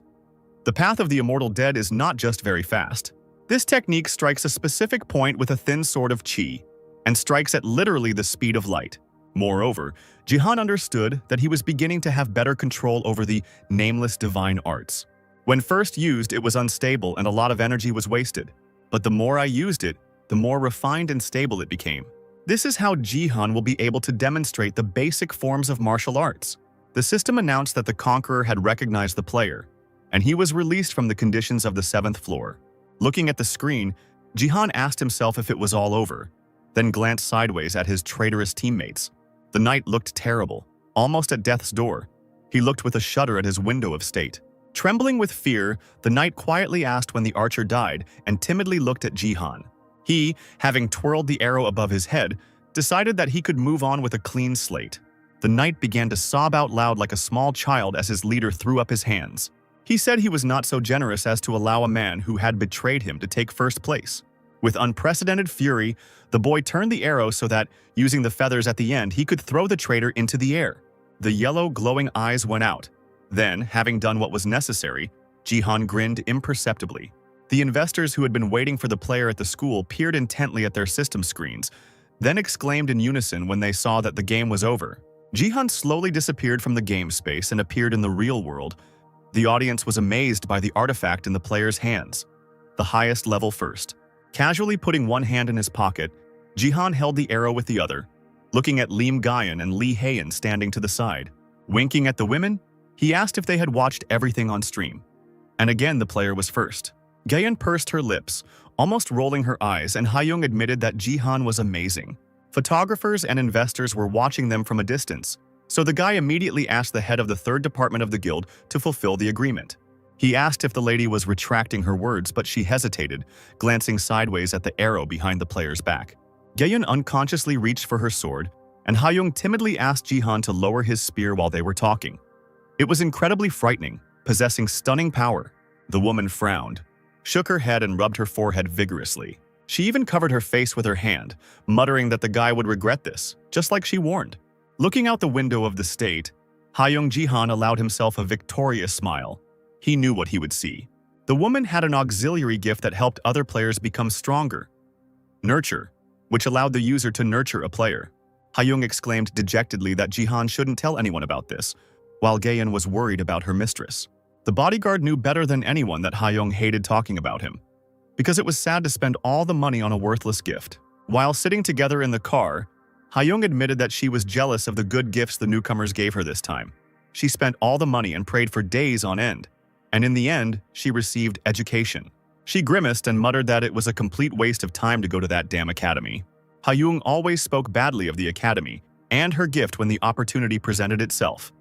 The path of the immortal dead is not just very fast. This technique strikes a specific point with a thin sword of chi, and strikes at literally the speed of light. Moreover, Jihan understood that he was beginning to have better control over the nameless divine arts. When first used, it was unstable and a lot of energy was wasted. But the more I used it, the more refined and stable it became. This is how Jihan will be able to demonstrate the basic forms of martial arts. The system announced that the conqueror had recognized the player, and he was released from the conditions of the 7th floor. Looking at the screen, Jihan asked himself if it was all over, then glanced sideways at his traitorous teammates. The knight looked terrible, almost at death's door. He looked with a shudder at his window of state. Trembling with fear, the knight quietly asked when the archer died and timidly looked at Jihan. He, having twirled the arrow above his head, decided that he could move on with a clean slate. The knight began to sob out loud like a small child as his leader threw up his hands. He said he was not so generous as to allow a man who had betrayed him to take first place. With unprecedented fury, the boy turned the arrow so that, using the feathers at the end, he could throw the traitor into the air. The yellow, glowing eyes went out. Then, having done what was necessary, Jihan grinned imperceptibly. The investors who had been waiting for the player at the school peered intently at their system screens, then exclaimed in unison when they saw that the game was over. Jihan slowly disappeared from the game space and appeared in the real world. The audience was amazed by the artifact in the player's hands. The highest level first. Casually putting one hand in his pocket, Jihan held the arrow with the other, looking at Lim Gaan and Lee Hayan standing to the side. Winking at the women, he asked if they had watched everything on stream. And again the player was first. Gaan pursed her lips, almost rolling her eyes, and Hayoung admitted that Jihan was amazing. Photographers and investors were watching them from a distance, so the guy immediately asked the head of the 3rd department of the guild to fulfill the agreement. He asked if the lady was retracting her words, but she hesitated, glancing sideways at the arrow behind the player's back. Gaan unconsciously reached for her sword, and Hayoung timidly asked Jihan to lower his spear while they were talking. It was incredibly frightening, possessing stunning power. The woman frowned, shook her head and rubbed her forehead vigorously. She even covered her face with her hand, muttering that the guy would regret this, just like she warned. Looking out the window of the state, Hayoung Jihan allowed himself a victorious smile. He knew what he would see. The woman had an auxiliary gift that helped other players become stronger. Nurture, which allowed the user to nurture a player. Hayoung exclaimed dejectedly that Jihan shouldn't tell anyone about this, while Gaan was worried about her mistress. The bodyguard knew better than anyone that Hayoung hated talking about him, because it was sad to spend all the money on a worthless gift. While sitting together in the car, Hayoung admitted that she was jealous of the good gifts the newcomers gave her this time. She spent all the money and prayed for days on end, and in the end, she received education. She grimaced and muttered that it was a complete waste of time to go to that damn academy. Hayoung always spoke badly of the academy and her gift when the opportunity presented itself.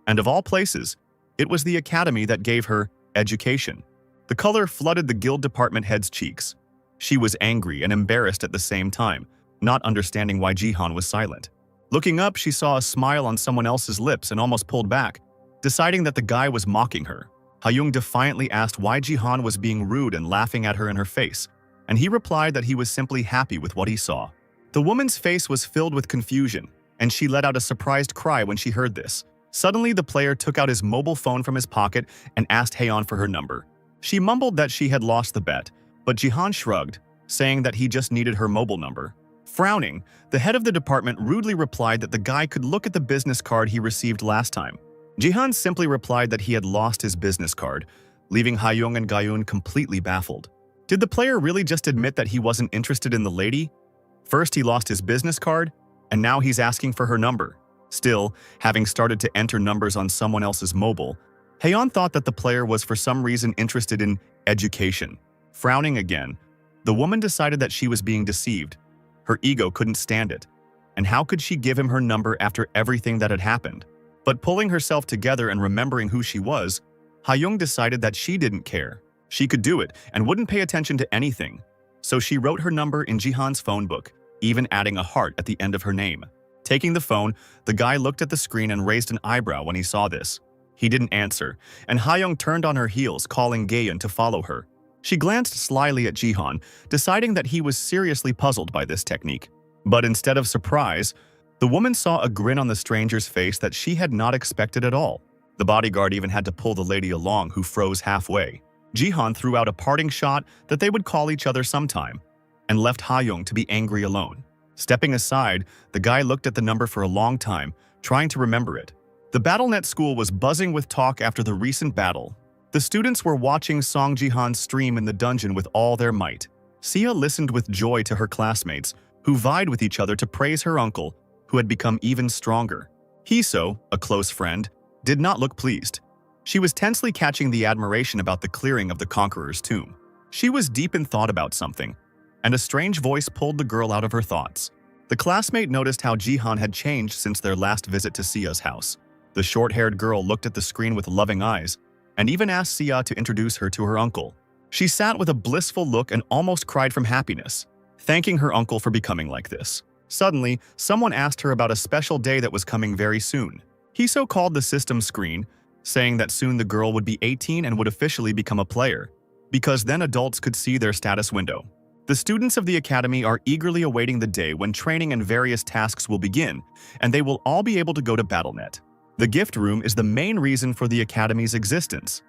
And of all places, it was the academy that gave her education. The color flooded the guild department head's cheeks. She was angry and embarrassed at the same time, not understanding why Jihan was silent. Looking up, she saw a smile on someone else's lips and almost pulled back, deciding that the guy was mocking her. Hayoung defiantly asked why Jihan was being rude and laughing at her in her face, and he replied that he was simply happy with what he saw. The woman's face was filled with confusion, and she let out a surprised cry when she heard this. Suddenly, the player took out his mobile phone from his pocket and asked Hayon for her number. She mumbled that she had lost the bet, but Jihan shrugged, saying that he just needed her mobile number. Frowning, the head of the department rudely replied that the guy could look at the business card he received last time. Jihan simply replied that he had lost his business card, leaving Hayoung and Gayun completely baffled. Did the player really just admit that he wasn't interested in the lady? First he lost his business card, and now he's asking for her number. Still, having started to enter numbers on someone else's mobile, Haeyeon thought that the player was for some reason interested in education. Frowning again, the woman decided that she was being deceived. Her ego couldn't stand it. And how could she give him her number after everything that had happened? But pulling herself together and remembering who she was, Haeyeon decided that she didn't care. She could do it and wouldn't pay attention to anything. So she wrote her number in Jihan's phone book, even adding a heart at the end of her name. Taking the phone, the guy looked at the screen and raised an eyebrow when he saw this. He didn't answer, and Haeyeon turned on her heels, calling Gaan to follow her. She glanced slyly at Jihan, deciding that he was seriously puzzled by this technique. But instead of surprise, the woman saw a grin on the stranger's face that she had not expected at all. The bodyguard even had to pull the lady along, who froze halfway. Jihan threw out a parting shot that they would call each other sometime, and left Haeyeon to be angry alone. Stepping aside, the guy looked at the number for a long time, trying to remember it. The BattleNet school was buzzing with talk after the recent battle. The students were watching Song Jihan's stream in the dungeon with all their might. Sia listened with joy to her classmates, who vied with each other to praise her uncle, who had become even stronger. Hiso, a close friend, did not look pleased. She was tensely catching the admiration about the clearing of the Conqueror's tomb. She was deep in thought about something, and a strange voice pulled the girl out of her thoughts. The classmate noticed how Jihan had changed since their last visit to Sia's house. The short-haired girl looked at the screen with loving eyes, and even asked Sia to introduce her to her uncle. She sat with a blissful look and almost cried from happiness, thanking her uncle for becoming like this. Suddenly, someone asked her about a special day that was coming very soon. Hiso called the system screen, saying that soon the girl would be 18 and would officially become a player, because then adults could see their status window. The students of the academy are eagerly awaiting the day when training and various tasks will begin, and they will all be able to go to BattleNet. The gift room is the main reason for the academy's existence.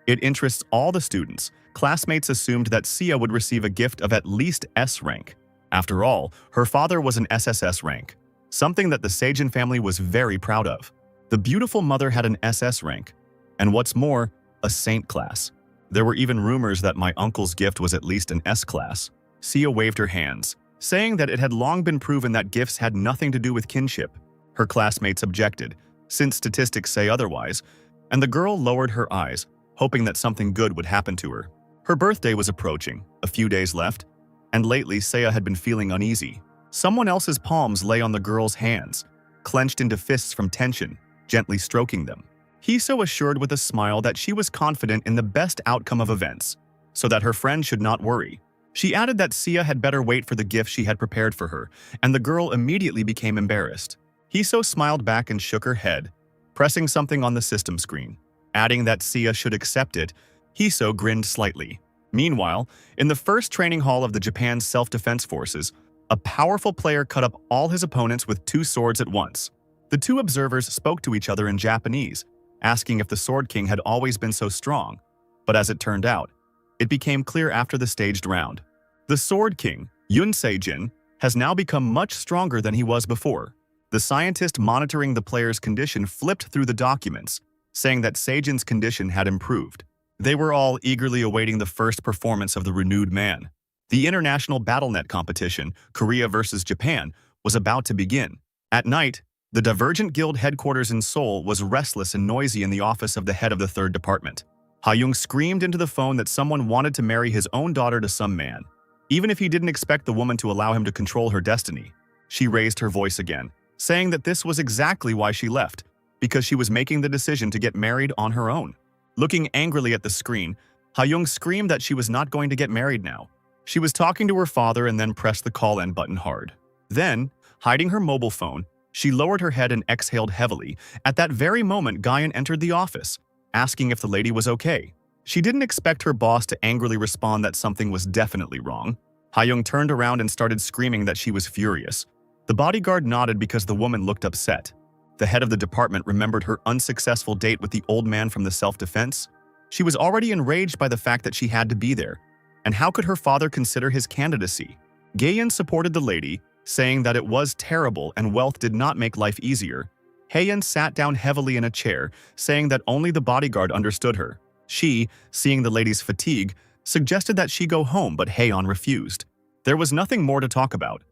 It interests all the students. Classmates assumed that Sia would receive a gift of at least S rank. After all, her father was an SSS rank, something that the Seijin family was very proud of. The beautiful mother had an SS rank, and what's more, a saint class. There were even rumors that my uncle's gift was at least an S class. Sia waved her hands, saying that it had long been proven that gifts had nothing to do with kinship. Her classmates objected, since statistics say otherwise, and the girl lowered her eyes, hoping that something good would happen to her. Her birthday was approaching, a few days left, and lately Sia had been feeling uneasy. Someone else's palms lay on the girl's hands, clenched into fists from tension, gently stroking them. Hiso assured with a smile that she was confident in the best outcome of events, so that her friend should not worry. She added that Sia had better wait for the gift she had prepared for her, and the girl immediately became embarrassed. Hiso smiled back and shook her head, pressing something on the system screen. Adding that Sia should accept it, Hiso grinned slightly. Meanwhile, in the first training hall of the Japan's self-defense forces, a powerful player cut up all his opponents with 2 swords at once. The 2 observers spoke to each other in Japanese, asking if the Sword King had always been so strong, but as it turned out, it became clear after the staged round. The Sword King, Yun Seijin, has now become much stronger than he was before. The scientist monitoring the player's condition flipped through the documents, saying that Seijin's condition had improved. They were all eagerly awaiting the first performance of the renewed man. The international BattleNet competition, Korea versus Japan, was about to begin. At night, the Divergent Guild headquarters in Seoul was restless and noisy in the office of the head of the 3rd department. Haeyeon screamed into the phone that someone wanted to marry his own daughter to some man, even if he didn't expect the woman to allow him to control her destiny. She raised her voice again, saying that this was exactly why she left, because she was making the decision to get married on her own. Looking angrily at the screen, Haeyeon screamed that she was not going to get married now. She was talking to her father and then pressed the call end button hard. Then, hiding her mobile phone, she lowered her head and exhaled heavily. At that very moment, Gaan entered the office, asking if the lady was okay. She didn't expect her boss to angrily respond that something was definitely wrong. Haeyeon turned around and started screaming that she was furious. The bodyguard nodded because the woman looked upset. The head of the department remembered her unsuccessful date with the old man from the self-defense. She was already enraged by the fact that she had to be there. And how could her father consider his candidacy? Gaan supported the lady, saying that it was terrible and wealth did not make life easier. Haeyeon sat down heavily in a chair, saying that only the bodyguard understood her. She, seeing the lady's fatigue, suggested that she go home, but Haeyeon refused. There was nothing more to talk about,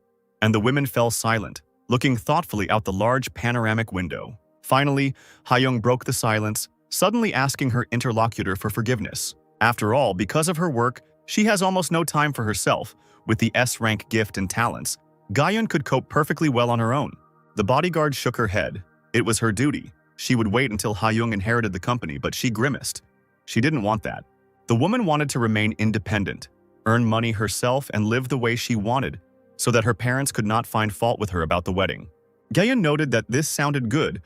and the women fell silent, looking thoughtfully out the large panoramic window. Finally, Hayoung broke the silence, suddenly asking her interlocutor for forgiveness. After all, because of her work, she has almost no time for herself. With the S-rank gift and talents, Gaan could cope perfectly well on her own. The bodyguard shook her head. It was her duty. She would wait until Hayoung inherited the company, but she grimaced. She didn't want that. The woman wanted to remain independent, earn money herself, and live the way she wanted, so that her parents could not find fault with her about the wedding. Gaan noted that this sounded good,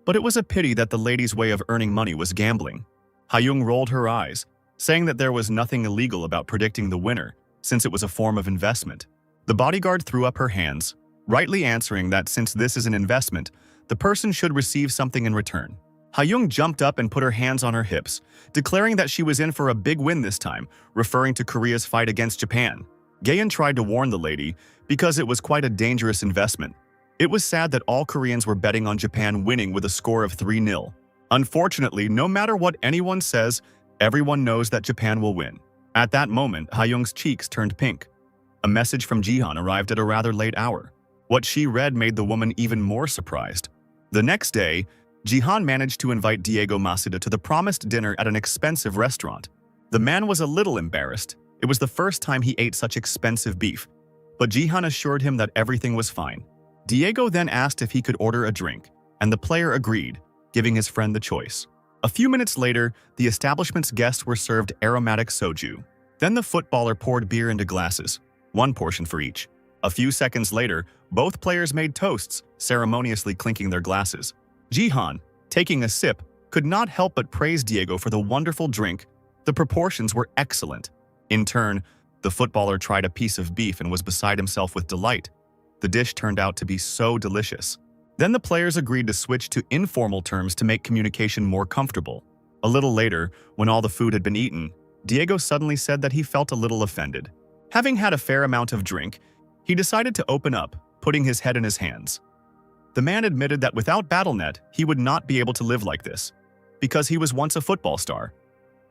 but it was a pity that the lady's way of earning money was gambling. Hayoung rolled her eyes, saying that there was nothing illegal about predicting the winner, since it was a form of investment. The bodyguard threw up her hands, rightly answering that since this is an investment, the person should receive something in return. Hayoung jumped up and put her hands on her hips, declaring that she was in for a big win this time, referring to Korea's fight against Japan. Gaan tried to warn the lady because it was quite a dangerous investment. It was sad that all Koreans were betting on Japan winning with a score of 3-0. Unfortunately, no matter what anyone says, everyone knows that Japan will win. At that moment, Hayoung's cheeks turned pink. A message from Jihan arrived at a rather late hour. What she read made the woman even more surprised. The next day, Jihan managed to invite Diego Masida to the promised dinner at an expensive restaurant. The man was a little embarrassed. It was the first time he ate such expensive beef, but Jihan assured him that everything was fine. Diego then asked if he could order a drink, and the player agreed, giving his friend the choice. A few minutes later, the establishment's guests were served aromatic soju. Then the footballer poured beer into glasses, one portion for each. A few seconds later, both players made toasts, ceremoniously clinking their glasses. Jihan, taking a sip, could not help but praise Diego for the wonderful drink. The proportions were excellent. In turn, the footballer tried a piece of beef and was beside himself with delight. The dish turned out to be so delicious. Then the players agreed to switch to informal terms to make communication more comfortable. A little later, when all the food had been eaten, Diego suddenly said that he felt a little offended. Having had a fair amount of drink, he decided to open up, putting his head in his hands. The man admitted that without BattleNet, he would not be able to live like this, because he was once a football star,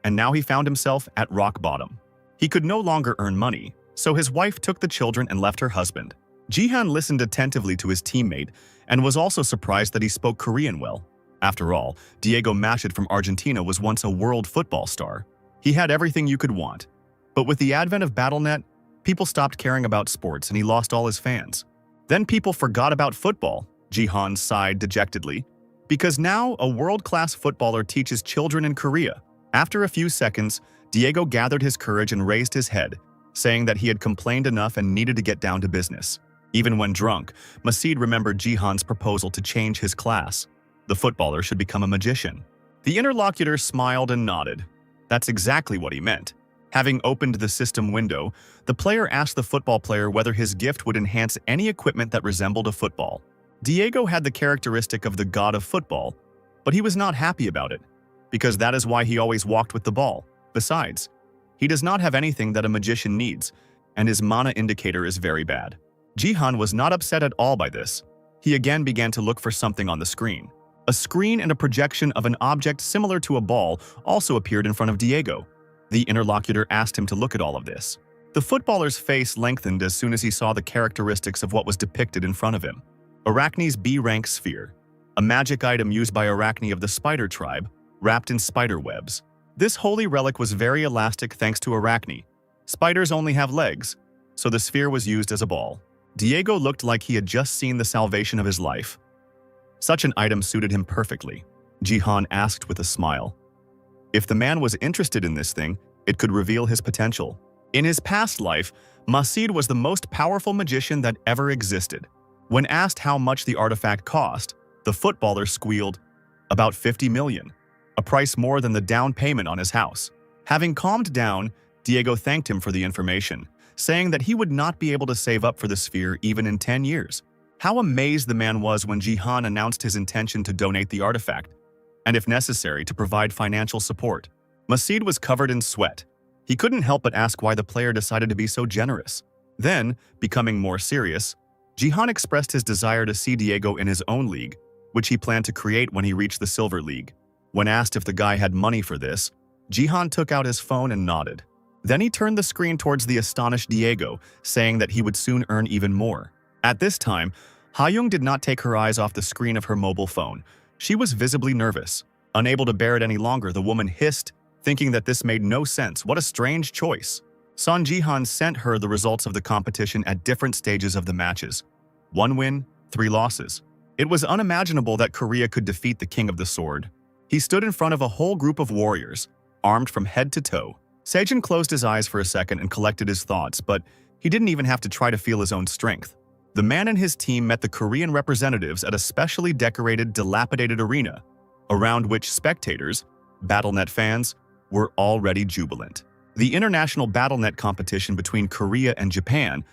and now he found himself at rock bottom. He could no longer earn money, so his wife took the children and left her husband. Jihan listened attentively to his teammate and was also surprised that he spoke Korean well. After all, Diego Masida from Argentina was once a world football star. He had everything you could want. But with the advent of BattleNet, people stopped caring about sports and he lost all his fans. Then people forgot about football, Jihan sighed dejectedly, because now a world-class footballer teaches children in Korea. After a few seconds, Diego gathered his courage and raised his head, saying that he had complained enough and needed to get down to business. Even when drunk, Masida remembered Jihan's proposal to change his class. The footballer should become a magician. The interlocutor smiled and nodded. That's exactly what he meant. Having opened the system window, the player asked the football player whether his gift would enhance any equipment that resembled a football. Diego had the characteristic of the god of football, but he was not happy about it, because that is why he always walked with the ball. Besides, he does not have anything that a magician needs, and his mana indicator is very bad. Jihan was not upset at all by this. He again began to look for something on the screen. A screen and a projection of an object similar to a ball also appeared in front of Diego. The interlocutor asked him to look at all of this. The footballer's face lengthened as soon as he saw the characteristics of what was depicted in front of him. Arachne's B-rank sphere, a magic item used by Arachne of the spider tribe, wrapped in spider webs. This holy relic was very elastic thanks to Arachne. Spiders only have legs, so the sphere was used as a ball. Diego looked like he had just seen the salvation of his life. Such an item suited him perfectly. Jihan asked with a smile. If the man was interested in this thing, it could reveal his potential. In his past life, Masida was the most powerful magician that ever existed. When asked how much the artifact cost, the footballer squealed, "About 50 million, a price more than the down payment on his house." Having calmed down, Diego thanked him for the information, saying that he would not be able to save up for the sphere even in 10 years. How amazed the man was when Jihan announced his intention to donate the artifact, and if necessary, to provide financial support. Masida was covered in sweat. He couldn't help but ask why the player decided to be so generous. Then, becoming more serious, Jihan expressed his desire to see Diego in his own league, which he planned to create when he reached the Silver League. When asked if the guy had money for this, Jihan took out his phone and nodded. Then he turned the screen towards the astonished Diego, saying that he would soon earn even more. At this time, Ha-young did not take her eyes off the screen of her mobile phone. She was visibly nervous. Unable to bear it any longer, the woman hissed, thinking that this made no sense. What a strange choice. Son Jihan sent her the results of the competition at different stages of the matches. 1 win, 3 losses. It was unimaginable that Korea could defeat the King of the Sword. He stood in front of a whole group of warriors, armed from head to toe. Sejin closed his eyes for a second and collected his thoughts, but he didn't even have to try to feel his own strength. The man and his team met the Korean representatives at a specially decorated, dilapidated arena, around which spectators, BattleNet fans, were already jubilant. The international BattleNet competition between Korea and Japan,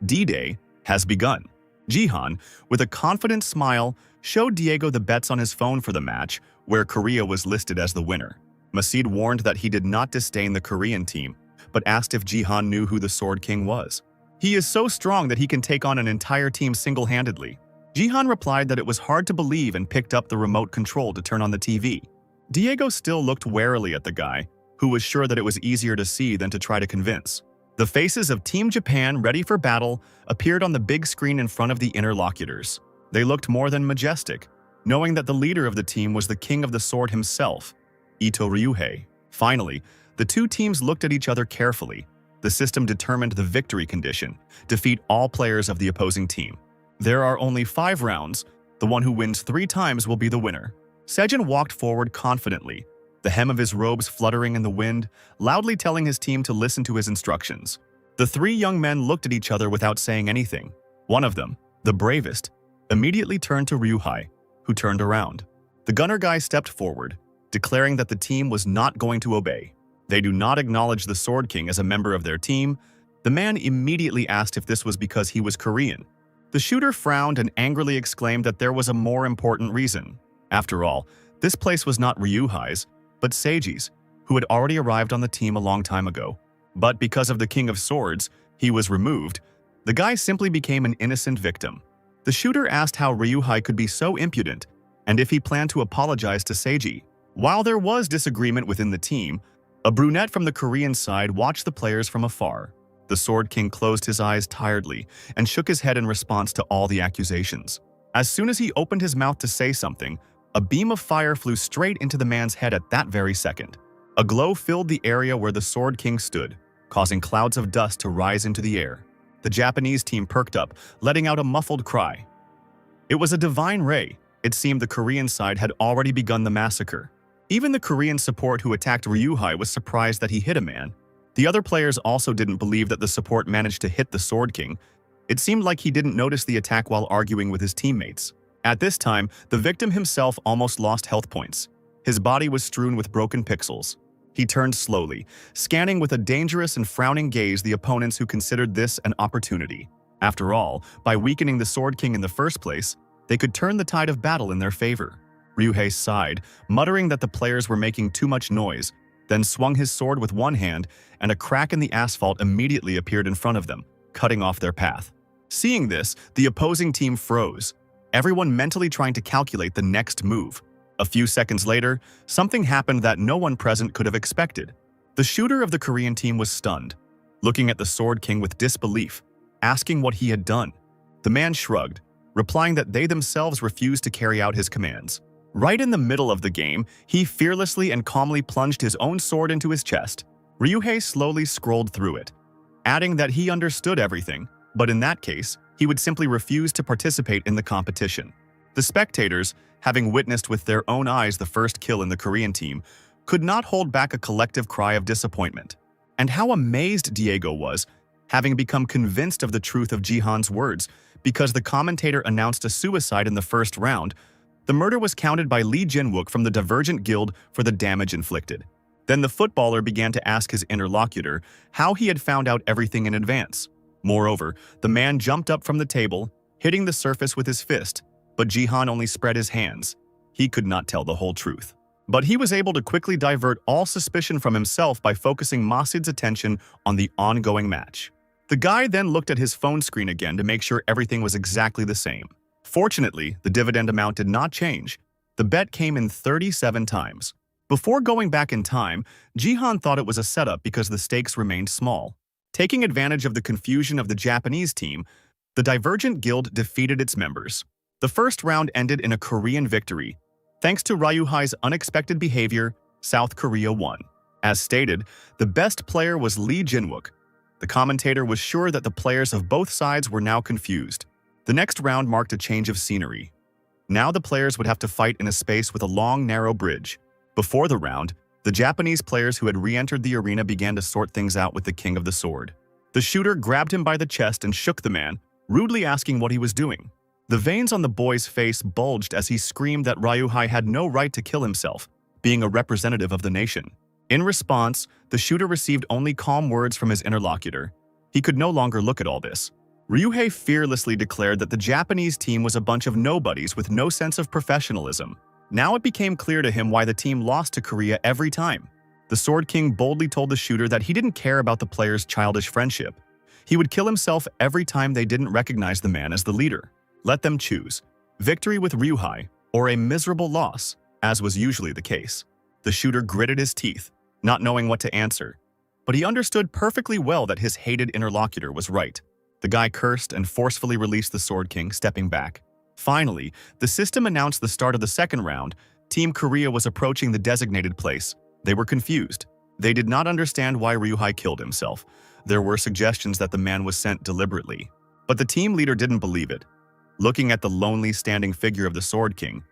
D-Day, has begun. Jihan, with a confident smile, showed Diego the bets on his phone for the match, where Korea was listed as the winner. Masid warned that he did not disdain the Korean team, but asked if Jihan knew who the Sword King was. He is so strong that he can take on an entire team single-handedly. Jihan replied that it was hard to believe and picked up the remote control to turn on the TV. Diego still looked warily at the guy, who was sure that it was easier to see than to try to convince. The faces of Team Japan ready for battle appeared on the big screen in front of the interlocutors. They looked more than majestic, knowing that the leader of the team was the King of the Sword himself, Ito Ryuhei. Finally, the two teams looked at each other carefully. The system determined the victory condition: defeat all players of the opposing team. There are only 5 rounds. The one who wins 3 times will be the winner. Sejin walked forward confidently, the hem of his robes fluttering in the wind, loudly telling his team to listen to his instructions. The 3 young men looked at each other without saying anything. One of them, the bravest, immediately turned to Ryuhei, who turned around. The gunner guy stepped forward, declaring that the team was not going to obey. They do not acknowledge the Sword King as a member of their team. The man immediately asked if this was because he was Korean. The shooter frowned and angrily exclaimed that there was a more important reason. After all, this place was not Ryuhei's, but Seiji's, who had already arrived on the team a long time ago. But because of the King of Swords, he was removed. The guy simply became an innocent victim. The shooter asked how Ryuhei could be so impudent, and if he planned to apologize to Seiji. While there was disagreement within the team, a brunette from the Korean side watched the players from afar. The Sword King closed his eyes tiredly and shook his head in response to all the accusations. As soon as he opened his mouth to say something, a beam of fire flew straight into the man's head at that very second. A glow filled the area where the Sword King stood, causing clouds of dust to rise into the air. The Japanese team perked up, letting out a muffled cry. It was a divine ray. It seemed the Korean side had already begun the massacre. Even the Korean support who attacked Ryuhei was surprised that he hit a man. The other players also didn't believe that the support managed to hit the Sword King. It seemed like he didn't notice the attack while arguing with his teammates. At this time, the victim himself almost lost health points. His body was strewn with broken pixels. He turned slowly, scanning with a dangerous and frowning gaze the opponents who considered this an opportunity. After all, by weakening the Sword King in the first place, they could turn the tide of battle in their favor. Ryuhei sighed, muttering that the players were making too much noise, then swung his sword with one hand, and a crack in the asphalt immediately appeared in front of them, cutting off their path. Seeing this, the opposing team froze, everyone mentally trying to calculate the next move. A few seconds later, something happened that no one present could have expected. The shooter of the Korean team was stunned, looking at the Sword King with disbelief, asking what he had done. The man shrugged, replying that they themselves refused to carry out his commands. Right in the middle of the game, he fearlessly and calmly plunged his own sword into his chest. Ryuhei slowly scrolled through it, adding that he understood everything, but in that case, he would simply refuse to participate in the competition. The spectators, having witnessed with their own eyes the first kill in the Korean team, could not hold back a collective cry of disappointment. And how amazed Diego was, having become convinced of the truth of Jihan's words, because the commentator announced a suicide in the first round. The murder was counted by Lee Jinwook from the Divergent Guild for the damage inflicted. Then the footballer began to ask his interlocutor how he had found out everything in advance. Moreover, the man jumped up from the table, hitting the surface with his fist, but Jihan only spread his hands. He could not tell the whole truth. But he was able to quickly divert all suspicion from himself by focusing Masid's attention on the ongoing match. The guy then looked at his phone screen again to make sure everything was exactly the same. Fortunately, the dividend amount did not change. The bet came in 37 times. Before going back in time, Jihan thought it was a setup because the stakes remained small. Taking advantage of the confusion of the Japanese team, The Divergent Guild defeated its members. The first round ended in a Korean victory. Thanks to Ryuhai's unexpected behavior, South Korea won. As stated, the best player was Lee Jinwook. The commentator was sure that the players of both sides were now confused. The next round marked a change of scenery. Now the players would have to fight in a space with a long, narrow bridge. Before the round, the Japanese players who had re-entered the arena began to sort things out with the King of the Sword. The shooter grabbed him by the chest and shook the man, rudely asking what he was doing. The veins on the boy's face bulged as he screamed that Ryuhai had no right to kill himself, being a representative of the nation. In response, the shooter received only calm words from his interlocutor. He could no longer look at all this. Ryuhei fearlessly declared that the Japanese team was a bunch of nobodies with no sense of professionalism. Now it became clear to him why the team lost to Korea every time. The Sword King boldly told the shooter that he didn't care about the players' childish friendship. He would kill himself every time they didn't recognize the man as the leader. Let them choose: victory with Ryuhei or a miserable loss, as was usually the case. The shooter gritted his teeth, not knowing what to answer. But he understood perfectly well that his hated interlocutor was right. The guy cursed and forcefully released the Sword King, stepping back. Finally, the system announced the start of the second round. Team Korea was approaching the designated place. They were confused. They did not understand why Ryuhei killed himself. There were suggestions that the man was sent deliberately. But the team leader didn't believe it. Looking at the lonely standing figure of the Sword King,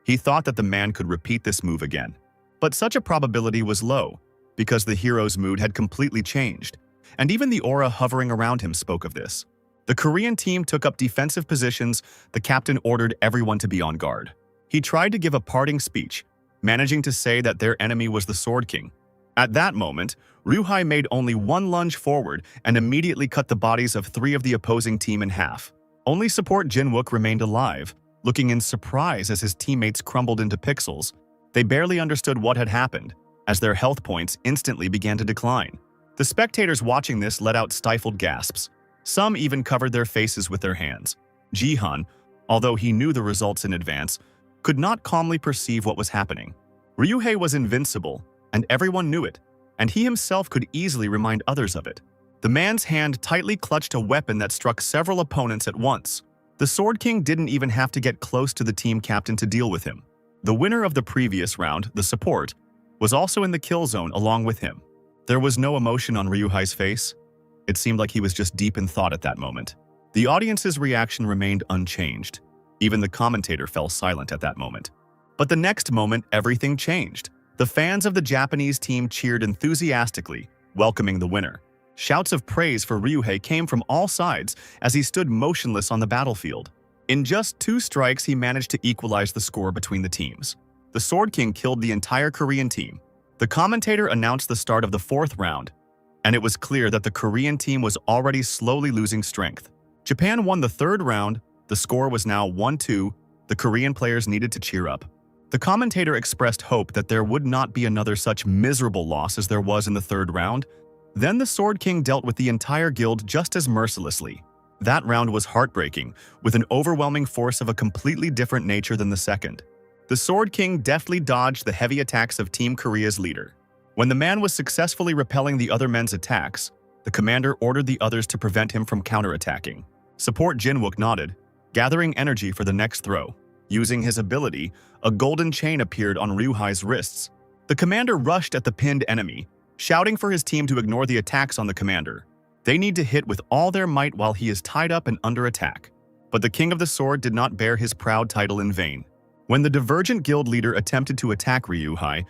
he thought that the man could repeat this move again. But such a probability was low, because the hero's mood had completely changed, and even the aura hovering around him spoke of this. The Korean team took up defensive positions. The captain ordered everyone to be on guard. He tried to give a parting speech, managing to say that their enemy was the Sword King. At that moment, Ryuhei made only one lunge forward and immediately cut the bodies of 3 of the opposing team in half. Only support Jinwook remained alive, looking in surprise as his teammates crumbled into pixels. They barely understood what had happened, as their health points instantly began to decline. The spectators watching this let out stifled gasps. Some even covered their faces with their hands. Jihan, although he knew the results in advance, could not calmly perceive what was happening. Ryuhei was invincible, and everyone knew it, and he himself could easily remind others of it. The man's hand tightly clutched a weapon that struck several opponents at once. The Sword King didn't even have to get close to the team captain to deal with him. The winner of the previous round, the support, was also in the kill zone along with him. There was no emotion on Ryuhei's face. It seemed like he was just deep in thought at that moment. The audience's reaction remained unchanged. Even the commentator fell silent at that moment. But the next moment, everything changed. The fans of the Japanese team cheered enthusiastically, welcoming the winner. Shouts of praise for Ryuhei came from all sides as he stood motionless on the battlefield. In just 2 strikes, he managed to equalize the score between the teams. The Sword King killed the entire Korean team. The commentator announced the start of the 4th round, and it was clear that the Korean team was already slowly losing strength. Japan won the 3rd round. The score was now 1-2. The Korean players needed to cheer up. The commentator expressed hope that there would not be another such miserable loss as there was in the 3rd round. Then the Sword King dealt with the entire guild just as mercilessly. That round was heartbreaking, with an overwhelming force of a completely different nature than the second. The Sword King deftly dodged the heavy attacks of Team Korea's leader. When the man was successfully repelling the other men's attacks, the commander ordered the others to prevent him from counterattacking. Support Jinwook nodded, gathering energy for the next throw. Using his ability, a golden chain appeared on Ryuhei's wrists. The commander rushed at the pinned enemy, shouting for his team to ignore the attacks on the commander. They need to hit with all their might while he is tied up and under attack. But the King of the Sword did not bear his proud title in vain. When the Divergent guild leader attempted to attack Ryuhei,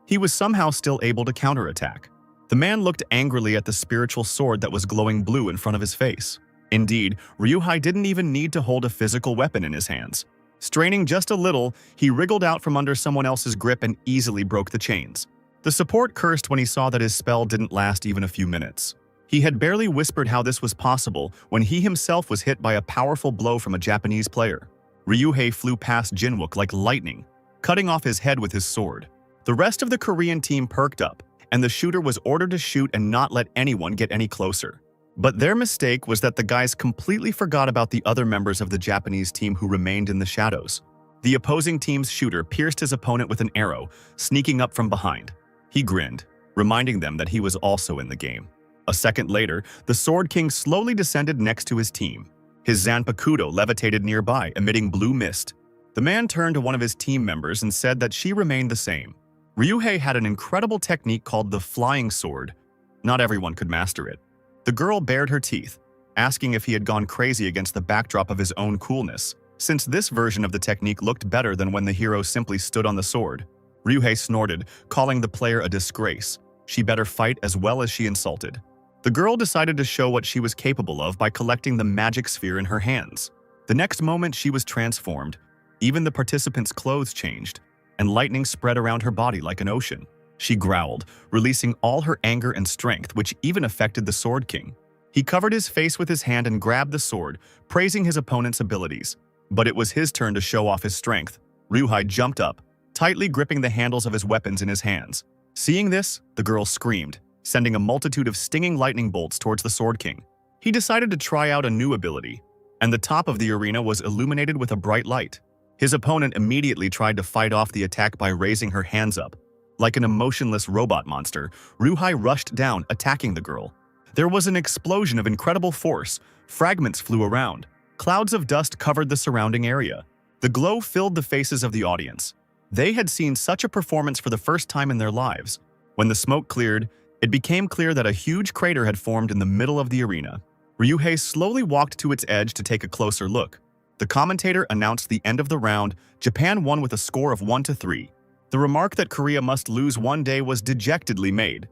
he was somehow still able to counterattack. The man looked angrily at the spiritual sword that was glowing blue in front of his face. Indeed, Ryuhei didn't even need to hold a physical weapon in his hands. Straining just a little, he wriggled out from under someone else's grip and easily broke the chains. The support cursed when he saw that his spell didn't last even a few minutes. He had barely whispered how this was possible when he himself was hit by a powerful blow from a Japanese player. Ryuhei flew past Jinwook like lightning, cutting off his head with his sword. The rest of the Korean team perked up, and the shooter was ordered to shoot and not let anyone get any closer. But their mistake was that the guys completely forgot about the other members of the Japanese team who remained in the shadows. The opposing team's shooter pierced his opponent with an arrow, sneaking up from behind. He grinned, reminding them that he was also in the game. A second later, the Sword King slowly descended next to his team. His Zanpakuto levitated nearby, emitting blue mist. The man turned to one of his team members and said that she remained the same. Ryuhei had an incredible technique called the flying sword. Not everyone could master it. The girl bared her teeth, asking if he had gone crazy against the backdrop of his own coolness, since this version of the technique looked better than when the hero simply stood on the sword. Ryuhei snorted, calling the player a disgrace. She better fight as well as she insulted. The girl decided to show what she was capable of by collecting the magic sphere in her hands. The next moment she was transformed. Even the participants' clothes changed, and lightning spread around her body like an ocean. She growled, releasing all her anger and strength, which even affected the Sword King. He covered his face with his hand and grabbed the sword, praising his opponent's abilities. But it was his turn to show off his strength. Ryuhei jumped up, tightly gripping the handles of his weapons in his hands. Seeing this, the girl screamed, sending a multitude of stinging lightning bolts towards the Sword King. He decided to try out a new ability, and the top of the arena was illuminated with a bright light. His opponent immediately tried to fight off the attack by raising her hands up. Like an emotionless robot monster, Ryuhei rushed down, attacking the girl. There was an explosion of incredible force. Fragments flew around. Clouds of dust covered the surrounding area. The glow filled the faces of the audience. They had seen such a performance for the first time in their lives. When the smoke cleared, it became clear that a huge crater had formed in the middle of the arena. Ryuhei slowly walked to its edge to take a closer look. The commentator announced the end of the round. Japan won with a score of 1-3. The remark that Korea must lose one day was dejectedly made.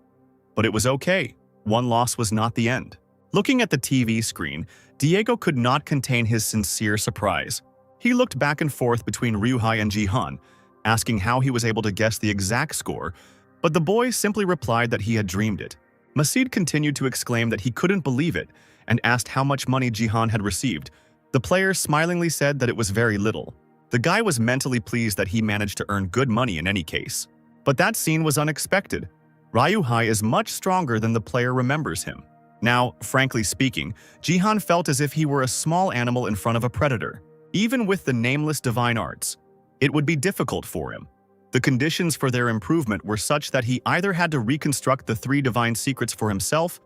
But it was okay. One loss was not the end. Looking at the TV screen, Diego could not contain his sincere surprise. He looked back and forth between Ryuhei and Jihan, asking how he was able to guess the exact score, but the boy simply replied that he had dreamed it. Masid continued to exclaim that he couldn't believe it and asked how much money Jihan had received. The player smilingly said that it was very little. The guy was mentally pleased that he managed to earn good money in any case. But that scene was unexpected. Ryuhei is much stronger than the player remembers him. Now, frankly speaking, Jihan felt as if he were a small animal in front of a predator. Even with the nameless divine arts, it would be difficult for him. The conditions for their improvement were such that he either had to reconstruct the 3 divine secrets for himself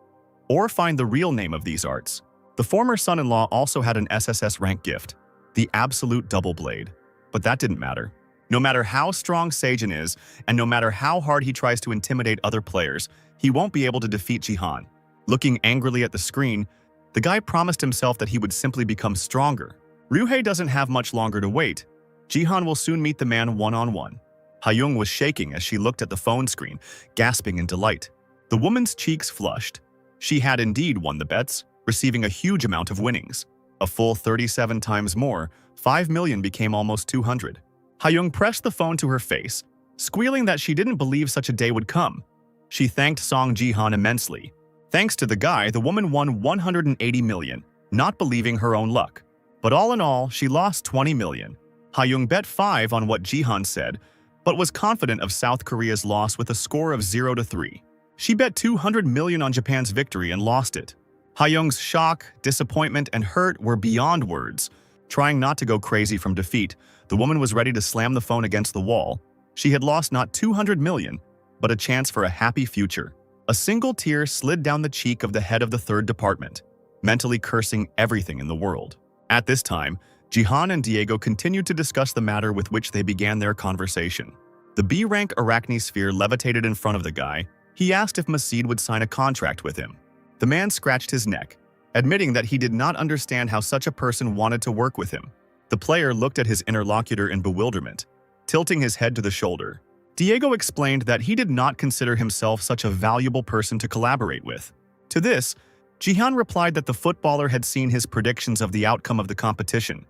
or find the real name of these arts. The former son-in-law also had an SSS rank gift, the absolute double blade. But that didn't matter. No matter how strong Seijin is, and no matter how hard he tries to intimidate other players, he won't be able to defeat Jihan. Looking angrily at the screen, the guy promised himself that he would simply become stronger. Ryuhei doesn't have much longer to wait. Jihan will soon meet the man one-on-one. Hyung was shaking as she looked at the phone screen, gasping in delight. The woman's cheeks flushed. She had indeed won the bets, receiving a huge amount of winnings. A full 37 times more, 5 million became almost 200. Hyung pressed the phone to her face, squealing that she didn't believe such a day would come. She thanked Song Jihan immensely. Thanks to the guy, the woman won 180 million, not believing her own luck. But all in all, she lost 20 million. Hyung bet 5 on what Jihan said, but was confident of South Korea's loss with a score of 0-3. She bet 200 million on Japan's victory and lost it. Hyung's shock, disappointment, and hurt were beyond words. Trying not to go crazy from defeat, the woman was ready to slam the phone against the wall. She had lost not 200 million, but a chance for a happy future. A single tear slid down the cheek of the head of the 3rd department, mentally cursing everything in the world. At this time, Jihan and Diego continued to discuss the matter with which they began their conversation. The B-rank arachne sphere levitated in front of the guy. He asked if Masid would sign a contract with him. The man scratched his neck, admitting that he did not understand how such a person wanted to work with him. The player looked at his interlocutor in bewilderment, tilting his head to the shoulder. Diego explained that he did not consider himself such a valuable person to collaborate with. To this, Jihan replied that the footballer had seen his predictions of the outcome of the competition,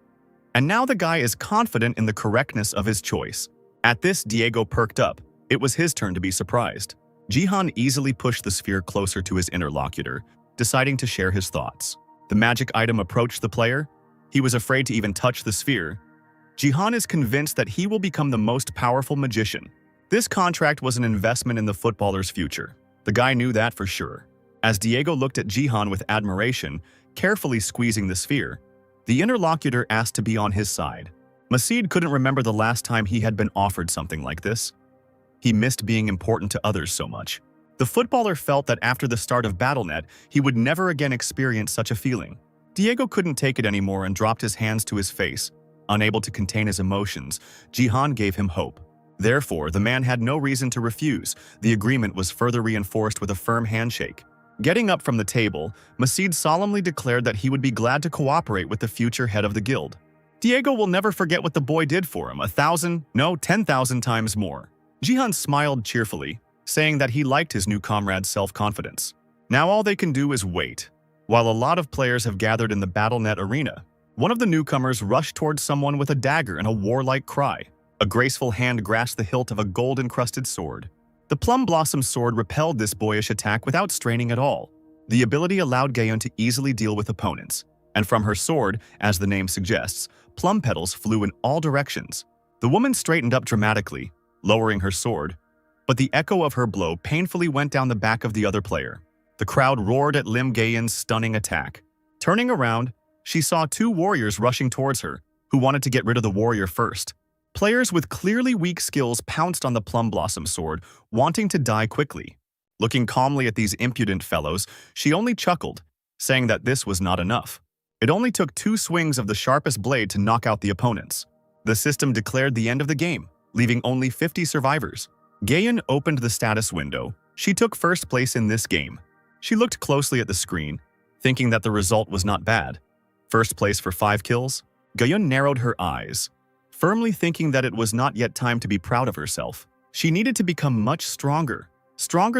and now the guy is confident in the correctness of his choice. At this, Diego perked up. It was his turn to be surprised. Jihan easily pushed the sphere closer to his interlocutor, deciding to share his thoughts. The magic item approached the player. He was afraid to even touch the sphere. Jihan is convinced that he will become the most powerful magician. This contract was an investment in the footballer's future. The guy knew that for sure. As Diego looked at Jihan with admiration, carefully squeezing the sphere, the interlocutor asked to be on his side. Masid couldn't remember the last time he had been offered something like this. He missed being important to others so much. The footballer felt that after the start of BattleNet, he would never again experience such a feeling. Diego couldn't take it anymore and dropped his hands to his face. Unable to contain his emotions, Jihan gave him hope. Therefore, the man had no reason to refuse. The agreement was further reinforced with a firm handshake. Getting up from the table, Masid solemnly declared that he would be glad to cooperate with the future head of the guild. Diego will never forget what the boy did for him, 1,000, no, 10,000 times more. Jihan smiled cheerfully, saying that he liked his new comrade's self-confidence. Now all they can do is wait. While a lot of players have gathered in the BattleNet arena, one of the newcomers rushed towards someone with a dagger and a warlike cry. A graceful hand grasped the hilt of a gold-encrusted sword. The Plum Blossom sword repelled this boyish attack without straining at all. The ability allowed Gaan to easily deal with opponents, and from her sword, as the name suggests, plum petals flew in all directions. The woman straightened up dramatically, lowering her sword, but the echo of her blow painfully went down the back of the other player. The crowd roared at Lim Gayan's stunning attack. Turning around, she saw two warriors rushing towards her, who wanted to get rid of the warrior first. Players with clearly weak skills pounced on the Plum Blossom sword, wanting to die quickly. Looking calmly at these impudent fellows, she only chuckled, saying that this was not enough. It only took 2 swings of the sharpest blade to knock out the opponents. The system declared the end of the game, leaving only 50 survivors. Gaan opened the status window. She took first place in this game. She looked closely at the screen, thinking that the result was not bad. First place for 5 kills? Gaan narrowed her eyes, firmly thinking that it was not yet time to be proud of herself. She needed to become much stronger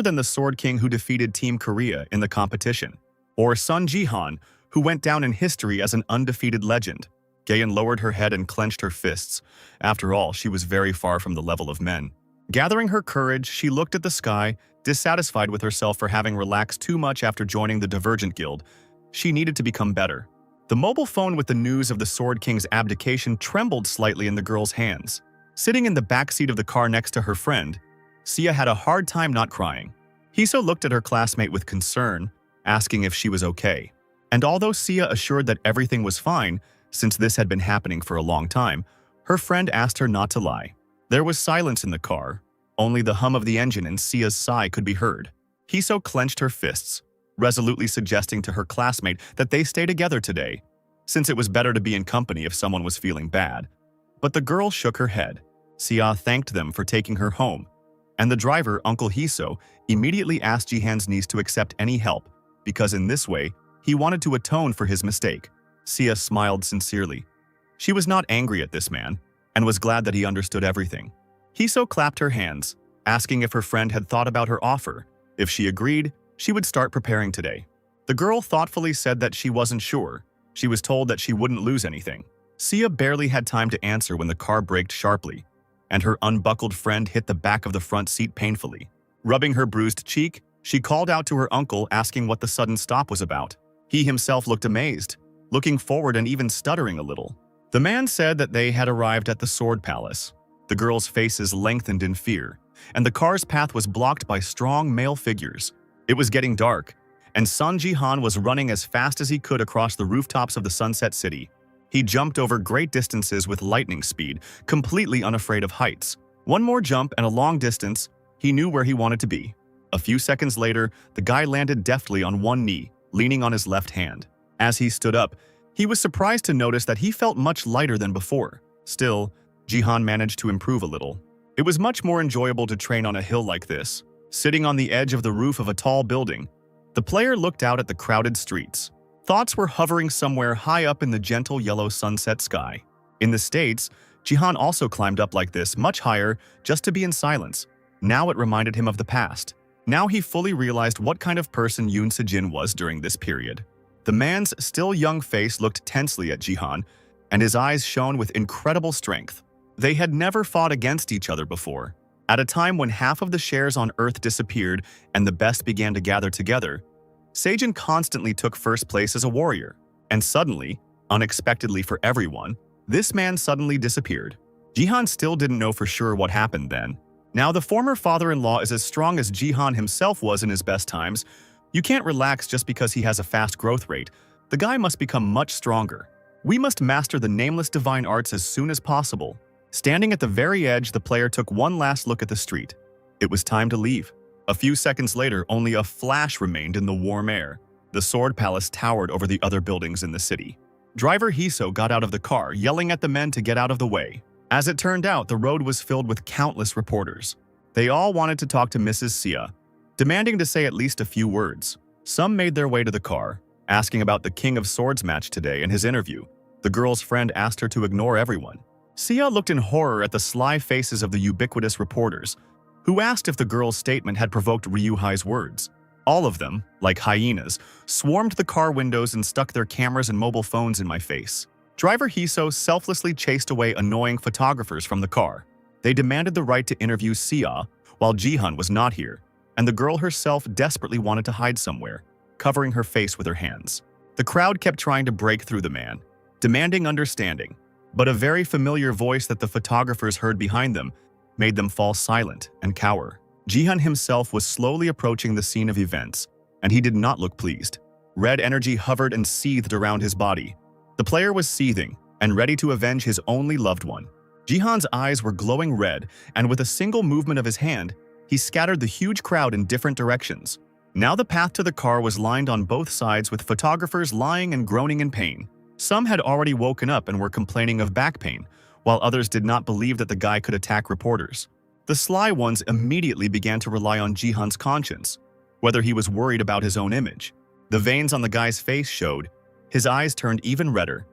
than the Sword King who defeated Team Korea in the competition, or Sun Jihan, who went down in history as an undefeated legend. Gaan lowered her head and clenched her fists. After all, she was very far from the level of men. Gathering her courage, she looked at the sky, dissatisfied with herself for having relaxed too much after joining the Divergent Guild. She needed to become better. The mobile phone with the news of the Sword King's abdication trembled slightly in the girl's hands. Sitting in the backseat of the car next to her friend, Sia had a hard time not crying. Hiso looked at her classmate with concern, asking if she was okay. And although Sia assured that everything was fine, since this had been happening for a long time, her friend asked her not to lie. There was silence in the car. Only the hum of the engine and Sia's sigh could be heard. Hiso clenched her fists, resolutely suggesting to her classmate that they stay together today, since it was better to be in company if someone was feeling bad. But the girl shook her head. Sia thanked them for taking her home, and the driver, Uncle Hiso, immediately asked Jihan's niece to accept any help, because in this way, he wanted to atone for his mistake. Sia smiled sincerely. She was not angry at this man, and was glad that he understood everything. Hiso clapped her hands, asking if her friend had thought about her offer. If she agreed, she would start preparing today. The girl thoughtfully said that she wasn't sure. She was told that she wouldn't lose anything. Sia barely had time to answer when the car braked sharply, and her unbuckled friend hit the back of the front seat painfully. Rubbing her bruised cheek, she called out to her uncle asking what the sudden stop was about. He himself looked amazed, looking forward and even stuttering a little. The man said that they had arrived at the Sword Palace. The girls' faces lengthened in fear, and the car's path was blocked by strong male figures. It was getting dark, and Sun Jihan was running as fast as he could across the rooftops of the Sunset City. He jumped over great distances with lightning speed, completely unafraid of heights. One more jump and a long distance, he knew where he wanted to be. A few seconds later, the guy landed deftly on one knee, leaning on his left hand. As he stood up, he was surprised to notice that he felt much lighter than before. Still, Jihan managed to improve a little. It was much more enjoyable to train on a hill like this, sitting on the edge of the roof of a tall building. The player looked out at the crowded streets. Thoughts were hovering somewhere high up in the gentle yellow sunset sky. In the States, Jihan also climbed up like this, much higher, just to be in silence. Now it reminded him of the past. Now he fully realized what kind of person Yoon Se-jin was during this period. The man's still young face looked tensely at Jihan, and his eyes shone with incredible strength. They had never fought against each other before. At a time when half of the shares on Earth disappeared and the best began to gather together, Se-jin constantly took first place as a warrior. And suddenly, unexpectedly for everyone, this man suddenly disappeared. Jihan still didn't know for sure what happened then. Now the former father-in-law is as strong as Jihan himself was in his best times. You can't relax just because he has a fast growth rate. The guy must become much stronger. We must master the nameless divine arts as soon as possible. Standing at the very edge, the player took one last look at the street. It was time to leave. A few seconds later, only a flash remained in the warm air. The Sword Palace towered over the other buildings in the city. Driver Hiso got out of the car, yelling at the men to get out of the way. As it turned out, the road was filled with countless reporters. They all wanted to talk to Mrs. Sia, demanding to say at least a few words. Some made their way to the car, asking about the King of Swords match today and his interview. The girl's friend asked her to ignore everyone. Sia looked in horror at the sly faces of the ubiquitous reporters, who asked if the girl's statement had provoked Ryuhei's words. All of them, like hyenas, swarmed the car windows and stuck their cameras and mobile phones in my face. Driver Hiso selflessly chased away annoying photographers from the car. They demanded the right to interview Sia, while Jihan was not here, and the girl herself desperately wanted to hide somewhere, covering her face with her hands. The crowd kept trying to break through the man, demanding understanding, but a very familiar voice that the photographers heard behind them made them fall silent and cower. Jihan himself was slowly approaching the scene of events, and he did not look pleased. Red energy hovered and seethed around his body. The player was seething and ready to avenge his only loved one. Jihan's eyes were glowing red, and with a single movement of his hand, he scattered the huge crowd in different directions. Now the path to the car was lined on both sides with photographers lying and groaning in pain. Some had already woken up and were complaining of back pain, while others did not believe that the guy could attack reporters. The sly ones immediately began to rely on Jihan's conscience, whether he was worried about his own image. The veins on the guy's face showed. His eyes turned even redder.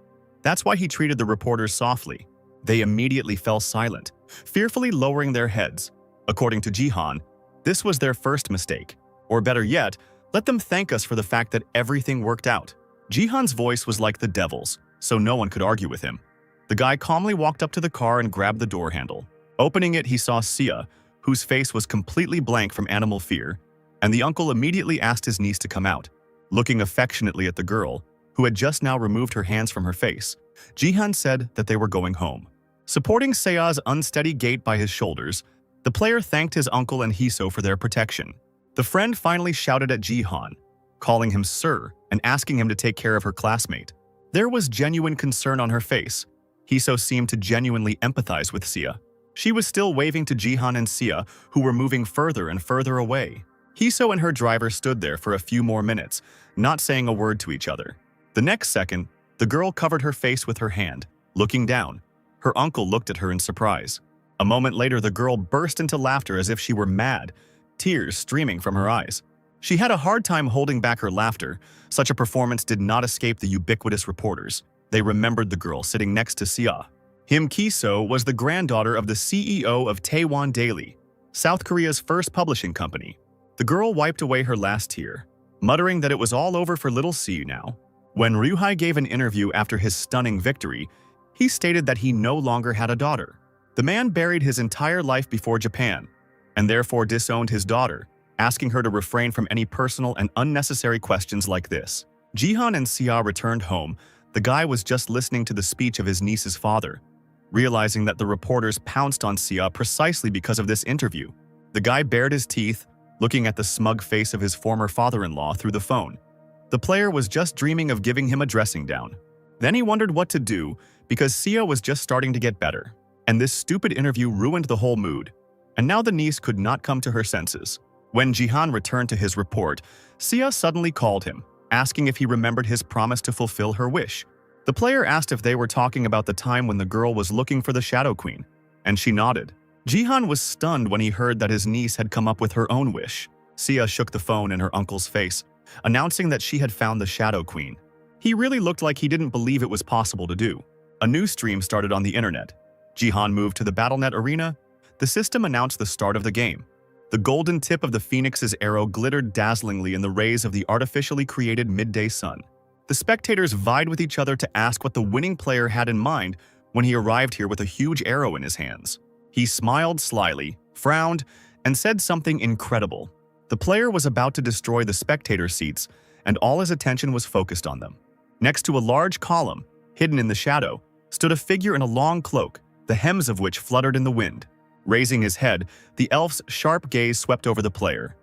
That's why he treated the reporters softly. They immediately fell silent, fearfully lowering their heads. According to Jihan, this was their first mistake. Or better yet, let them thank us for the fact that everything worked out. Jihan's voice was like the devil's, so no one could argue with him. The guy calmly walked up to the car and grabbed the door handle. Opening it, he saw Sia, whose face was completely blank from animal fear, and the uncle immediately asked his niece to come out. Looking affectionately at the girl, who had just now removed her hands from her face, Jihan said that they were going home. Supporting Sia's unsteady gait by his shoulders, the player thanked his uncle and Hiso for their protection. The friend finally shouted at Jihan, calling him sir and asking him to take care of her classmate. There was genuine concern on her face. Hiso seemed to genuinely empathize with Sia. She was still waving to Jihan and Sia, who were moving further and further away. Hiso and her driver stood there for a few more minutes, not saying a word to each other. The next second, the girl covered her face with her hand, looking down. Her uncle looked at her in surprise. A moment later, the girl burst into laughter as if she were mad, tears streaming from her eyes. She had a hard time holding back her laughter. Such a performance did not escape the ubiquitous reporters. They remembered the girl sitting next to Sia. Him Ki-so was the granddaughter of the CEO of Taiwan Daily, South Korea's first publishing company. The girl wiped away her last tear, muttering that it was all over for little C now. When Ryuhei gave an interview after his stunning victory, he stated that he no longer had a daughter. The man buried his entire life before Japan, and therefore disowned his daughter, asking her to refrain from any personal and unnecessary questions like this. Jihan and Sia returned home. The guy was just listening to the speech of his niece's father, realizing that the reporters pounced on Sia precisely because of this interview. The guy bared his teeth, looking at the smug face of his former father-in-law through the phone. The player was just dreaming of giving him a dressing down. Then he wondered what to do because Sia was just starting to get better, and this stupid interview ruined the whole mood. And now the niece could not come to her senses. When Jihan returned to his report, Sia suddenly called him, asking if he remembered his promise to fulfill her wish. The player asked if they were talking about the time when the girl was looking for the Shadow Queen, and she nodded. Jihan was stunned when he heard that his niece had come up with her own wish. Sia shook the phone in her uncle's face, announcing that she had found the Shadow Queen. He really looked like he didn't believe it was possible to do. A new stream started on the internet. Jihan moved to the BattleNet arena. The system announced the start of the game. The golden tip of the Phoenix's arrow glittered dazzlingly in the rays of the artificially created midday sun. The spectators vied with each other to ask what the winning player had in mind when he arrived here with a huge arrow in his hands. He smiled slyly, frowned, and said something incredible. The player was about to destroy the spectator seats, and all his attention was focused on them. Next to a large column, hidden in the shadow, stood a figure in a long cloak, the hems of which fluttered in the wind. Raising his head, the elf's sharp gaze swept over the player.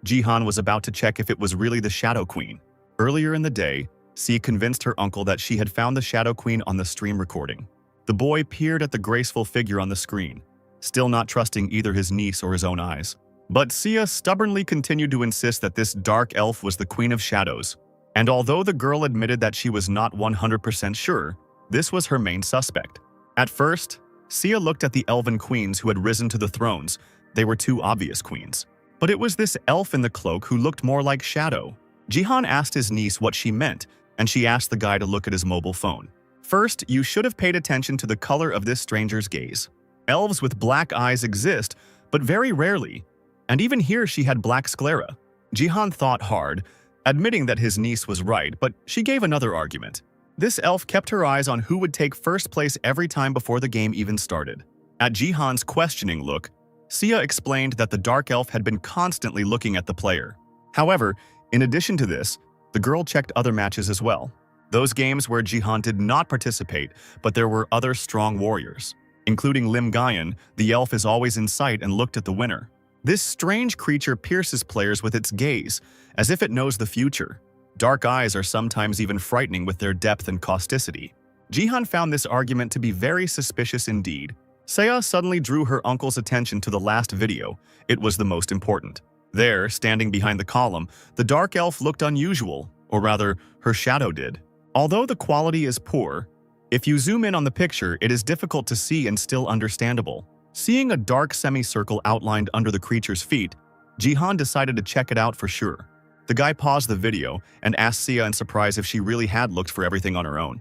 Jihan was about to check if it was really the Shadow Queen. Earlier in the day, C convinced her uncle that she had found the Shadow Queen on the stream recording. The boy peered at the graceful figure on the screen, still not trusting either his niece or his own eyes. But Sia stubbornly continued to insist that this dark elf was the Queen of Shadows, And although the girl admitted that she was not 100% sure, this was her main suspect. At first, Sia looked at the elven queens who had risen to the thrones. They were two obvious queens. But it was this elf in the cloak who looked more like Shadow. Jihan asked his niece what she meant, and she asked the guy to look at his mobile phone. First, you should have paid attention to the color of this stranger's gaze. Elves with black eyes exist, but very rarely. And even here she had black sclera. Jihan thought hard, admitting that his niece was right, but she gave another argument. This elf kept her eyes on who would take first place every time before the game even started. At Jihan's questioning look, Sia explained that the dark elf had been constantly looking at the player. However, in addition to this, the girl checked other matches as well. Those games where Jihan did not participate, but there were other strong warriors. Including Gaan, the elf is always in sight and looked at the winner. This strange creature pierces players with its gaze, as if it knows the future. Dark eyes are sometimes even frightening with their depth and causticity. Jihan found this argument to be very suspicious indeed. Sia suddenly drew her uncle's attention to the last video. It was the most important. There, standing behind the column, the dark elf looked unusual, or rather, her shadow did. Although the quality is poor, if you zoom in on the picture, it is difficult to see and still understandable. Seeing a dark semicircle outlined under the creature's feet, Jihan decided to check it out for sure. The guy paused the video and asked Sia in surprise if she really had looked for everything on her own.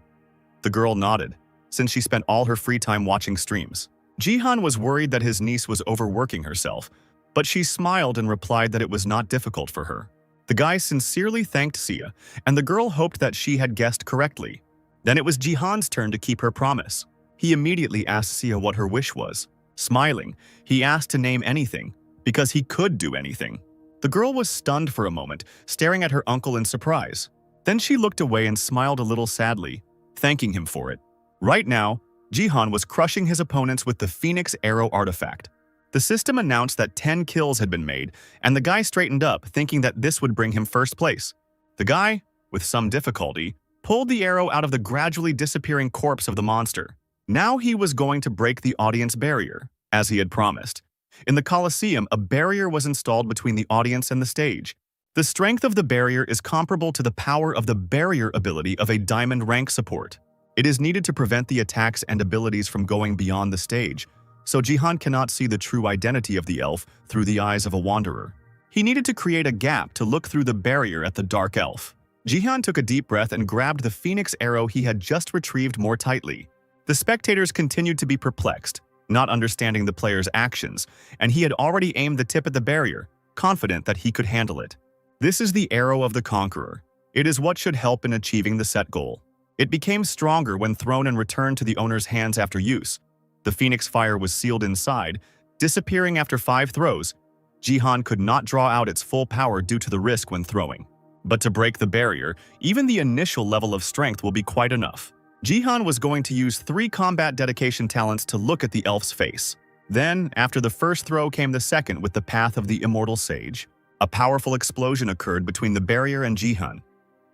The girl nodded, since she spent all her free time watching streams. Jihan was worried that his niece was overworking herself, but she smiled and replied that it was not difficult for her. The guy sincerely thanked Sia, and the girl hoped that she had guessed correctly. Then it was Jihan's turn to keep her promise. He immediately asked Sia what her wish was. Smiling, he asked to name anything, because he could do anything. The girl was stunned for a moment, staring at her uncle in surprise. Then she looked away and smiled a little sadly, thanking him for it. Right now, Jihan was crushing his opponents with the Phoenix Arrow artifact. The system announced that 10 kills had been made, and the guy straightened up, thinking that this would bring him first place. The guy, with some difficulty, pulled the arrow out of the gradually disappearing corpse of the monster. Now he was going to break the audience barrier, as he had promised. In the Colosseum, a barrier was installed between the audience and the stage. The strength of the barrier is comparable to the power of the barrier ability of a diamond rank support. It is needed to prevent the attacks and abilities from going beyond the stage, so Jihan cannot see the true identity of the elf through the eyes of a wanderer. He needed to create a gap to look through the barrier at the dark elf. Jihan took a deep breath and grabbed the Phoenix Arrow he had just retrieved more tightly. The spectators continued to be perplexed, not understanding the player's actions, and he had already aimed the tip at the barrier, confident that he could handle it. This is the Arrow of the Conqueror. It is what should help in achieving the set goal. It became stronger when thrown and returned to the owner's hands after use. The Phoenix Fire was sealed inside, disappearing after 5 throws. Jihan could not draw out its full power due to the risk when throwing. But to break the barrier, even the initial level of strength will be quite enough. Jihan was going to use 3 combat dedication talents to look at the elf's face. Then, after the first throw came the second with the Path of the Immortal Sage. A powerful explosion occurred between the barrier and Jihan,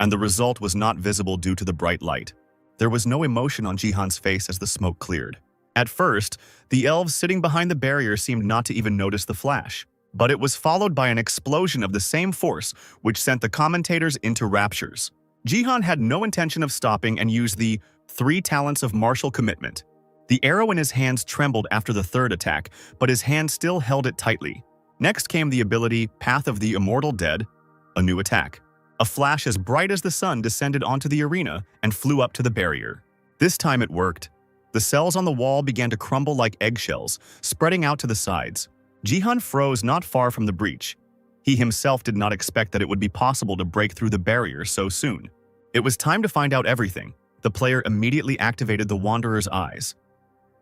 and the result was not visible due to the bright light. There was no emotion on Jihan's face as the smoke cleared. At first, the elves sitting behind the barrier seemed not to even notice the flash, but it was followed by an explosion of the same force which sent the commentators into raptures. Jihan had no intention of stopping and used the 3 talents of martial commitment. The arrow in his hands trembled after the third attack, but his hand still held it tightly. Next came the ability Path of the Immortal Dead, a new attack. A flash as bright as the sun descended onto the arena and flew up to the barrier. This time it worked. The cells on the wall began to crumble like eggshells, spreading out to the sides. Jihan froze not far from the breach. He himself did not expect that it would be possible to break through the barrier so soon. It was time to find out everything. The player immediately activated the Wanderer's eyes.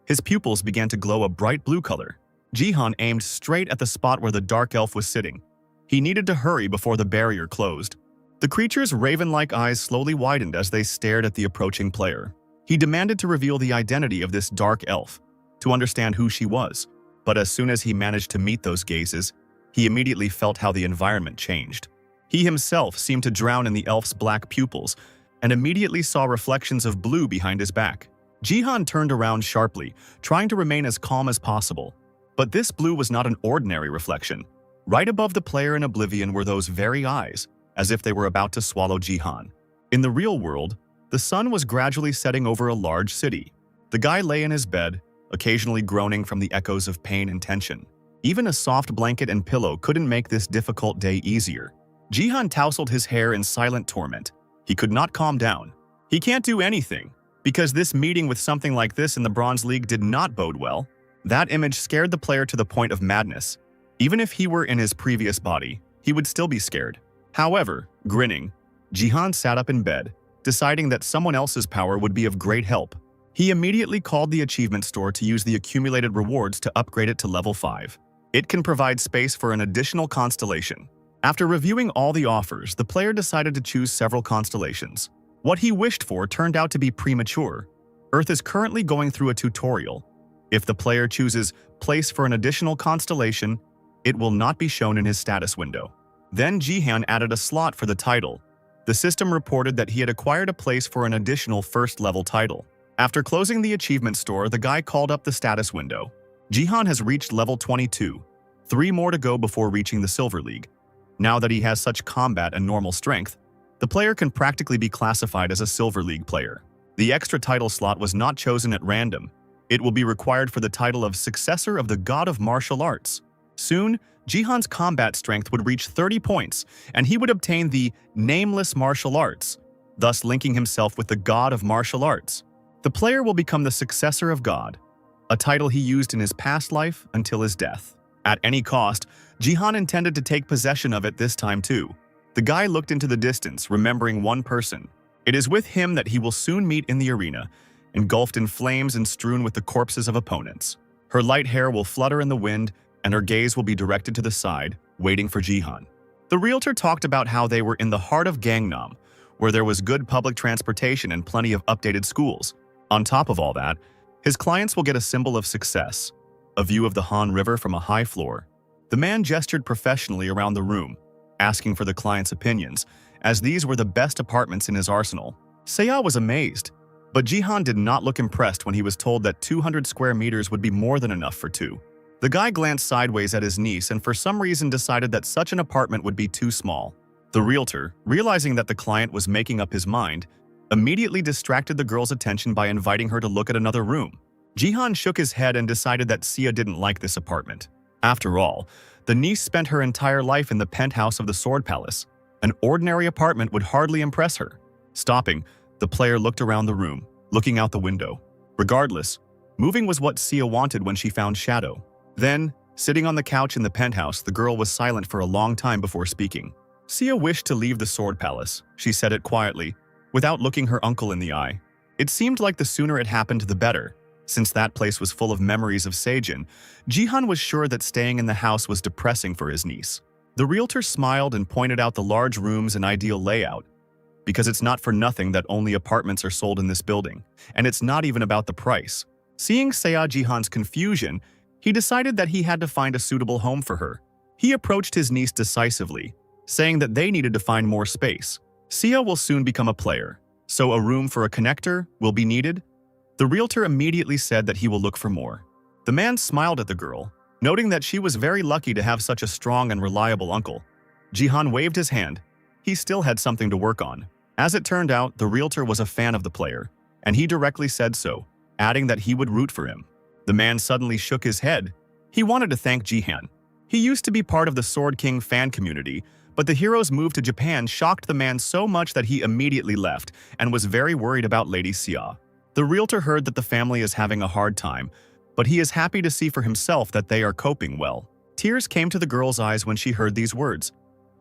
His pupils began to glow a bright blue color. Jihan aimed straight at the spot where the dark elf was sitting. He needed to hurry before the barrier closed. The creature's raven-like eyes slowly widened as they stared at the approaching player. He demanded to reveal the identity of this dark elf, to understand who she was. But as soon as he managed to meet those gazes, he immediately felt how the environment changed. He himself seemed to drown in the elf's black pupils and immediately saw reflections of blue behind his back. Jihan turned around sharply, trying to remain as calm as possible. But this blue was not an ordinary reflection. Right above the player in oblivion were those very eyes, as if they were about to swallow Jihan. In the real world, the sun was gradually setting over a large city. The guy lay in his bed, occasionally groaning from the echoes of pain and tension. Even a soft blanket and pillow couldn't make this difficult day easier. Jihan tousled his hair in silent torment. He could not calm down. He can't do anything, because this meeting with something like this in the Bronze League did not bode well. That image scared the player to the point of madness. Even if he were in his previous body, he would still be scared. However, grinning, Jihan sat up in bed, deciding that someone else's power would be of great help. He immediately called the achievement store to use the accumulated rewards to upgrade it to level 5. It can provide space for an additional constellation. After reviewing all the offers, the player decided to choose several constellations. What he wished for turned out to be premature. Earth is currently going through a tutorial. If the player chooses place for an additional constellation, it will not be shown in his status window. Then Jihan added a slot for the title. The system reported that he had acquired a place for an additional first-level title. After closing the achievement store, the guy called up the status window. Jihan has reached level 22. 3 more to go before reaching the Silver League. Now that he has such combat and normal strength, the player can practically be classified as a Silver League player. The extra title slot was not chosen at random. It will be required for the title of Successor of the God of Martial Arts. Soon, Jihan's combat strength would reach 30 points, and he would obtain the Nameless Martial Arts, thus linking himself with the God of Martial Arts. The player will become the Successor of God, a title he used in his past life until his death. At any cost, Jihan intended to take possession of it this time too. The guy looked into the distance, remembering one person. It is with him that he will soon meet in the arena, engulfed in flames and strewn with the corpses of opponents. Her light hair will flutter in the wind, and her gaze will be directed to the side, waiting for Jihan. The realtor talked about how they were in the heart of Gangnam, where there was good public transportation and plenty of updated schools. On top of all that, his clients will get a symbol of success, a view of the Han River from a high floor. The man gestured professionally around the room, asking for the client's opinions, as these were the best apartments in his arsenal. Seiya was amazed, but Jihan did not look impressed when he was told that 200 square meters would be more than enough for 2. The guy glanced sideways at his niece and for some reason decided that such an apartment would be too small. The realtor, realizing that the client was making up his mind, immediately distracted the girl's attention by inviting her to look at another room. Jihan shook his head and decided that Seiya didn't like this apartment. After all, the niece spent her entire life in the penthouse of the Sword Palace. An ordinary apartment would hardly impress her. Stopping, the player looked around the room, looking out the window. Regardless, moving was what Seiya wanted when she found Shadow. Then, sitting on the couch in the penthouse, the girl was silent for a long time before speaking. Seiya wished to leave the Sword Palace. She said it quietly, without looking her uncle in the eye. It seemed like the sooner it happened, the better. Since that place was full of memories of Seijin, Jihan was sure that staying in the house was depressing for his niece. The realtor smiled and pointed out the large rooms and ideal layout. Because it's not for nothing that only apartments are sold in this building, and it's not even about the price. Seeing Seiya Jihan's confusion, he decided that he had to find a suitable home for her. He approached his niece decisively, saying that they needed to find more space. Seiya will soon become a player, so a room for a connector will be needed. The realtor immediately said that he will look for more. The man smiled at the girl, noting that she was very lucky to have such a strong and reliable uncle. Jihan waved his hand. He still had something to work on. As it turned out, the realtor was a fan of the player, and he directly said so, adding that he would root for him. The man suddenly shook his head. He wanted to thank Jihan. He used to be part of the Sword King fan community, but the hero's move to Japan shocked the man so much that he immediately left and was very worried about Lady Seiya. The realtor heard that the family is having a hard time, but he is happy to see for himself that they are coping well. Tears came to the girl's eyes when she heard these words,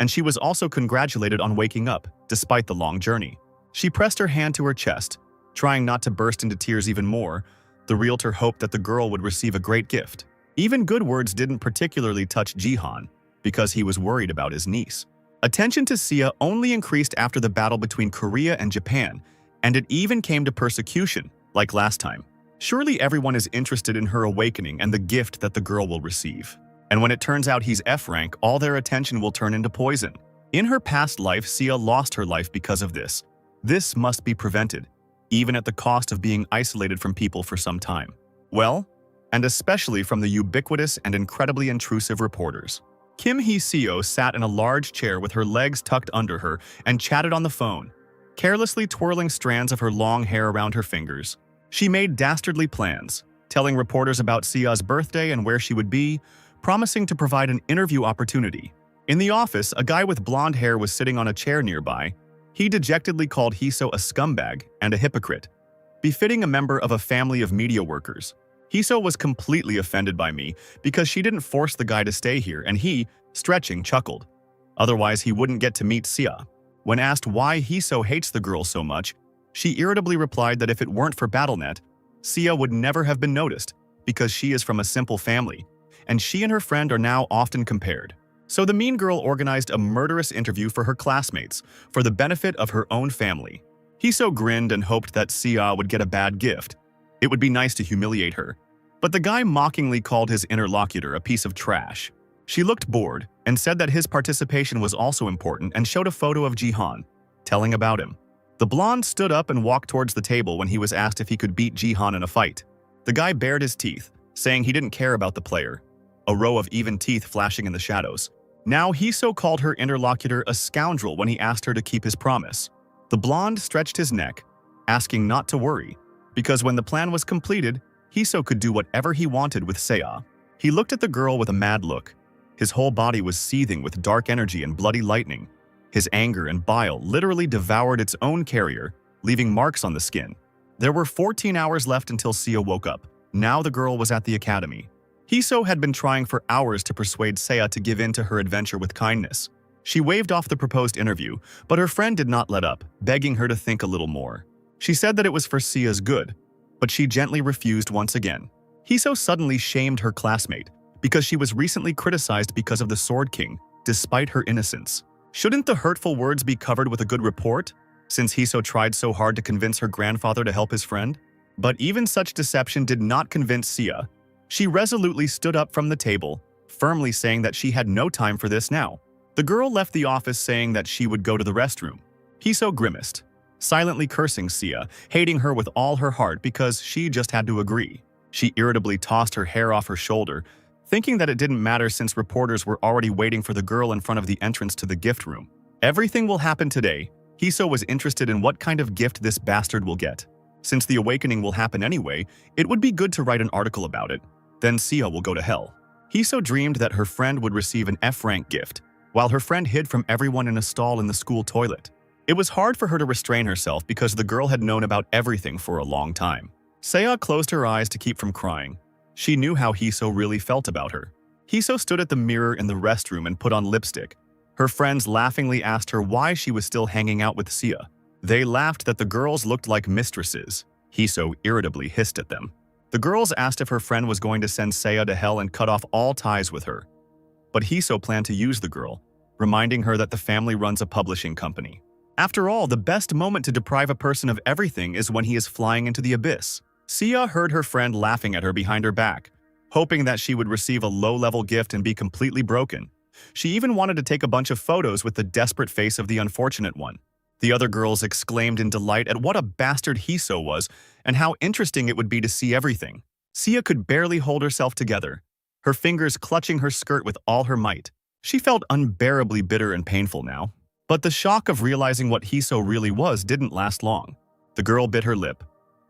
and she was also congratulated on waking up, despite the long journey. She pressed her hand to her chest, trying not to burst into tears even more. The realtor hoped that the girl would receive a great gift. Even good words didn't particularly touch Jihan, because he was worried about his niece. Attention to Seiya only increased after the battle between Korea and Japan, and it even came to persecution, like last time. Surely everyone is interested in her awakening and the gift that the girl will receive. And when it turns out he's F rank, all their attention will turn into poison. In her past life, Seiya lost her life because of this. This must be prevented, even at the cost of being isolated from people for some time. Well, and especially from the ubiquitous and incredibly intrusive reporters. Kim Hee-seo sat in a large chair with her legs tucked under her and chatted on the phone, carelessly twirling strands of her long hair around her fingers. She made dastardly plans, telling reporters about Sia's birthday and where she would be, promising to provide an interview opportunity. In the office, a guy with blonde hair was sitting on a chair nearby. He dejectedly called Hee-seo a scumbag and a hypocrite, befitting a member of a family of media workers. Hee-seo was completely offended by me because she didn't force the guy to stay here, and he, stretching, chuckled. Otherwise, he wouldn't get to meet Sia. When asked why Hee-seo hates the girl so much, she irritably replied that if it weren't for BattleNet, Sia would never have been noticed because she is from a simple family, and she and her friend are now often compared. So the mean girl organized a murderous interview for her classmates for the benefit of her own family. Hee-seo grinned and hoped that Sia would get a bad gift. It would be nice to humiliate her. But the guy mockingly called his interlocutor a piece of trash. She looked bored and said that his participation was also important and showed a photo of Jihan, telling about him. The blonde stood up and walked towards the table when he was asked if he could beat Jihan in a fight. The guy bared his teeth, saying he didn't care about the player, a row of even teeth flashing in the shadows. Now Hee-seo called her interlocutor a scoundrel when he asked her to keep his promise. The blonde stretched his neck, asking not to worry, because when the plan was completed, Hee-seo could do whatever he wanted with Seo. He looked at the girl with a mad look. His whole body was seething with dark energy and bloody lightning. His anger and bile literally devoured its own carrier, leaving marks on the skin. There were 14 hours left until Seo woke up. Now the girl was at the academy. Hee-seo had been trying for hours to persuade Seo to give in to her adventure with kindness. She waved off the proposed interview, but her friend did not let up, begging her to think a little more. She said that it was for Seo's good, but she gently refused once again. Hee-seo suddenly shamed her classmate because she was recently criticized because of the Sword King, despite her innocence. Shouldn't the hurtful words be covered with a good report, since Hee-seo tried so hard to convince her grandfather to help his friend? But even such deception did not convince Seo. She resolutely stood up from the table, firmly saying that she had no time for this now. The girl left the office saying that she would go to the restroom. Hee-seo grimaced, silently cursing Seo, hating her with all her heart because she just had to agree. She irritably tossed her hair off her shoulder, thinking that it didn't matter since reporters were already waiting for the girl in front of the entrance to the gift room. Everything will happen today. Hee-seo was interested in what kind of gift this bastard will get. Since the awakening will happen anyway, it would be good to write an article about it. Then Seo will go to hell. Hee-seo dreamed that her friend would receive an F-rank gift, while her friend hid from everyone in a stall in the school toilet. It was hard for her to restrain herself because the girl had known about everything for a long time. Seo closed her eyes to keep from crying. She knew how Hee-seo really felt about her. Hee-seo stood at the mirror in the restroom and put on lipstick. Her friends laughingly asked her why she was still hanging out with Seo. They laughed that the girls looked like mistresses. Hee-seo irritably hissed at them. The girls asked if her friend was going to send Seo to hell and cut off all ties with her. But Hee-seo planned to use the girl, reminding her that the family runs a publishing company. After all, the best moment to deprive a person of everything is when he is flying into the abyss. Seo heard her friend laughing at her behind her back, hoping that she would receive a low-level gift and be completely broken. She even wanted to take a bunch of photos with the desperate face of the unfortunate one. The other girls exclaimed in delight at what a bastard Hee-seo was and how interesting it would be to see everything. Seo could barely hold herself together, her fingers clutching her skirt with all her might. She felt unbearably bitter and painful now. But the shock of realizing what Hee-seo really was didn't last long. The girl bit her lip.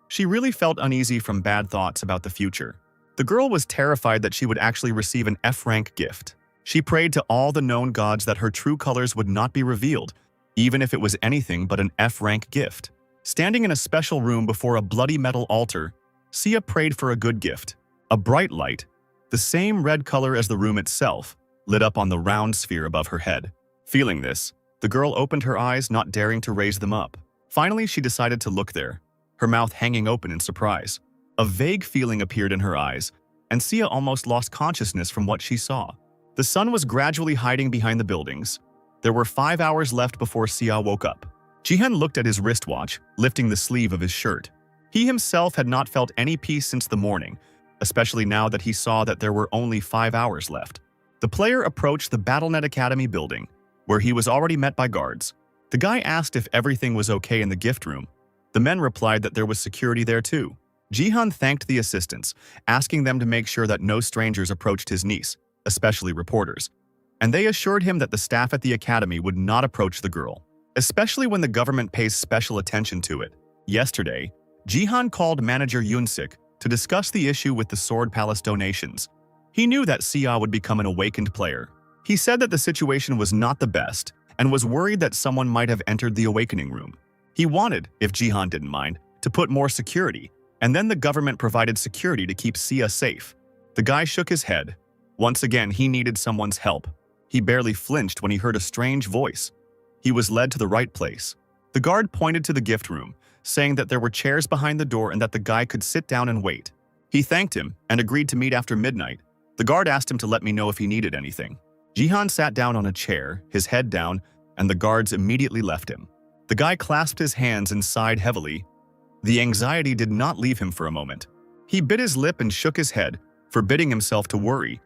She really felt uneasy from bad thoughts about the future. The girl was terrified that she would actually receive an F-rank gift. She prayed to all the known gods that her true colors would not be revealed, even if it was anything but an F-rank gift. Standing in a special room before a bloody metal altar, Seo prayed for a good gift. A bright light, the same red color as the room itself, lit up on the round sphere above her head. Feeling this, the girl opened her eyes, not daring to raise them up. Finally, she decided to look there, her mouth hanging open in surprise. A vague feeling appeared in her eyes, and Seo almost lost consciousness from what she saw. The sun was gradually hiding behind the buildings. There were 5 hours left before Seo woke up. Jihan looked at his wristwatch, lifting the sleeve of his shirt. He himself had not felt any peace since the morning, especially now that he saw that there were only 5 hours left. The player approached the BattleNet Academy building, where he was already met by guards. The guy asked if everything was okay in the gift room. The men replied that there was security there too. Jihan thanked the assistants, asking them to make sure that no strangers approached his niece, especially reporters. and they assured him that the staff at the academy would not approach the girl, especially when the government pays special attention to it. Yesterday, Jihan called manager Yunsik to discuss the issue with the Sword Palace donations. He knew that Xia would become an awakened player. He said that the situation was not the best and was worried that someone might have entered the awakening room. He wanted, if Jihan didn't mind, to put more security, and then the government provided security to keep Xia safe. The guy shook his head. Once again, he needed someone's help. He barely flinched when he heard a strange voice. He was led to the right place. The guard pointed to the gift room, saying that there were chairs behind the door and that the guy could sit down and wait. He thanked him and agreed to meet after midnight. The guard asked him to let me know if he needed anything. Jihan sat down on a chair, his head down, and the guards immediately left him. The guy clasped his hands and sighed heavily. The anxiety did not leave him for a moment. He bit his lip and shook his head, forbidding himself to worry.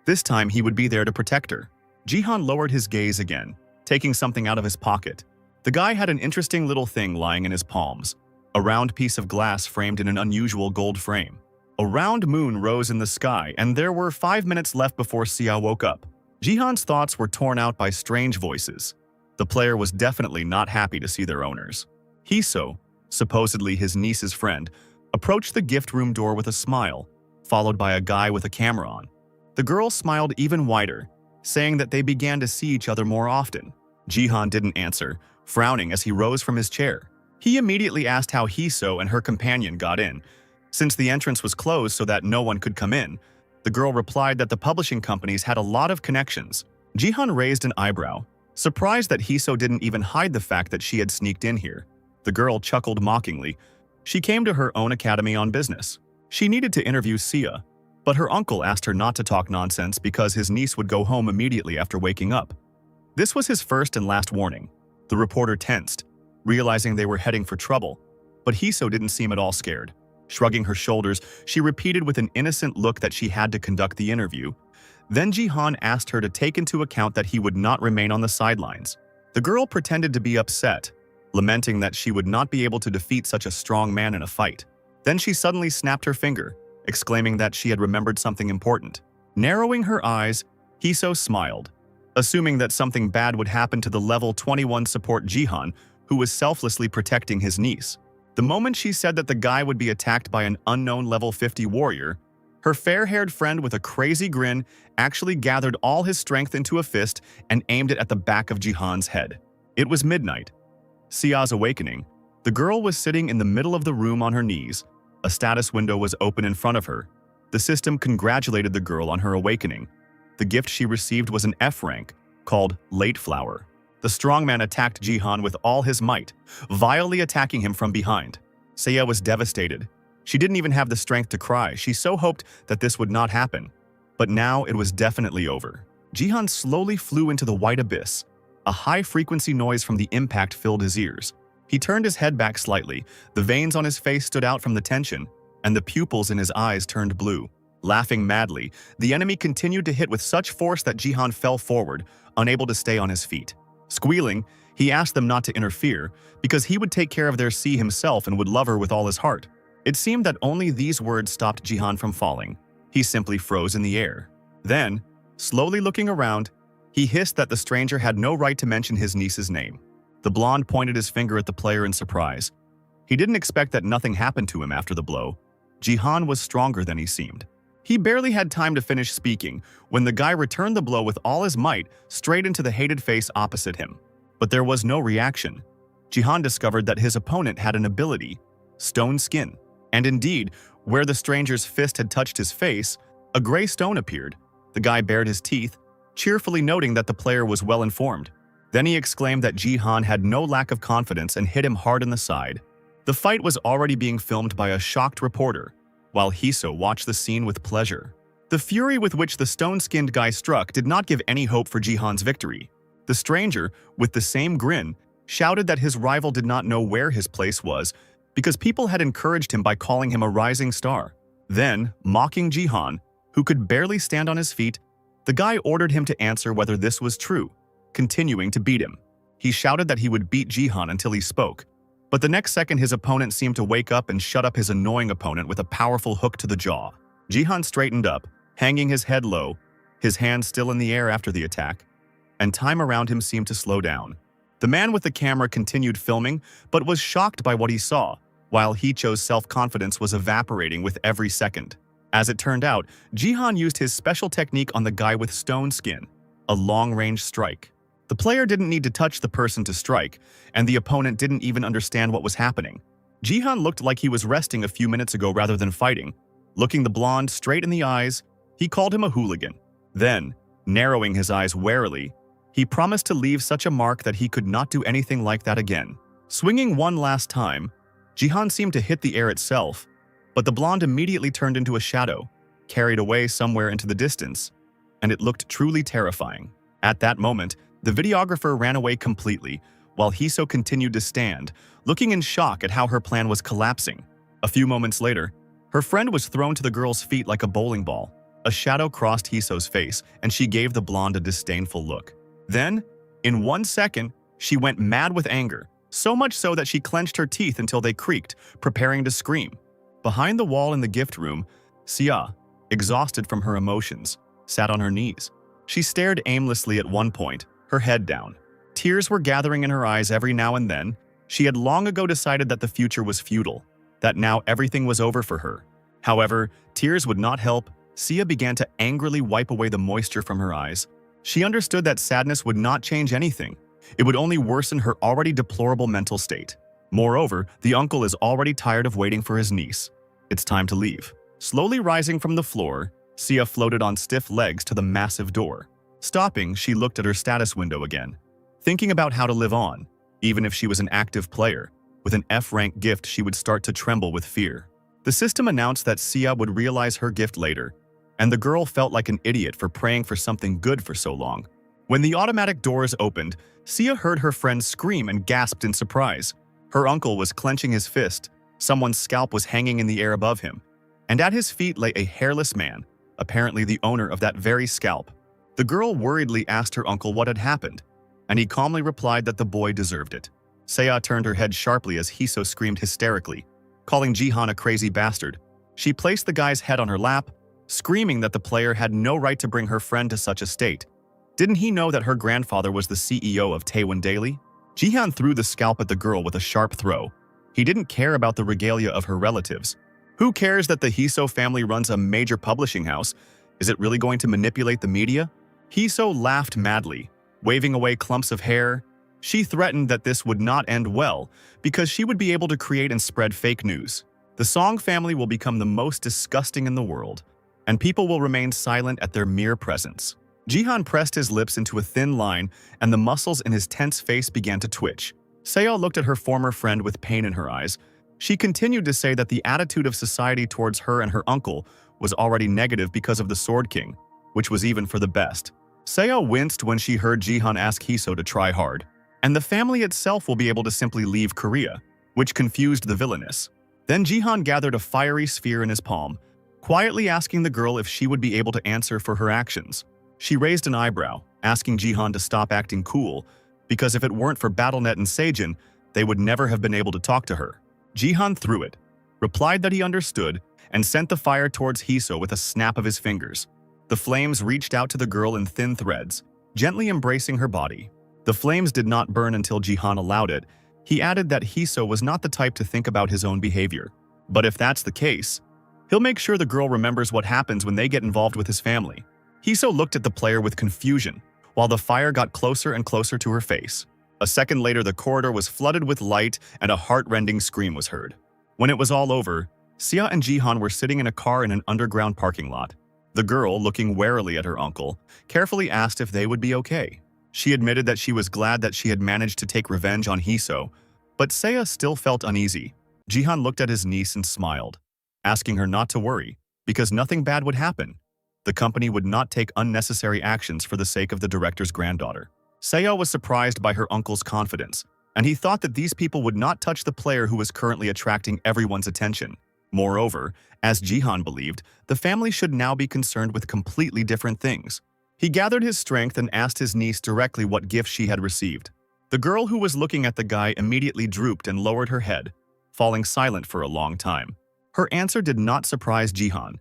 This time he would be there to protect her. Jihan lowered his gaze again, taking something out of his pocket. The guy had an interesting little thing lying in his palms, a round piece of glass framed in an unusual gold frame. A round moon rose in the sky, and there were 5 minutes left before Xia woke up. Jihan's thoughts were torn out by strange voices. The player was definitely not happy to see their owners. Hiso, supposedly his niece's friend, approached the gift room door with a smile, followed by a guy with a camera on. The girl smiled even wider, saying that they began to see each other more often. Jihan didn't answer, frowning as he rose from his chair. He immediately asked how Hiso and her companion got in. Since the entrance was closed so that no one could come in, the girl replied that the publishing companies had a lot of connections. Jihan raised an eyebrow, surprised that Hiso didn't even hide the fact that she had sneaked in here. The girl chuckled mockingly. She came to her own academy on business. She needed to interview Xia, but her uncle asked her not to talk nonsense because his niece would go home immediately after waking up. This was his first and last warning. The reporter tensed, realizing they were heading for trouble, but Hiso didn't seem at all scared. Shrugging her shoulders, she repeated with an innocent look that she had to conduct the interview. Then Jihan asked her to take into account that he would not remain on the sidelines. The girl pretended to be upset, lamenting that she would not be able to defeat such a strong man in a fight. Then she suddenly snapped her finger, exclaiming that she had remembered something important. Narrowing her eyes, Hiso smiled, assuming that something bad would happen to the level 21 support Jihan, who was selflessly protecting his niece. The moment she said that the guy would be attacked by an unknown level 50 warrior, her fair-haired friend with a crazy grin actually gathered all his strength into a fist and aimed it at the back of Jihan's head. It was midnight. Xia's awakening. The girl was sitting in the middle of the room on her knees. A status window was open in front of her. The system congratulated the girl on her awakening. The gift she received was an F rank, called Late Flower. The strongman attacked Jihan with all his might, vilely attacking him from behind. Xia was devastated. She didn't even have the strength to cry. She so hoped that this would not happen. But now it was definitely over. Jihan slowly flew into the white abyss. A high-frequency noise from the impact filled his ears. He turned his head back slightly. The veins on his face stood out from the tension, and the pupils in his eyes turned blue. Laughing madly, the enemy continued to hit with such force that Jihan fell forward, unable to stay on his feet. Squealing, he asked them not to interfere because he would take care of their Xia himself and would love her with all his heart. It seemed that only these words stopped Jihan from falling. He simply froze in the air. Then, slowly looking around, he hissed that the stranger had no right to mention his niece's name. The blonde pointed his finger at the player in surprise. He didn't expect that nothing happened to him after the blow. Jihan was stronger than he seemed. He barely had time to finish speaking when the guy returned the blow with all his might straight into the hated face opposite him. But there was no reaction. Jihan discovered that his opponent had an ability, Stone Skin. And indeed, where the stranger's fist had touched his face, a gray stone appeared. The guy bared his teeth, cheerfully noting that the player was well informed. Then he exclaimed that Jihan had no lack of confidence and hit him hard in the side. The fight was already being filmed by a shocked reporter, while Hiso watched the scene with pleasure. The fury with which the stone-skinned guy struck did not give any hope for Jihan's victory. The stranger, with the same grin, shouted that his rival did not know where his place was because people had encouraged him by calling him a rising star. Then, mocking Jihan, who could barely stand on his feet, the guy ordered him to answer whether this was true, continuing to beat him. He shouted that he would beat Jihan until he spoke, but the next second his opponent seemed to wake up and shut up his annoying opponent with a powerful hook to the jaw. Jihan straightened up, hanging his head low, his hands still in the air after the attack, and time around him seemed to slow down. The man with the camera continued filming, but was shocked by what he saw, while Hicho's self-confidence was evaporating with every second. As it turned out, Jihan used his special technique on the guy with stone skin, a long-range strike. The player didn't need to touch the person to strike, and the opponent didn't even understand what was happening. Jihan looked like he was resting a few minutes ago rather than fighting. Looking the blonde straight in the eyes, he called him a hooligan. Then, narrowing his eyes warily, he promised to leave such a mark that he could not do anything like that again. Swinging one last time, Jihan seemed to hit the air itself, but the blonde immediately turned into a shadow, carried away somewhere into the distance, and it looked truly terrifying. At that moment, the videographer ran away completely, while Hiso continued to stand, looking in shock at how her plan was collapsing. A few moments later, her friend was thrown to the girl's feet like a bowling ball. A shadow crossed Hiso's face, and she gave the blonde a disdainful look. Then, in 1 second, she went mad with anger, so much so that she clenched her teeth until they creaked, preparing to scream. Behind the wall in the gift room, Sia, exhausted from her emotions, sat on her knees. She stared aimlessly at one point, her head down. Tears were gathering in her eyes every now and then. She had long ago decided that the future was futile, that now everything was over for her. However, tears would not help. Sia began to angrily wipe away the moisture from her eyes. She understood that sadness would not change anything. It would only worsen her already deplorable mental state. Moreover, the uncle is already tired of waiting for his niece. It's time to leave. Slowly rising from the floor, Sia floated on stiff legs to the massive door. Stopping, she looked at her status window again, thinking about how to live on. Even if she was an active player, with an F-rank gift, she would start to tremble with fear. The system announced that Sia would realize her gift later, and the girl felt like an idiot for praying for something good for so long. When the automatic doors opened, Sia heard her friend scream and gasped in surprise. Her uncle was clenching his fist, someone's scalp was hanging in the air above him, and at his feet lay a hairless man, apparently the owner of that very scalp. The girl worriedly asked her uncle what had happened, and he calmly replied that the boy deserved it. Sia turned her head sharply as Hiso screamed hysterically, calling Jihan a crazy bastard. She placed the guy's head on her lap, screaming that the player had no right to bring her friend to such a state. Didn't he know that her grandfather was the CEO of Taewon Daily? Jihan threw the scalp at the girl with a sharp throw. He didn't care about the regalia of her relatives. Who cares that the Hiso family runs a major publishing house? Is it really going to manipulate the media? Hiso laughed madly, waving away clumps of hair. She threatened that this would not end well because she would be able to create and spread fake news. The Song family will become the most disgusting in the world, and people will remain silent at their mere presence. Jihan pressed his lips into a thin line, and the muscles in his tense face began to twitch. Seo looked at her former friend with pain in her eyes. She continued to say that the attitude of society towards her and her uncle was already negative because of the Sword King, which was even for the best. Seo winced when she heard Jihan ask Hiso to try hard, and the family itself will be able to simply leave Korea, which confused the villainess. Then Jihan gathered a fiery sphere in his palm, quietly asking the girl if she would be able to answer for her actions. She raised an eyebrow, asking Jihan to stop acting cool, because if it weren't for BattleNet and Seijin, they would never have been able to talk to her. Jihan threw it, replied that he understood, and sent the fire towards Hiso with a snap of his fingers. The flames reached out to the girl in thin threads, gently embracing her body. The flames did not burn until Jihan allowed it. He added that Hiso was not the type to think about his own behavior. But if that's the case, he'll make sure the girl remembers what happens when they get involved with his family. Hiso looked at the player with confusion, while the fire got closer and closer to her face. A second later, the corridor was flooded with light and a heart-rending scream was heard. When it was all over, Sia and Jihan were sitting in a car in an underground parking lot. The girl, looking warily at her uncle, carefully asked if they would be okay. She admitted that she was glad that she had managed to take revenge on Hiso, but Seiya still felt uneasy. Jihan looked at his niece and smiled, asking her not to worry, because nothing bad would happen. The company would not take unnecessary actions for the sake of the director's granddaughter. Seiya was surprised by her uncle's confidence, and he thought that these people would not touch the player who was currently attracting everyone's attention. Moreover, as Jihan believed, the family should now be concerned with completely different things. He gathered his strength and asked his niece directly what gift she had received. The girl who was looking at the guy immediately drooped and lowered her head, falling silent for a long time. Her answer did not surprise Jihan.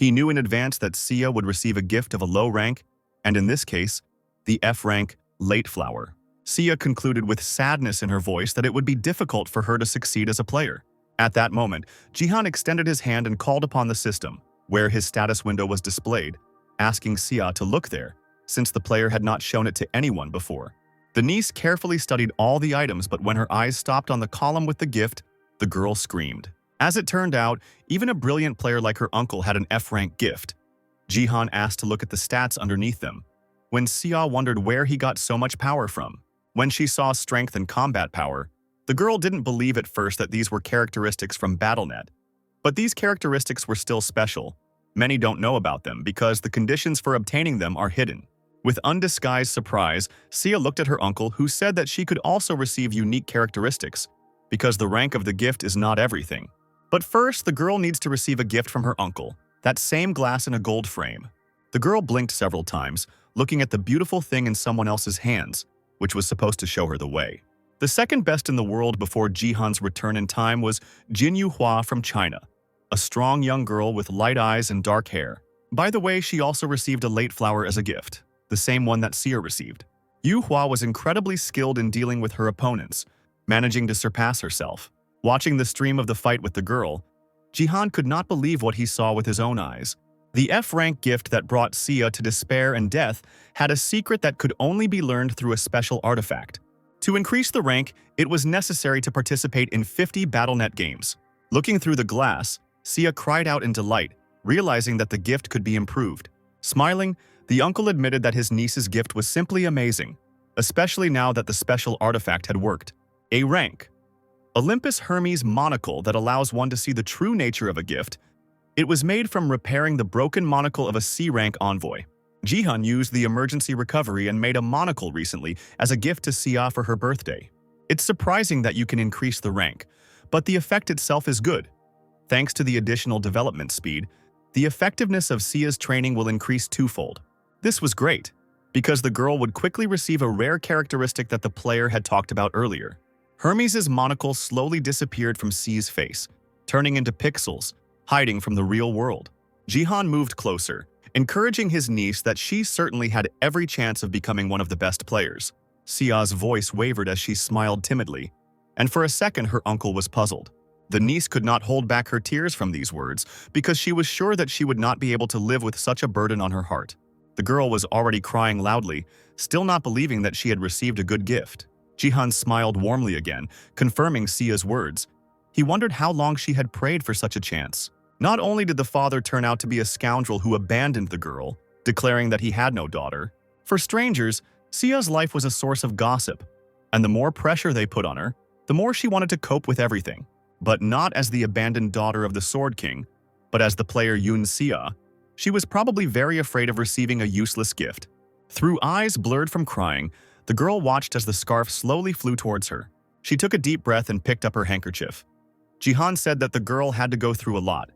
He knew in advance that Sia would receive a gift of a low rank, and in this case, the F rank late flower. Sia concluded with sadness in her voice that it would be difficult for her to succeed as a player. At that moment, Jihan extended his hand and called upon the system, where his status window was displayed, asking Sia to look there, since the player had not shown it to anyone before. The niece carefully studied all the items, but when her eyes stopped on the column with the gift, the girl screamed. As it turned out, even a brilliant player like her uncle had an F-rank gift. Jihan asked to look at the stats underneath them, when Sia wondered where he got so much power from. When she saw strength and combat power, the girl didn't believe at first that these were characteristics from BattleNet. But these characteristics were still special. Many don't know about them because the conditions for obtaining them are hidden. With undisguised surprise, Sia looked at her uncle, who said that she could also receive unique characteristics, because the rank of the gift is not everything. But first, the girl needs to receive a gift from her uncle, that same glass in a gold frame. The girl blinked several times, looking at the beautiful thing in someone else's hands, which was supposed to show her the way. The second best in the world before Jihan's return in time was Jin Yuhua from China, a strong young girl with light eyes and dark hair. By the way, she also received a late flower as a gift, the same one that Sia received. Yuhua was incredibly skilled in dealing with her opponents, managing to surpass herself. Watching the stream of the fight with the girl, Jihan could not believe what he saw with his own eyes. The F-rank gift that brought Sia to despair and death had a secret that could only be learned through a special artifact. To increase the rank, it was necessary to participate in 50 BattleNet games. Looking through the glass, Sia cried out in delight, realizing that the gift could be improved. Smiling, the uncle admitted that his niece's gift was simply amazing, especially now that the special artifact had worked. A rank. Olympus Hermes monocle that allows one to see the true nature of a gift. It was made from repairing the broken monocle of a C-rank envoy. Jihan used the emergency recovery and made a monocle recently as a gift to Sia for her birthday. It's surprising that you can increase the rank, but the effect itself is good. Thanks to the additional development speed, the effectiveness of Sia's training will increase twofold. This was great, because the girl would quickly receive a rare characteristic that the player had talked about earlier. Hermes' monocle slowly disappeared from Sia's face, turning into pixels, hiding from the real world. Jihan moved closer, encouraging his niece that she certainly had every chance of becoming one of the best players. Sia's voice wavered as she smiled timidly, and for a second her uncle was puzzled. The niece could not hold back her tears from these words because she was sure that she would not be able to live with such a burden on her heart. The girl was already crying loudly, still not believing that she had received a good gift. Jihan smiled warmly again, confirming Sia's words. He wondered how long she had prayed for such a chance. Not only did the father turn out to be a scoundrel who abandoned the girl, declaring that he had no daughter. For strangers, Sia's life was a source of gossip, and the more pressure they put on her, the more she wanted to cope with everything. But not as the abandoned daughter of the Sword King, but as the player Yun Sia, she was probably very afraid of receiving a useless gift. Through eyes blurred from crying, the girl watched as the scarf slowly flew towards her. She took a deep breath and picked up her handkerchief. Jihan said that the girl had to go through a lot.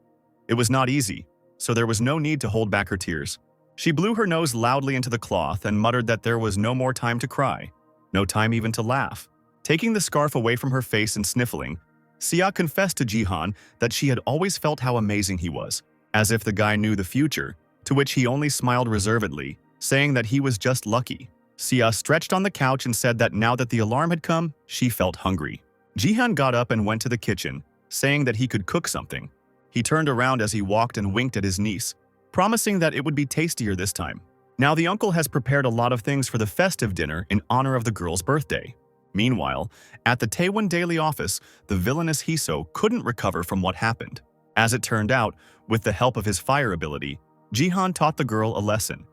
It was not easy, so there was no need to hold back her tears. She blew her nose loudly into the cloth and muttered that there was no more time to cry, no time even to laugh. Taking the scarf away from her face and sniffling, Sia confessed to Jihan that she had always felt how amazing he was, as if the guy knew the future, to which he only smiled reservedly, saying that he was just lucky. Sia stretched on the couch and said that now that the alarm had come, she felt hungry. Jihan got up and went to the kitchen, saying that he could cook something. He turned around as he walked and winked at his niece, promising that it would be tastier this time. Now the uncle has prepared a lot of things for the festive dinner in honor of the girl's birthday. Meanwhile, at the Taewon Daily office, the villainous Hiso couldn't recover from what happened. As it turned out, with the help of his fire ability, Jihan taught the girl a lesson.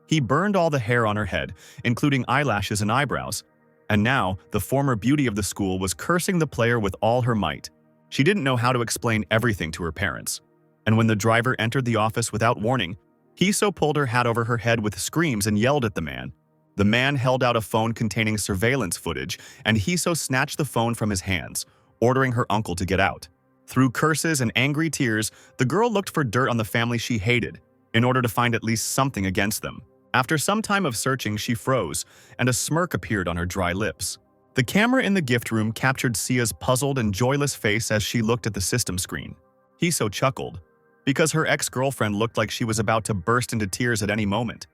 He burned all the hair on her head, including eyelashes and eyebrows, and now the former beauty of the school was cursing the player with all her might. She didn't know how to explain everything to her parents, and when the driver entered the office without warning, Hiso pulled her hat over her head with screams and yelled at the man. The man held out a phone containing surveillance footage, and Hiso snatched the phone from his hands, ordering her uncle to get out. Through curses and angry tears, the girl looked for dirt on the family she hated, in order to find at least something against them. After some time of searching, she froze, and a smirk appeared on her dry lips. The camera in the gift room captured Sia's puzzled and joyless face as she looked at the system screen. Hiso chuckled, because her ex-girlfriend looked like she was about to burst into tears at any moment.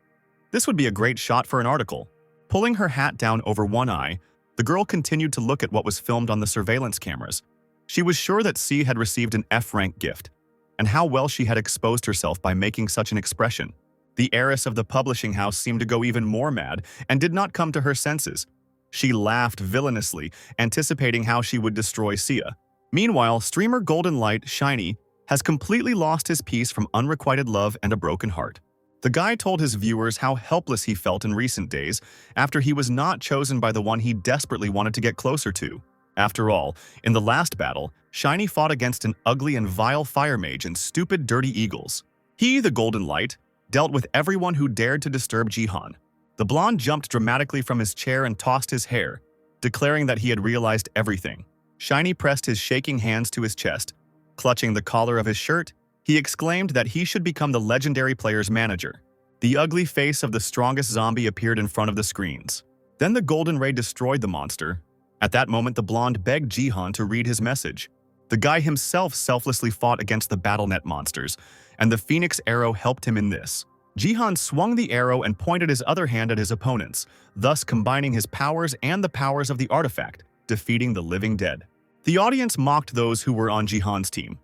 This would be a great shot for an article. Pulling her hat down over one eye, the girl continued to look at what was filmed on the surveillance cameras. She was sure that C had received an F-rank gift, and how well she had exposed herself by making such an expression. The heiress of the publishing house seemed to go even more mad and did not come to her senses. She laughed villainously, anticipating how she would destroy Sia. Meanwhile, streamer Golden Light, Shiny, has completely lost his peace from unrequited love and a broken heart. The guy told his viewers how helpless he felt in recent days after he was not chosen by the one he desperately wanted to get closer to. After all, in the last battle, Shiny fought against an ugly and vile fire mage and stupid dirty eagles. He, the Golden Light, dealt with everyone who dared to disturb Jihan. The blonde jumped dramatically from his chair and tossed his hair, declaring that he had realized everything. Shiny pressed his shaking hands to his chest. Clutching the collar of his shirt, he exclaimed that he should become the legendary player's manager. The ugly face of the strongest zombie appeared in front of the screens. Then the golden ray destroyed the monster. At that moment, the blonde begged Jihan to read his message. The guy himself selflessly fought against the BattleNet monsters, and the Phoenix arrow helped him in this. Jihan swung the arrow and pointed his other hand at his opponents, thus combining his powers and the powers of the artifact, defeating the living dead. The audience mocked those who were on Jihan's team.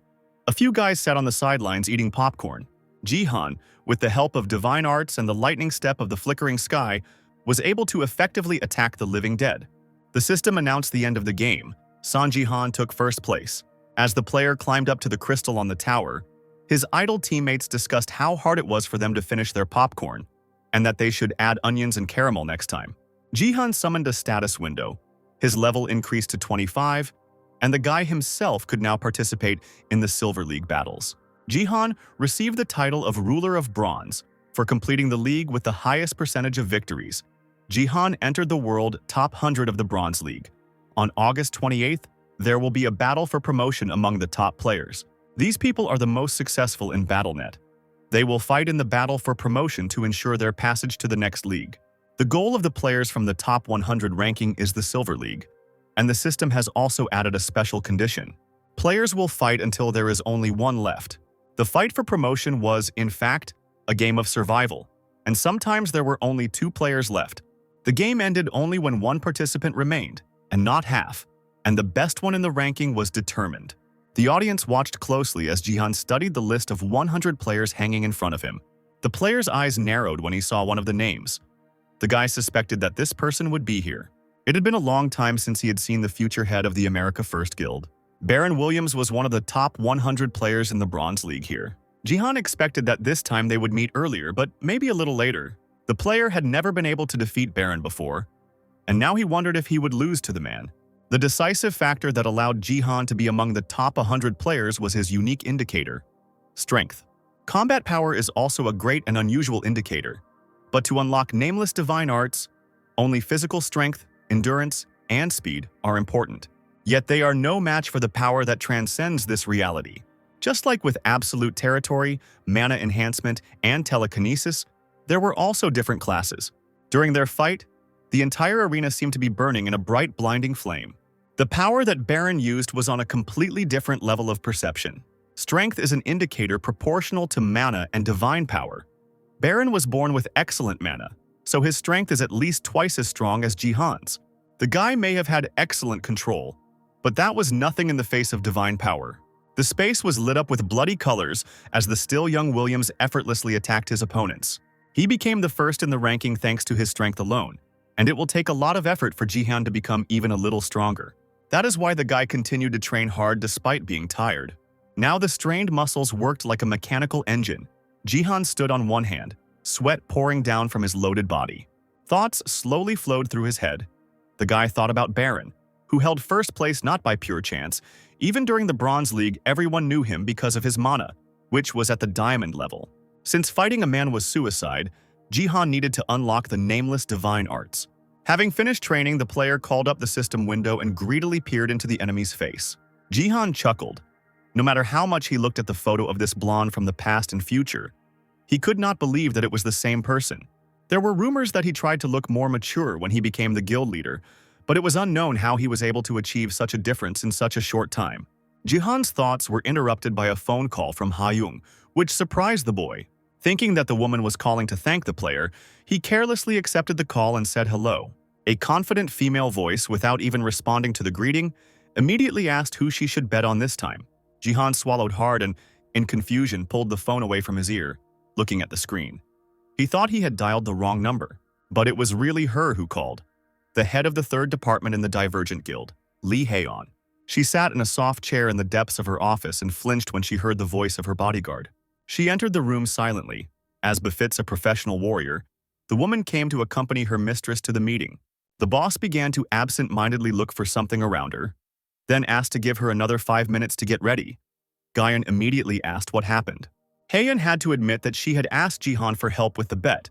A few guys sat on the sidelines eating popcorn. Jihan, with the help of divine arts and the lightning step of the flickering sky, was able to effectively attack the living dead. The system announced the end of the game. San Jihan took first place. As the player climbed up to the crystal on the tower, his idle teammates discussed how hard it was for them to finish their popcorn, and that they should add onions and caramel next time. Jihan summoned a status window. His level increased to 25, and the guy himself could now participate in the Silver League battles. Jihan received the title of Ruler of Bronze for completing the league with the highest percentage of victories. Jihan entered the world top 100 of the Bronze League. On August 28th, there will be a battle for promotion among the top players. These people are the most successful in BattleNet. They will fight in the battle for promotion to ensure their passage to the next league. The goal of the players from the top 100 ranking is the Silver League, and the system has also added a special condition. Players will fight until there is only one left. The fight for promotion was, in fact, a game of survival, and sometimes there were only 2 players left. The game ended only when one participant remained, and not half, and the best one in the ranking was determined. The audience watched closely as Jihan studied the list of 100 players hanging in front of him. The player's eyes narrowed when he saw one of the names. The guy suspected that this person would be here. It had been a long time since he had seen the future head of the America First Guild. Baron Williams was one of the top 100 players in the Bronze League here. Jihan expected that this time they would meet earlier, but maybe a little later. The player had never been able to defeat Baron before, and now he wondered if he would lose to the man. The decisive factor that allowed Jihan to be among the top 100 players was his unique indicator: strength. Combat power is also a great and unusual indicator, but to unlock nameless divine arts, only physical strength, endurance, and speed are important. Yet they are no match for the power that transcends this reality. Just like with absolute territory, mana enhancement, and telekinesis, there were also different classes. During their fight, the entire arena seemed to be burning in a bright, blinding flame. The power that Baron used was on a completely different level of perception. Strength is an indicator proportional to mana and divine power. Baron was born with excellent mana, so his strength is at least twice as strong as Jihan's. The guy may have had excellent control, but that was nothing in the face of divine power. The space was lit up with bloody colors as the still young Williams effortlessly attacked his opponents. He became the first in the ranking thanks to his strength alone, and it will take a lot of effort for Jihan to become even a little stronger. That is why the guy continued to train hard despite being tired. Now the strained muscles worked like a mechanical engine. Jihan stood on one hand, sweat pouring down from his loaded body. Thoughts slowly flowed through his head. The guy thought about Baron, who held first place not by pure chance. Even during the Bronze League, everyone knew him because of his mana, which was at the Diamond level. Since fighting a man was suicide, Jihan needed to unlock the nameless divine arts. Having finished training, the player called up the system window and greedily peered into the enemy's face. Jihan chuckled. No matter how much he looked at the photo of this blonde from the past and future, he could not believe that it was the same person. There were rumors that he tried to look more mature when he became the guild leader, but it was unknown how he was able to achieve such a difference in such a short time. Jihan's thoughts were interrupted by a phone call from Ha-young, which surprised the boy. Thinking that the woman was calling to thank the player, he carelessly accepted the call and said hello. A confident female voice, without even responding to the greeting, immediately asked who she should bet on this time. Jihan swallowed hard and, in confusion, pulled the phone away from his ear, looking at the screen. He thought he had dialed the wrong number, but it was really her who called. The head of the 3rd department in the Divergent Guild, Lee Hae-on. She sat in a soft chair in the depths of her office and flinched when she heard the voice of her bodyguard. She entered the room silently. As befits a professional warrior, the woman came to accompany her mistress to the meeting. The boss began to absent-mindedly look for something around her, then asked to give her another 5 minutes to get ready. Gaan immediately asked what happened. Hae-on had to admit that she had asked Jihan for help with the bet.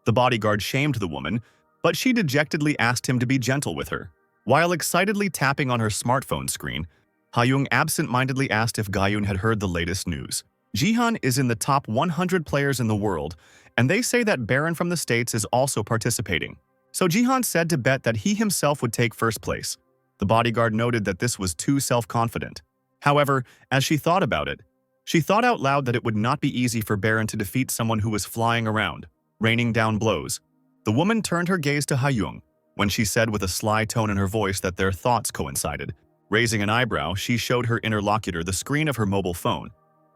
The bodyguard shamed the woman, but she dejectedly asked him to be gentle with her. While excitedly tapping on her smartphone screen, Ha-young absent-mindedly asked if Gaan had heard the latest news. Jihan is in the top 100 players in the world, and they say that Baron from the States is also participating. So Jihan said to bet that he himself would take first place. The bodyguard noted that this was too self-confident. However, as she thought about it, she thought out loud that it would not be easy for Baron to defeat someone who was flying around, raining down blows. The woman turned her gaze to Ha-young when she said with a sly tone in her voice that their thoughts coincided. Raising an eyebrow, she showed her interlocutor the screen of her mobile phone,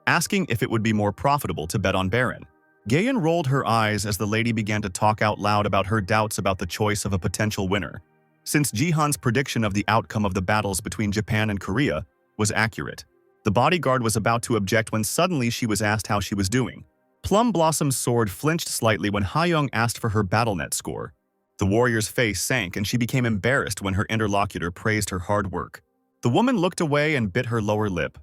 asking if it would be more profitable to bet on Baron. Gaan rolled her eyes as the lady began to talk out loud about her doubts about the choice of a potential winner, since Jihan's prediction of the outcome of the battles between Japan and Korea was accurate. The bodyguard was about to object when suddenly she was asked how she was doing. Plum Blossom's sword flinched slightly when Ha-young asked for her BattleNet score. The warrior's face sank and she became embarrassed when her interlocutor praised her hard work. The woman looked away and bit her lower lip.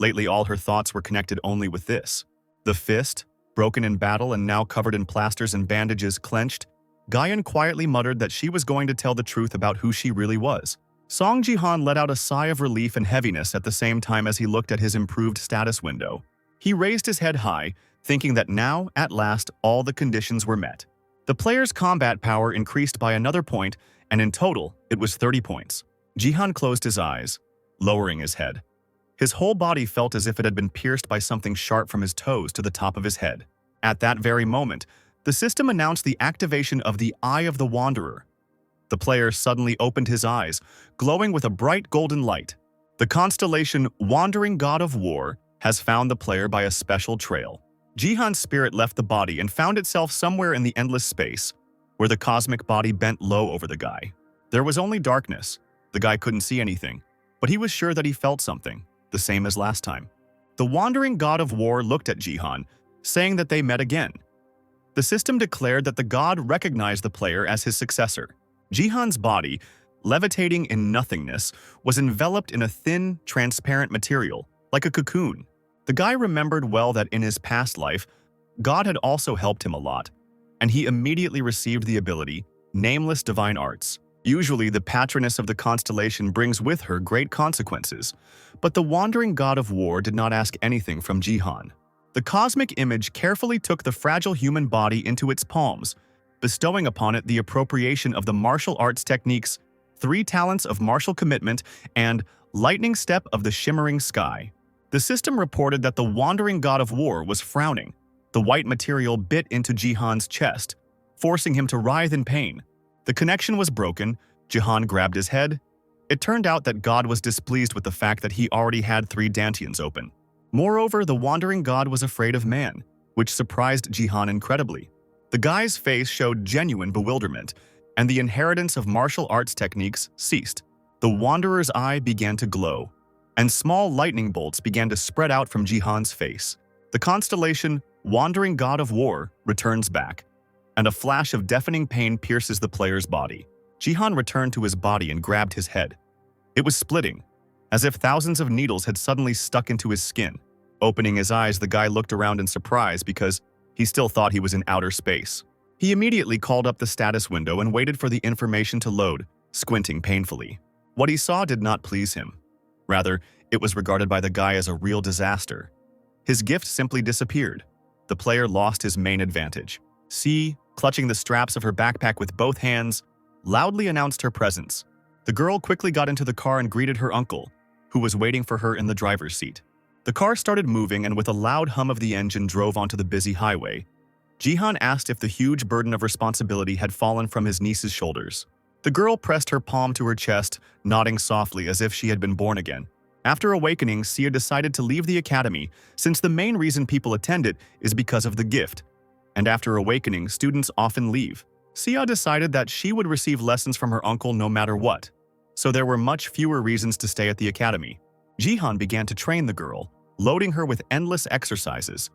Lately, all her thoughts were connected only with this. The fist, broken in battle and now covered in plasters and bandages, clenched. Gaan quietly muttered that she was going to tell the truth about who she really was. Song Jihan let out a sigh of relief and heaviness at the same time as he looked at his improved status window. He raised his head high, thinking that now, at last, all the conditions were met. The player's combat power increased by another point, and in total, it was 30 points. Jihan closed his eyes, lowering his head. His whole body felt as if it had been pierced by something sharp from his toes to the top of his head. At that very moment, the system announced the activation of the Eye of the Wanderer. The player suddenly opened his eyes, glowing with a bright golden light. The constellation Wandering God of War has found the player by a special trail. Jihan's spirit left the body and found itself somewhere in the endless space, where the cosmic body bent low over the guy. There was only darkness. The guy couldn't see anything, but he was sure that he felt something, the same as last time. The Wandering God of War looked at Jihan, saying that they met again. The system declared that the god recognized the player as his successor. Jihan's body, levitating in nothingness, was enveloped in a thin, transparent material, like a cocoon. The guy remembered well that in his past life, God had also helped him a lot, and he immediately received the ability, Nameless Divine Arts. Usually, the patroness of the constellation brings with her great consequences, but the Wandering God of War did not ask anything from Jihan. The cosmic image carefully took the fragile human body into its palms, bestowing upon it the appropriation of the martial arts techniques, 3 talents of martial commitment, and lightning step of the shimmering sky. The system reported that the Wandering God of War was frowning. The white material bit into Jihan's chest, forcing him to writhe in pain. The connection was broken. Jihan grabbed his head. It turned out that God was displeased with the fact that he already had 3 dantians open. Moreover, the Wandering God was afraid of man, which surprised Jihan incredibly. The guy's face showed genuine bewilderment, and the inheritance of martial arts techniques ceased. The Wanderer's eye began to glow, and small lightning bolts began to spread out from Jihan's face. The constellation Wandering God of War returns back, and a flash of deafening pain pierces the player's body. Jihan returned to his body and grabbed his head. It was splitting, as if thousands of needles had suddenly stuck into his skin. Opening his eyes, the guy looked around in surprise because he still thought he was in outer space. He immediately called up the status window and waited for the information to load, squinting painfully. What he saw did not please him. Rather, it was regarded by the guy as a real disaster. His gift simply disappeared. The player lost his main advantage. C, clutching the straps of her backpack with both hands, loudly announced her presence. The girl quickly got into the car and greeted her uncle, who was waiting for her in the driver's seat. The car started moving and with a loud hum of the engine drove onto the busy highway. Jihan asked if the huge burden of responsibility had fallen from his niece's shoulders. The girl pressed her palm to her chest, nodding softly as if she had been born again. After awakening, Sia decided to leave the academy since the main reason people attend it is because of the gift. And after awakening, students often leave. Sia decided that she would receive lessons from her uncle no matter what, so there were much fewer reasons to stay at the academy. Jihan began to train the girl, loading her with endless exercises.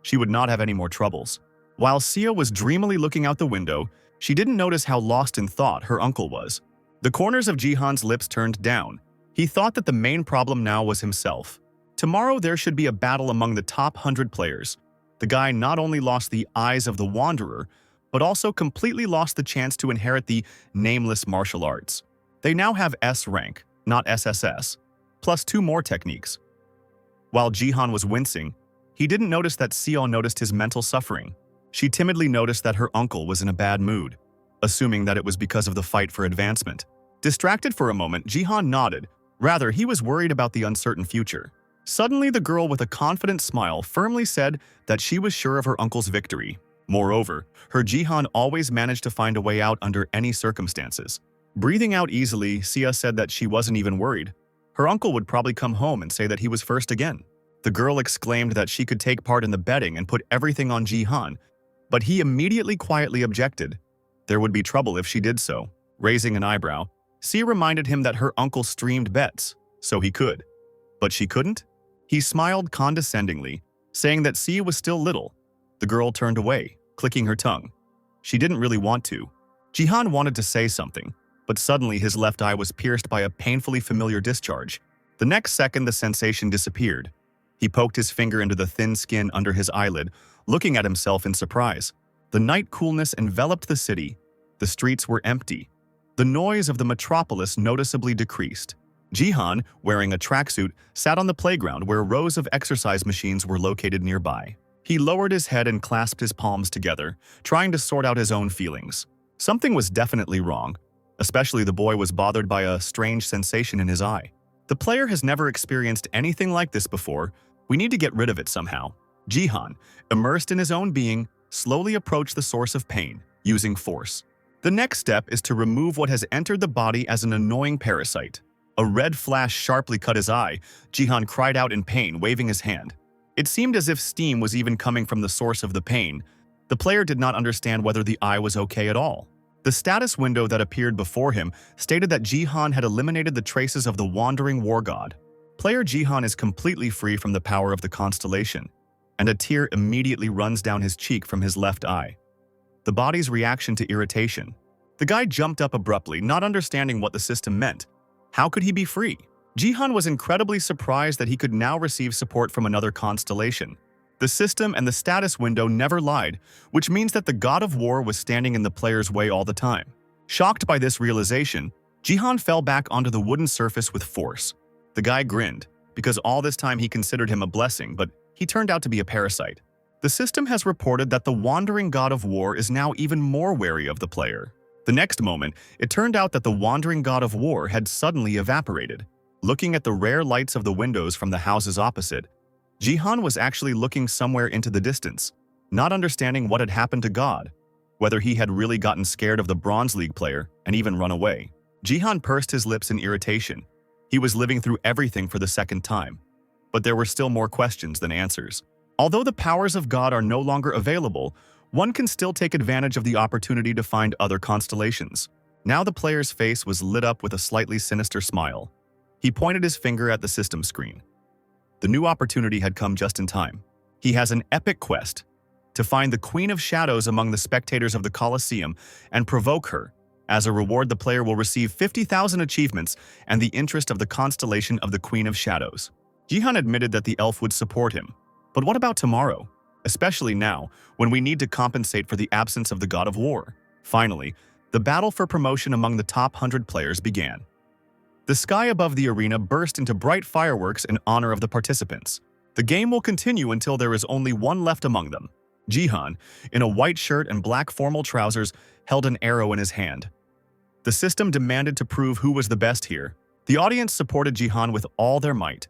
She would not have any more troubles. While Sia was dreamily looking out the window, she didn't notice how lost in thought her uncle was. The corners of Jihan's lips turned down. He thought that the main problem now was himself. Tomorrow there should be a battle among the top 100 players. The guy not only lost the eyes of the Wanderer, but also completely lost the chance to inherit the nameless martial arts. They now have S rank, not SSS, plus 2 more techniques. While Jihan was wincing, he didn't notice that Sia noticed his mental suffering. She timidly noticed that her uncle was in a bad mood, assuming that it was because of the fight for advancement. Distracted for a moment, Jihan nodded. Rather, he was worried about the uncertain future. Suddenly, the girl with a confident smile firmly said that she was sure of her uncle's victory. Moreover, her Jihan always managed to find a way out under any circumstances. Breathing out easily, Sia said that she wasn't even worried. Her uncle would probably come home and say that he was first again. The girl exclaimed that she could take part in the betting and put everything on Jihan, but he immediately quietly objected. There would be trouble if she did so. Raising an eyebrow, Sia reminded him that her uncle streamed bets, so he could. But she couldn't? He smiled condescendingly, saying that Sia was still little. The girl turned away, clicking her tongue. She didn't really want to. Jihan wanted to say something, but suddenly his left eye was pierced by a painfully familiar discharge. The next second, the sensation disappeared. He poked his finger into the thin skin under his eyelid, looking at himself in surprise. The night coolness enveloped the city. The streets were empty. The noise of the metropolis noticeably decreased. Jihan, wearing a tracksuit, sat on the playground where rows of exercise machines were located nearby. He lowered his head and clasped his palms together, trying to sort out his own feelings. Something was definitely wrong. Especially the boy was bothered by a strange sensation in his eye. The player has never experienced anything like this before. We need to get rid of it somehow. Jihan, immersed in his own being, slowly approached the source of pain, using force. The next step is to remove what has entered the body as an annoying parasite. A red flash sharply cut his eye. Jihan cried out in pain, waving his hand. It seemed as if steam was even coming from the source of the pain. The player did not understand whether the eye was okay at all. The status window that appeared before him stated that Jihan had eliminated the traces of the wandering war god. Player Jihan is completely free from the power of the constellation, and a tear immediately runs down his cheek from his left eye. The body's reaction to irritation. The guy jumped up abruptly, not understanding what the system meant. How could he be free? Jihan was incredibly surprised that he could now receive support from another constellation. The system and the status window never lied, which means that the god of war was standing in the player's way all the time. Shocked by this realization, Jihan fell back onto the wooden surface with force. The guy grinned, because all this time he considered him a blessing, but he turned out to be a parasite. The system has reported that the wandering god of war is now even more wary of the player. The next moment, it turned out that the wandering god of war had suddenly evaporated. Looking at the rare lights of the windows from the houses opposite, Jihan was actually looking somewhere into the distance, not understanding what had happened to God, whether he had really gotten scared of the Bronze League player and even run away. Jihan pursed his lips in irritation. He was living through everything for the second time, but there were still more questions than answers. Although the powers of God are no longer available, one can still take advantage of the opportunity to find other constellations. Now the player's face was lit up with a slightly sinister smile. He pointed his finger at the system screen. The new opportunity had come just in time. He has an epic quest to find the Queen of Shadows among the spectators of the Colosseum and provoke her. As a reward, the player will receive 50,000 achievements and the interest of the constellation of the Queen of Shadows. Jihan admitted that the elf would support him. But what about tomorrow? Especially now, when we need to compensate for the absence of the God of War. Finally, the battle for promotion among the top 100 players began. The sky above the arena burst into bright fireworks in honor of the participants. The game will continue until there is only one left among them. Jihan, in a white shirt and black formal trousers, held an arrow in his hand. The system demanded to prove who was the best here. The audience supported Jihan with all their might,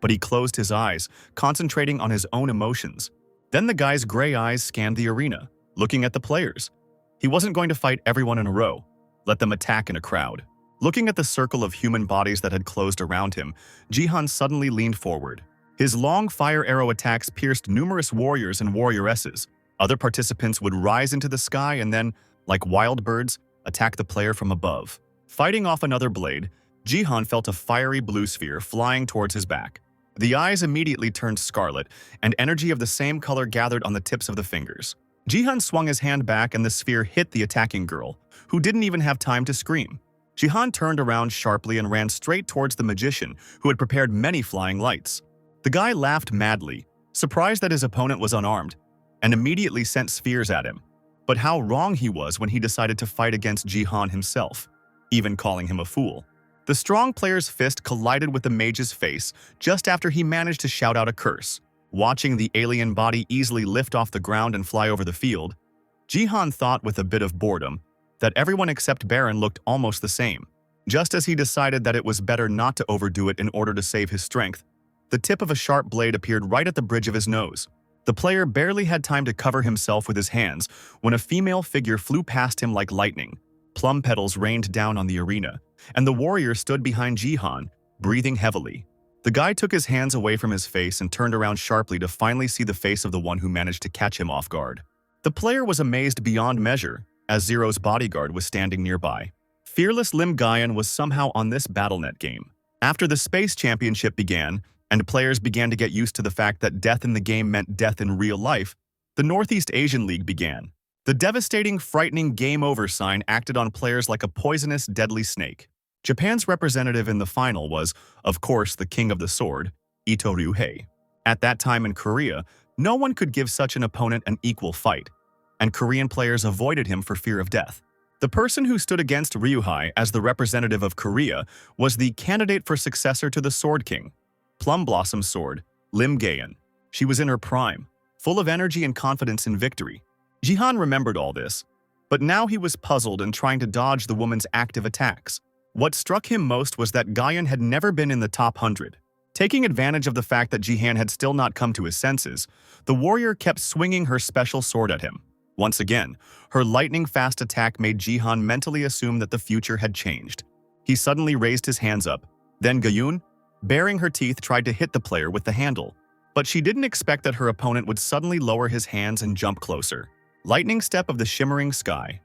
but he closed his eyes, concentrating on his own emotions. Then the guy's gray eyes scanned the arena, looking at the players. He wasn't going to fight everyone in a row, let them attack in a crowd. Looking at the circle of human bodies that had closed around him, Jihan suddenly leaned forward. His long fire arrow attacks pierced numerous warriors and warrioresses. Other participants would rise into the sky and then, like wild birds, attack the player from above. Fighting off another blade, Jihan felt a fiery blue sphere flying towards his back. The eyes immediately turned scarlet, and energy of the same color gathered on the tips of the fingers. Jihan swung his hand back and the sphere hit the attacking girl, who didn't even have time to scream. Jihan turned around sharply and ran straight towards the magician, who had prepared many flying lights. The guy laughed madly, surprised that his opponent was unarmed, and immediately sent spheres at him. But how wrong he was when he decided to fight against Jihan himself, even calling him a fool. The strong player's fist collided with the mage's face just after he managed to shout out a curse. Watching the alien body easily lift off the ground and fly over the field, Jihan thought with a bit of boredom that everyone except Baron looked almost the same. Just as he decided that it was better not to overdo it in order to save his strength, the tip of a sharp blade appeared right at the bridge of his nose. The player barely had time to cover himself with his hands when a female figure flew past him like lightning. Plum petals rained down on the arena, and the warrior stood behind Jihan, breathing heavily. The guy took his hands away from his face and turned around sharply to finally see the face of the one who managed to catch him off guard. The player was amazed beyond measure, as Zero's bodyguard was standing nearby. Fearless Lim Gaan was somehow on this BattleNet game. After the Space Championship began, and players began to get used to the fact that death in the game meant death in real life, the Northeast Asian League began. The devastating, frightening game over sign acted on players like a poisonous, deadly snake. Japan's representative in the final was, of course, the king of the sword, Ito Ryuhei. At that time in Korea, no one could give such an opponent an equal fight, and Korean players avoided him for fear of death. The person who stood against Ryuhei as the representative of Korea was the candidate for successor to the Sword King, Plum Blossom Sword, Lim Gaan. She was in her prime, full of energy and confidence in victory. Jihan remembered all this, but now he was puzzled and trying to dodge the woman's active attacks. What struck him most was that Gaan had never been in the top 100. Taking advantage of the fact that Jihan had still not come to his senses, the warrior kept swinging her special sword at him. Once again, her lightning-fast attack made Jihan mentally assume that the future had changed. He suddenly raised his hands up. Then Gayun, baring her teeth, tried to hit the player with the handle. But she didn't expect that her opponent would suddenly lower his hands and jump closer. Lightning Step of the Shimmering Sky.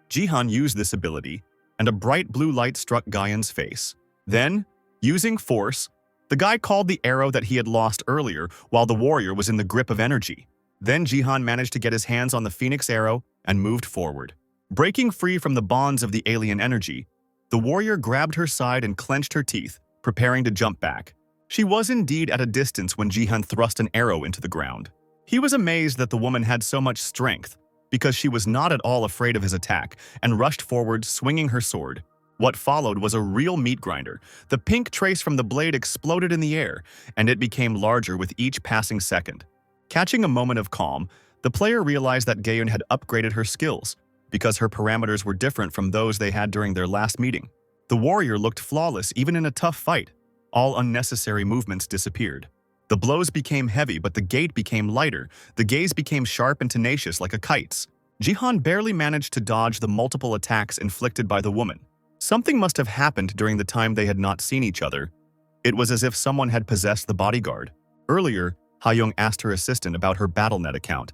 Jihan used this ability, and a bright blue light struck Gayan's face. Then, using force, the guy called the arrow that he had lost earlier while the warrior was in the grip of energy. Then Jihan managed to get his hands on the Phoenix arrow and moved forward. Breaking free from the bonds of the alien energy, the warrior grabbed her side and clenched her teeth, preparing to jump back. She was indeed at a distance when Jihan thrust an arrow into the ground. He was amazed that the woman had so much strength, because she was not at all afraid of his attack and rushed forward, swinging her sword. What followed was a real meat grinder. The pink trace from the blade exploded in the air, and it became larger with each passing second. Catching a moment of calm, the player realized that Gayun had upgraded her skills, because her parameters were different from those they had during their last meeting. The warrior looked flawless even in a tough fight. All unnecessary movements disappeared. The blows became heavy, but the gait became lighter. The gaze became sharp and tenacious like a kite's. Jihan barely managed to dodge the multiple attacks inflicted by the woman. Something must have happened during the time they had not seen each other. It was as if someone had possessed the bodyguard. Earlier, Ha-young asked her assistant about her BattleNet account,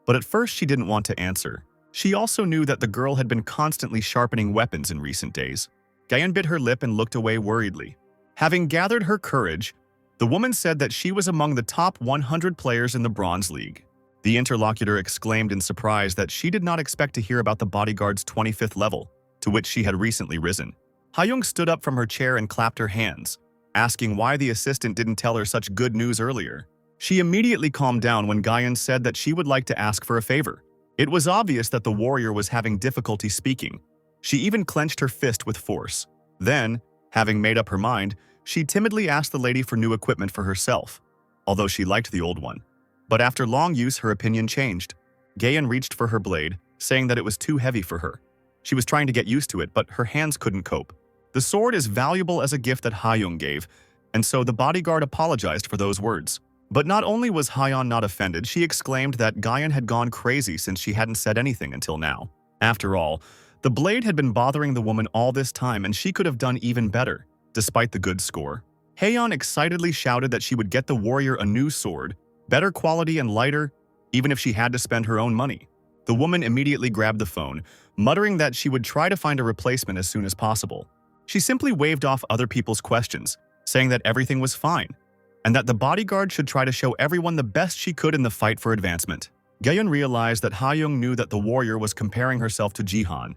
but at first she didn't want to answer. She also knew that the girl had been constantly sharpening weapons in recent days. Gayan bit her lip and looked away worriedly. Having gathered her courage, the woman said that she was among the top 100 players in the Bronze League. The interlocutor exclaimed in surprise that she did not expect to hear about the bodyguard's 25th level, to which she had recently risen. Ha-young stood up from her chair and clapped her hands, asking why the assistant didn't tell her such good news earlier. She immediately calmed down when Gaan said that she would like to ask for a favor. It was obvious that the warrior was having difficulty speaking. She even clenched her fist with force. Then, having made up her mind, she timidly asked the lady for new equipment for herself, although she liked the old one. But after long use, her opinion changed. Gaan reached for her blade, saying that it was too heavy for her. She was trying to get used to it, but her hands couldn't cope. The sword is valuable as a gift that Hyung gave, and so the bodyguard apologized for those words. But not only was Hyun not offended, she exclaimed that Gaan had gone crazy since she hadn't said anything until now. After all, the blade had been bothering the woman all this time and she could have done even better, despite the good score. Haeyeon excitedly shouted that she would get the warrior a new sword, better quality and lighter, even if she had to spend her own money. The woman immediately grabbed the phone, muttering that she would try to find a replacement as soon as possible. She simply waved off other people's questions, saying that everything was fine, and that the bodyguard should try to show everyone the best she could in the fight for advancement. Gaeun realized that Hyung knew that the warrior was comparing herself to Jihan,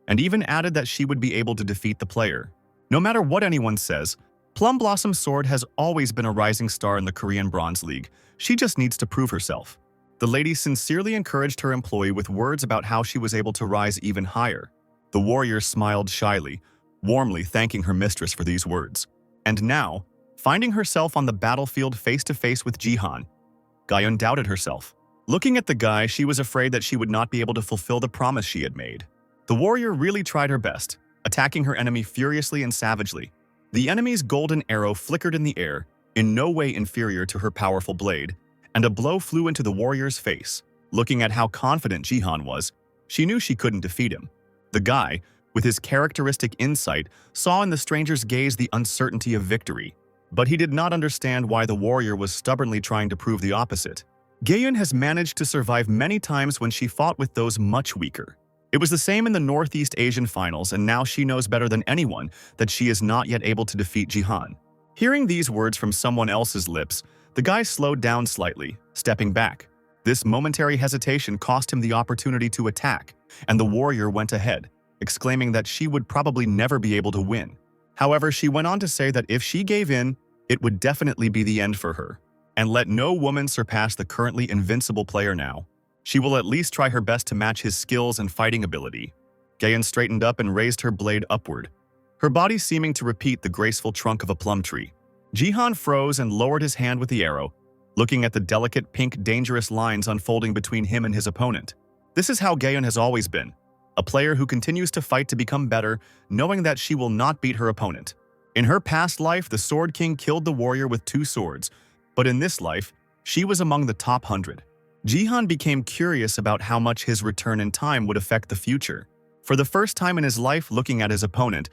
and even added that she would be able to defeat the player. No matter what anyone says, Plum Blossom's sword has always been a rising star in the Korean Bronze League. She just needs to prove herself. The lady sincerely encouraged her employee with words about how she was able to rise even higher. The warrior smiled shyly, warmly thanking her mistress for these words. And now, finding herself on the battlefield face-to-face with Jihan, Gaeun doubted herself. Looking at the guy, she was afraid that she would not be able to fulfill the promise she had made. The warrior really tried her best, attacking her enemy furiously and savagely. The enemy's golden arrow flickered in the air, in no way inferior to her powerful blade, and a blow flew into the warrior's face. Looking at how confident Jihan was, she knew she couldn't defeat him. The guy, with his characteristic insight, saw in the stranger's gaze the uncertainty of victory, but he did not understand why the warrior was stubbornly trying to prove the opposite. Gaeun has managed to survive many times when she fought with those much weaker. It was the same in the Northeast Asian finals, and now she knows better than anyone that she is not yet able to defeat Jihan. Hearing these words from someone else's lips, the guy slowed down slightly, stepping back. This momentary hesitation cost him the opportunity to attack, and the warrior went ahead, exclaiming that she would probably never be able to win. However, she went on to say that if she gave in, it would definitely be the end for her. And let no woman surpass the currently invincible player now. She will at least try her best to match his skills and fighting ability. Gaeun straightened up and raised her blade upward, her body seeming to repeat the graceful trunk of a plum tree. Jihan froze and lowered his hand with the arrow, looking at the delicate pink dangerous lines unfolding between him and his opponent. This is how Gaeun has always been, a player who continues to fight to become better, knowing that she will not beat her opponent. In her past life, the Sword King killed the warrior with 2 swords, but in this life, she was among the top 100. Jihan became curious about how much his return in time would affect the future. For the first time in his life looking at his opponent,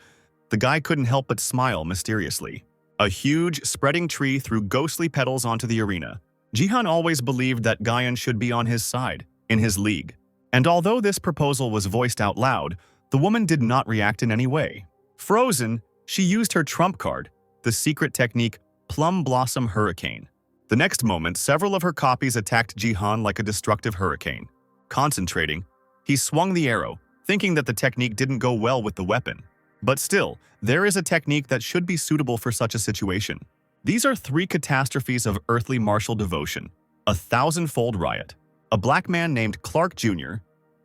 the guy couldn't help but smile mysteriously. A huge, spreading tree threw ghostly petals onto the arena. Jihan always believed that Gaeun should be on his side, in his league. And although this proposal was voiced out loud, the woman did not react in any way. Frozen, she used her trump card, the secret technique Plum Blossom Hurricane. The next moment, several of her copies attacked Jihan like a destructive hurricane. Concentrating, he swung the arrow, thinking that the technique didn't go well with the weapon. But still, there is a technique that should be suitable for such a situation. These are 3 catastrophes of earthly martial devotion: a 1,000-fold riot, a black man named Clark Jr.,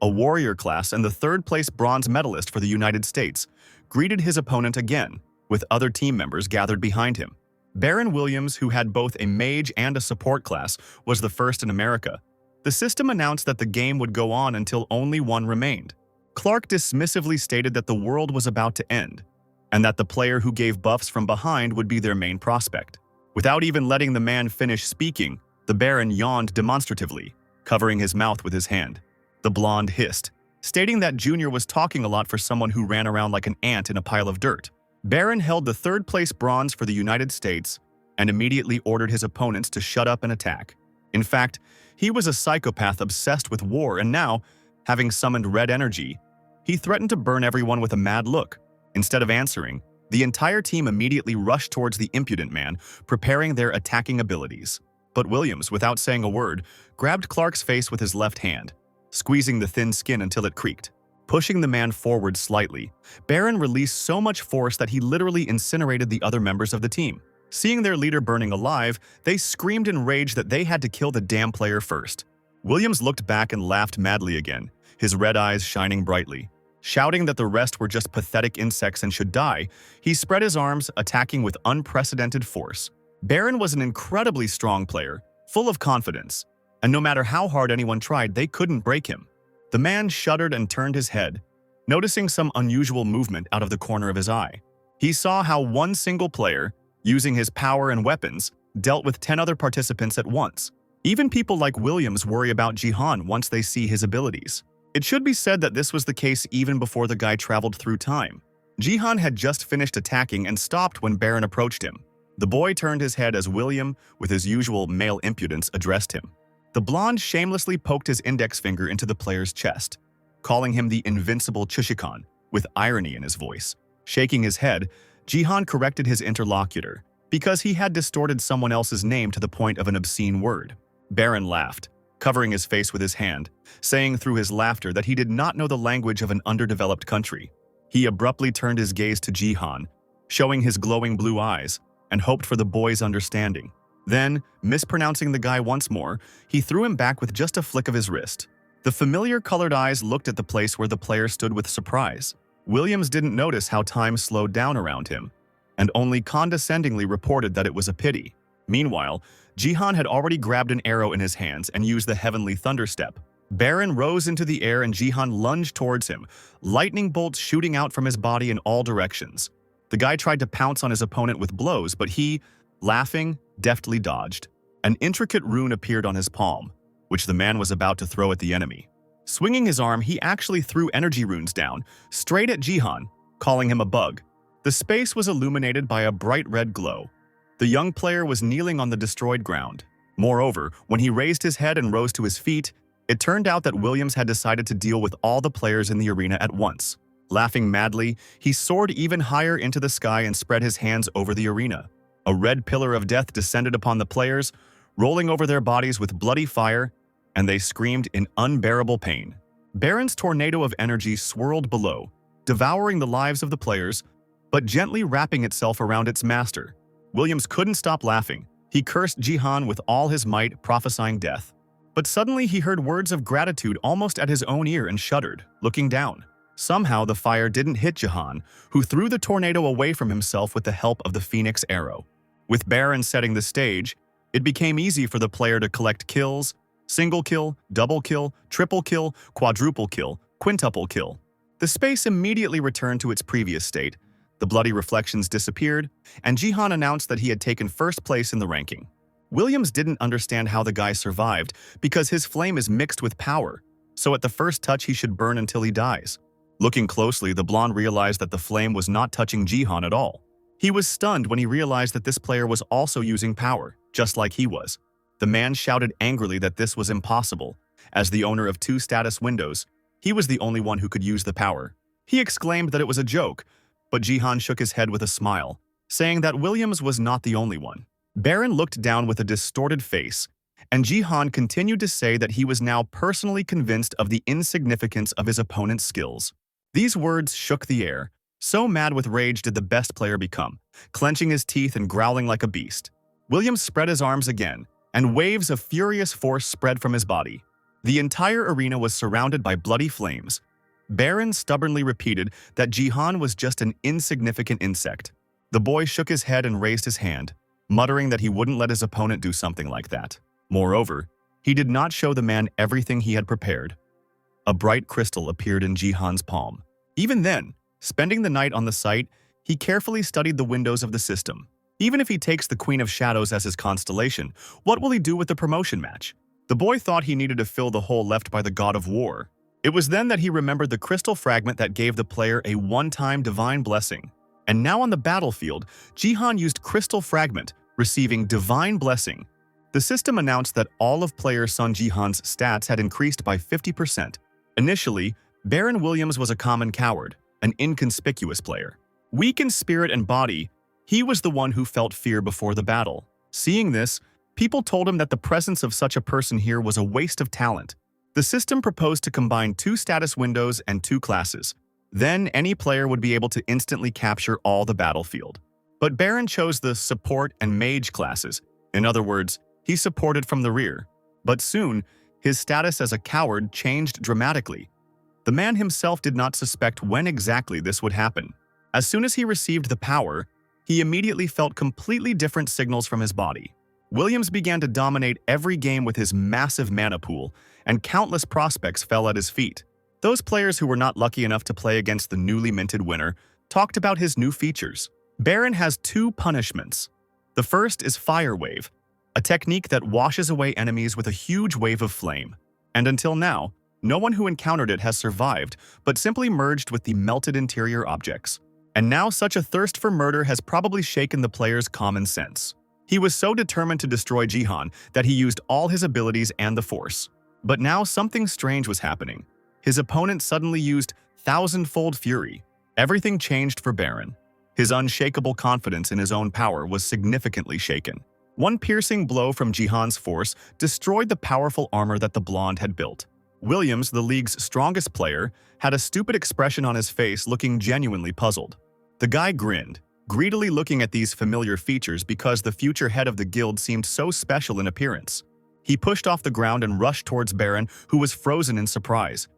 a warrior class, and the 3rd-place bronze medalist for the United States, greeted his opponent again, with other team members gathered behind him. Baron Williams, who had both a mage and a support class, was the first in America. The system announced that the game would go on until only one remained. Clark dismissively stated that the world was about to end, and that the player who gave buffs from behind would be their main prospect. Without even letting the man finish speaking, the Baron yawned demonstratively, covering his mouth with his hand. The blonde hissed, stating that Junior was talking a lot for someone who ran around like an ant in a pile of dirt. Baron held the 3rd-place bronze for the United States and immediately ordered his opponents to shut up and attack. In fact, he was a psychopath obsessed with war, and now, having summoned red energy, he threatened to burn everyone with a mad look. Instead of answering, the entire team immediately rushed towards the impudent man, preparing their attacking abilities. But Williams, without saying a word, grabbed Clark's face with his left hand, squeezing the thin skin until it creaked. Pushing the man forward slightly, Baron released so much force that he literally incinerated the other members of the team. Seeing their leader burning alive, they screamed in rage that they had to kill the damn player first. Williams looked back and laughed madly again, his red eyes shining brightly. Shouting that the rest were just pathetic insects and should die, he spread his arms, attacking with unprecedented force. Baron was an incredibly strong player, full of confidence, and no matter how hard anyone tried, they couldn't break him. The man shuddered and turned his head, noticing some unusual movement out of the corner of his eye. He saw how one single player, using his power and weapons, dealt with 10 other participants at once. Even people like Williams worry about Jihan once they see his abilities. It should be said that this was the case even before the guy traveled through time. Jihan had just finished attacking and stopped when Baron approached him. The boy turned his head as William, with his usual male impudence, addressed him. The blonde shamelessly poked his index finger into the player's chest, calling him the invincible Chushikan, with irony in his voice. Shaking his head, Jihan corrected his interlocutor, because he had distorted someone else's name to the point of an obscene word. Baron laughed, covering his face with his hand, saying through his laughter that he did not know the language of an underdeveloped country. He abruptly turned his gaze to Jihan, showing his glowing blue eyes, and hoped for the boy's understanding. Then, mispronouncing the guy once more, he threw him back with just a flick of his wrist. The familiar colored eyes looked at the place where the player stood with surprise. Williams didn't notice how time slowed down around him, and only condescendingly reported that it was a pity. Meanwhile, Jihan had already grabbed an arrow in his hands and used the heavenly thunderstep. Baron rose into the air and Jihan lunged towards him, lightning bolts shooting out from his body in all directions. The guy tried to pounce on his opponent with blows, but he, laughing, deftly dodged. An intricate rune appeared on his palm, which the man was about to throw at the enemy. Swinging his arm, he actually threw energy runes down, straight at Jihan, calling him a bug. The space was illuminated by a bright red glow. The young player was kneeling on the destroyed ground. Moreover, when he raised his head and rose to his feet, it turned out that Williams had decided to deal with all the players in the arena at once. Laughing madly, he soared even higher into the sky and spread his hands over the arena. A red pillar of death descended upon the players, rolling over their bodies with bloody fire, and they screamed in unbearable pain. Baron's tornado of energy swirled below, devouring the lives of the players, but gently wrapping itself around its master. Williams couldn't stop laughing. He cursed Jihan with all his might, prophesying death. But suddenly he heard words of gratitude almost at his own ear and shuddered, looking down. Somehow the fire didn't hit Jihan, who threw the tornado away from himself with the help of the Phoenix arrow. With Baron setting the stage, it became easy for the player to collect kills: single kill, double kill, triple kill, quadruple kill, quintuple kill. The space immediately returned to its previous state. The bloody reflections disappeared, and Jihan announced that he had taken first place in the ranking. Williams didn't understand how the guy survived because his flame is mixed with power, so at the first touch he should burn until he dies. Looking closely, the blonde realized that the flame was not touching Jihan at all. He was stunned when he realized that this player was also using power, just like he was. The man shouted angrily that this was impossible. As the owner of 2 status windows, he was the only one who could use the power. He exclaimed that it was a joke, but Jihan shook his head with a smile, saying that Williams was not the only one. Baron looked down with a distorted face, and Jihan continued to say that he was now personally convinced of the insignificance of his opponent's skills. These words shook the air. So mad with rage did the best player become, clenching his teeth and growling like a beast. Williams spread his arms again, and waves of furious force spread from his body. The entire arena was surrounded by bloody flames. Baron stubbornly repeated that Jihan was just an insignificant insect. The boy shook his head and raised his hand, muttering that he wouldn't let his opponent do something like that. Moreover, he did not show the man everything he had prepared. A bright crystal appeared in Jihan's palm. Even then, spending the night on the site, he carefully studied the windows of the system. Even if he takes the Queen of Shadows as his constellation, what will he do with the promotion match? The boy thought he needed to fill the hole left by the God of War. It was then that he remembered the crystal fragment that gave the player a one-time divine blessing. And now on the battlefield, Jihan used Crystal Fragment, receiving Divine Blessing. The system announced that all of player Sun Jihan's stats had increased by 50%. Initially, Baron Williams was a common coward, an inconspicuous player. Weak in spirit and body, he was the one who felt fear before the battle. Seeing this, people told him that the presence of such a person here was a waste of talent. The system proposed to combine 2 status windows and 2 classes. Then any player would be able to instantly capture all the battlefield. But Baron chose the support and mage classes. In other words, he supported from the rear. But soon, his status as a coward changed dramatically. The man himself did not suspect when exactly this would happen. As soon as he received the power, he immediately felt completely different signals from his body. Williams began to dominate every game with his massive mana pool, and countless prospects fell at his feet. Those players who were not lucky enough to play against the newly minted winner talked about his new features. Baron has two punishments. The first is Fire Wave, a technique that washes away enemies with a huge wave of flame. And until now, no one who encountered it has survived, but simply merged with the melted interior objects. And now such a thirst for murder has probably shaken the player's common sense. He was so determined to destroy Jihan that he used all his abilities and the force. But now something strange was happening. His opponent suddenly used thousandfold fury. Everything changed for Baron. His unshakable confidence in his own power was significantly shaken. One piercing blow from Jihan's force destroyed the powerful armor that the blonde had built. Williams, the league's strongest player, had a stupid expression on his face, looking genuinely puzzled. The guy grinned, greedily looking at these familiar features because the future head of the guild seemed so special in appearance. He pushed off the ground and rushed towards Baron, who was frozen in surprise.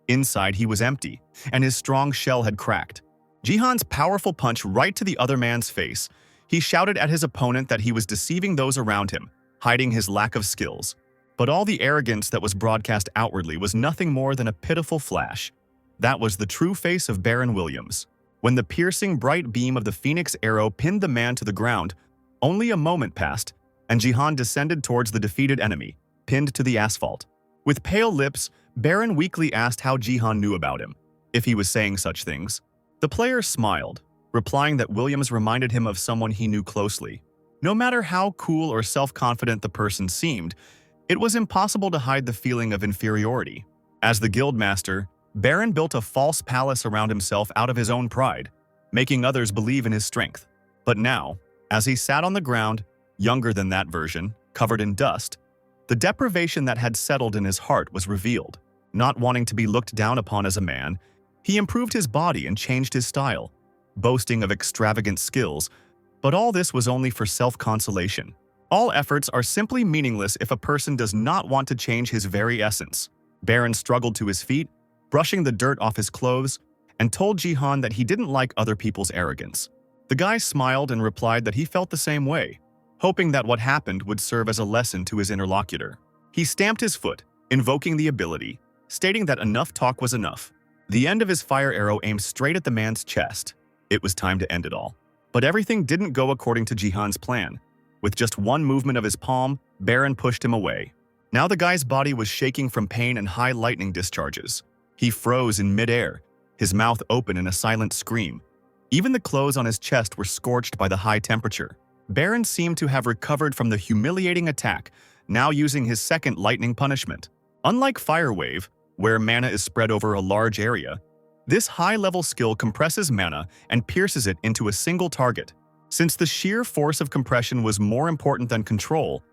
Inside, he was empty, and his strong shell had cracked. Jihan's powerful punch right to the other man's face. He shouted at his opponent that he was deceiving those around him, hiding his lack of skills. But all the arrogance that was broadcast outwardly was nothing more than a pitiful flash. That was the true face of Baron Williams. When the piercing bright beam of the Phoenix arrow pinned the man to the ground, only a moment passed, and Jihan descended towards the defeated enemy, pinned to the asphalt. With pale lips, Baron weakly asked how Jihan knew about him, if he was saying such things. The player smiled, replying that Williams reminded him of someone he knew closely. No matter how cool or self-confident the person seemed, it was impossible to hide the feeling of inferiority. As the guildmaster, Baron built a false palace around himself out of his own pride, making others believe in his strength. But now, as he sat on the ground, younger than that version, covered in dust, the deprivation that had settled in his heart was revealed. Not wanting to be looked down upon as a man, he improved his body and changed his style, boasting of extravagant skills, but all this was only for self-consolation. All efforts are simply meaningless if a person does not want to change his very essence. Baron struggled to his feet, brushing the dirt off his clothes, and told Jihan that he didn't like other people's arrogance. The guy smiled and replied that he felt the same way, hoping that what happened would serve as a lesson to his interlocutor. He stamped his foot, invoking the ability, stating that enough talk was enough. The end of his fire arrow aimed straight at the man's chest. It was time to end it all. But everything didn't go according to Jihan's plan. With just one movement of his palm, Baron pushed him away. Now the guy's body was shaking from pain and high lightning discharges. He froze in midair, his mouth open in a silent scream. Even the clothes on his chest were scorched by the high temperature. Baron seemed to have recovered from the humiliating attack, now using his second lightning punishment. Unlike Fire Wave, where mana is spread over a large area, this high-level skill compresses mana and pierces it into a single target. Since the sheer force of compression was more important than control,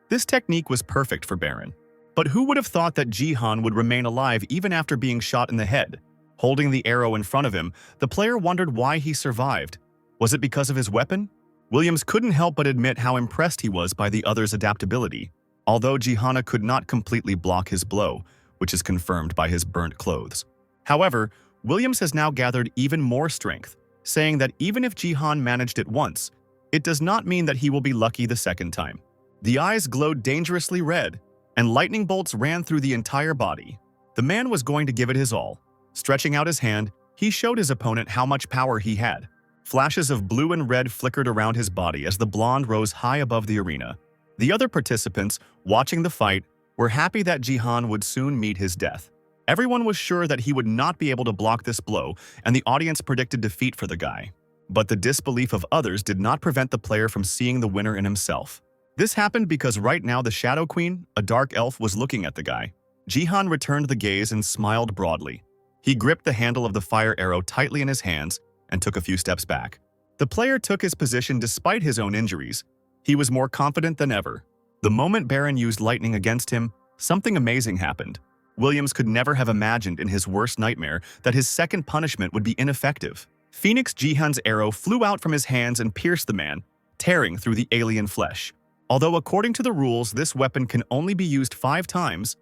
this technique was perfect for Baron. But who would have thought that Jihan would remain alive even after being shot in the head? Holding the arrow in front of him, the player wondered why he survived. Was it because of his weapon? Williams couldn't help but admit how impressed he was by the other's adaptability, although Jihan could not completely block his blow, which is confirmed by his burnt clothes. However, Williams has now gathered even more strength, saying that even if Jihan managed it once, it does not mean that he will be lucky the second time. The eyes glowed dangerously red, and lightning bolts ran through the entire body. The man was going to give it his all. Stretching out his hand, he showed his opponent how much power he had. Flashes of blue and red flickered around his body as the blonde rose high above the arena. The other participants, watching the fight, were happy that Jihan would soon meet his death. Everyone was sure that he would not be able to block this blow, and the audience predicted defeat for the guy. But the disbelief of others did not prevent the player from seeing the winner in himself. This happened because right now the Shadow Queen, a dark elf, was looking at the guy. Jihan returned the gaze and smiled broadly. He gripped the handle of the fire arrow tightly in his hands and took a few steps back. The player took his position despite his own injuries. He was more confident than ever. The moment Baron used lightning against him, something amazing happened. Williams could never have imagined in his worst nightmare that his second punishment would be ineffective. Phoenix Jihan's arrow flew out from his hands and pierced the man, tearing through the alien flesh. Although according to the rules this weapon can only be used 5 times,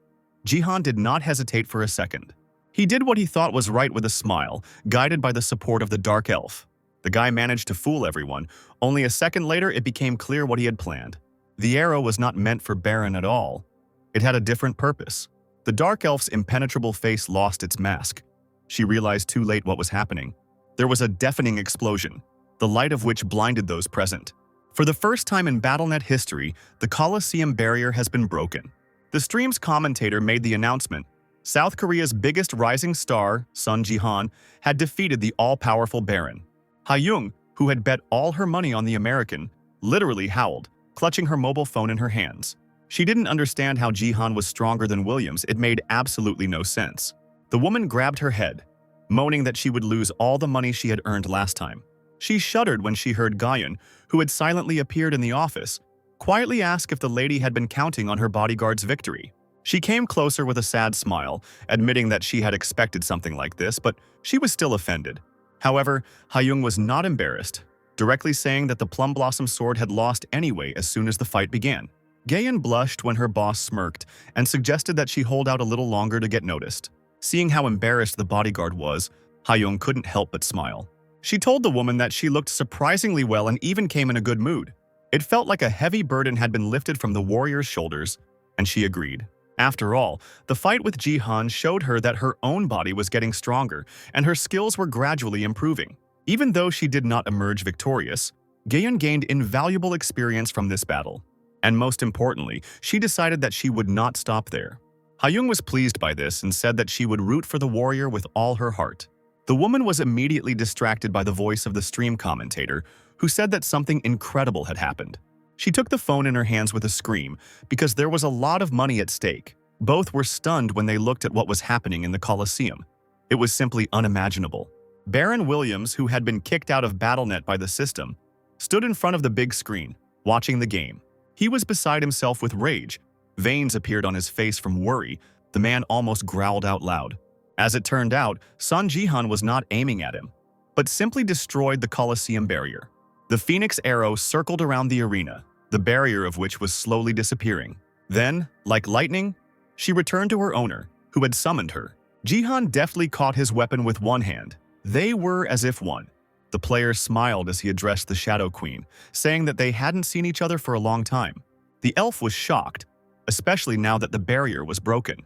Jihan did not hesitate for a second. He did what he thought was right with a smile, guided by the support of the dark elf. The guy managed to fool everyone. Only a second later it became clear what he had planned. The arrow was not meant for Baron at all. It had a different purpose. The dark elf's impenetrable face lost its mask. She realized too late what was happening. There was a deafening explosion, the light of which blinded those present. For the first time in BattleNet history, the Colosseum barrier has been broken. The stream's commentator made the announcement. South Korea's biggest rising star, Sun Jihan, had defeated the all-powerful Baron. Ha-young, who had bet all her money on the American, literally howled, clutching her mobile phone in her hands. She didn't understand how Jihan was stronger than Williams. It made absolutely no sense. The woman grabbed her head, moaning that she would lose all the money she had earned last time. She shuddered when she heard Gaan, who had silently appeared in the office, quietly ask if the lady had been counting on her bodyguard's victory. She came closer with a sad smile, admitting that she had expected something like this, but she was still offended. However, Ha-young was not embarrassed, directly saying that the Plum Blossom sword had lost anyway as soon as the fight began. Gaan blushed when her boss smirked and suggested that she hold out a little longer to get noticed. Seeing how embarrassed the bodyguard was, Ha-young couldn't help but smile. She told the woman that she looked surprisingly well and even came in a good mood. It felt like a heavy burden had been lifted from the warrior's shoulders, and she agreed. After all, the fight with Jihan showed her that her own body was getting stronger, and her skills were gradually improving. Even though she did not emerge victorious, Gaan gained invaluable experience from this battle. And most importantly, she decided that she would not stop there. Ha-young was pleased by this and said that she would root for the warrior with all her heart. The woman was immediately distracted by the voice of the stream commentator, who said that something incredible had happened. She took the phone in her hands with a scream because there was a lot of money at stake. Both were stunned when they looked at what was happening in the Colosseum. It was simply unimaginable. Baron Williams, who had been kicked out of BattleNet by the system, stood in front of the big screen, watching the game. He was beside himself with rage. Veins appeared on his face from worry. The man almost growled out loud. As it turned out, Sun Jihan was not aiming at him, but simply destroyed the Colosseum barrier. The Phoenix arrow circled around the arena, the barrier of which was slowly disappearing. Then, like lightning, she returned to her owner, who had summoned her. Jihan deftly caught his weapon with one hand. They were as if one. The player smiled as he addressed the Shadow Queen, saying that they hadn't seen each other for a long time. The elf was shocked, especially now that the barrier was broken.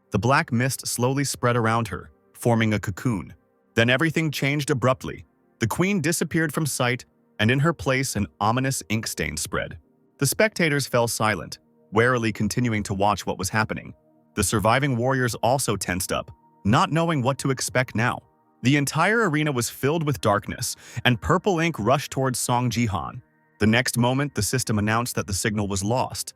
The black mist slowly spread around her, forming a cocoon. Then everything changed abruptly. The queen disappeared from sight, and in her place an ominous ink stain spread. The spectators fell silent, warily continuing to watch what was happening. The surviving warriors also tensed up, not knowing what to expect now. The entire arena was filled with darkness, and purple ink rushed towards Song Jihan. The next moment, the system announced that the signal was lost.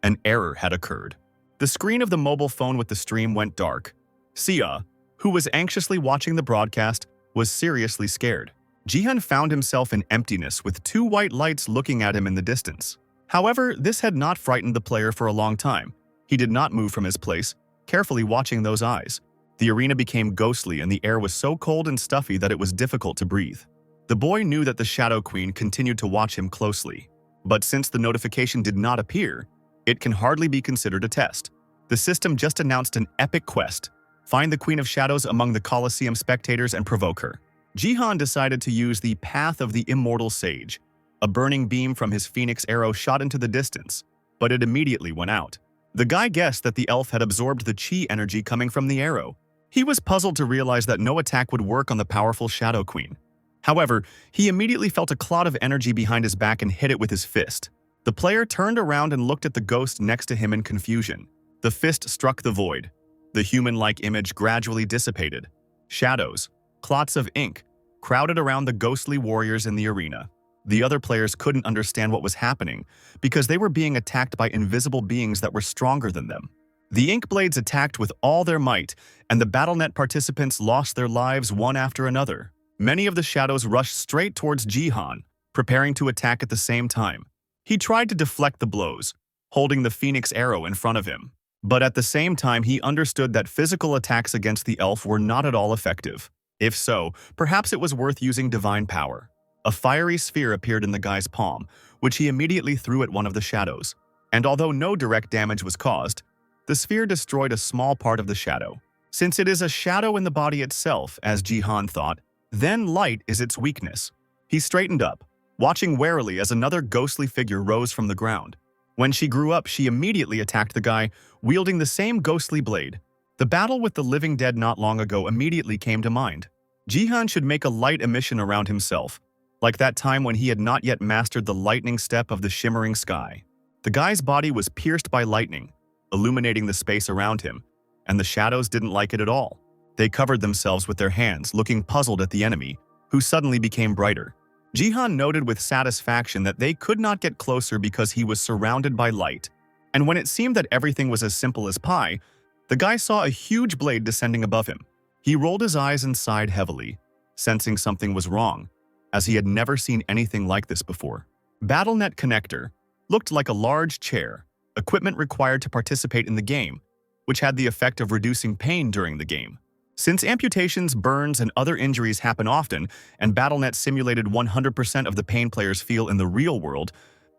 An error had occurred. The screen of the mobile phone with the stream went dark. Sia, who was anxiously watching the broadcast, was seriously scared. Jihan found himself in emptiness with two white lights looking at him in the distance. However, this had not frightened the player for a long time. He did not move from his place, carefully watching those eyes. The arena became ghostly and the air was so cold and stuffy that it was difficult to breathe. The boy knew that the Shadow Queen continued to watch him closely. But since the notification did not appear, it can hardly be considered a test. The system just announced an epic quest: find the Queen of Shadows among the Colosseum spectators and provoke her. Jihan decided to use the Path of the Immortal Sage. A burning beam from his phoenix arrow shot into the distance, but it immediately went out. The guy guessed that the elf had absorbed the chi energy coming from the arrow. He was puzzled to realize that no attack would work on the powerful Shadow Queen. However, he immediately felt a clot of energy behind his back and hit it with his fist. The player turned around and looked at the ghost next to him in confusion. The fist struck the void. The human-like image gradually dissipated. Shadows, clots of ink, crowded around the ghostly warriors in the arena. The other players couldn't understand what was happening because they were being attacked by invisible beings that were stronger than them. The ink blades attacked with all their might, and the BattleNet participants lost their lives one after another. Many of the shadows rushed straight towards Jihan, preparing to attack at the same time. He tried to deflect the blows, holding the phoenix arrow in front of him. But at the same time, he understood that physical attacks against the elf were not at all effective. If so, perhaps it was worth using divine power. A fiery sphere appeared in the guy's palm, which he immediately threw at one of the shadows. And although no direct damage was caused, the sphere destroyed a small part of the shadow. Since it is a shadow in the body itself, as Jihan thought, then light is its weakness. He straightened up, watching warily as another ghostly figure rose from the ground. When she grew up, she immediately attacked the guy, wielding the same ghostly blade. The battle with the living dead not long ago immediately came to mind. Jihan should make a light emission around himself, like that time when he had not yet mastered the lightning step of the shimmering sky. The guy's body was pierced by lightning, illuminating the space around him, and the shadows didn't like it at all. They covered themselves with their hands, looking puzzled at the enemy, who suddenly became brighter. Jihan noted with satisfaction that they could not get closer because he was surrounded by light. And when it seemed that everything was as simple as pie, the guy saw a huge blade descending above him. He rolled his eyes and sighed heavily, sensing something was wrong, as he had never seen anything like this before. BattleNet Connector looked like a large chair, equipment required to participate in the game, which had the effect of reducing pain during the game. Since amputations, burns, and other injuries happen often, and BattleNet simulated 100% of the pain players feel in the real world,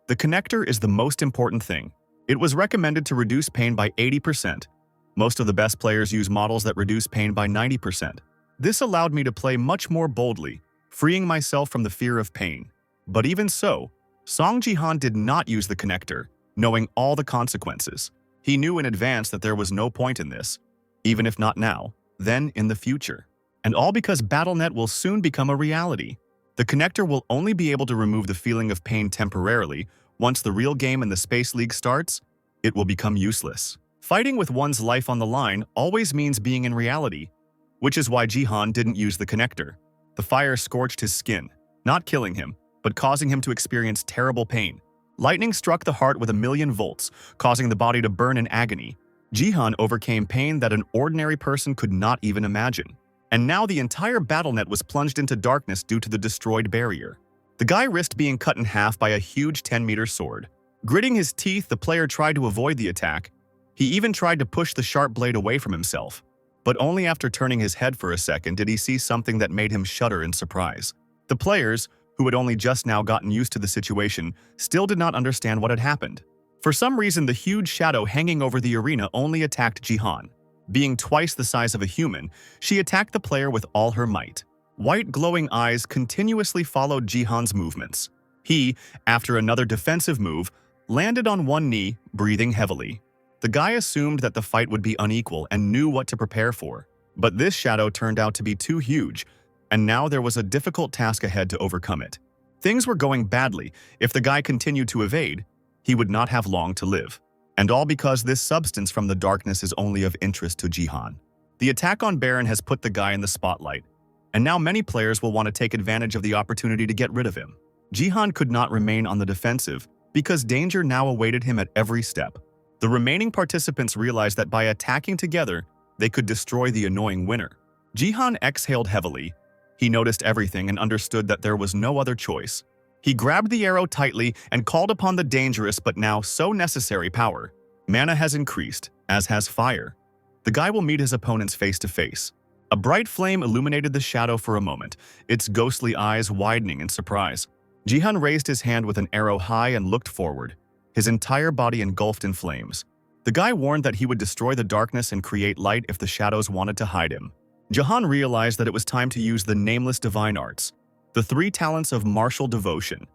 the connector is the most important thing. It was recommended to reduce pain by 80%. Most of the best players use models that reduce pain by 90%. This allowed me to play much more boldly, freeing myself from the fear of pain. But even so, Song Jihan did not use the connector, knowing all the consequences. He knew in advance that there was no point in this, even if not now, then in the future. And all because BattleNet will soon become a reality. The connector will only be able to remove the feeling of pain temporarily. Once the real game in the Space League starts, it will become useless. Fighting with one's life on the line always means being in reality, which is why Jihan didn't use the connector. The fire scorched his skin, not killing him, but causing him to experience terrible pain. Lightning struck the heart with 1,000,000 volts, causing the body to burn in agony. Jihan overcame pain that an ordinary person could not even imagine. And now the entire BattleNet was plunged into darkness due to the destroyed barrier. The guy risked being cut in half by a huge 10-meter sword. Gritting his teeth, the player tried to avoid the attack. He even tried to push the sharp blade away from himself. But only after turning his head for a second did he see something that made him shudder in surprise. The players, who had only just now gotten used to the situation, still did not understand what had happened. For some reason, the huge shadow hanging over the arena only attacked Jihan. Being twice the size of a human, she attacked the player with all her might. White glowing eyes continuously followed Jihan's movements. He, after another defensive move, landed on one knee, breathing heavily. The guy assumed that the fight would be unequal and knew what to prepare for. But this shadow turned out to be too huge, and now there was a difficult task ahead to overcome it. Things were going badly. If the guy continued to evade, he would not have long to live. And all because this substance from the darkness is only of interest to Jihan. The attack on Baron has put the guy in the spotlight, and now many players will want to take advantage of the opportunity to get rid of him. Jihan could not remain on the defensive because danger now awaited him at every step. The remaining participants realized that by attacking together, they could destroy the annoying winner. Jihan exhaled heavily. He noticed everything and understood that there was no other choice. He grabbed the arrow tightly and called upon the dangerous but now so necessary power. Mana has increased, as has fire. The guy will meet his opponents face to face. A bright flame illuminated the shadow for a moment, its ghostly eyes widening in surprise. Jihan raised his hand with an arrow high and looked forward, his entire body engulfed in flames. The guy warned that he would destroy the darkness and create light if the shadows wanted to hide him. Jihan realized that it was time to use the nameless divine arts, the 3 talents of martial devotion.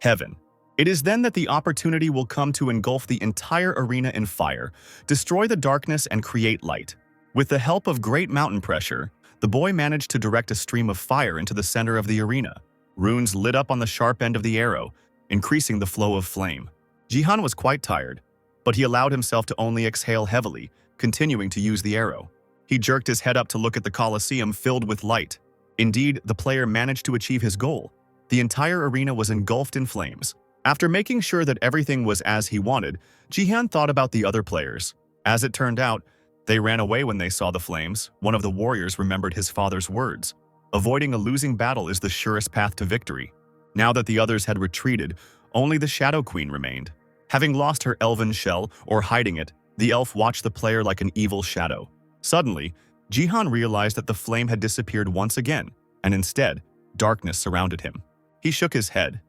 Heaven. It is then that the opportunity will come to engulf the entire arena in fire, destroy the darkness and create light. With the help of great mountain pressure, the boy managed to direct a stream of fire into the center of the arena. Runes lit up on the sharp end of the arrow, increasing the flow of flame. Jihan was quite tired, but he allowed himself to only exhale heavily, continuing to use the arrow. He jerked his head up to look at the Colosseum filled with light. Indeed, the player managed to achieve his goal. The entire arena was engulfed in flames. After making sure that everything was as he wanted, Jihan thought about the other players. As it turned out, they ran away when they saw the flames. One of the warriors remembered his father's words. Avoiding a losing battle is the surest path to victory. Now that the others had retreated, only the Shadow Queen remained. Having lost her elven shell, or hiding it, the elf watched the player like an evil shadow. Suddenly, Jihan realized that the flame had disappeared once again, and instead, darkness surrounded him. He shook his head,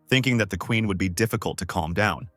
thinking that the queen would be difficult to calm down.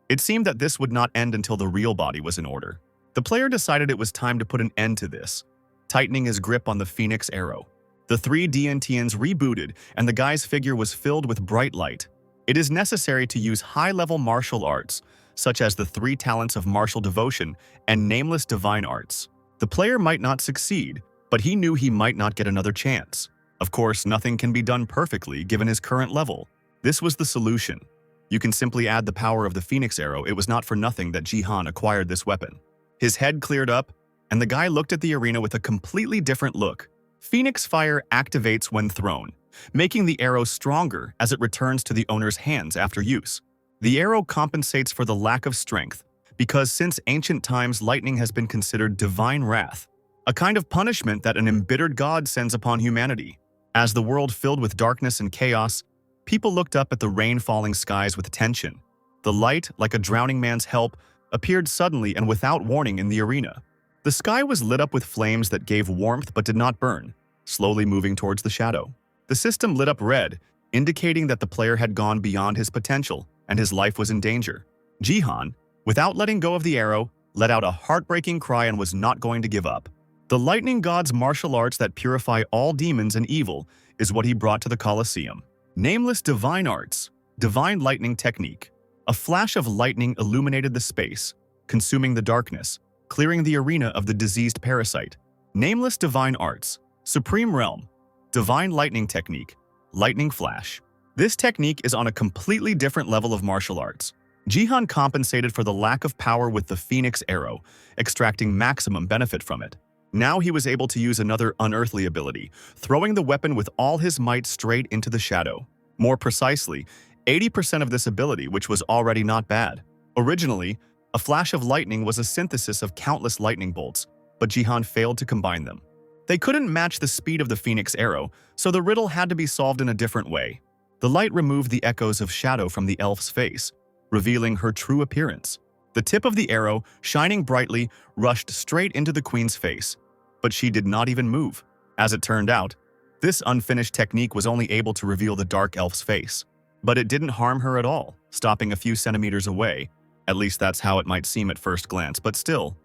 It seemed that this would not end until the real body was in order. The player decided it was time to put an end to this, tightening his grip on the phoenix arrow. The 3 dantians rebooted, and the guy's figure was filled with bright light. It is necessary to use high-level martial arts, such as the 3 talents of martial devotion and nameless divine arts. The player might not succeed, but he knew he might not get another chance. Of course, nothing can be done perfectly given his current level. This was the solution. You can simply add the power of the Phoenix Arrow. It was not for nothing that Jihan acquired this weapon. His head cleared up, and the guy looked at the arena with a completely different look. Phoenix Fire activates when thrown, making the arrow stronger as it returns to the owner's hands after use. The arrow compensates for the lack of strength, because since ancient times lightning has been considered divine wrath, a kind of punishment that an embittered god sends upon humanity. As the world filled with darkness and chaos, people looked up at the rain-falling skies with tension. The light, like a drowning man's help, appeared suddenly and without warning in the arena. The sky was lit up with flames that gave warmth but did not burn, slowly moving towards the shadow. The system lit up red, indicating that the player had gone beyond his potential and his life was in danger. Jihan, without letting go of the arrow, let out a heartbreaking cry and was not going to give up. The lightning god's martial arts that purify all demons and evil is what he brought to the Colosseum. Nameless divine arts, divine lightning technique. A flash of lightning illuminated the space, consuming the darkness, clearing the arena of the diseased parasite. Nameless divine arts, supreme realm, divine lightning technique, lightning flash. This technique is on a completely different level of martial arts. Jihan compensated for the lack of power with the Phoenix Arrow, extracting maximum benefit from it. Now he was able to use another unearthly ability, throwing the weapon with all his might straight into the shadow. More precisely, 80% of this ability, which was already not bad. Originally, a flash of lightning was a synthesis of countless lightning bolts, but Jihan failed to combine them. They couldn't match the speed of the Phoenix Arrow, so the riddle had to be solved in a different way. The light removed the echoes of shadow from the elf's face, revealing her true appearance. The tip of the arrow, shining brightly, rushed straight into the queen's face, but she did not even move. As it turned out, this unfinished technique was only able to reveal the dark elf's face. But it didn't harm her at all, stopping a few centimeters away. At least that's how it might seem at first glance, but still,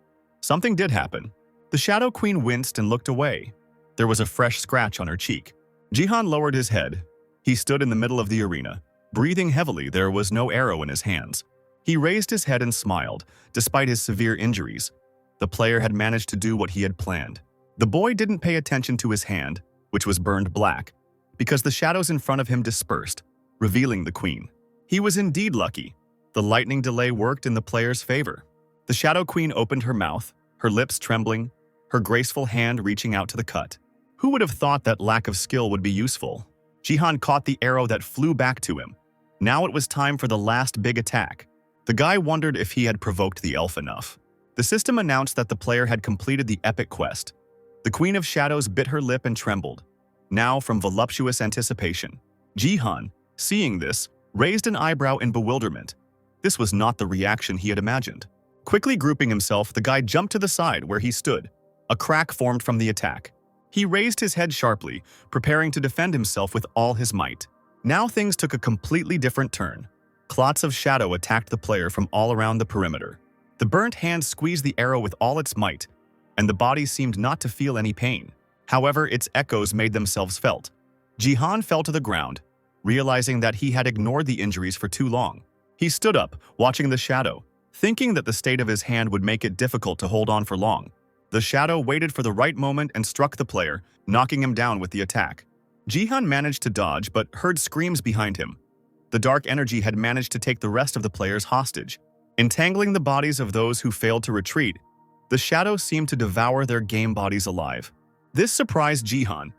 something did happen. The Shadow Queen winced and looked away. There was a fresh scratch on her cheek. Jihan lowered his head. He stood in the middle of the arena. Breathing heavily, there was no arrow in his hands. He raised his head and smiled, despite his severe injuries. The player had managed to do what he had planned. The boy didn't pay attention to his hand, which was burned black, because the shadows in front of him dispersed, revealing the queen. He was indeed lucky. The lightning delay worked in the player's favor. The Shadow Queen opened her mouth, her lips trembling, her graceful hand reaching out to the cut. Who would have thought that lack of skill would be useful? Jihan caught the arrow that flew back to him. Now it was time for the last big attack. The guy wondered if he had provoked the elf enough. The system announced that the player had completed the epic quest. The Queen of Shadows bit her lip and trembled, now from voluptuous anticipation. Jihan, seeing this, raised an eyebrow in bewilderment. This was not the reaction he had imagined. Quickly grouping himself, the guy jumped to the side where he stood. A crack formed from the attack. He raised his head sharply, preparing to defend himself with all his might. Now things took a completely different turn. Clots of shadow attacked the player from all around the perimeter. The burnt hand squeezed the arrow with all its might, and the body seemed not to feel any pain. However, its echoes made themselves felt. Jihan fell to the ground, realizing that he had ignored the injuries for too long. He stood up, watching the shadow, thinking that the state of his hand would make it difficult to hold on for long. The shadow waited for the right moment and struck the player, knocking him down with the attack. Jihan managed to dodge but heard screams behind him. The dark energy had managed to take the rest of the players hostage. Entangling the bodies of those who failed to retreat, the shadow seemed to devour their game bodies alive. This surprised Jihan.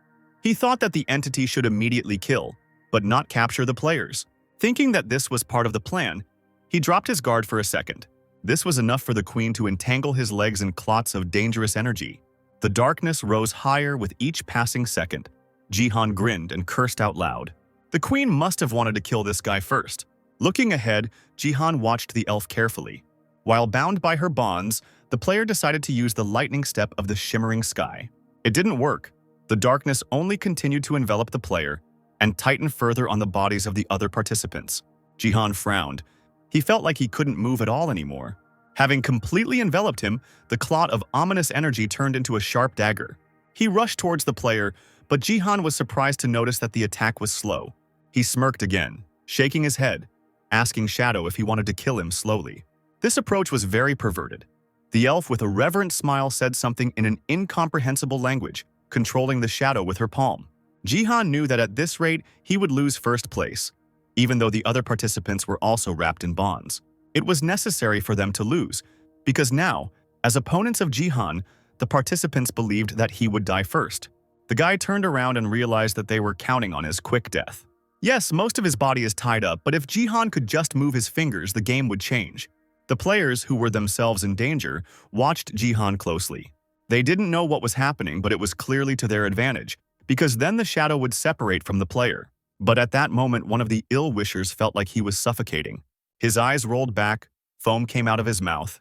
He thought that the entity should immediately kill, but not capture the players. Thinking that this was part of the plan, he dropped his guard for a second. This was enough for the queen to entangle his legs in clots of dangerous energy. The darkness rose higher with each passing second. Jihan grinned and cursed out loud. The queen must have wanted to kill this guy first. Looking ahead, Jihan watched the elf carefully. While bound by her bonds, the player decided to use the lightning step of the shimmering sky. It didn't work. The darkness only continued to envelop the player and tighten further on the bodies of the other participants. Jihan frowned. He felt like he couldn't move at all anymore. Having completely enveloped him, the clot of ominous energy turned into a sharp dagger. He rushed towards the player, but Jihan was surprised to notice that the attack was slow. He smirked again, shaking his head, asking Shadow if he wanted to kill him slowly. This approach was very perverted. The elf with a reverent smile said something in an incomprehensible language, controlling the shadow with her palm. Jihan knew that at this rate, he would lose first place, even though the other participants were also wrapped in bonds. It was necessary for them to lose, because now, as opponents of Jihan, the participants believed that he would die first. The guy turned around and realized that they were counting on his quick death. Yes, most of his body is tied up, but if Jihan could just move his fingers, the game would change. The players, who were themselves in danger, watched Jihan closely. They didn't know what was happening, but it was clearly to their advantage, because then the shadow would separate from the player. But at that moment, one of the ill-wishers felt like he was suffocating. His eyes rolled back, foam came out of his mouth.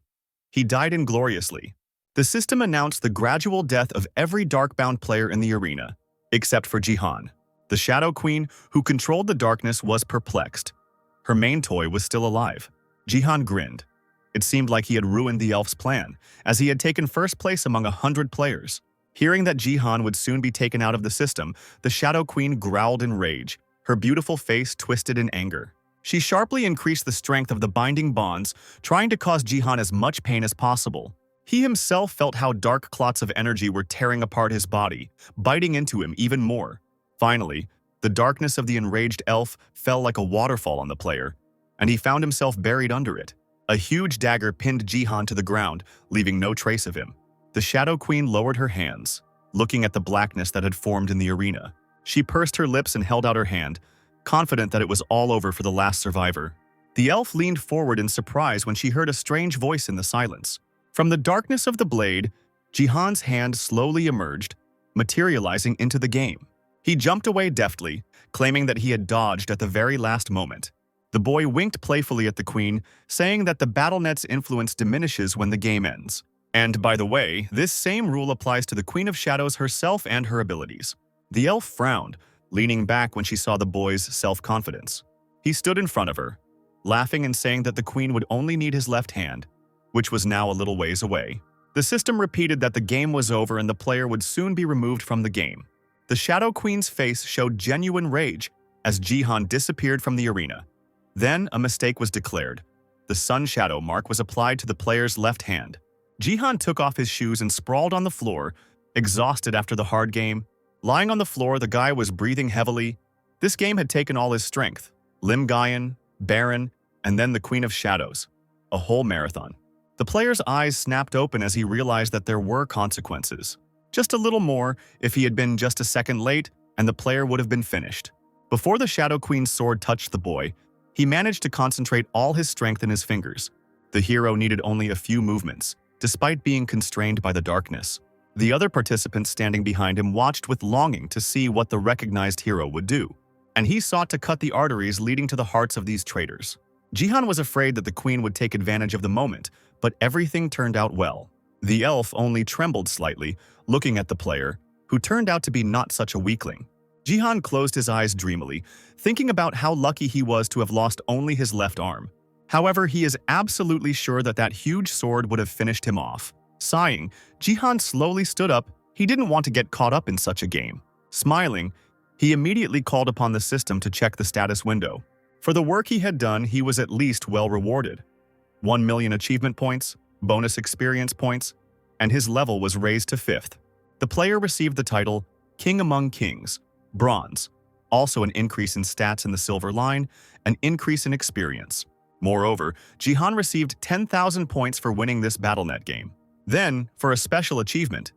He died ingloriously. The system announced the gradual death of every dark-bound player in the arena, except for Jihan. The Shadow Queen, who controlled the darkness, was perplexed. Her main toy was still alive. Jihan grinned. It seemed like he had ruined the elf's plan, as he had taken first place among 100 players. Hearing that Jihan would soon be taken out of the system, the Shadow Queen growled in rage, her beautiful face twisted in anger. She sharply increased the strength of the binding bonds, trying to cause Jihan as much pain as possible. He himself felt how dark clots of energy were tearing apart his body, biting into him even more. Finally, the darkness of the enraged elf fell like a waterfall on the player, and he found himself buried under it. A huge dagger pinned Jihan to the ground, leaving no trace of him. The Shadow Queen lowered her hands, looking at the blackness that had formed in the arena. She pursed her lips and held out her hand, confident that it was all over for the last survivor. The elf leaned forward in surprise when she heard a strange voice in the silence. From the darkness of the blade, Jihan's hand slowly emerged, materializing into the game. He jumped away deftly, claiming that he had dodged at the very last moment. The boy winked playfully at the queen, saying that the BattleNet's influence diminishes when the game ends. And by the way, this same rule applies to the Queen of Shadows herself and her abilities. The elf frowned, leaning back when she saw the boy's self-confidence. He stood in front of her, laughing and saying that the queen would only need his left hand, which was now a little ways away. The system repeated that the game was over and the player would soon be removed from the game. The Shadow Queen's face showed genuine rage as Jihan disappeared from the arena. Then a mistake was declared. The sun shadow mark was applied to the player's left hand. Jihan took off his shoes and sprawled on the floor, exhausted after the hard game. Lying on the floor, the guy was breathing heavily. This game had taken all his strength. Gaan, Baron, and then the Queen of Shadows. A whole marathon. The player's eyes snapped open as he realized that there were consequences. Just a little more, if he had been just a second late, and the player would have been finished. Before the Shadow Queen's sword touched the boy, he managed to concentrate all his strength in his fingers. The hero needed only a few movements, despite being constrained by the darkness. The other participants standing behind him watched with longing to see what the recognized hero would do, and he sought to cut the arteries leading to the hearts of these traitors. Jihan was afraid that the queen would take advantage of the moment, but everything turned out well. The elf only trembled slightly, looking at the player, who turned out to be not such a weakling. Jihan closed his eyes dreamily, thinking about how lucky he was to have lost only his left arm. However, he is absolutely sure that that huge sword would have finished him off. Sighing, Jihan slowly stood up. He didn't want to get caught up in such a game. Smiling, he immediately called upon the system to check the status window. For the work he had done, he was at least well rewarded. 1 million achievement points, bonus experience points, and his level was raised to 5th. The player received the title King Among Kings, Bronze, also an increase in stats in the silver line, an increase in experience. Moreover, Jihan received 10,000 points for winning this BattleNet game. Then, for a special achievement,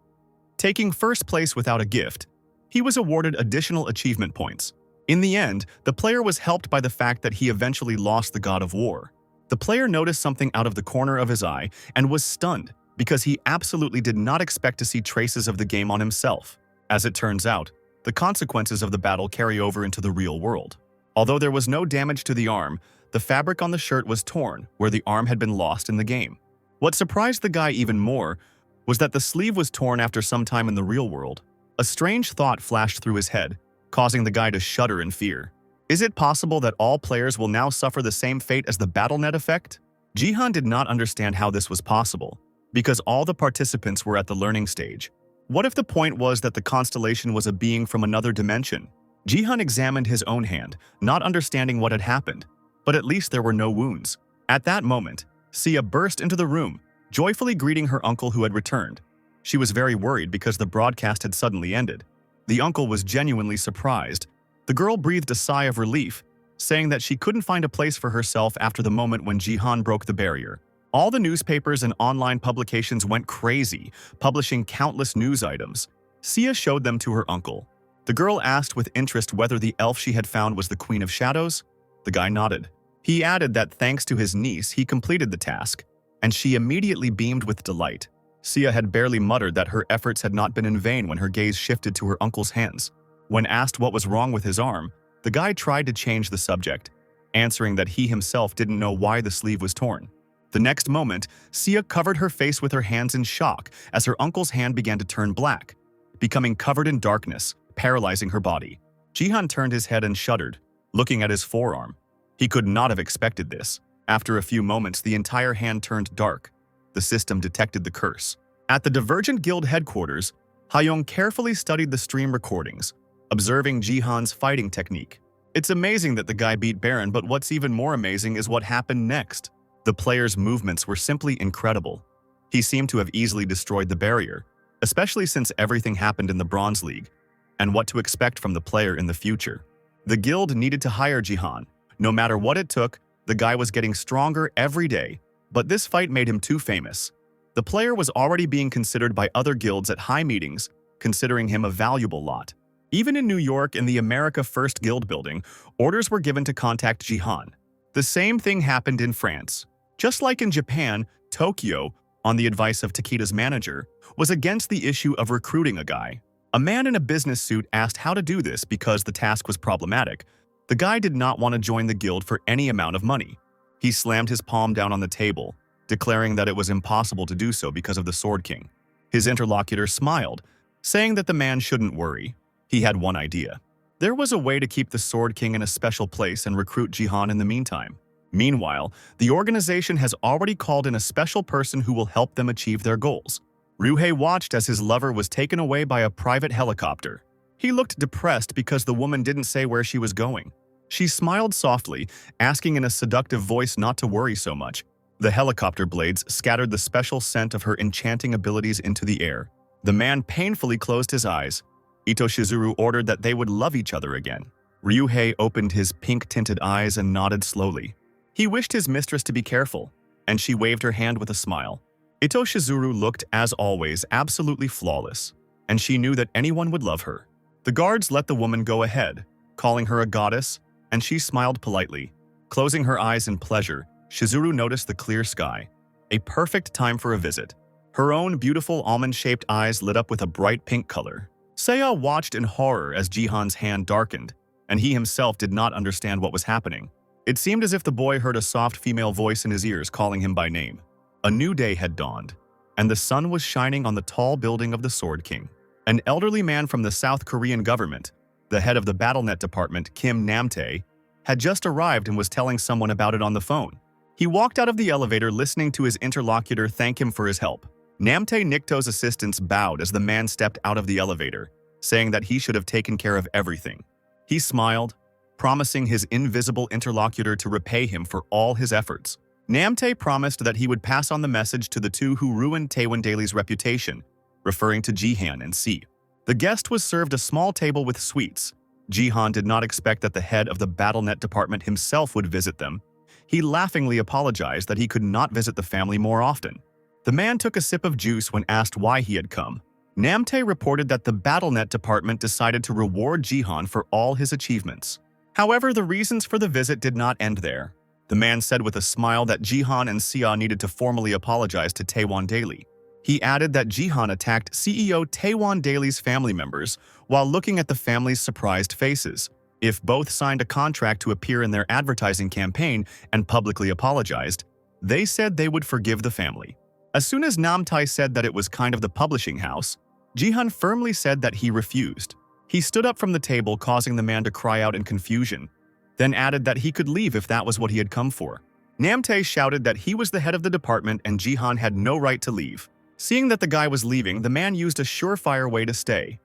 taking first place without a gift, he was awarded additional achievement points. In the end, the player was helped by the fact that he eventually lost the God of War. The player noticed something out of the corner of his eye and was stunned because he absolutely did not expect to see traces of the game on himself. As it turns out, the consequences of the battle carry over into the real world. Although there was no damage to the arm, the fabric on the shirt was torn where the arm had been lost in the game. What surprised the guy even more was that the sleeve was torn after some time in the real world. A strange thought flashed through his head, causing the guy to shudder in fear. Is it possible that all players will now suffer the same fate as the BattleNet effect? Jihan did not understand how this was possible, because all the participants were at the learning stage. What if the point was that the constellation was a being from another dimension? Jihan examined his own hand, not understanding what had happened, but at least there were no wounds. At that moment, Sia burst into the room, joyfully greeting her uncle who had returned. She was very worried because the broadcast had suddenly ended. The uncle was genuinely surprised. The girl breathed a sigh of relief, saying that she couldn't find a place for herself after the moment when Jihan broke the barrier. All the newspapers and online publications went crazy, publishing countless news items. Sia showed them to her uncle. The girl asked with interest whether the elf she had found was the Queen of Shadows. The guy nodded. He added that thanks to his niece, he completed the task, and she immediately beamed with delight. Sia had barely muttered that her efforts had not been in vain when her gaze shifted to her uncle's hands. When asked what was wrong with his arm, the guy tried to change the subject, answering that he himself didn't know why the sleeve was torn. The next moment, Sia covered her face with her hands in shock as her uncle's hand began to turn black, becoming covered in darkness, paralyzing her body. Jihan turned his head and shuddered, looking at his forearm. He could not have expected this. After a few moments, the entire hand turned dark. The system detected the curse. At the Divergent Guild headquarters, Hayoung carefully studied the stream recordings, observing Jihan's fighting technique. It's amazing that the guy beat Baron, but what's even more amazing is what happened next. The player's movements were simply incredible. He seemed to have easily destroyed the barrier, especially since everything happened in the Bronze League, and what to expect from the player in the future. The guild needed to hire Jihan. No matter what it took, the guy was getting stronger every day, but this fight made him too famous. The player was already being considered by other guilds at high meetings, considering him a valuable lot. Even in New York in the America First Guild building, orders were given to contact Jihan. The same thing happened in France. Just like in Japan, Tokyo, on the advice of Takeda's manager, was against the issue of recruiting a guy. A man in a business suit asked how to do this because the task was problematic. The guy did not want to join the guild for any amount of money. He slammed his palm down on the table, declaring that it was impossible to do so because of the Sword King. His interlocutor smiled, saying that the man shouldn't worry. He had one idea. There was a way to keep the Sword King in a special place and recruit Jihan in the meantime. Meanwhile, the organization has already called in a special person who will help them achieve their goals. Ryuhei watched as his lover was taken away by a private helicopter. He looked depressed because the woman didn't say where she was going. She smiled softly, asking in a seductive voice not to worry so much. The helicopter blades scattered the special scent of her enchanting abilities into the air. The man painfully closed his eyes. Ito Shizuru ordered that they would love each other again. Ryuhei opened his pink-tinted eyes and nodded slowly. He wished his mistress to be careful, and she waved her hand with a smile. Ito Shizuru looked, as always, absolutely flawless, and she knew that anyone would love her. The guards let the woman go ahead, calling her a goddess, and she smiled politely. Closing her eyes in pleasure, Shizuru noticed the clear sky. A perfect time for a visit. Her own beautiful almond-shaped eyes lit up with a bright pink color. Seiya watched in horror as Jihan's hand darkened, and he himself did not understand what was happening. It seemed as if the boy heard a soft female voice in his ears calling him by name. A new day had dawned, and the sun was shining on the tall building of the Sword King. An elderly man from the South Korean government, the head of the BattleNet department, Kim Namtae, had just arrived and was telling someone about it on the phone. He walked out of the elevator listening to his interlocutor thank him for his help. Namtae Nikto's assistants bowed as the man stepped out of the elevator, saying that he should have taken care of everything. He smiled, promising his invisible interlocutor to repay him for all his efforts. Namtae promised that he would pass on the message to the two who ruined Taewon-daely's reputation, referring to Jihan and C. The guest was served a small table with sweets. Jihan did not expect that the head of the BattleNet department himself would visit them. He laughingly apologized that he could not visit the family more often. The man took a sip of juice when asked why he had come. Namtae reported that the BattleNet department decided to reward Jihan for all his achievements. However, the reasons for the visit did not end there. The man said with a smile that Jihan and Sia needed to formally apologize to Taewon-daely. He added that Jihan attacked CEO Taewon-daely's family members while looking at the family's surprised faces. If both signed a contract to appear in their advertising campaign and publicly apologized, they said they would forgive the family. As soon as Namtae said that it was kind of the publishing house, Jihan firmly said that he refused. He stood up from the table, causing the man to cry out in confusion, then added that he could leave if that was what he had come for. Namtae shouted that he was the head of the department and Jihan had no right to leave. Seeing that the guy was leaving, the man used a surefire way to stay.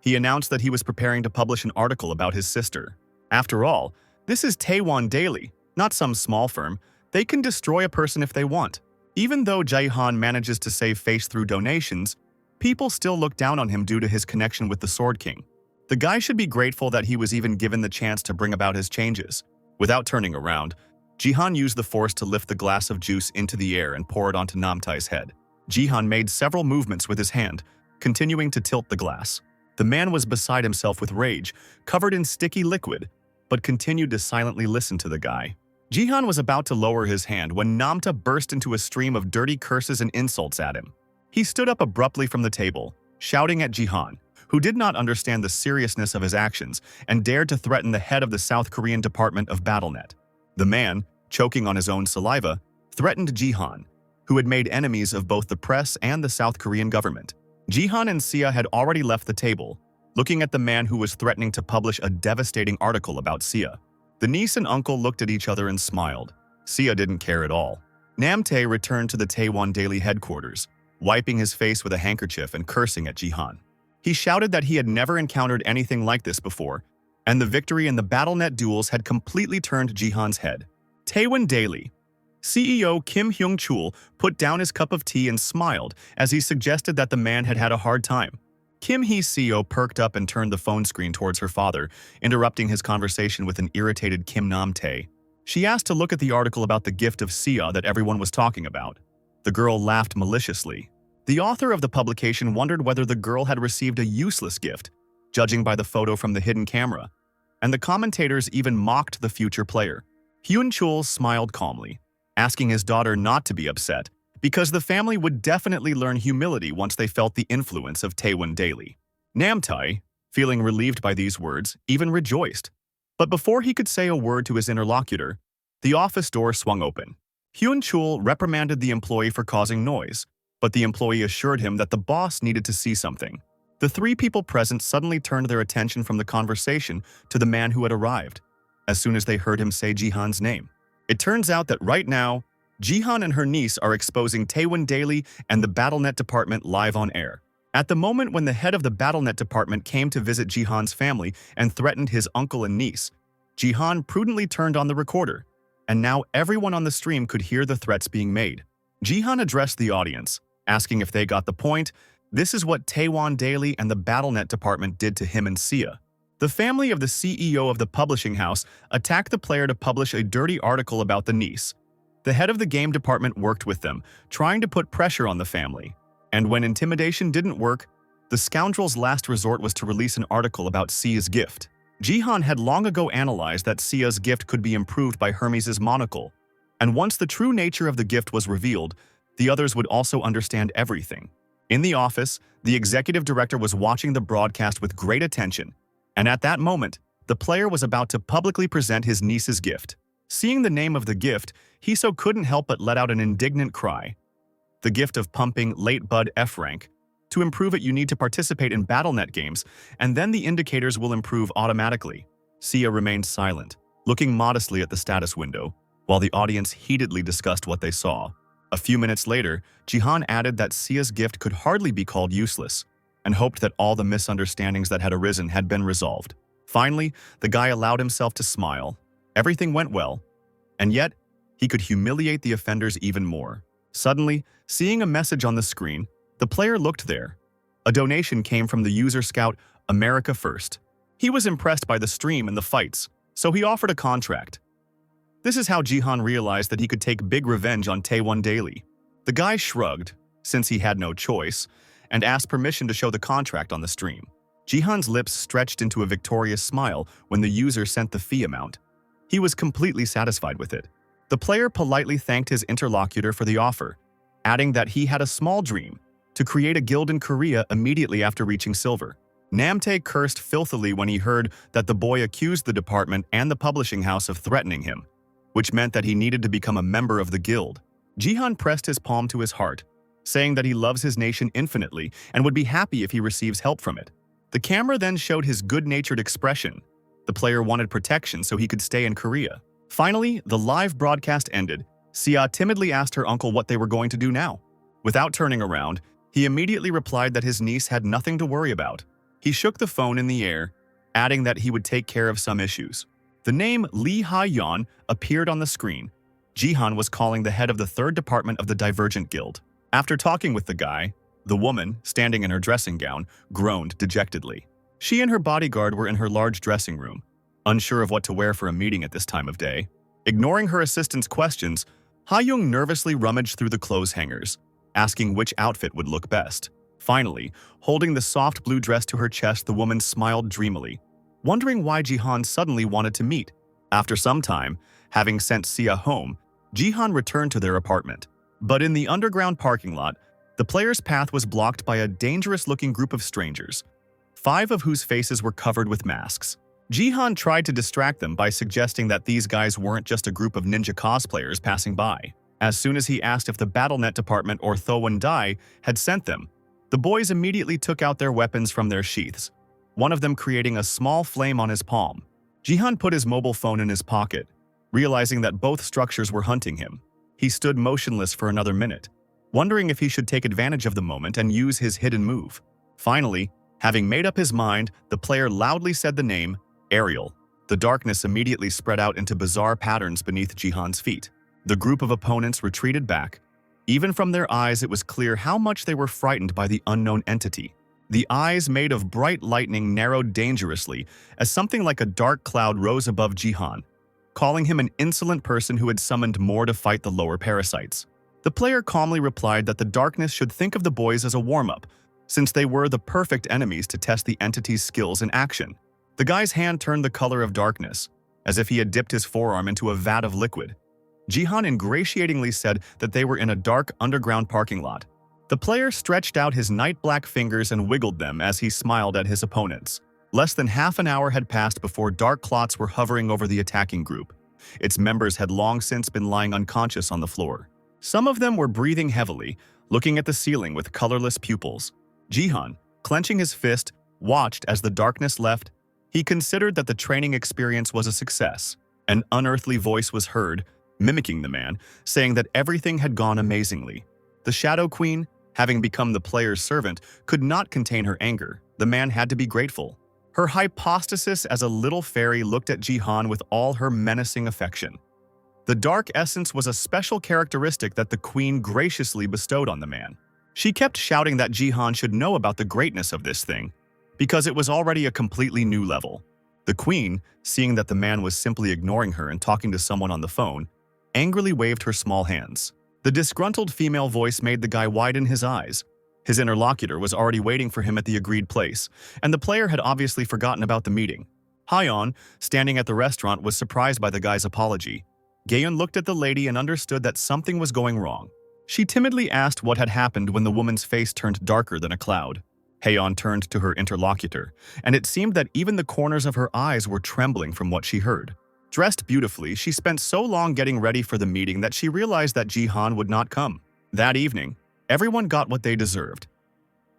He announced that he was preparing to publish an article about his sister. After all, this is Taewon-daely, not some small firm. They can destroy a person if they want. Even though Jihan manages to save face through donations, People still look down on him due to his connection with the Sword King. The guy should be grateful that he was even given the chance to bring about his changes. Without turning around, Jihan used the force to lift the glass of juice into the air and pour it onto Namtai's head. Jihan made several movements with his hand, continuing to tilt the glass. The man was beside himself with rage, covered in sticky liquid, but continued to silently listen to the guy. Jihan was about to lower his hand when Namta burst into a stream of dirty curses and insults at him. He stood up abruptly from the table, shouting at Jihan, who did not understand the seriousness of his actions and dared to threaten the head of the South Korean Department of BattleNet. The man, choking on his own saliva, threatened Jihan, who had made enemies of both the press and the South Korean government. Jihan and Sia had already left the table, looking at the man who was threatening to publish a devastating article about Sia. The niece and uncle looked at each other and smiled. Sia didn't care at all. Namtae returned to the Taewon Daily headquarters, wiping his face with a handkerchief and cursing at Jihan. He shouted that he had never encountered anything like this before, and the victory in the BattleNet duels had completely turned Jihan's head. Taewon Daily CEO Kim Hyung-chul put down his cup of tea and smiled as he suggested that the man had had a hard time. Kim Hee-seo perked up and turned the phone screen towards her father, interrupting his conversation with an irritated Kim Nam-tae. She asked to look at the article about the gift of Sia that everyone was talking about. The girl laughed maliciously. The author of the publication wondered whether the girl had received a useless gift, judging by the photo from the hidden camera, and the commentators even mocked the future player. Hyun-chul smiled calmly, asking his daughter not to be upset, because the family would definitely learn humility once they felt the influence of Taewon Daily. Namtae, feeling relieved by these words, even rejoiced. But before he could say a word to his interlocutor, the office door swung open. Hyun-chul reprimanded the employee for causing noise, but the employee assured him that the boss needed to see something. The three people present suddenly turned their attention from the conversation to the man who had arrived, as soon as they heard him say Jihan's name. It turns out that right now, Jihan and her niece are exposing Taewon Daily and the BattleNet department live on air. At the moment when the head of the BattleNet department came to visit Jihan's family and threatened his uncle and niece, Jihan prudently turned on the recorder, and now everyone on the stream could hear the threats being made. Jihan addressed the audience, asking if they got the point. This is what Taewon Daily and the BattleNet department did to him and Sia. The family of the CEO of the publishing house attacked the player to publish a dirty article about the niece. The head of the game department worked with them, trying to put pressure on the family. And when intimidation didn't work, the scoundrel's last resort was to release an article about Sia's gift. Jihan had long ago analyzed that Sia's gift could be improved by Hermes' monocle, and once the true nature of the gift was revealed, the others would also understand everything. In the office, the executive director was watching the broadcast with great attention, and at that moment, the player was about to publicly present his niece's gift. Seeing the name of the gift, Hiso couldn't help but let out an indignant cry. The gift of pumping Late Bud F rank. To improve it, you need to participate in BattleNet games, and then the indicators will improve automatically. Sia remained silent, looking modestly at the status window, while the audience heatedly discussed what they saw. A few minutes later, Jihan added that Sia's gift could hardly be called useless, and hoped that all the misunderstandings that had arisen had been resolved. Finally, the guy allowed himself to smile. Everything went well, and yet, he could humiliate the offenders even more. Suddenly, seeing a message on the screen, the player looked there. A donation came from the user scout America First. He was impressed by the stream and the fights, so he offered a contract. This is how Jihan realized that he could take big revenge on Taewon Daily. The guy shrugged, since he had no choice, and asked permission to show the contract on the stream. Jihan's lips stretched into a victorious smile when the user sent the fee amount. He was completely satisfied with it. The player politely thanked his interlocutor for the offer, adding that he had a small dream to create a guild in Korea immediately after reaching silver. Namtae cursed filthily when he heard that the boy accused the department and the publishing house of threatening him, which meant that he needed to become a member of the guild. Jihan pressed his palm to his heart, saying that he loves his nation infinitely and would be happy if he receives help from it. The camera then showed his good-natured expression. The player wanted protection so he could stay in Korea. Finally, the live broadcast ended. Sia timidly asked her uncle what they were going to do now. Without turning around, he immediately replied that his niece had nothing to worry about. He shook the phone in the air, adding that he would take care of some issues. The name Lee Ha-yeon appeared on the screen. Jihan was calling the head of the third department of the Divergent Guild. After talking with the guy, The woman, standing in her dressing gown, groaned dejectedly. She and her bodyguard were in her large dressing room, unsure of what to wear for a meeting at this time of day. Ignoring her assistant's questions, Ha-young nervously rummaged through the clothes hangers, asking which outfit would look best. Finally, holding the soft blue dress to her chest, the woman smiled dreamily, wondering why Jihan suddenly wanted to meet. After some time, having sent Sia home, Jihan returned to their apartment. But in the underground parking lot, the player's path was blocked by a dangerous-looking group of strangers, 5 of whose faces were covered with masks. Jihan tried to distract them by suggesting that these guys weren't just a group of ninja cosplayers passing by. As soon as he asked if the BattleNet department or Thowen Dai had sent them, the boys immediately took out their weapons from their sheaths, one of them creating a small flame on his palm. Jihan put his mobile phone in his pocket, realizing that both structures were hunting him. He stood motionless for another minute, wondering if he should take advantage of the moment and use his hidden move. Finally, having made up his mind, the player loudly said the name, Ariel. The darkness immediately spread out into bizarre patterns beneath Jihan's feet. The group of opponents retreated back. Even from their eyes, it was clear how much they were frightened by the unknown entity. The eyes made of bright lightning narrowed dangerously as something like a dark cloud rose above Jihan, calling him an insolent person who had summoned more to fight the lower parasites. The player calmly replied that the darkness should think of the boys as a warm-up, since they were the perfect enemies to test the entity's skills in action. The guy's hand turned the color of darkness, as if he had dipped his forearm into a vat of liquid. Jihan ingratiatingly said that they were in a dark underground parking lot. The player stretched out his night-black fingers and wiggled them as he smiled at his opponents. Less than half an hour had passed before dark clots were hovering over the attacking group. Its members had long since been lying unconscious on the floor. Some of them were breathing heavily, looking at the ceiling with colorless pupils. Jihan, clenching his fist, watched as the darkness left. He considered that the training experience was a success. An unearthly voice was heard, mimicking the man, saying that everything had gone amazingly. The Shadow Queen, having become the player's servant, could not contain her anger. The man had to be grateful. Her hypostasis as a little fairy looked at Jihan with all her menacing affection. The dark essence was a special characteristic that the queen graciously bestowed on the man. She kept shouting that Jihan should know about the greatness of this thing, because it was already a completely new level. The queen, seeing that the man was simply ignoring her and talking to someone on the phone, angrily waved her small hands. The disgruntled female voice made the guy widen his eyes. His interlocutor was already waiting for him at the agreed place, and the player had obviously forgotten about the meeting. Hyeon, standing at the restaurant, was surprised by the guy's apology. Gaeun looked at the lady and understood that something was going wrong. She timidly asked what had happened when the woman's face turned darker than a cloud. Haeon turned to her interlocutor, and it seemed that even the corners of her eyes were trembling from what she heard. Dressed beautifully, she spent so long getting ready for the meeting that she realized that Jihan would not come. That evening, everyone got what they deserved.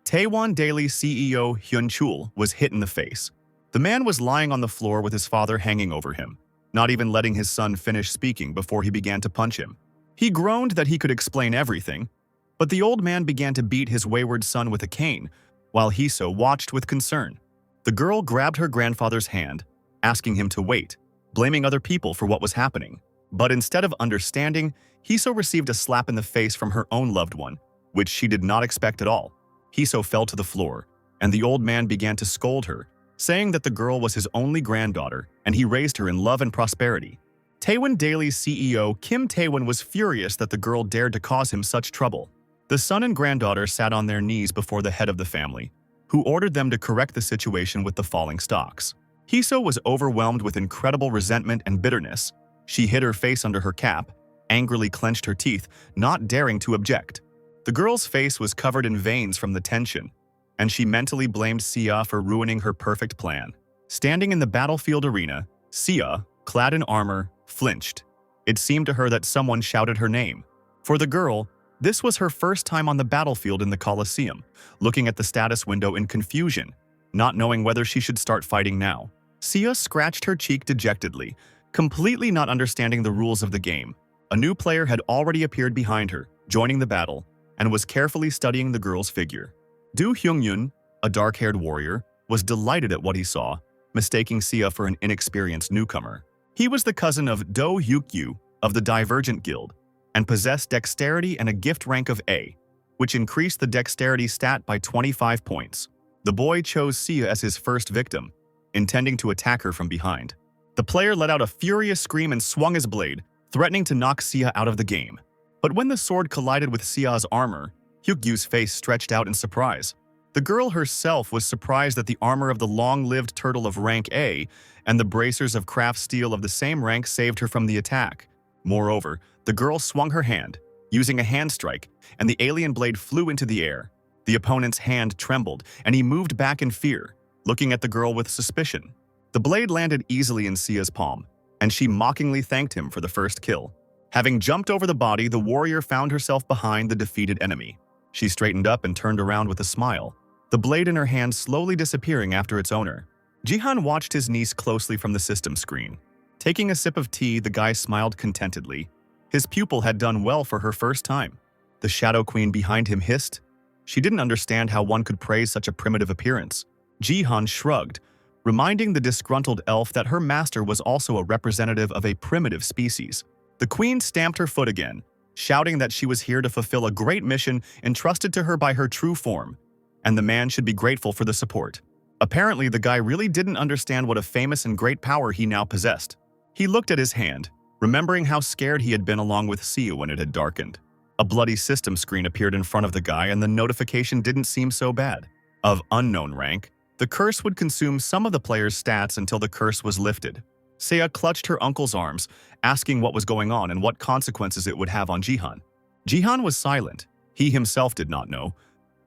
Taewon Daily CEO Hyun-chul was hit in the face. The man was lying on the floor with his father hanging over him, not even letting his son finish speaking before he began to punch him. He groaned that he could explain everything, but the old man began to beat his wayward son with a cane, while Hiso watched with concern. The girl grabbed her grandfather's hand, asking him to wait, blaming other people for what was happening. But instead of understanding, Hiso received a slap in the face from her own loved one, which she did not expect at all. Hiso fell to the floor, and the old man began to scold her, saying that the girl was his only granddaughter and he raised her in love and prosperity. Taewon Daily's CEO Kim Taewon was furious that the girl dared to cause him such trouble. The son and granddaughter sat on their knees before the head of the family, who ordered them to correct the situation with the falling stocks. Hiso was overwhelmed with incredible resentment and bitterness. She hid her face under her cap, angrily clenched her teeth, not daring to object. The girl's face was covered in veins from the tension, and she mentally blamed Sia for ruining her perfect plan. Standing in the battlefield arena, Sia, clad in armor, flinched. It seemed to her that someone shouted her name. For the girl, this was her first time on the battlefield in the Colosseum, looking at the status window in confusion, not knowing whether she should start fighting now. Sia scratched her cheek dejectedly, completely not understanding the rules of the game. A new player had already appeared behind her, joining the battle, and was carefully studying the girl's figure. Do Hyung-yun, a dark-haired warrior, was delighted at what he saw, mistaking Sia for an inexperienced newcomer. He was the cousin of Do Hyuk-yu of the Divergent Guild, and possessed dexterity and a gift rank of A. which increased the dexterity stat by 25 points. The boy chose Sia as his first victim, intending to attack her from behind. The player let out a furious scream and swung his blade, threatening to knock Sia out of the game. But when the sword collided with Sia's armor, Hyugyu's face stretched out in surprise. The girl herself was surprised that the armor of the long-lived turtle of rank A and the bracers of craft steel of the same rank saved her from the attack. Moreover, the girl swung her hand, using a hand strike, and the alien blade flew into the air. The opponent's hand trembled, and he moved back in fear, looking at the girl with suspicion. The blade landed easily in Sia's palm, and she mockingly thanked him for the first kill. Having jumped over the body, the warrior found herself behind the defeated enemy. She straightened up and turned around with a smile, the blade in her hand slowly disappearing after its owner. Jihan watched his niece closely from the system screen. Taking a sip of tea, the guy smiled contentedly. His pupil had done well for her first time. The Shadow Queen behind him hissed. She didn't understand how one could praise such a primitive appearance. Jihan shrugged, reminding the disgruntled elf that her master was also a representative of a primitive species. The queen stamped her foot again, shouting that she was here to fulfill a great mission entrusted to her by her true form, and the man should be grateful for the support. Apparently, the guy really didn't understand what a famous and great power he now possessed. He looked at his hand, remembering how scared he had been along with Sia when it had darkened. A bloody system screen appeared in front of the guy, and the notification didn't seem so bad. Of unknown rank, the curse would consume some of the player's stats until the curse was lifted. Sia clutched her uncle's arms, asking what was going on and what consequences it would have on Jihan. Jihan was silent. He himself did not know,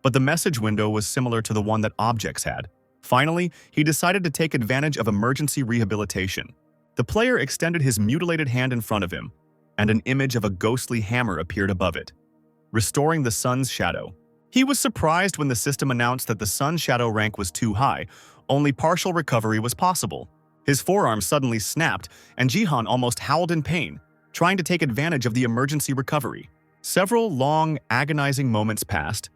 but the message window was similar to the one that objects had. Finally, he decided to take advantage of emergency rehabilitation. The player extended his mutilated hand in front of him, and an image of a ghostly hammer appeared above it, restoring the sun's shadow. He was surprised when the system announced that the sun's shadow rank was too high, only partial recovery was possible. His forearm suddenly snapped, and Jihan almost howled in pain, trying to take advantage of the emergency recovery. Several long, agonizing moments passed,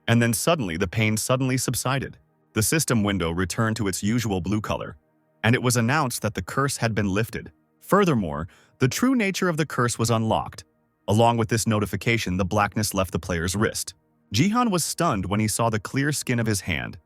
and then suddenly the pain subsided. The system window returned to its usual blue color, and it was announced that the curse had been lifted. Furthermore, the true nature of the curse was unlocked. Along with this notification, the blackness left the player's wrist. Jihan was stunned when he saw the clear skin of his hand,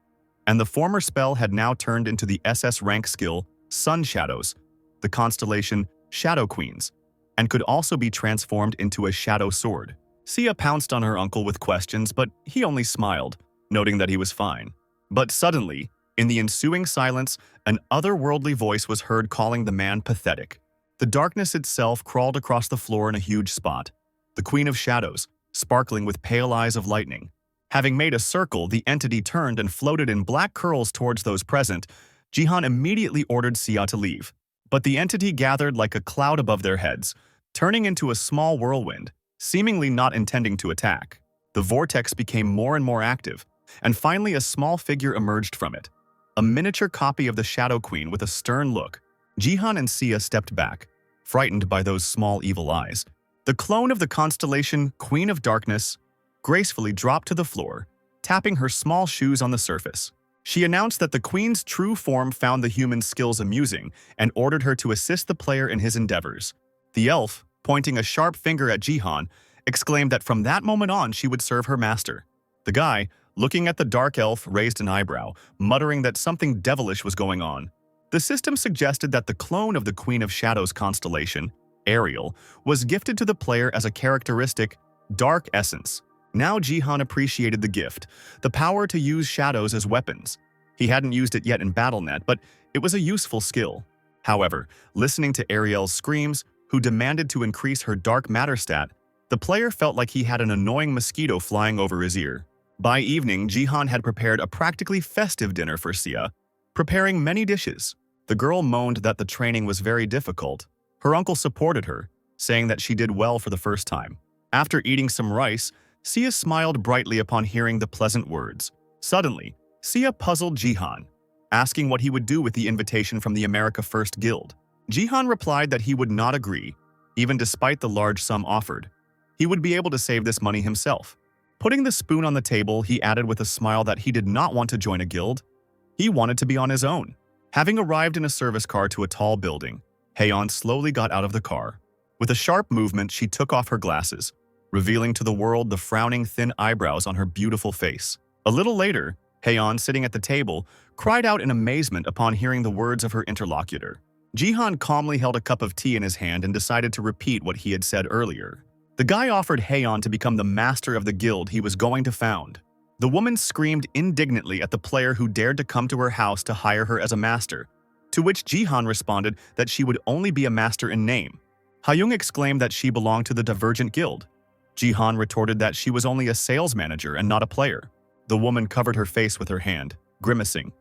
and the former spell had now turned into the SS rank skill Sun Shadows, the constellation Shadow Queens, and could also be transformed into a shadow sword. Sia pounced on her uncle with questions, but he only smiled, noting that he was fine. But suddenly, in the ensuing silence, an otherworldly voice was heard calling the man pathetic. The darkness itself crawled across the floor in a huge spot, the Queen of Shadows, sparkling with pale eyes of lightning. Having made a circle, the entity turned and floated in black curls towards those present. Jihan immediately ordered Sia to leave, but the entity gathered like a cloud above their heads, turning into a small whirlwind, seemingly not intending to attack. The vortex became more and more active, and finally a small figure emerged from it, a miniature copy of the Shadow Queen with a stern look. Jihan and Sia stepped back, frightened by those small evil eyes. The clone of the constellation Queen of Darkness gracefully dropped to the floor, tapping her small shoes on the surface. She announced that the Queen's true form found the human's skills amusing and ordered her to assist the player in his endeavors. The elf, pointing a sharp finger at Jihan, exclaimed that from that moment on she would serve her master. The guy, looking at the dark elf, raised an eyebrow, muttering that something devilish was going on. The system suggested that the clone of the Queen of Shadows constellation, Ariel, was gifted to the player as a characteristic, Dark Essence. Now Jihan appreciated the gift, the power to use shadows as weapons. He hadn't used it yet in BattleNet, but it was a useful skill. However, listening to Ariel's screams, who demanded to increase her dark matter stat, the player felt like he had an annoying mosquito flying over his ear. By evening, Jihan had prepared a practically festive dinner for Sia, preparing many dishes. The girl moaned that the training was very difficult. Her uncle supported her, saying that she did well for the first time. After eating some rice, Sia smiled brightly upon hearing the pleasant words. Suddenly, Sia puzzled Jihan, asking what he would do with the invitation from the America First Guild. Jihan replied that he would not agree, even despite the large sum offered. He would be able to save this money himself. Putting the spoon on the table, he added with a smile that he did not want to join a guild. He wanted to be on his own. Having arrived in a service car to a tall building, Haeyeon slowly got out of the car. With a sharp movement, she took off her glasses, revealing to the world the frowning thin eyebrows on her beautiful face. A little later, Haeyeon, sitting at the table, cried out in amazement upon hearing the words of her interlocutor. Jihan calmly held a cup of tea in his hand and decided to repeat what he had said earlier. The guy offered Haeyeon to become the master of the guild he was going to found. The woman screamed indignantly at the player who dared to come to her house to hire her as a master, to which Jihan responded that she would only be a master in name. Haeyeon exclaimed that she belonged to the Divergent guild. Jihan retorted that she was only a sales manager and not a player. The woman covered her face with her hand, grimacing.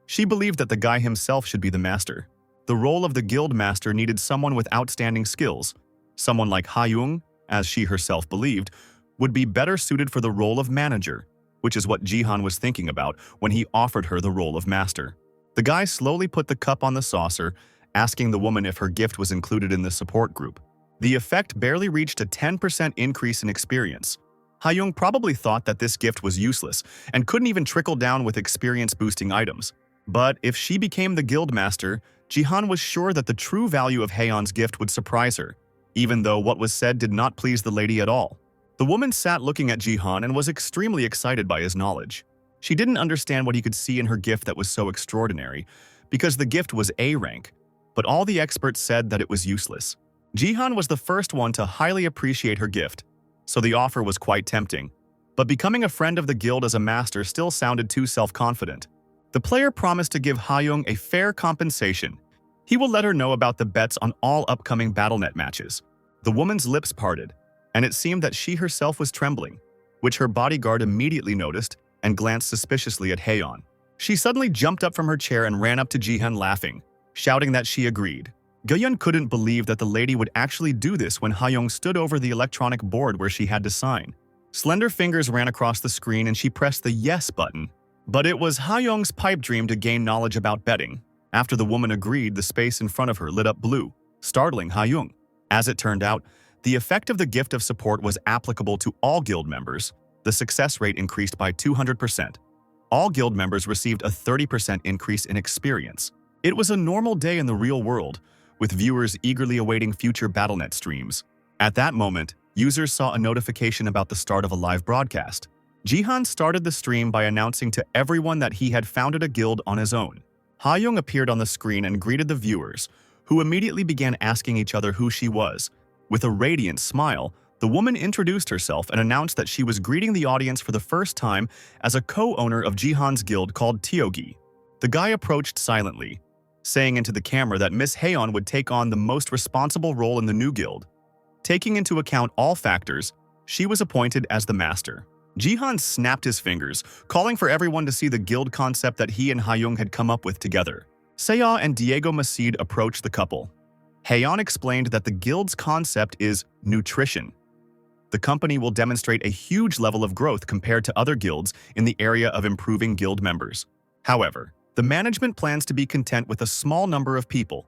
She believed that the guy himself should be the master. The role of the guild master needed someone with outstanding skills. Someone like Haeyeon, as she herself believed, would be better suited for the role of manager, which is what Jihan was thinking about when he offered her the role of master. The guy slowly put the cup on the saucer, asking the woman if her gift was included in the support group. The effect barely reached a 10% increase in experience. Haeyeon probably thought that this gift was useless and couldn't even trickle down with experience-boosting items. But if she became the guild master, Jihan was sure that the true value of Haeyeon's gift would surprise her, even though what was said did not please the lady at all. The woman sat looking at Jihan and was extremely excited by his knowledge. She didn't understand what he could see in her gift that was so extraordinary, because the gift was A rank, but all the experts said that it was useless. Jihan was the first one to highly appreciate her gift, so the offer was quite tempting. But becoming a friend of the guild as a master still sounded too self-confident. The player promised to give Haeyeon a fair compensation. He will let her know about the bets on all upcoming BattleNet matches. The woman's lips parted, and it seemed that she herself was trembling, which her bodyguard immediately noticed and glanced suspiciously at Haeyeon. She suddenly jumped up from her chair and ran up to Jihan laughing, shouting that she agreed. Gaan couldn't believe that the lady would actually do this when Haeyeon stood over the electronic board where she had to sign. Slender fingers ran across the screen and she pressed the yes button. But it was Haeyeon's pipe dream to gain knowledge about betting. After the woman agreed, the space in front of her lit up blue, startling Haeyeon. As it turned out, the effect of the gift of support was applicable to all guild members. The success rate increased by 200%. All guild members received a 30% increase in experience. It was a normal day in the real world, with viewers eagerly awaiting future BattleNet streams. At that moment, users saw a notification about the start of a live broadcast. Jihan started the stream by announcing to everyone that he had founded a guild on his own. Haeyeon appeared on the screen and greeted the viewers, who immediately began asking each other who she was. With a radiant smile, the woman introduced herself and announced that she was greeting the audience for the first time as a co-owner of Jihan's guild called Tyogi. The guy approached silently, saying into the camera that Miss Haeyeon would take on the most responsible role in the new guild. Taking into account all factors, she was appointed as the master. Jihan snapped his fingers, calling for everyone to see the guild concept that he and Haeyeon had come up with together. Seiya and Diego Macide approached the couple. Haeyeon explained that the guild's concept is nutrition. The company will demonstrate a huge level of growth compared to other guilds in the area of improving guild members. However, the management plans to be content with a small number of people,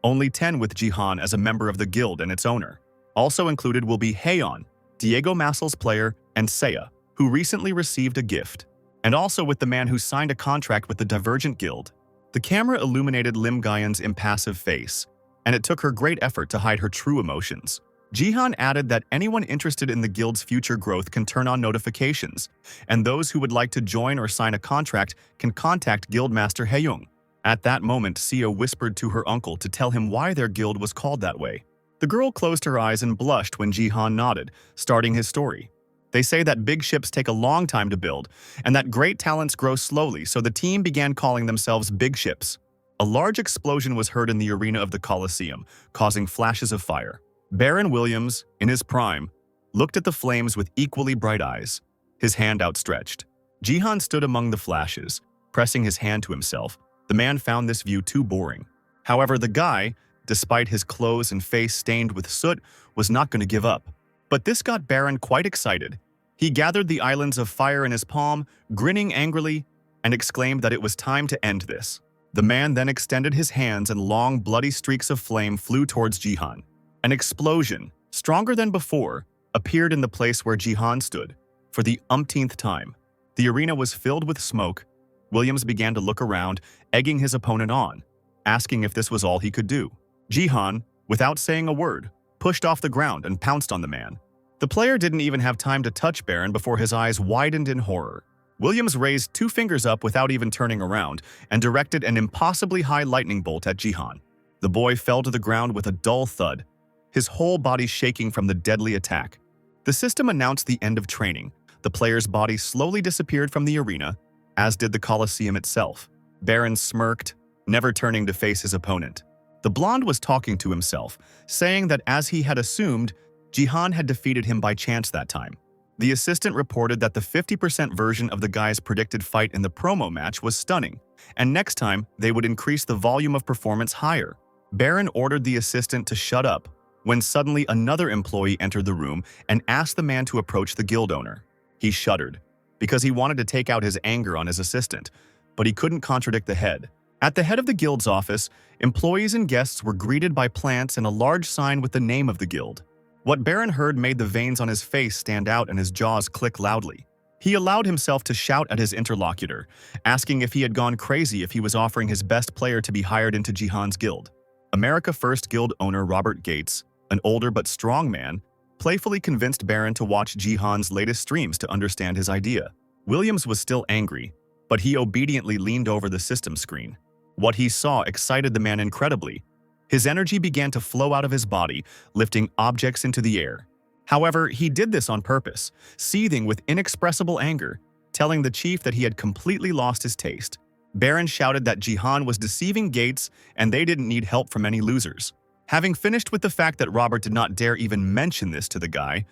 only 10 with Jihan as a member of the guild and its owner. Also included will be Haeyeon, Diego Masel's player, and Seiya, who recently received a gift, and also with the man who signed a contract with the Divergent guild. The camera illuminated Lim Gayan's impassive face, and it took her great effort to hide her true emotions. Jihan added that anyone interested in the guild's future growth can turn on notifications, and those who would like to join or sign a contract can contact Guildmaster Haeyeon. At that moment, Seiya whispered to her uncle to tell him why their guild was called that way. The girl closed her eyes and blushed when Jihan nodded, starting his story. They say that big ships take a long time to build, and that great talents grow slowly, so the team began calling themselves Big Ships. A large explosion was heard in the arena of the Colosseum, causing flashes of fire. Baron Williams, in his prime, looked at the flames with equally bright eyes, his hand outstretched. Jihan stood among the flashes, pressing his hand to himself. The man found this view too boring. However, the guy, despite his clothes and face stained with soot, was not going to give up. But this got Baron quite excited. He gathered the islands of fire in his palm, grinning angrily, and exclaimed that it was time to end this. The man then extended his hands and long, bloody streaks of flame flew towards Jihan. An explosion, stronger than before, appeared in the place where Jihan stood. For the umpteenth time, the arena was filled with smoke. Williams began to look around, egging his opponent on, asking if this was all he could do. Jihan, without saying a word, pushed off the ground and pounced on the man. The player didn't even have time to touch Baron before his eyes widened in horror. Williams raised 2 fingers up without even turning around and directed an impossibly high lightning bolt at Jihan. The boy fell to the ground with a dull thud, his whole body shaking from the deadly attack. The system announced the end of training. The player's body slowly disappeared from the arena, as did the Colosseum itself. Baron smirked, never turning to face his opponent. The blonde was talking to himself, saying that as he had assumed, Jihan had defeated him by chance that time. The assistant reported that the 50% version of the guy's predicted fight in the promo match was stunning, and next time they would increase the volume of performance higher. Baron ordered the assistant to shut up, when suddenly another employee entered the room and asked the man to approach the guild owner. He shuddered, because he wanted to take out his anger on his assistant, but he couldn't contradict the head. At the head of the guild's office, employees and guests were greeted by plants and a large sign with the name of the guild. What Baron heard made the veins on his face stand out and his jaws click loudly. He allowed himself to shout at his interlocutor, asking if he had gone crazy if he was offering his best player to be hired into Jihan's guild. America First Guild owner Robert Gates, an older but strong man, playfully convinced Baron to watch Jihan's latest streams to understand his idea. Williams was still angry, but he obediently leaned over the system screen. What he saw excited the man incredibly. His energy began to flow out of his body, lifting objects into the air. However, he did this on purpose, seething with inexpressible anger, telling the chief that he had completely lost his taste. Baron shouted that Jihan was deceiving Gates and they didn't need help from any losers. Having finished with the fact that Robert did not dare even mention this to the guy,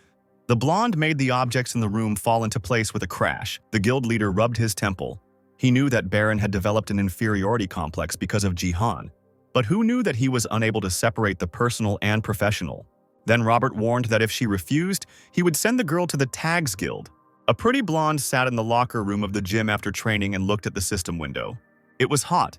the blonde made the objects in the room fall into place with a crash. The guild leader rubbed his temple. He knew that Baron had developed an inferiority complex because of Jihan, but who knew that he was unable to separate the personal and professional? Then Robert warned that if she refused, he would send the girl to the Tags Guild. A pretty blonde sat in the locker room of the gym after training and looked at the system window. It was hot,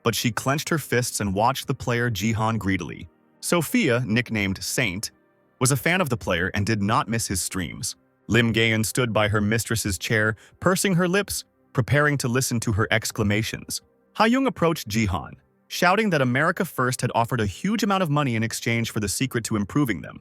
but she clenched her fists and watched the player Jihan greedily. Sophia, nicknamed Saint, was a fan of the player and did not miss his streams. Lim Gaan stood by her mistress's chair, pursing her lips, preparing to listen to her exclamations. Hayoung approached Jihan, shouting that America First had offered a huge amount of money in exchange for the secret to improving them,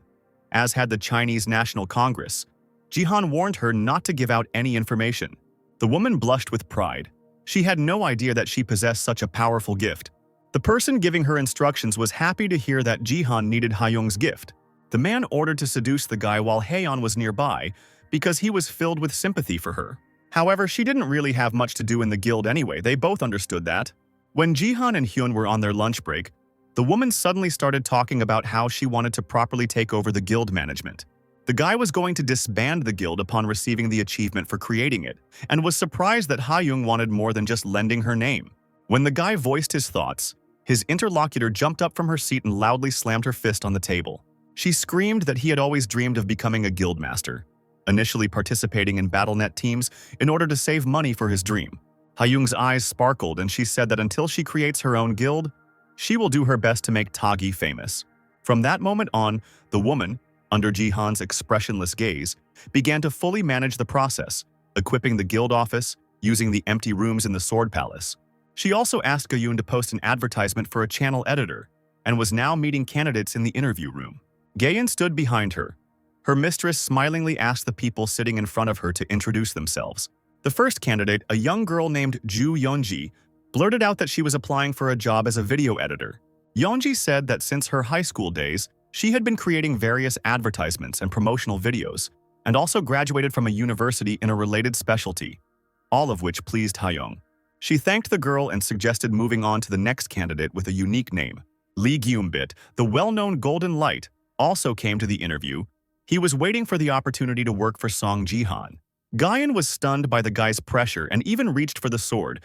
as had the Chinese National Congress. Jihan warned her not to give out any information. The woman blushed with pride. She had no idea that she possessed such a powerful gift. The person giving her instructions was happy to hear that Jihan needed Hayoung's gift. The man ordered to seduce the guy while Haeyeon was nearby because he was filled with sympathy for her. However, she didn't really have much to do in the guild anyway. They both understood that. When Jihan and Hyun were on their lunch break, the woman suddenly started talking about how she wanted to properly take over the guild management. The guy was going to disband the guild upon receiving the achievement for creating it, and was surprised that Hayoung wanted more than just lending her name. When the guy voiced his thoughts, his interlocutor jumped up from her seat and loudly slammed her fist on the table. She screamed that he had always dreamed of becoming a guild master, initially participating in BattleNet teams in order to save money for his dream. Hayoung's eyes sparkled and she said that until she creates her own guild, she will do her best to make Tagi famous. From that moment on, the woman, under Jihan's expressionless gaze, began to fully manage the process, equipping the guild office, using the empty rooms in the Sword Palace. She also asked Gayun to post an advertisement for a channel editor, and was now meeting candidates in the interview room. Gayen stood behind her. Her mistress smilingly asked the people sitting in front of her to introduce themselves. The first candidate, a young girl named Ju Yeonji, blurted out that she was applying for a job as a video editor. Yeonji said that since her high school days, she had been creating various advertisements and promotional videos, and also graduated from a university in a related specialty, all of which pleased Hayoung. She thanked the girl and suggested moving on to the next candidate with a unique name. Lee Gyumbit, the well-known Golden Light, also came to the interview. He was waiting for the opportunity to work for Song Jihan. Gaan was stunned by the guy's pressure and even reached for the sword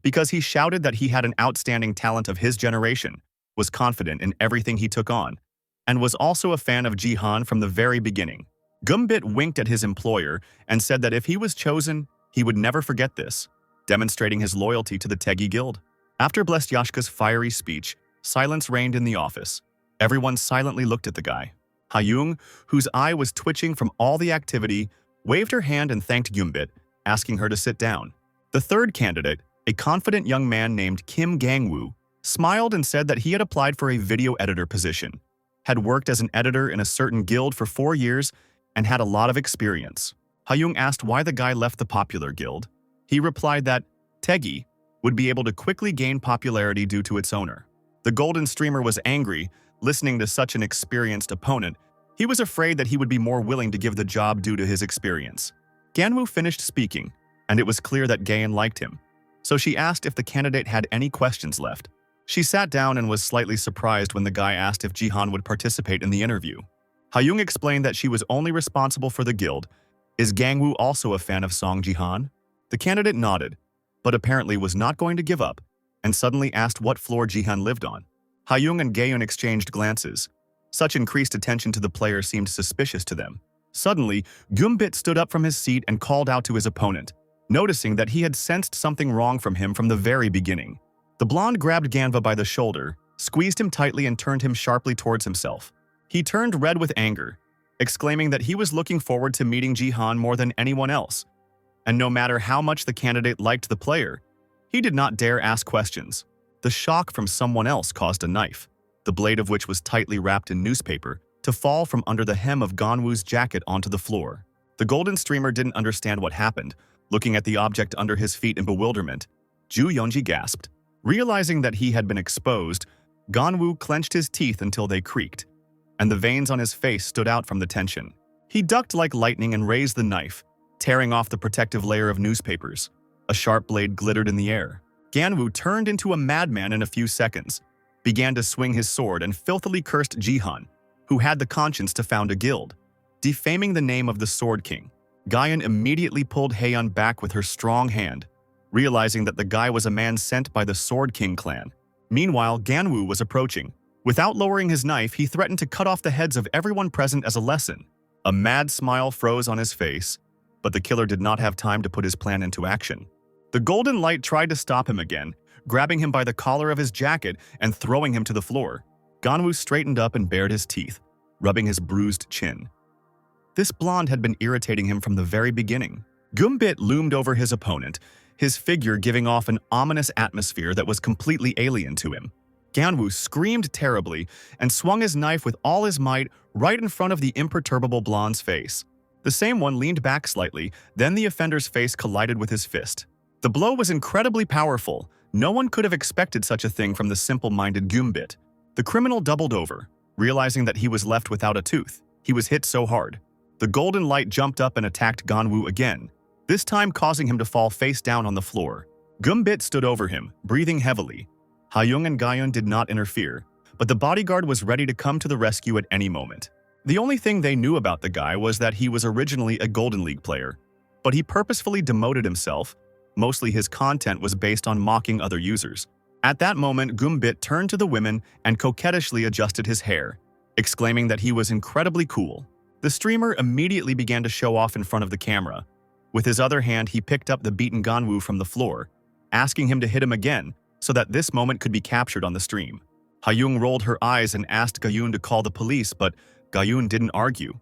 because he shouted that he had an outstanding talent of his generation, was confident in everything he took on, and was also a fan of Jihan from the very beginning. Gumbit winked at his employer and said that if he was chosen, he would never forget this, demonstrating his loyalty to the Tegi Guild. After Blestyashka's fiery speech, silence reigned in the office. Everyone silently looked at the guy. Hayoung, whose eye was twitching from all the activity, waved her hand and thanked Gumbit, asking her to sit down. The third candidate, a confident young man named Kim Gangwoo, smiled and said that he had applied for a video editor position, had worked as an editor in a certain guild for 4 years, and had a lot of experience. Hyung asked why the guy left the popular guild. He replied that Tegi would be able to quickly gain popularity due to its owner. The golden streamer was angry, listening to such an experienced opponent. He was afraid that he would be more willing to give the job due to his experience. Ganwoo finished speaking, and it was clear that Gaan liked him. So she asked if the candidate had any questions left. She sat down and was slightly surprised when the guy asked if Jihan would participate in the interview. Hyung explained that she was only responsible for the guild. Is Gangwoo also a fan of Song Jihan? The candidate nodded, but apparently was not going to give up, and suddenly asked what floor Jihan lived on. Hyung and Gaeun exchanged glances. Such increased attention to the player seemed suspicious to them. Suddenly, Gumbit stood up from his seat and called out to his opponent, noticing that he had sensed something wrong from him from the very beginning. The blonde grabbed Ganva by the shoulder, squeezed him tightly and turned him sharply towards himself. He turned red with anger, exclaiming that he was looking forward to meeting Jihan more than anyone else. And no matter how much the candidate liked the player, he did not dare ask questions. The shock from someone else caused a knife, the blade of which was tightly wrapped in newspaper, to fall from under the hem of Ganwoo's jacket onto the floor. The golden streamer didn't understand what happened. Looking at the object under his feet in bewilderment, Ju Yeonji gasped. Realizing that he had been exposed, Ganwoo clenched his teeth until they creaked, and the veins on his face stood out from the tension. He ducked like lightning and raised the knife, tearing off the protective layer of newspapers. A sharp blade glittered in the air. Ganwoo turned into a madman in a few seconds, began to swing his sword and filthily cursed Jihan, who had the conscience to found a guild, defaming the name of the Sword King. Gaan immediately pulled Haeun back with her strong hand, realizing that the guy was a man sent by the Sword King clan. Meanwhile, Ganwoo was approaching. Without lowering his knife, he threatened to cut off the heads of everyone present as a lesson. A mad smile froze on his face, but the killer did not have time to put his plan into action. The golden light tried to stop him again, grabbing him by the collar of his jacket and throwing him to the floor. Ganwoo straightened up and bared his teeth, rubbing his bruised chin. This blonde had been irritating him from the very beginning. Gumbit loomed over his opponent, his figure giving off an ominous atmosphere that was completely alien to him. Ganwoo screamed terribly and swung his knife with all his might right in front of the imperturbable blonde's face. The same one leaned back slightly, then the offender's face collided with his fist. The blow was incredibly powerful. No one could have expected such a thing from the simple-minded Gumbit. The criminal doubled over, realizing that he was left without a tooth. He was hit so hard. The golden light jumped up and attacked Ganwoo again, this time causing him to fall face down on the floor. Gumbit stood over him, breathing heavily. Hyung and Gaeun did not interfere, but the bodyguard was ready to come to the rescue at any moment. The only thing they knew about the guy was that he was originally a Golden League player, but he purposefully demoted himself. Mostly his content was based on mocking other users. At that moment, Gumbit turned to the women and coquettishly adjusted his hair, exclaiming that he was incredibly cool. The streamer immediately began to show off in front of the camera. With his other hand, he picked up the beaten Ganwoo from the floor, asking him to hit him again so that this moment could be captured on the stream. Hyung rolled her eyes and asked Gaeun to call the police, but Gaeun didn't argue.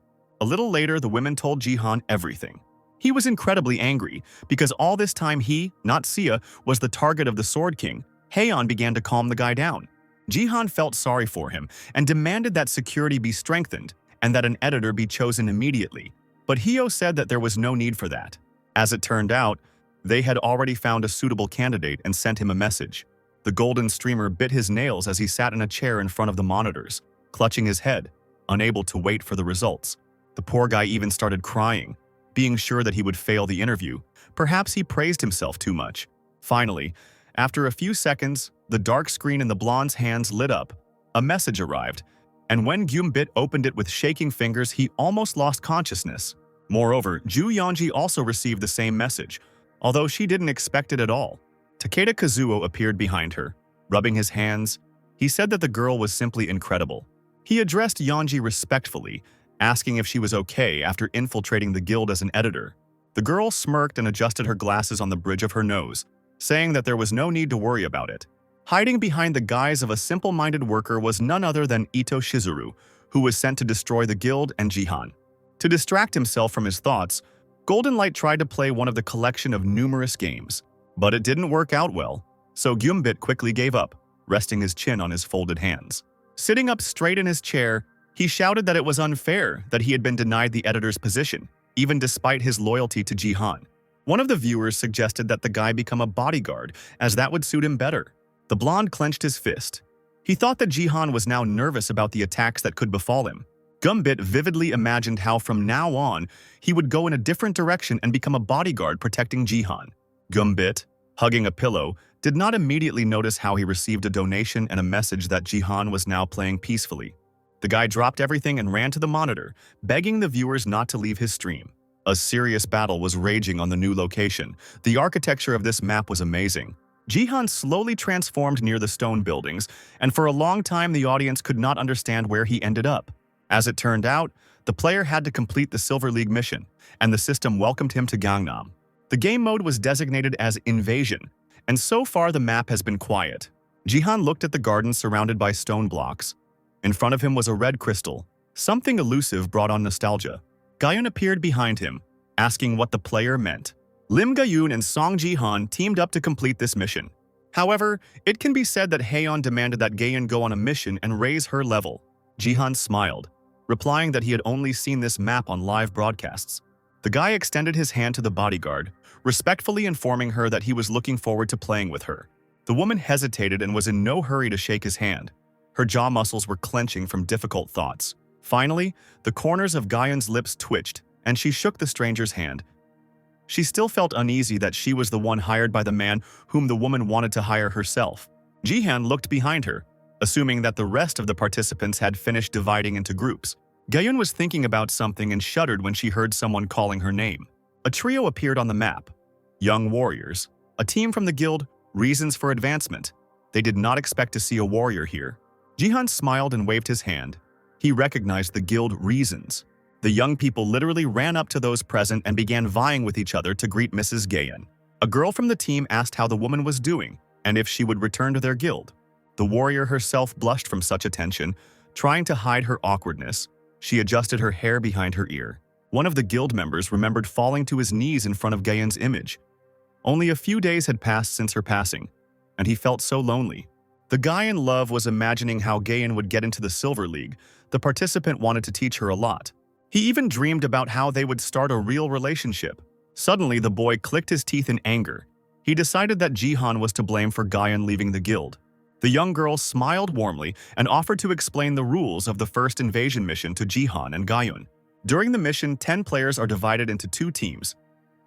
A little later, the women told Jihan everything. He was incredibly angry because all this time he, not Sia, was the target of the Sword King. Haeun began to calm the guy down. Jihan felt sorry for him and demanded that security be strengthened and that an editor be chosen immediately, but Hyo said that there was no need for that. As it turned out, they had already found a suitable candidate and sent him a message. The golden streamer bit his nails as he sat in a chair in front of the monitors, clutching his head, unable to wait for the results. The poor guy even started crying, being sure that he would fail the interview. Perhaps he praised himself too much. Finally, after a few seconds, the dark screen in the blonde's hands lit up. A message arrived, and when Gumbit opened it with shaking fingers, he almost lost consciousness. Moreover, Ju Yeonji also received the same message, although she didn't expect it at all. Takeda Kazuo appeared behind her, rubbing his hands. He said that the girl was simply incredible. He addressed Yeonji respectfully, asking if she was okay after infiltrating the guild as an editor. The girl smirked and adjusted her glasses on the bridge of her nose, saying that there was no need to worry about it. Hiding behind the guise of a simple-minded worker was none other than Ito Shizuru, who was sent to destroy the guild and Jihan. To distract himself from his thoughts, Golden Light tried to play one of the collection of numerous games, but it didn't work out well, so Gumbit quickly gave up, resting his chin on his folded hands. Sitting up straight in his chair, He shouted that it was unfair that he had been denied the editor's position, even despite his loyalty to Jihan. One of the viewers suggested that the guy become a bodyguard, as that would suit him better. The blonde clenched his fist. He thought that Jihan was now nervous about the attacks that could befall him. Gumbit vividly imagined how from now on, he would go in a different direction and become a bodyguard protecting Jihan. Gumbit, hugging a pillow, did not immediately notice how he received a donation and a message that Jihan was now playing peacefully. The guy dropped everything and ran to the monitor, begging the viewers not to leave his stream. A serious battle was raging on the new location. The architecture of this map was amazing. Jihan slowly transformed near the stone buildings, and for a long time the audience could not understand where he ended up. As it turned out, the player had to complete the Silver League mission, and the system welcomed him to Gangnam. The game mode was designated as Invasion, and so far the map has been quiet. Jihan looked at the garden surrounded by stone blocks. In front of him was a red crystal. Something elusive brought on nostalgia. Gayun appeared behind him, asking what the player meant. Lim Gayun and Song Jihan teamed up to complete this mission. However, it can be said that Haeyeon demanded that Gayun go on a mission and raise her level. Jihan smiled, replying that he had only seen this map on live broadcasts. The guy extended his hand to the bodyguard, respectfully informing her that he was looking forward to playing with her. The woman hesitated and was in no hurry to shake his hand. Her jaw muscles were clenching from difficult thoughts. Finally, the corners of Gayun's lips twitched, and she shook the stranger's hand. She still felt uneasy that she was the one hired by the man whom the woman wanted to hire herself. Jihan looked behind her, assuming that the rest of the participants had finished dividing into groups. Gayun was thinking about something and shuddered when she heard someone calling her name. A trio appeared on the map. Young warriors. A team from the guild, Reasons for Advancement. They did not expect to see a warrior here. Jihan smiled and waved his hand. He recognized the guild Reasons. The young people literally ran up to those present and began vying with each other to greet Mrs. Gaan. A girl from the team asked how the woman was doing and if she would return to their guild. The warrior herself blushed from such attention, trying to hide her awkwardness. She adjusted her hair behind her ear. One of the guild members remembered falling to his knees in front of Gayan's image. Only a few days had passed since her passing, and he felt so lonely. The guy in love was imagining how Gaan would get into the Silver League. The participant wanted to teach her a lot. He even dreamed about how they would start a real relationship. Suddenly, the boy clicked his teeth in anger. He decided that Jihan was to blame for Gaan leaving the guild. The young girl smiled warmly and offered to explain the rules of the first invasion mission to Jihan and Gayun. During the mission, 10 players are divided into 2 teams,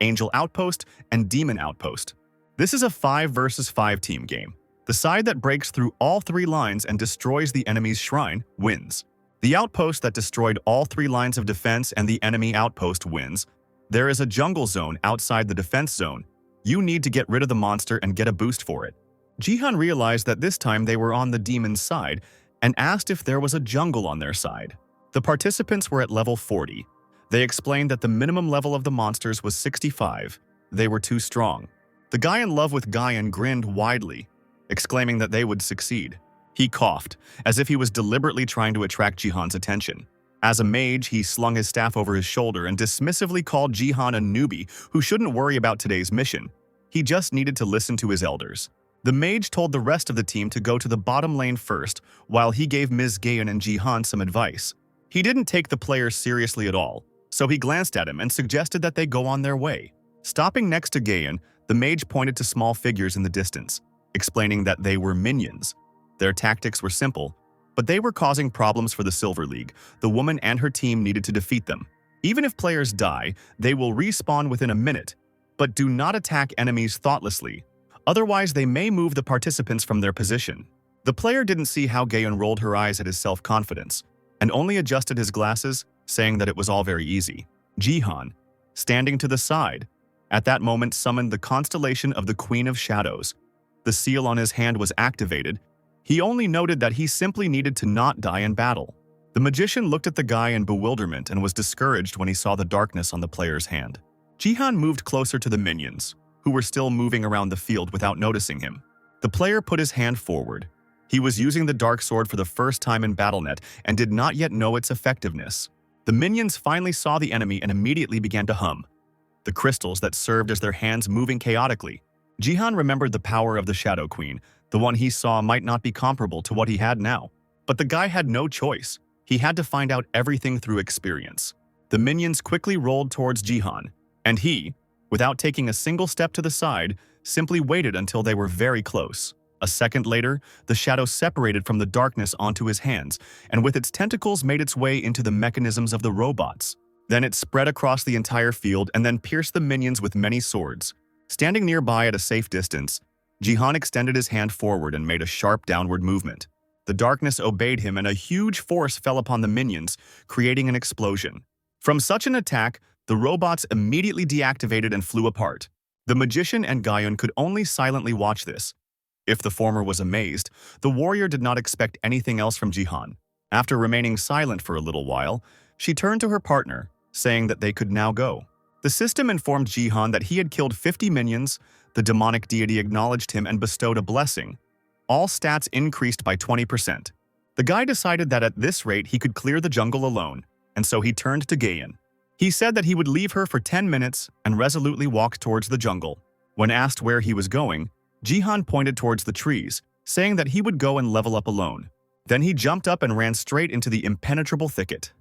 Angel Outpost and Demon Outpost. This is a 5 versus 5 team game. The side that breaks through all 3 lines and destroys the enemy's shrine wins. The outpost that destroyed all 3 lines of defense and the enemy outpost wins. There is a jungle zone outside the defense zone. You need to get rid of the monster and get a boost for it. Jihan realized that this time they were on the demon's side and asked if there was a jungle on their side. The participants were at level 40. They explained that the minimum level of the monsters was 65. They were too strong. The guy in love with Gaan grinned widely, exclaiming that they would succeed. He coughed, as if he was deliberately trying to attract Jihan's attention. As a mage, he slung his staff over his shoulder and dismissively called Jihan a newbie who shouldn't worry about today's mission. He just needed to listen to his elders. The mage told the rest of the team to go to the bottom lane first, while he gave Ms. Gaan and Jihan some advice. He didn't take the players seriously at all, so he glanced at him and suggested that they go on their way. Stopping next to Gaan, the mage pointed to small figures in the distance, explaining that they were minions. Their tactics were simple, but they were causing problems for the Silver League. The woman and her team needed to defeat them. Even if players die, they will respawn within a minute, but do not attack enemies thoughtlessly. Otherwise, they may move the participants from their position. The player didn't see how Gaan rolled her eyes at his self-confidence, and only adjusted his glasses, saying that it was all very easy. Jihan, standing to the side, at that moment summoned the constellation of the Queen of Shadows. The seal on his hand was activated. He only noted that he simply needed to not die in battle. The magician looked at the guy in bewilderment and was discouraged when he saw the darkness on the player's hand. Jihan moved closer to the minions, who were still moving around the field without noticing him. The player put his hand forward. He was using the dark sword for the first time in BattleNet and did not yet know its effectiveness. The minions finally saw the enemy and immediately began to hum, the crystals that served as their hands moving chaotically. Jihan remembered the power of the Shadow Queen. The one he saw might not be comparable to what he had now. But the guy had no choice. He had to find out everything through experience. The minions quickly rolled towards Jihan, and he, without taking a single step to the side, simply waited until they were very close. A second later, the shadow separated from the darkness onto his hands, and with its tentacles made its way into the mechanisms of the robots. Then it spread across the entire field and then pierced the minions with many swords. Standing nearby at a safe distance, Jihan extended his hand forward and made a sharp downward movement. The darkness obeyed him and a huge force fell upon the minions, creating an explosion. From such an attack, the robots immediately deactivated and flew apart. The magician and Gaan could only silently watch this. If the former was amazed, the warrior did not expect anything else from Jihan. After remaining silent for a little while, she turned to her partner, saying that they could now go. The system informed Jihan that he had killed 50 minions, the demonic deity acknowledged him and bestowed a blessing. All stats increased by 20%. The guy decided that at this rate he could clear the jungle alone, and so he turned to Gaan. He said that he would leave her for 10 minutes and resolutely walked towards the jungle. When asked where he was going, Jihan pointed towards the trees, saying that he would go and level up alone. Then he jumped up and ran straight into the impenetrable thicket.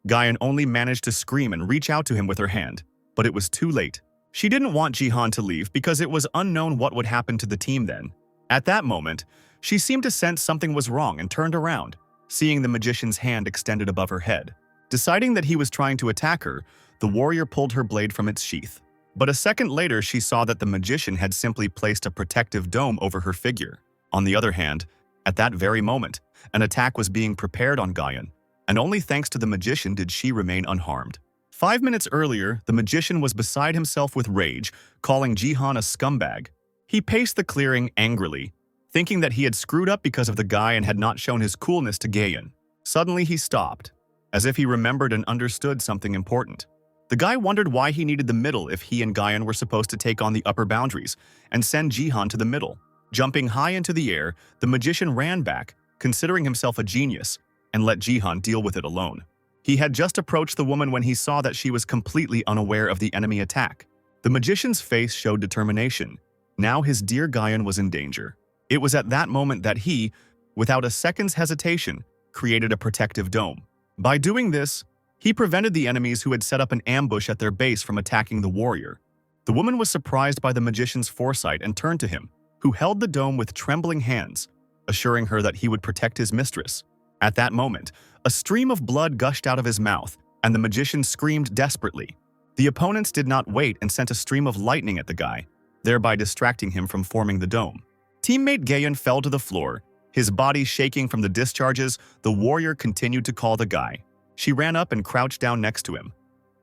Gaan only managed to scream and reach out to him with her hand, but it was too late. She didn't want Jihan to leave because it was unknown what would happen to the team then. At that moment, she seemed to sense something was wrong and turned around, seeing the magician's hand extended above her head. Deciding that he was trying to attack her, the warrior pulled her blade from its sheath. But a second later, she saw that the magician had simply placed a protective dome over her figure. On the other hand, at that very moment, an attack was being prepared on Gaan, and only thanks to the magician did she remain unharmed. 5 minutes earlier, the magician was beside himself with rage, calling Jihan a scumbag. He paced the clearing angrily, thinking that he had screwed up because of the guy and had not shown his coolness to Gaan. Suddenly he stopped, as if he remembered and understood something important. The guy wondered why he needed the middle if he and Gaan were supposed to take on the upper boundaries and send Jihan to the middle. Jumping high into the air, the magician ran back, considering himself a genius, and let Jihan deal with it alone. He had just approached the woman when he saw that she was completely unaware of the enemy attack. The magician's face showed determination. Now his dear Gaan was in danger. It was at that moment that he, without a second's hesitation, created a protective dome. By doing this, he prevented the enemies who had set up an ambush at their base from attacking the warrior. The woman was surprised by the magician's foresight and turned to him, who held the dome with trembling hands, assuring her that he would protect his mistress. At that moment, a stream of blood gushed out of his mouth, and the magician screamed desperately. The opponents did not wait and sent a stream of lightning at the guy, thereby distracting him from forming the dome. Teammate Gaan fell to the floor. His body shaking from the discharges, the warrior continued to call the guy. She ran up and crouched down next to him.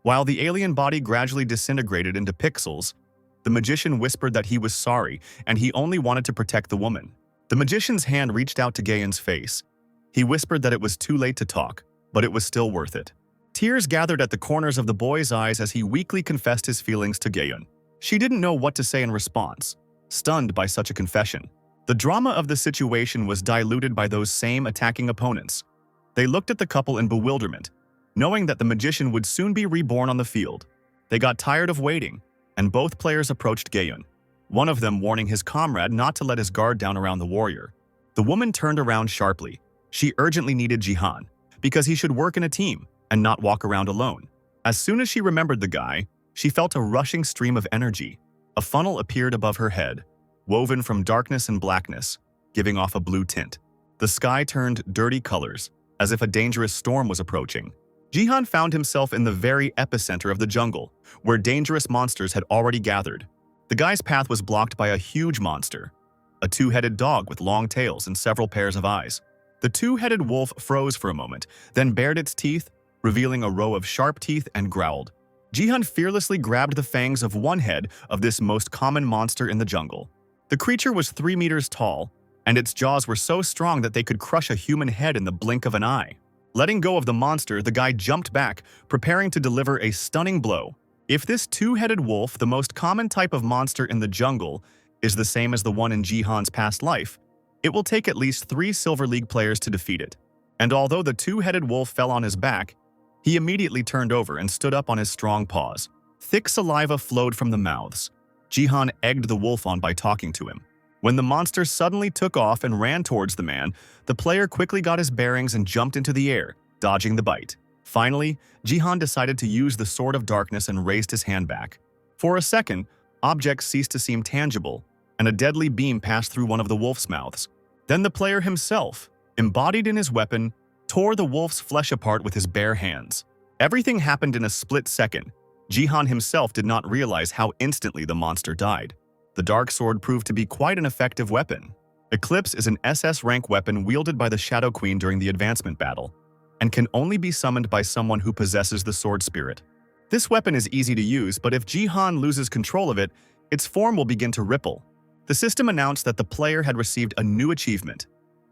While the alien body gradually disintegrated into pixels, the magician whispered that he was sorry and he only wanted to protect the woman. The magician's hand reached out to Gaan's face. He whispered that it was too late to talk, but it was still worth it. Tears gathered at the corners of the boy's eyes as he weakly confessed his feelings to Gaan. She didn't know what to say in response, stunned by such a confession. The drama of the situation was diluted by those same attacking opponents. They looked at the couple in bewilderment, knowing that the magician would soon be reborn on the field. They got tired of waiting, and both players approached Gaan, one of them warning his comrade not to let his guard down around the warrior. The woman turned around sharply. She urgently needed Jihan, because he should work in a team and not walk around alone. As soon as she remembered the guy, she felt a rushing stream of energy. A funnel appeared above her head, woven from darkness and blackness, giving off a blue tint. The sky turned dirty colors, as if a dangerous storm was approaching. Jihan found himself in the very epicenter of the jungle, where dangerous monsters had already gathered. The guy's path was blocked by a huge monster, a two-headed dog with long tails and several pairs of eyes. The two-headed wolf froze for a moment, then bared its teeth, revealing a row of sharp teeth, and growled. Jihan fearlessly grabbed the fangs of one head of this most common monster in the jungle. The creature was 3 meters tall, and its jaws were so strong that they could crush a human head in the blink of an eye. Letting go of the monster, the guy jumped back, preparing to deliver a stunning blow. If this two-headed wolf, the most common type of monster in the jungle, is the same as the one in Jihan's past life, it will take at least 3 Silver League players to defeat it. And although the two-headed wolf fell on his back, he immediately turned over and stood up on his strong paws. Thick saliva flowed from the mouths. Jihan egged the wolf on by talking to him. When the monster suddenly took off and ran towards the man, the player quickly got his bearings and jumped into the air, dodging the bite. Finally, Jihan decided to use the Sword of Darkness and raised his hand back. For a second, objects ceased to seem tangible, and a deadly beam passed through one of the wolf's mouths. Then the player himself, embodied in his weapon, tore the wolf's flesh apart with his bare hands. Everything happened in a split second. Jihan himself did not realize how instantly the monster died. The Dark Sword proved to be quite an effective weapon. Eclipse is an SS rank weapon wielded by the Shadow Queen during the advancement battle, and can only be summoned by someone who possesses the sword spirit. This weapon is easy to use, but if Jihan loses control of it, its form will begin to ripple. The system announced that the player had received a new achievement,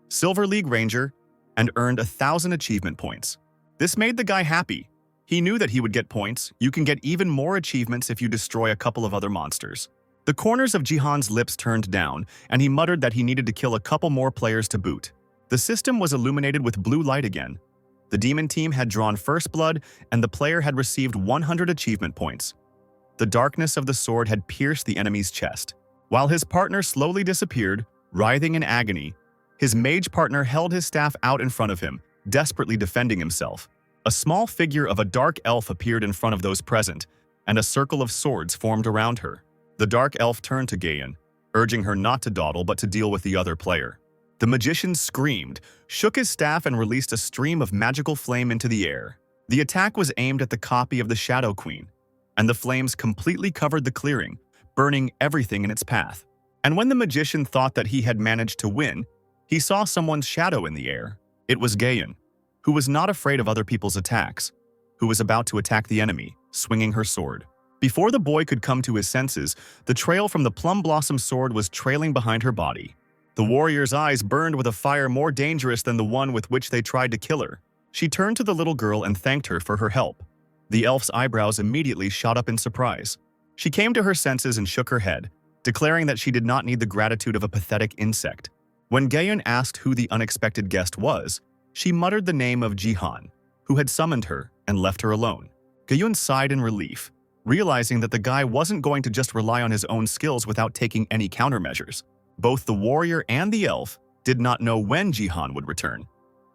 Silver League Ranger, and earned 1,000 achievement points. This made the guy happy. He knew that he would get points. You can get even more achievements if you destroy a couple of other monsters. The corners of Jihan's lips turned down, and he muttered that he needed to kill a couple more players to boot. The system was illuminated with blue light again. The demon team had drawn first blood, and the player had received 100 achievement points. The darkness of the sword had pierced the enemy's chest. While his partner slowly disappeared, writhing in agony, his mage partner held his staff out in front of him, desperately defending himself. A small figure of a dark elf appeared in front of those present, and a circle of swords formed around her. The dark elf turned to Gaan, urging her not to dawdle but to deal with the other player. The magician screamed, shook his staff and released a stream of magical flame into the air. The attack was aimed at the copy of the Shadow Queen, and the flames completely covered the clearing, burning everything in its path. And when the magician thought that he had managed to win, he saw someone's shadow in the air. It was Gaan, who was not afraid of other people's attacks, who was about to attack the enemy, swinging her sword. Before the boy could come to his senses, the trail from the plum blossom sword was trailing behind her body. The warrior's eyes burned with a fire more dangerous than the one with which they tried to kill her. She turned to the little girl and thanked her for her help. The elf's eyebrows immediately shot up in surprise. She came to her senses and shook her head, declaring that she did not need the gratitude of a pathetic insect. When Gaan asked who the unexpected guest was, she muttered the name of Jihan, who had summoned her and left her alone. Gaan sighed in relief, realizing that the guy wasn't going to just rely on his own skills without taking any countermeasures. Both the warrior and the elf did not know when Jihan would return,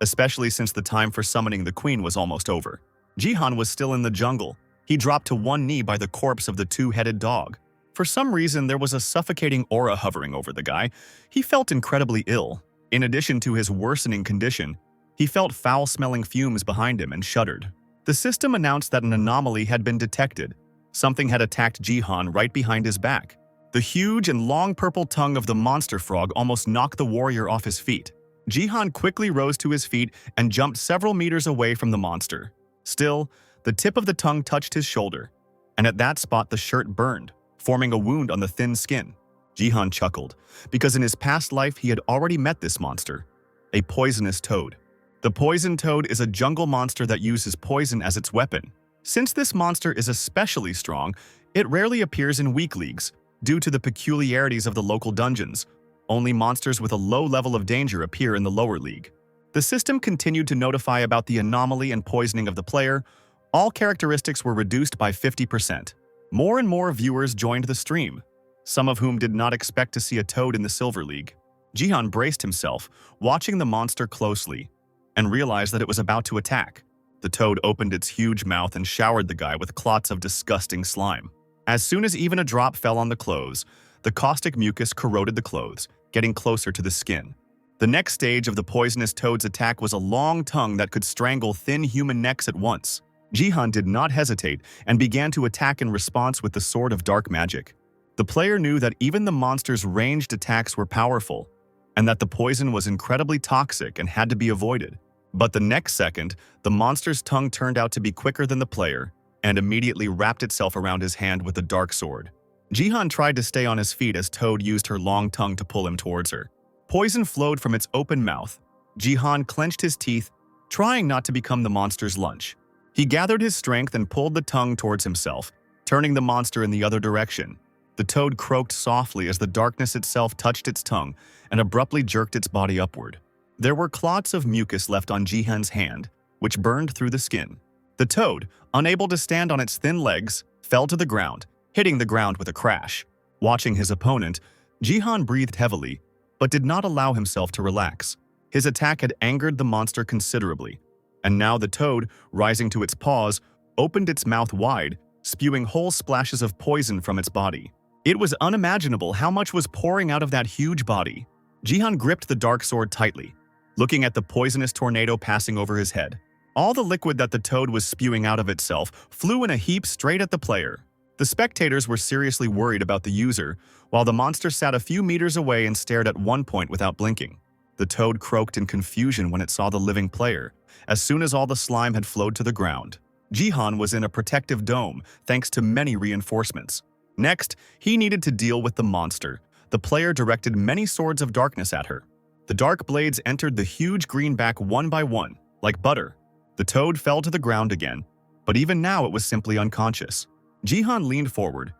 especially since the time for summoning the queen was almost over. Jihan was still in the jungle. He dropped to one knee by the corpse of the two-headed dog. For some reason, there was a suffocating aura hovering over the guy. He felt incredibly ill. In addition to his worsening condition, he felt foul-smelling fumes behind him and shuddered. The system announced that an anomaly had been detected. Something had attacked Jihan right behind his back. The huge and long purple tongue of the monster frog almost knocked the warrior off his feet. Jihan quickly rose to his feet and jumped several meters away from the monster. Still, the tip of the tongue touched his shoulder, and at that spot the shirt burned, forming a wound on the thin skin. Jihan chuckled, because in his past life he had already met this monster, a poisonous toad. The poison toad is a jungle monster that uses poison as its weapon. Since this monster is especially strong, it rarely appears in weak leagues due to the peculiarities of the local dungeons. Only monsters with a low level of danger appear in the lower league. The system continued to notify about the anomaly and poisoning of the player. All characteristics were reduced by 50%. More and more viewers joined the stream, some of whom did not expect to see a toad in the Silver League. Jihan braced himself, watching the monster closely, and realized that it was about to attack. The toad opened its huge mouth and showered the guy with clots of disgusting slime. As soon as even a drop fell on the clothes, the caustic mucus corroded the clothes, getting closer to the skin. The next stage of the poisonous toad's attack was a long tongue that could strangle thin human necks at once. Jihan did not hesitate and began to attack in response with the Sword of Dark Magic. The player knew that even the monster's ranged attacks were powerful, and that the poison was incredibly toxic and had to be avoided. But the next second, the monster's tongue turned out to be quicker than the player, and immediately wrapped itself around his hand with the dark sword. Jihan tried to stay on his feet as Toad used her long tongue to pull him towards her. Poison flowed from its open mouth. Jihan clenched his teeth, trying not to become the monster's lunch. He gathered his strength and pulled the tongue towards himself, turning the monster in the other direction. The toad croaked softly as the darkness itself touched its tongue and abruptly jerked its body upward. There were clots of mucus left on Jihan's hand, which burned through the skin. The toad, unable to stand on its thin legs, fell to the ground, hitting the ground with a crash. Watching his opponent, Jihan breathed heavily, but did not allow himself to relax. His attack had angered the monster considerably, and now the toad, rising to its paws, opened its mouth wide, spewing whole splashes of poison from its body. It was unimaginable how much was pouring out of that huge body. Jihan gripped the dark sword tightly, looking at the poisonous tornado passing over his head. All the liquid that the toad was spewing out of itself flew in a heap straight at the player. The spectators were seriously worried about the user, while the monster sat a few meters away and stared at one point without blinking. The toad croaked in confusion when it saw the living player, as soon as all the slime had flowed to the ground. Jihan was in a protective dome, thanks to many reinforcements. Next, he needed to deal with the monster. The player directed many swords of darkness at her. The dark blades entered the huge greenback one by one, like butter. The toad fell to the ground again, but even now it was simply unconscious. Jihan leaned forward.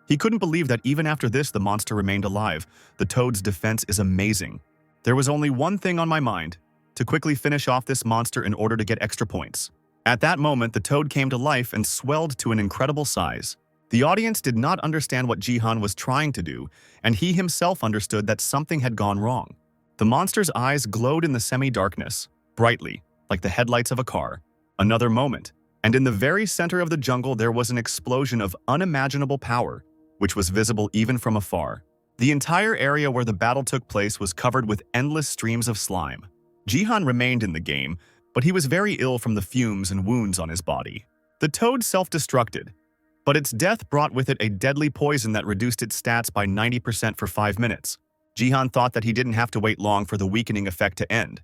He couldn't believe that even after this the monster remained alive. The toad's defense is amazing. There was only one thing on my mind: to quickly finish off this monster in order to get extra points. At that moment, the toad came to life and swelled to an incredible size. The audience did not understand what Jihan was trying to do, and he himself understood that something had gone wrong. The monster's eyes glowed in the semi-darkness, brightly, like the headlights of a car. Another moment, and in the very center of the jungle there was an explosion of unimaginable power, which was visible even from afar. The entire area where the battle took place was covered with endless streams of slime. Jihan remained in the game, but he was very ill from the fumes and wounds on his body. The toad self-destructed, but its death brought with it a deadly poison that reduced its stats by 90% for 5 minutes. Jihan thought that he didn't have to wait long for the weakening effect to end.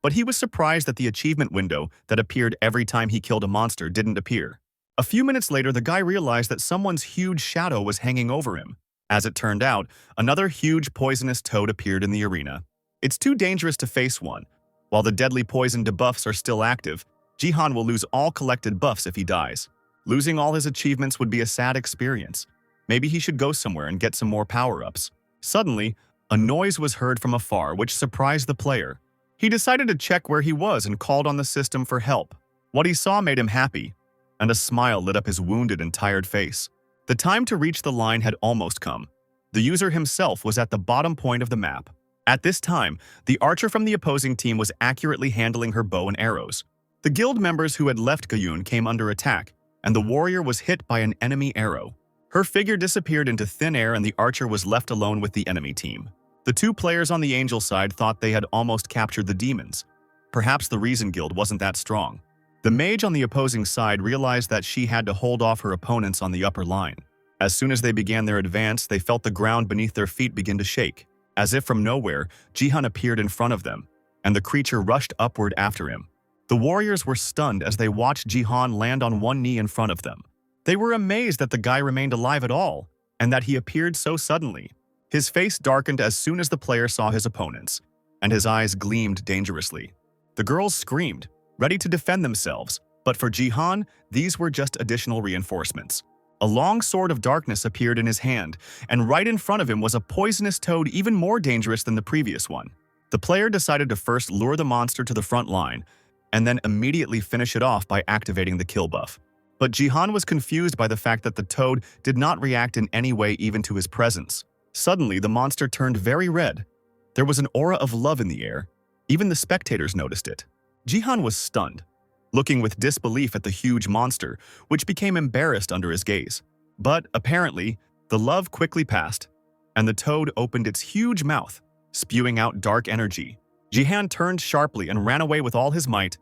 But he was surprised that the achievement window that appeared every time he killed a monster didn't appear. A few minutes later, the guy realized that someone's huge shadow was hanging over him. As it turned out, another huge poisonous toad appeared in the arena. It's too dangerous to face one. While the deadly poison debuffs are still active, Jihan will lose all collected buffs if he dies. Losing all his achievements would be a sad experience. Maybe he should go somewhere and get some more power-ups. Suddenly, a noise was heard from afar, which surprised the player. He decided to check where he was and called on the system for help. What he saw made him happy, and a smile lit up his wounded and tired face. The time to reach the line had almost come. The user himself was at the bottom point of the map. At this time, the archer from the opposing team was accurately handling her bow and arrows. The guild members who had left Gaan came under attack, and the warrior was hit by an enemy arrow. Her figure disappeared into thin air and the archer was left alone with the enemy team. The two players on the angel side thought they had almost captured the demons. Perhaps the reason guild wasn't that strong. The mage on the opposing side realized that she had to hold off her opponents on the upper line. As soon as they began their advance, they felt the ground beneath their feet begin to shake. As if from nowhere, Jihan appeared in front of them, and the creature rushed upward after him. The warriors were stunned as they watched Jihan land on one knee in front of them. They were amazed that the guy remained alive at all, and that he appeared so suddenly. His face darkened as soon as the player saw his opponents, and his eyes gleamed dangerously. The girls screamed, ready to defend themselves, but for Jihan, these were just additional reinforcements. A long sword of darkness appeared in his hand, and right in front of him was a poisonous toad even more dangerous than the previous one. The player decided to first lure the monster to the front line, and then immediately finish it off by activating the kill buff. But Jihan was confused by the fact that the toad did not react in any way even to his presence. Suddenly, the monster turned very red. There was an aura of love in the air. Even the spectators noticed it. Jihan was stunned, looking with disbelief at the huge monster, which became embarrassed under his gaze. But, apparently, the love quickly passed, and the toad opened its huge mouth, spewing out dark energy. Jihan turned sharply and ran away with all his might.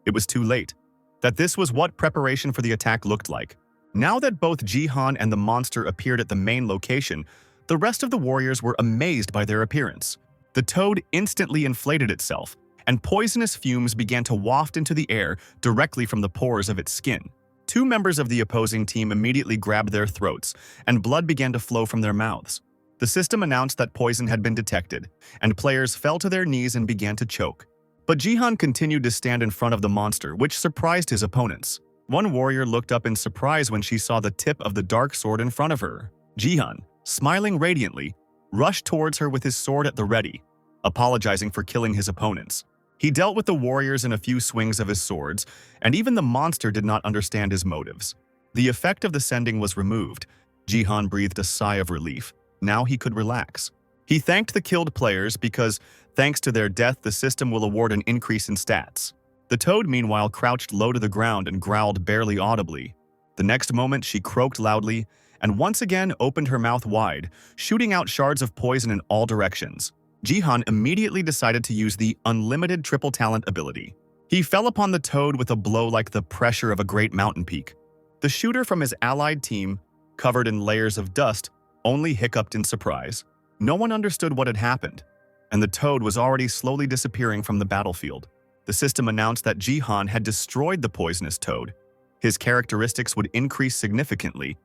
It was too late. That this was what preparation for the attack looked like. Now that both Jihan and the monster appeared at the main location, the rest of the warriors were amazed by their appearance. The toad instantly inflated itself, and poisonous fumes began to waft into the air directly from the pores of its skin. Two members of the opposing team immediately grabbed their throats, and blood began to flow from their mouths. The system announced that poison had been detected, and players fell to their knees and began to choke. But Jihan continued to stand in front of the monster, which surprised his opponents. One warrior looked up in surprise when she saw the tip of the dark sword in front of her. Jihan, smiling radiantly, rushed towards her with his sword at the ready, apologizing for killing his opponents. He dealt with the warriors in a few swings of his swords, and even the monster did not understand his motives. The effect of the sending was removed. Jihan breathed a sigh of relief. Now he could relax. He thanked the killed players because, thanks to their death, the system will award an increase in stats. The toad, meanwhile, crouched low to the ground and growled barely audibly. The next moment, she croaked loudly and once again opened her mouth wide, shooting out shards of poison in all directions. Jihan immediately decided to use the unlimited triple talent ability. He fell upon the toad with a blow like the pressure of a great mountain peak. The shooter from his allied team, covered in layers of dust, only hiccuped in surprise. No one understood what had happened, and the toad was already slowly disappearing from the battlefield. The system announced that Jihan had destroyed the poisonous toad. His characteristics would increase significantly,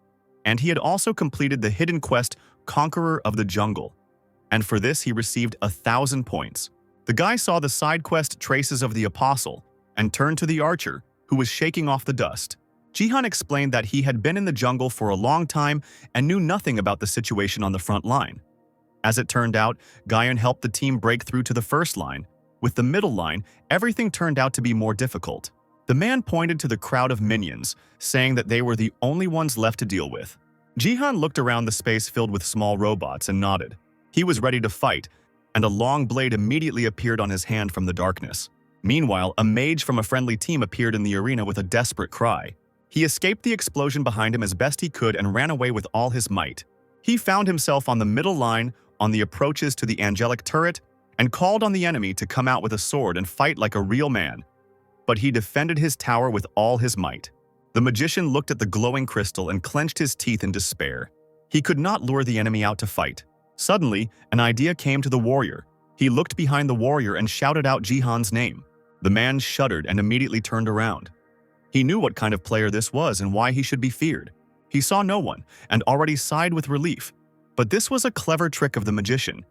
and he had also completed the hidden quest Conqueror of the Jungle. And for this, he received 1,000 points. The guy saw the side quest Traces of the Apostle and turned to the archer, who was shaking off the dust. Jihan explained that he had been in the jungle for a long time and knew nothing about the situation on the front line. As it turned out, Gaan helped the team break through to the first line. With the middle line, everything turned out to be more difficult. The man pointed to the crowd of minions, saying that they were the only ones left to deal with. Jihan looked around the space filled with small robots and nodded. He was ready to fight, and a long blade immediately appeared on his hand from the darkness. Meanwhile, a mage from a friendly team appeared in the arena with a desperate cry. He escaped the explosion behind him as best he could and ran away with all his might. He found himself on the middle line, on the approaches to the angelic turret, and called on the enemy to come out with a sword and fight like a real man. But he defended his tower with all his might. The magician looked at the glowing crystal and clenched his teeth in despair. He could not lure the enemy out to fight. Suddenly, an idea came to the warrior. He looked behind the warrior and shouted out Jihan's name. The man shuddered and immediately turned around. He knew what kind of player this was and why he should be feared. He saw no one and already sighed with relief. But this was a clever trick of the magician.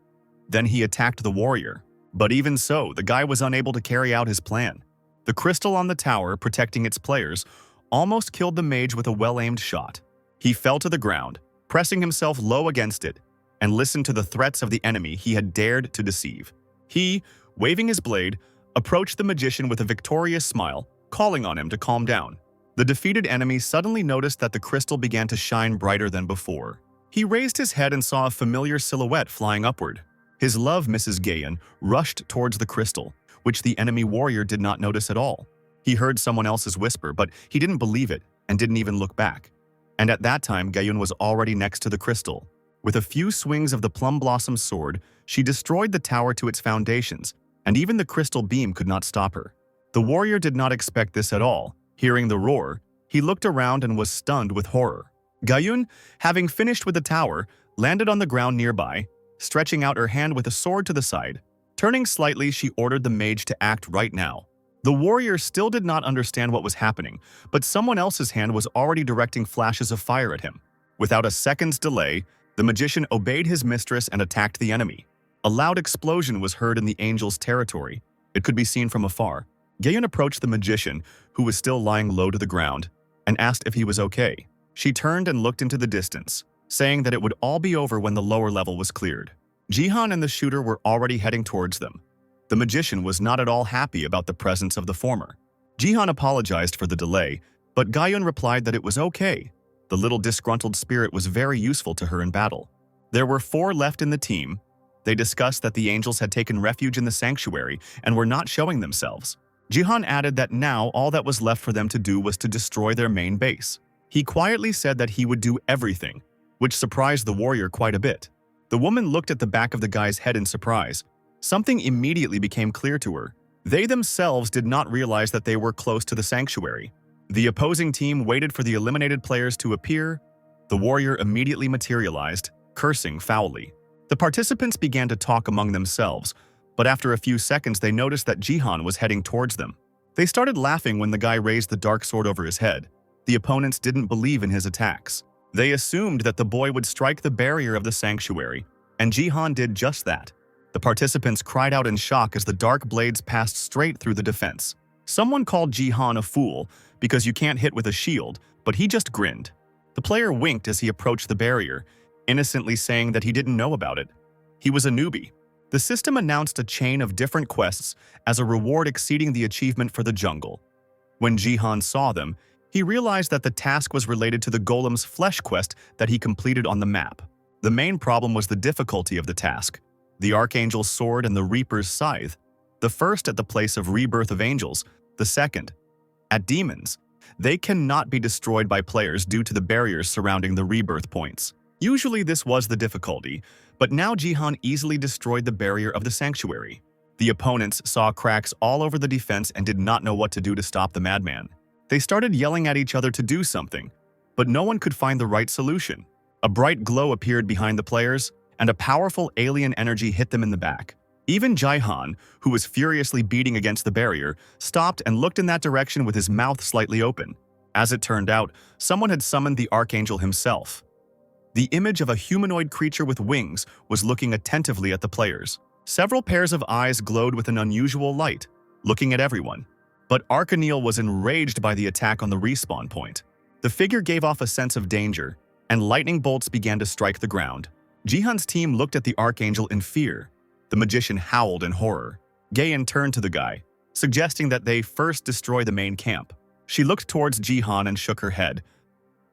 Then he attacked the warrior. But even so, the guy was unable to carry out his plan. The crystal on the tower, protecting its players, almost killed the mage with a well-aimed shot. He fell to the ground, pressing himself low against it, and listened to the threats of the enemy he had dared to deceive. He, waving his blade, approached the magician with a victorious smile, calling on him to calm down. The defeated enemy suddenly noticed that the crystal began to shine brighter than before. He raised his head and saw a familiar silhouette flying upward. His love, Mrs. Gaan, rushed towards the crystal, which the enemy warrior did not notice at all. He heard someone else's whisper, but he didn't believe it and didn't even look back. And at that time, Gaan was already next to the crystal. With a few swings of the plum blossom sword, she destroyed the tower to its foundations, and even the crystal beam could not stop her. The warrior did not expect this at all. Hearing the roar, he looked around and was stunned with horror. Gaan, having finished with the tower, landed on the ground nearby, stretching out her hand with a sword to the side. Turning slightly, she ordered the mage to act right now. The warrior still did not understand what was happening, but someone else's hand was already directing flashes of fire at him. Without a second's delay, the magician obeyed his mistress and attacked the enemy. A loud explosion was heard in the angel's territory. It could be seen from afar. Gaan approached the magician, who was still lying low to the ground, and asked if he was okay. She turned and looked into the distance, saying that it would all be over when the lower level was cleared. Jihan and the shooter were already heading towards them. The magician was not at all happy about the presence of the former. Jihan apologized for the delay, but Gaan replied that it was okay. The little disgruntled spirit was very useful to her in battle. There were 4 left in the team. They discussed that the angels had taken refuge in the sanctuary and were not showing themselves. Jihan added that now all that was left for them to do was to destroy their main base. He quietly said that he would do everything, which surprised the warrior quite a bit. The woman looked at the back of the guy's head in surprise. Something immediately became clear to her. They themselves did not realize that they were close to the sanctuary. The opposing team waited for the eliminated players to appear. The warrior immediately materialized, cursing foully. The participants began to talk among themselves, but after a few seconds they noticed that Jihan was heading towards them. They started laughing when the guy raised the dark sword over his head. The opponents didn't believe in his attacks. They assumed that the boy would strike the barrier of the sanctuary, and Jihan did just that. The participants cried out in shock as the dark blades passed straight through the defense. Someone called Jihan a fool because you can't hit with a shield, but he just grinned. The player winked as he approached the barrier, innocently saying that he didn't know about it. He was a newbie. The system announced a chain of different quests as a reward exceeding the achievement for the jungle. When Jihan saw them, he realized that the task was related to the golem's flesh quest that he completed on the map. The main problem was the difficulty of the task. The Archangel's sword and the Reaper's scythe. The first at the place of rebirth of angels, the second at demons. They cannot be destroyed by players due to the barriers surrounding the rebirth points. Usually this was the difficulty, but now Jihan easily destroyed the barrier of the sanctuary. The opponents saw cracks all over the defense and did not know what to do to stop the madman. They started yelling at each other to do something, but no one could find the right solution. A bright glow appeared behind the players, and a powerful alien energy hit them in the back. Even Jihan, who was furiously beating against the barrier, stopped and looked in that direction with his mouth slightly open. As it turned out, someone had summoned the Archangel himself. The image of a humanoid creature with wings was looking attentively at the players. Several pairs of eyes glowed with an unusual light, looking at everyone. But Archangel was enraged by the attack on the respawn point. The figure gave off a sense of danger, and lightning bolts began to strike the ground. Jihan's team looked at the Archangel in fear. The magician howled in horror. Gaan turned to the guy, suggesting that they first destroy the main camp. She looked towards Jihan and shook her head.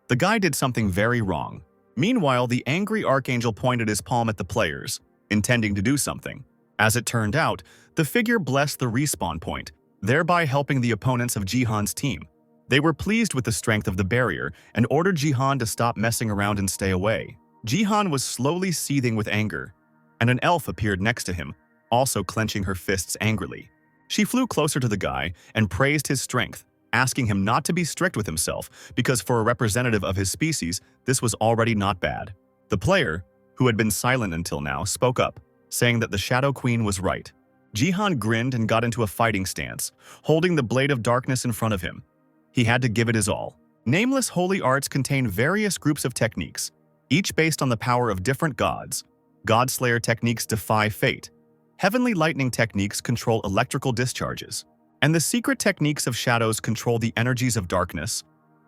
The guy did something very wrong. Meanwhile, the angry Archangel pointed his palm at the players, intending to do something. As it turned out, the figure blessed the respawn point, thereby helping the opponents of Jihan's team. They were pleased with the strength of the barrier and ordered Jihan to stop messing around and stay away. Jihan was slowly seething with anger, and an elf appeared next to him, also clenching her fists angrily. She flew closer to the guy and praised his strength, asking him not to be strict with himself because for a representative of his species, this was already not bad. The player, who had been silent until now, spoke up, saying that the Shadow Queen was right. Jihan grinned and got into a fighting stance, holding the blade of darkness in front of him. He had to give it his all. Nameless holy arts contain various groups of techniques, each based on the power of different gods. Godslayer techniques defy fate. Heavenly lightning techniques control electrical discharges. And the secret techniques of shadows control the energies of darkness.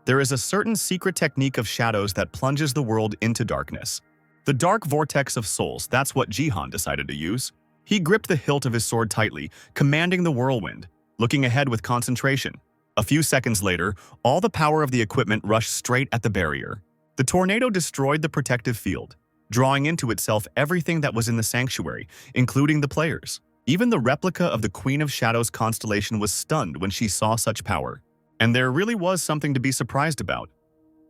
There is a certain secret technique of shadows that plunges the world into darkness. The dark vortex of souls, that's what Jihan decided to use. He gripped the hilt of his sword tightly, commanding the whirlwind, looking ahead with concentration. A few seconds later, all the power of the equipment rushed straight at the barrier. The tornado destroyed the protective field, drawing into itself everything that was in the sanctuary, including the players. Even the replica of the Queen of Shadows constellation was stunned when she saw such power. And there really was something to be surprised about.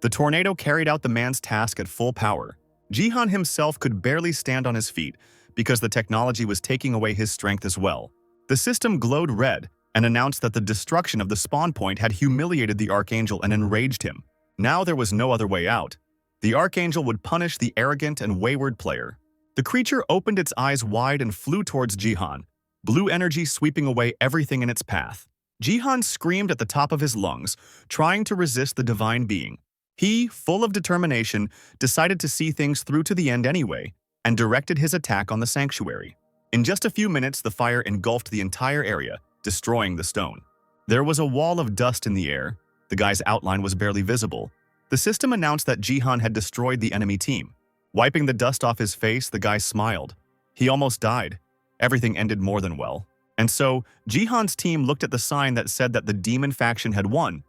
The tornado carried out the man's task at full power. Jihan himself could barely stand on his feet because the technology was taking away his strength as well. The system glowed red and announced that the destruction of the spawn point had humiliated the Archangel and enraged him. Now there was no other way out. The Archangel would punish the arrogant and wayward player. The creature opened its eyes wide and flew towards Jihan, blue energy sweeping away everything in its path. Jihan screamed at the top of his lungs, trying to resist the divine being. He, full of determination, decided to see things through to the end anyway, and directed his attack on the sanctuary. In just a few minutes, the fire engulfed the entire area, destroying the stone. There was a wall of dust in the air. The guy's outline was barely visible. The system announced that Jihan had destroyed the enemy team. Wiping the dust off his face, the guy smiled. He almost died. Everything ended more than well. And so, Jihan's team looked at the sign that said that the demon faction had won.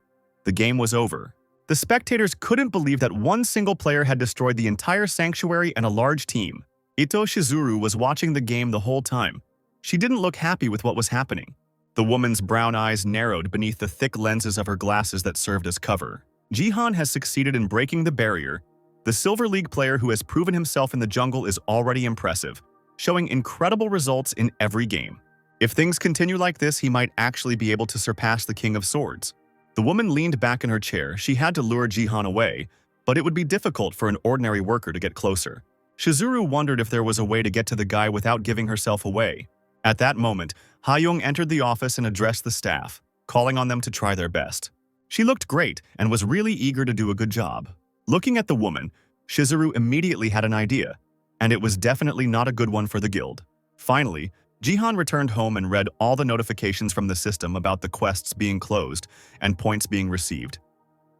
The game was over. The spectators couldn't believe that one single player had destroyed the entire sanctuary and a large team. Ito Shizuru was watching the game the whole time. She didn't look happy with what was happening. The woman's brown eyes narrowed beneath the thick lenses of her glasses that served as cover. Jihan has succeeded in breaking the barrier. The Silver League player who has proven himself in the jungle is already impressive, showing incredible results in every game. If things continue like this, he might actually be able to surpass the King of Swords. The woman leaned back in her chair. She had to lure Jihan away, but it would be difficult for an ordinary worker to get closer. Shizuru wondered if there was a way to get to the guy without giving herself away. At that moment, Ha-young entered the office and addressed the staff, calling on them to try their best. She looked great and was really eager to do a good job. Looking at the woman, Shizuru immediately had an idea, and it was definitely not a good one for the guild. Finally, Jihan returned home and read all the notifications from the system about the quests being closed and points being received.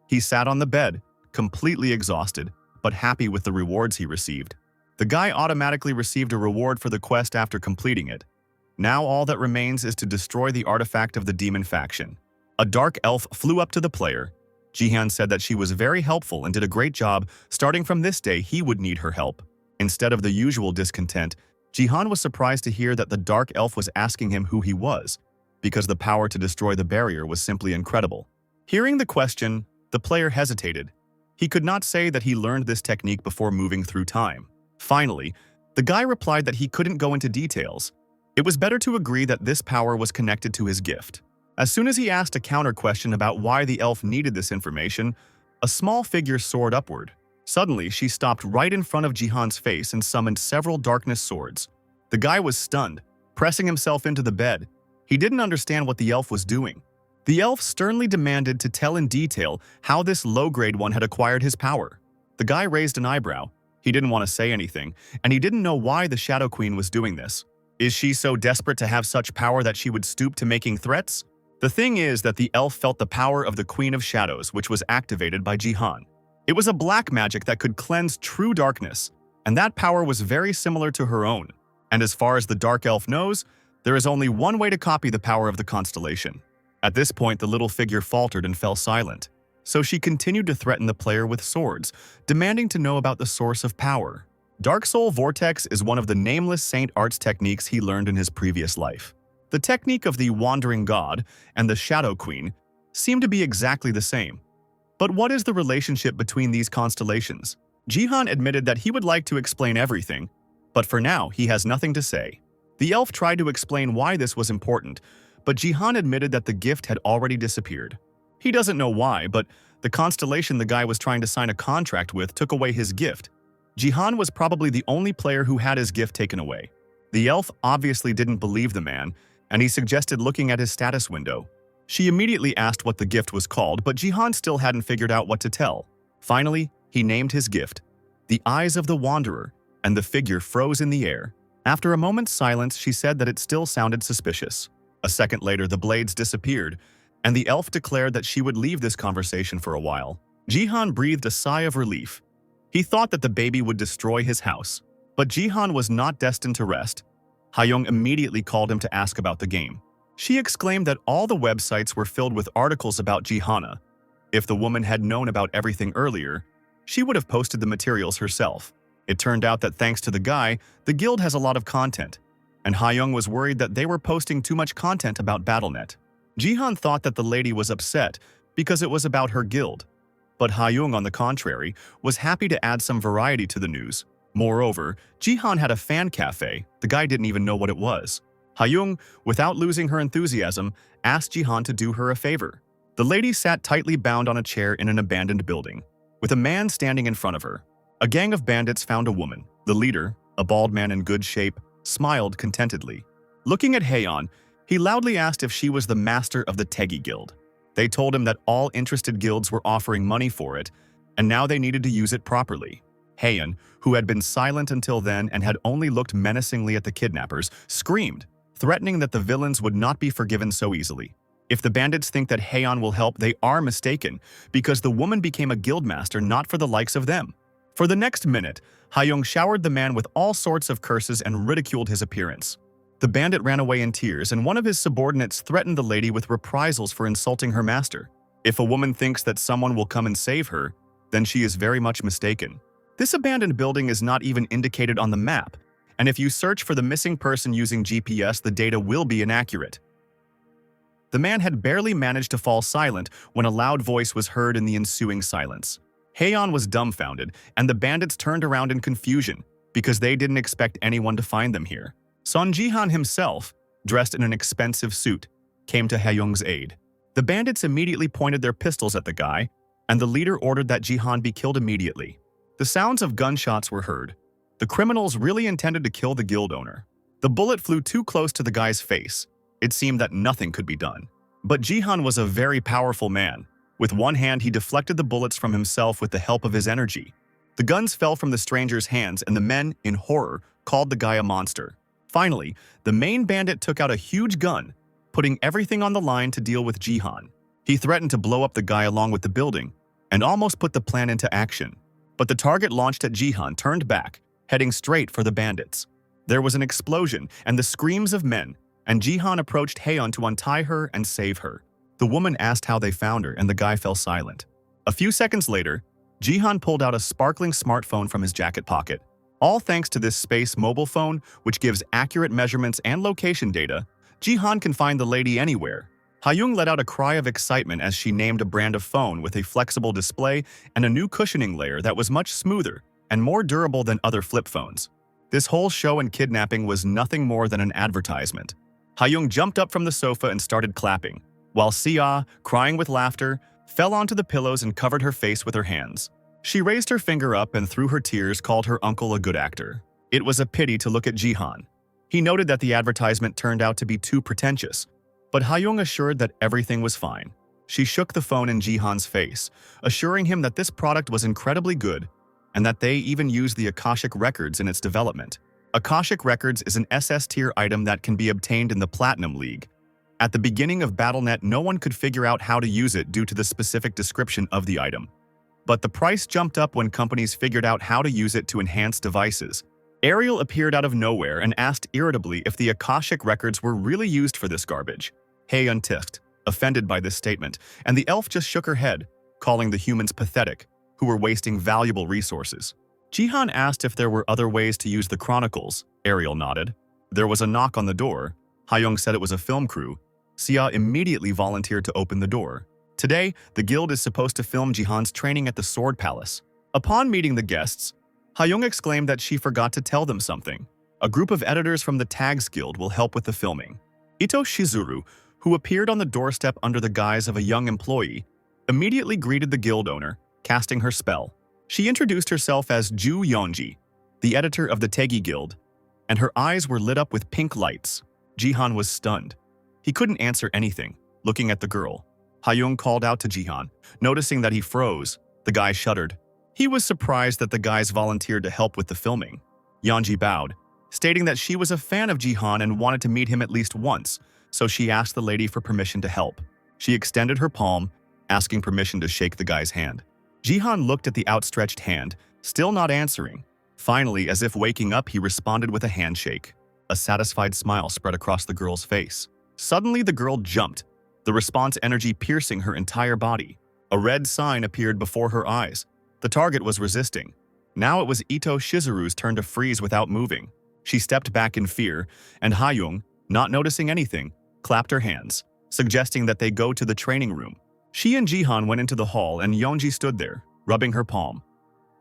He sat on the bed, completely exhausted, but happy with the rewards he received. The guy automatically received a reward for the quest after completing it. Now all that remains is to destroy the artifact of the demon faction. A dark elf flew up to the player. Jihan said that she was very helpful and did a great job. Starting from this day, he would need her help. Instead of the usual discontent, Jihan was surprised to hear that the dark elf was asking him who he was, because the power to destroy the barrier was simply incredible. Hearing the question, the player hesitated. He could not say that he learned this technique before moving through time. Finally, the guy replied that he couldn't go into details. It was better to agree that this power was connected to his gift. As soon as he asked a counter question about why the elf needed this information, a small figure soared upward. Suddenly, she stopped right in front of Jihan's face and summoned several darkness swords. The guy was stunned, pressing himself into the bed. He didn't understand what the elf was doing. The elf sternly demanded to tell in detail how this low-grade one had acquired his power. The guy raised an eyebrow. He didn't want to say anything, and he didn't know why the Shadow Queen was doing this. Is she so desperate to have such power that she would stoop to making threats? The thing is that the elf felt the power of the Queen of Shadows, which was activated by Jihan. It was a black magic that could cleanse true darkness, and that power was very similar to her own. And as far as the dark elf knows, there is only one way to copy the power of the constellation. At this point, the little figure faltered and fell silent. So she continued to threaten the player with swords, demanding to know about the source of power. Dark Soul Vortex is one of the nameless saint arts techniques he learned in his previous life. The technique of the Wandering God and the Shadow Queen seem to be exactly the same. But what is the relationship between these constellations? Jihan admitted that he would like to explain everything, but for now he has nothing to say. The elf tried to explain why this was important, but Jihan admitted that the gift had already disappeared. He doesn't know why, but the constellation the guy was trying to sign a contract with took away his gift. Jihan was probably the only player who had his gift taken away. The elf obviously didn't believe the man, and he suggested looking at his status window. She immediately asked what the gift was called, but Jihan still hadn't figured out what to tell. Finally, he named his gift, The Eyes of the Wanderer, and the figure froze in the air. After a moment's silence, she said that it still sounded suspicious. A second later, the blades disappeared, and the elf declared that she would leave this conversation for a while. Jihan breathed a sigh of relief. He thought that the baby would destroy his house. But Jihan was not destined to rest. Hayoung immediately called him to ask about the game. She exclaimed that all the websites were filled with articles about Jihan. If the woman had known about everything earlier, she would have posted the materials herself. It turned out that thanks to the guy, the guild has a lot of content, and Hayoung was worried that they were posting too much content about Battle.net. Jihan thought that the lady was upset because it was about her guild, but Hayoung, on the contrary, was happy to add some variety to the news. Moreover, Jihan had a fan cafe. The guy didn't even know what it was. Hayoung, without losing her enthusiasm, asked Jihan to do her a favor. The lady sat tightly bound on a chair in an abandoned building, with a man standing in front of her. A gang of bandits found a woman. The leader, a bald man in good shape, smiled contentedly. Looking at Haeyeon, he loudly asked if she was the master of the Tegi Guild. They told him that all interested guilds were offering money for it, and now they needed to use it properly. Haeyeon, who had been silent until then and had only looked menacingly at the kidnappers, screamed, threatening that the villains would not be forgiven so easily. If the bandits think that Haeyeon will help, they are mistaken, because the woman became a guildmaster not for the likes of them. For the next minute, Hayoung showered the man with all sorts of curses and ridiculed his appearance. The bandit ran away in tears, and one of his subordinates threatened the lady with reprisals for insulting her master. If a woman thinks that someone will come and save her, then she is very much mistaken. This abandoned building is not even indicated on the map, and if you search for the missing person using GPS, the data will be inaccurate. The man had barely managed to fall silent when a loud voice was heard in the ensuing silence. Haeyeon was dumbfounded, and the bandits turned around in confusion because they didn't expect anyone to find them here. Son Jihan himself, dressed in an expensive suit, came to Hayoung's aid. The bandits immediately pointed their pistols at the guy, and the leader ordered that Jihan be killed immediately. The sounds of gunshots were heard. The criminals really intended to kill the guild owner. The bullet flew too close to the guy's face. It seemed that nothing could be done. But Jihan was a very powerful man. With one hand, he deflected the bullets from himself with the help of his energy. The guns fell from the stranger's hands, and the men, in horror, called the guy a monster. Finally, the main bandit took out a huge gun, putting everything on the line to deal with Jihan. He threatened to blow up the guy along with the building, and almost put the plan into action. But the target launched at Jihan turned back, heading straight for the bandits. There was an explosion and the screams of men, and Jihan approached Haeyeon to untie her and save her. The woman asked how they found her, and the guy fell silent. A few seconds later, Jihan pulled out a sparkling smartphone from his jacket pocket. All thanks to this space mobile phone, which gives accurate measurements and location data, Jihan can find the lady anywhere. Hyung let out a cry of excitement as she named a brand of phone with a flexible display and a new cushioning layer that was much smoother and more durable than other flip phones. This whole show and kidnapping was nothing more than an advertisement. Hyung jumped up from the sofa and started clapping, while Sia, crying with laughter, fell onto the pillows and covered her face with her hands. She raised her finger up and through her tears called her uncle a good actor. It was a pity to look at Jihan. He noted that the advertisement turned out to be too pretentious, but Hyung assured that everything was fine. She shook the phone in Jihan's face, assuring him that this product was incredibly good and that they even used the Akashic Records in its development. Akashic Records is an SS-tier item that can be obtained in the Platinum League. At the beginning of Battle.net, no one could figure out how to use it due to the specific description of the item. But the price jumped up when companies figured out how to use it to enhance devices. Ariel appeared out of nowhere and asked irritably if the Akashic Records were really used for this garbage. Haeun tisked, offended by this statement, and the elf just shook her head, calling the humans pathetic, who were wasting valuable resources. Jihan asked if there were other ways to use the chronicles. Ariel nodded. There was a knock on the door. Hyung said it was a film crew. Sia immediately volunteered to open the door. Today, the guild is supposed to film Jihan's training at the Sword Palace. Upon meeting the guests, Hyung exclaimed that she forgot to tell them something. A group of editors from the Tags Guild will help with the filming. Ito Shizuru, who appeared on the doorstep under the guise of a young employee, immediately greeted the guild owner, casting her spell. She introduced herself as Ju Yeonji, the editor of the Tegi Guild, and her eyes were lit up with pink lights. Jihan was stunned. He couldn't answer anything, looking at the girl. Hyung called out to Jihan, noticing that he froze. The guy shuddered. He was surprised that the guys volunteered to help with the filming. Yeonji bowed, stating that she was a fan of Jihan and wanted to meet him at least once, so she asked the lady for permission to help. She extended her palm, asking permission to shake the guy's hand. Jihan looked at the outstretched hand, still not answering. Finally, as if waking up, he responded with a handshake. A satisfied smile spread across the girl's face. Suddenly, the girl jumped, the response energy piercing her entire body. A red sign appeared before her eyes. The target was resisting. Now it was Ito Shizuru's turn to freeze without moving. She stepped back in fear, and Hyung, not noticing anything, clapped her hands, suggesting that they go to the training room. She and Jihan went into the hall and Yeonji stood there, rubbing her palm.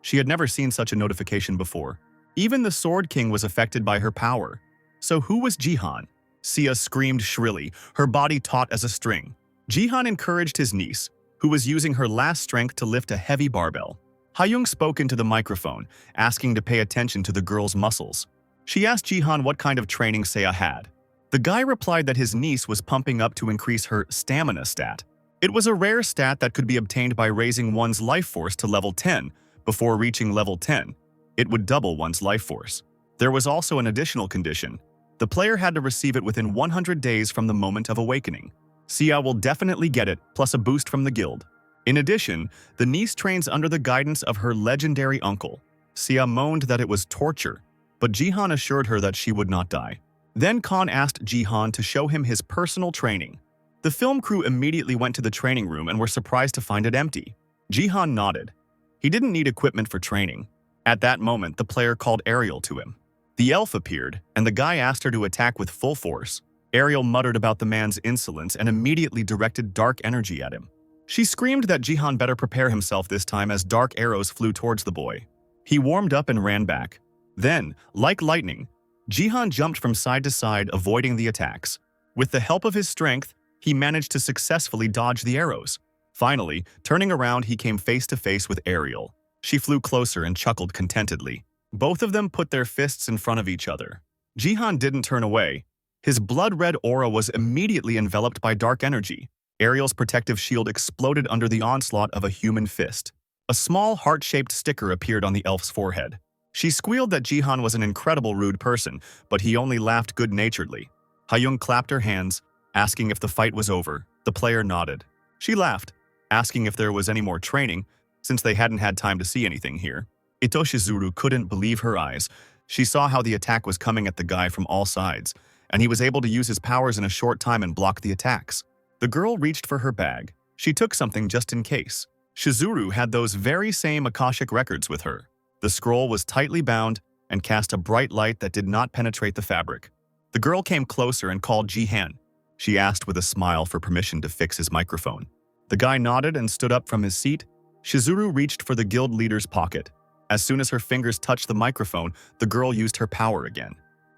She had never seen such a notification before. Even the Sword King was affected by her power. So who was Jihan? Sia screamed shrilly, her body taut as a string. Jihan encouraged his niece, who was using her last strength to lift a heavy barbell. Hyung spoke into the microphone, asking to pay attention to the girl's muscles. She asked Jihan what kind of training Sia had. The guy replied that his niece was pumping up to increase her stamina stat. It was a rare stat that could be obtained by raising one's life force to level 10. Before reaching level 10, it would double one's life force. There was also an additional condition. The player had to receive it within 100 days from the moment of awakening. Sia will definitely get it, plus a boost from the guild. In addition, the niece trains under the guidance of her legendary uncle. Sia moaned that it was torture, but Jihan assured her that she would not die. Then Khan asked Jihan to show him his personal training. The film crew immediately went to the training room and were surprised to find it empty. Jihan nodded. He didn't need equipment for training. At that moment, the player called Ariel to him. The elf appeared, and the guy asked her to attack with full force. Ariel muttered about the man's insolence and immediately directed dark energy at him. She screamed that Jihan better prepare himself this time as dark arrows flew towards the boy. He warmed up and ran back. Then, like lightning, Jihan jumped from side to side, avoiding the attacks. With the help of his strength, he managed to successfully dodge the arrows. Finally, turning around, he came face to face with Ariel. She flew closer and chuckled contentedly. Both of them put their fists in front of each other. Jihan didn't turn away. His blood-red aura was immediately enveloped by dark energy. Ariel's protective shield exploded under the onslaught of a human fist. A small heart-shaped sticker appeared on the elf's forehead. She squealed that Jihan was an incredible rude person, but he only laughed good-naturedly. Hyung clapped her hands, asking if the fight was over. The player nodded. She laughed, asking if there was any more training, since they hadn't had time to see anything here. Ito Shizuru couldn't believe her eyes. She saw how the attack was coming at the guy from all sides, and he was able to use his powers in a short time and block the attacks. The girl reached for her bag. She took something just in case. Shizuru had those very same Akashic records with her. The scroll was tightly bound, and cast a bright light that did not penetrate the fabric. The girl came closer and called Jihan. She asked with a smile for permission to fix his microphone. The guy nodded and stood up from his seat. Shizuru reached for the guild leader's pocket. As soon as her fingers touched the microphone, the girl used her power again.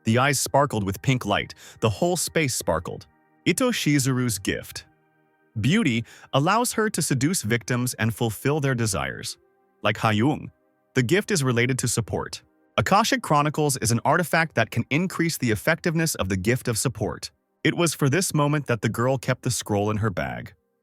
The eyes sparkled with pink light. The whole space sparkled. Ito Shizuru's gift. Beauty allows her to seduce victims and fulfill their desires. Like Hayung, the gift is related to support. Akashic Chronicles is an artifact that can increase the effectiveness of the gift of support. It was for this moment that the girl kept the scroll in her bag.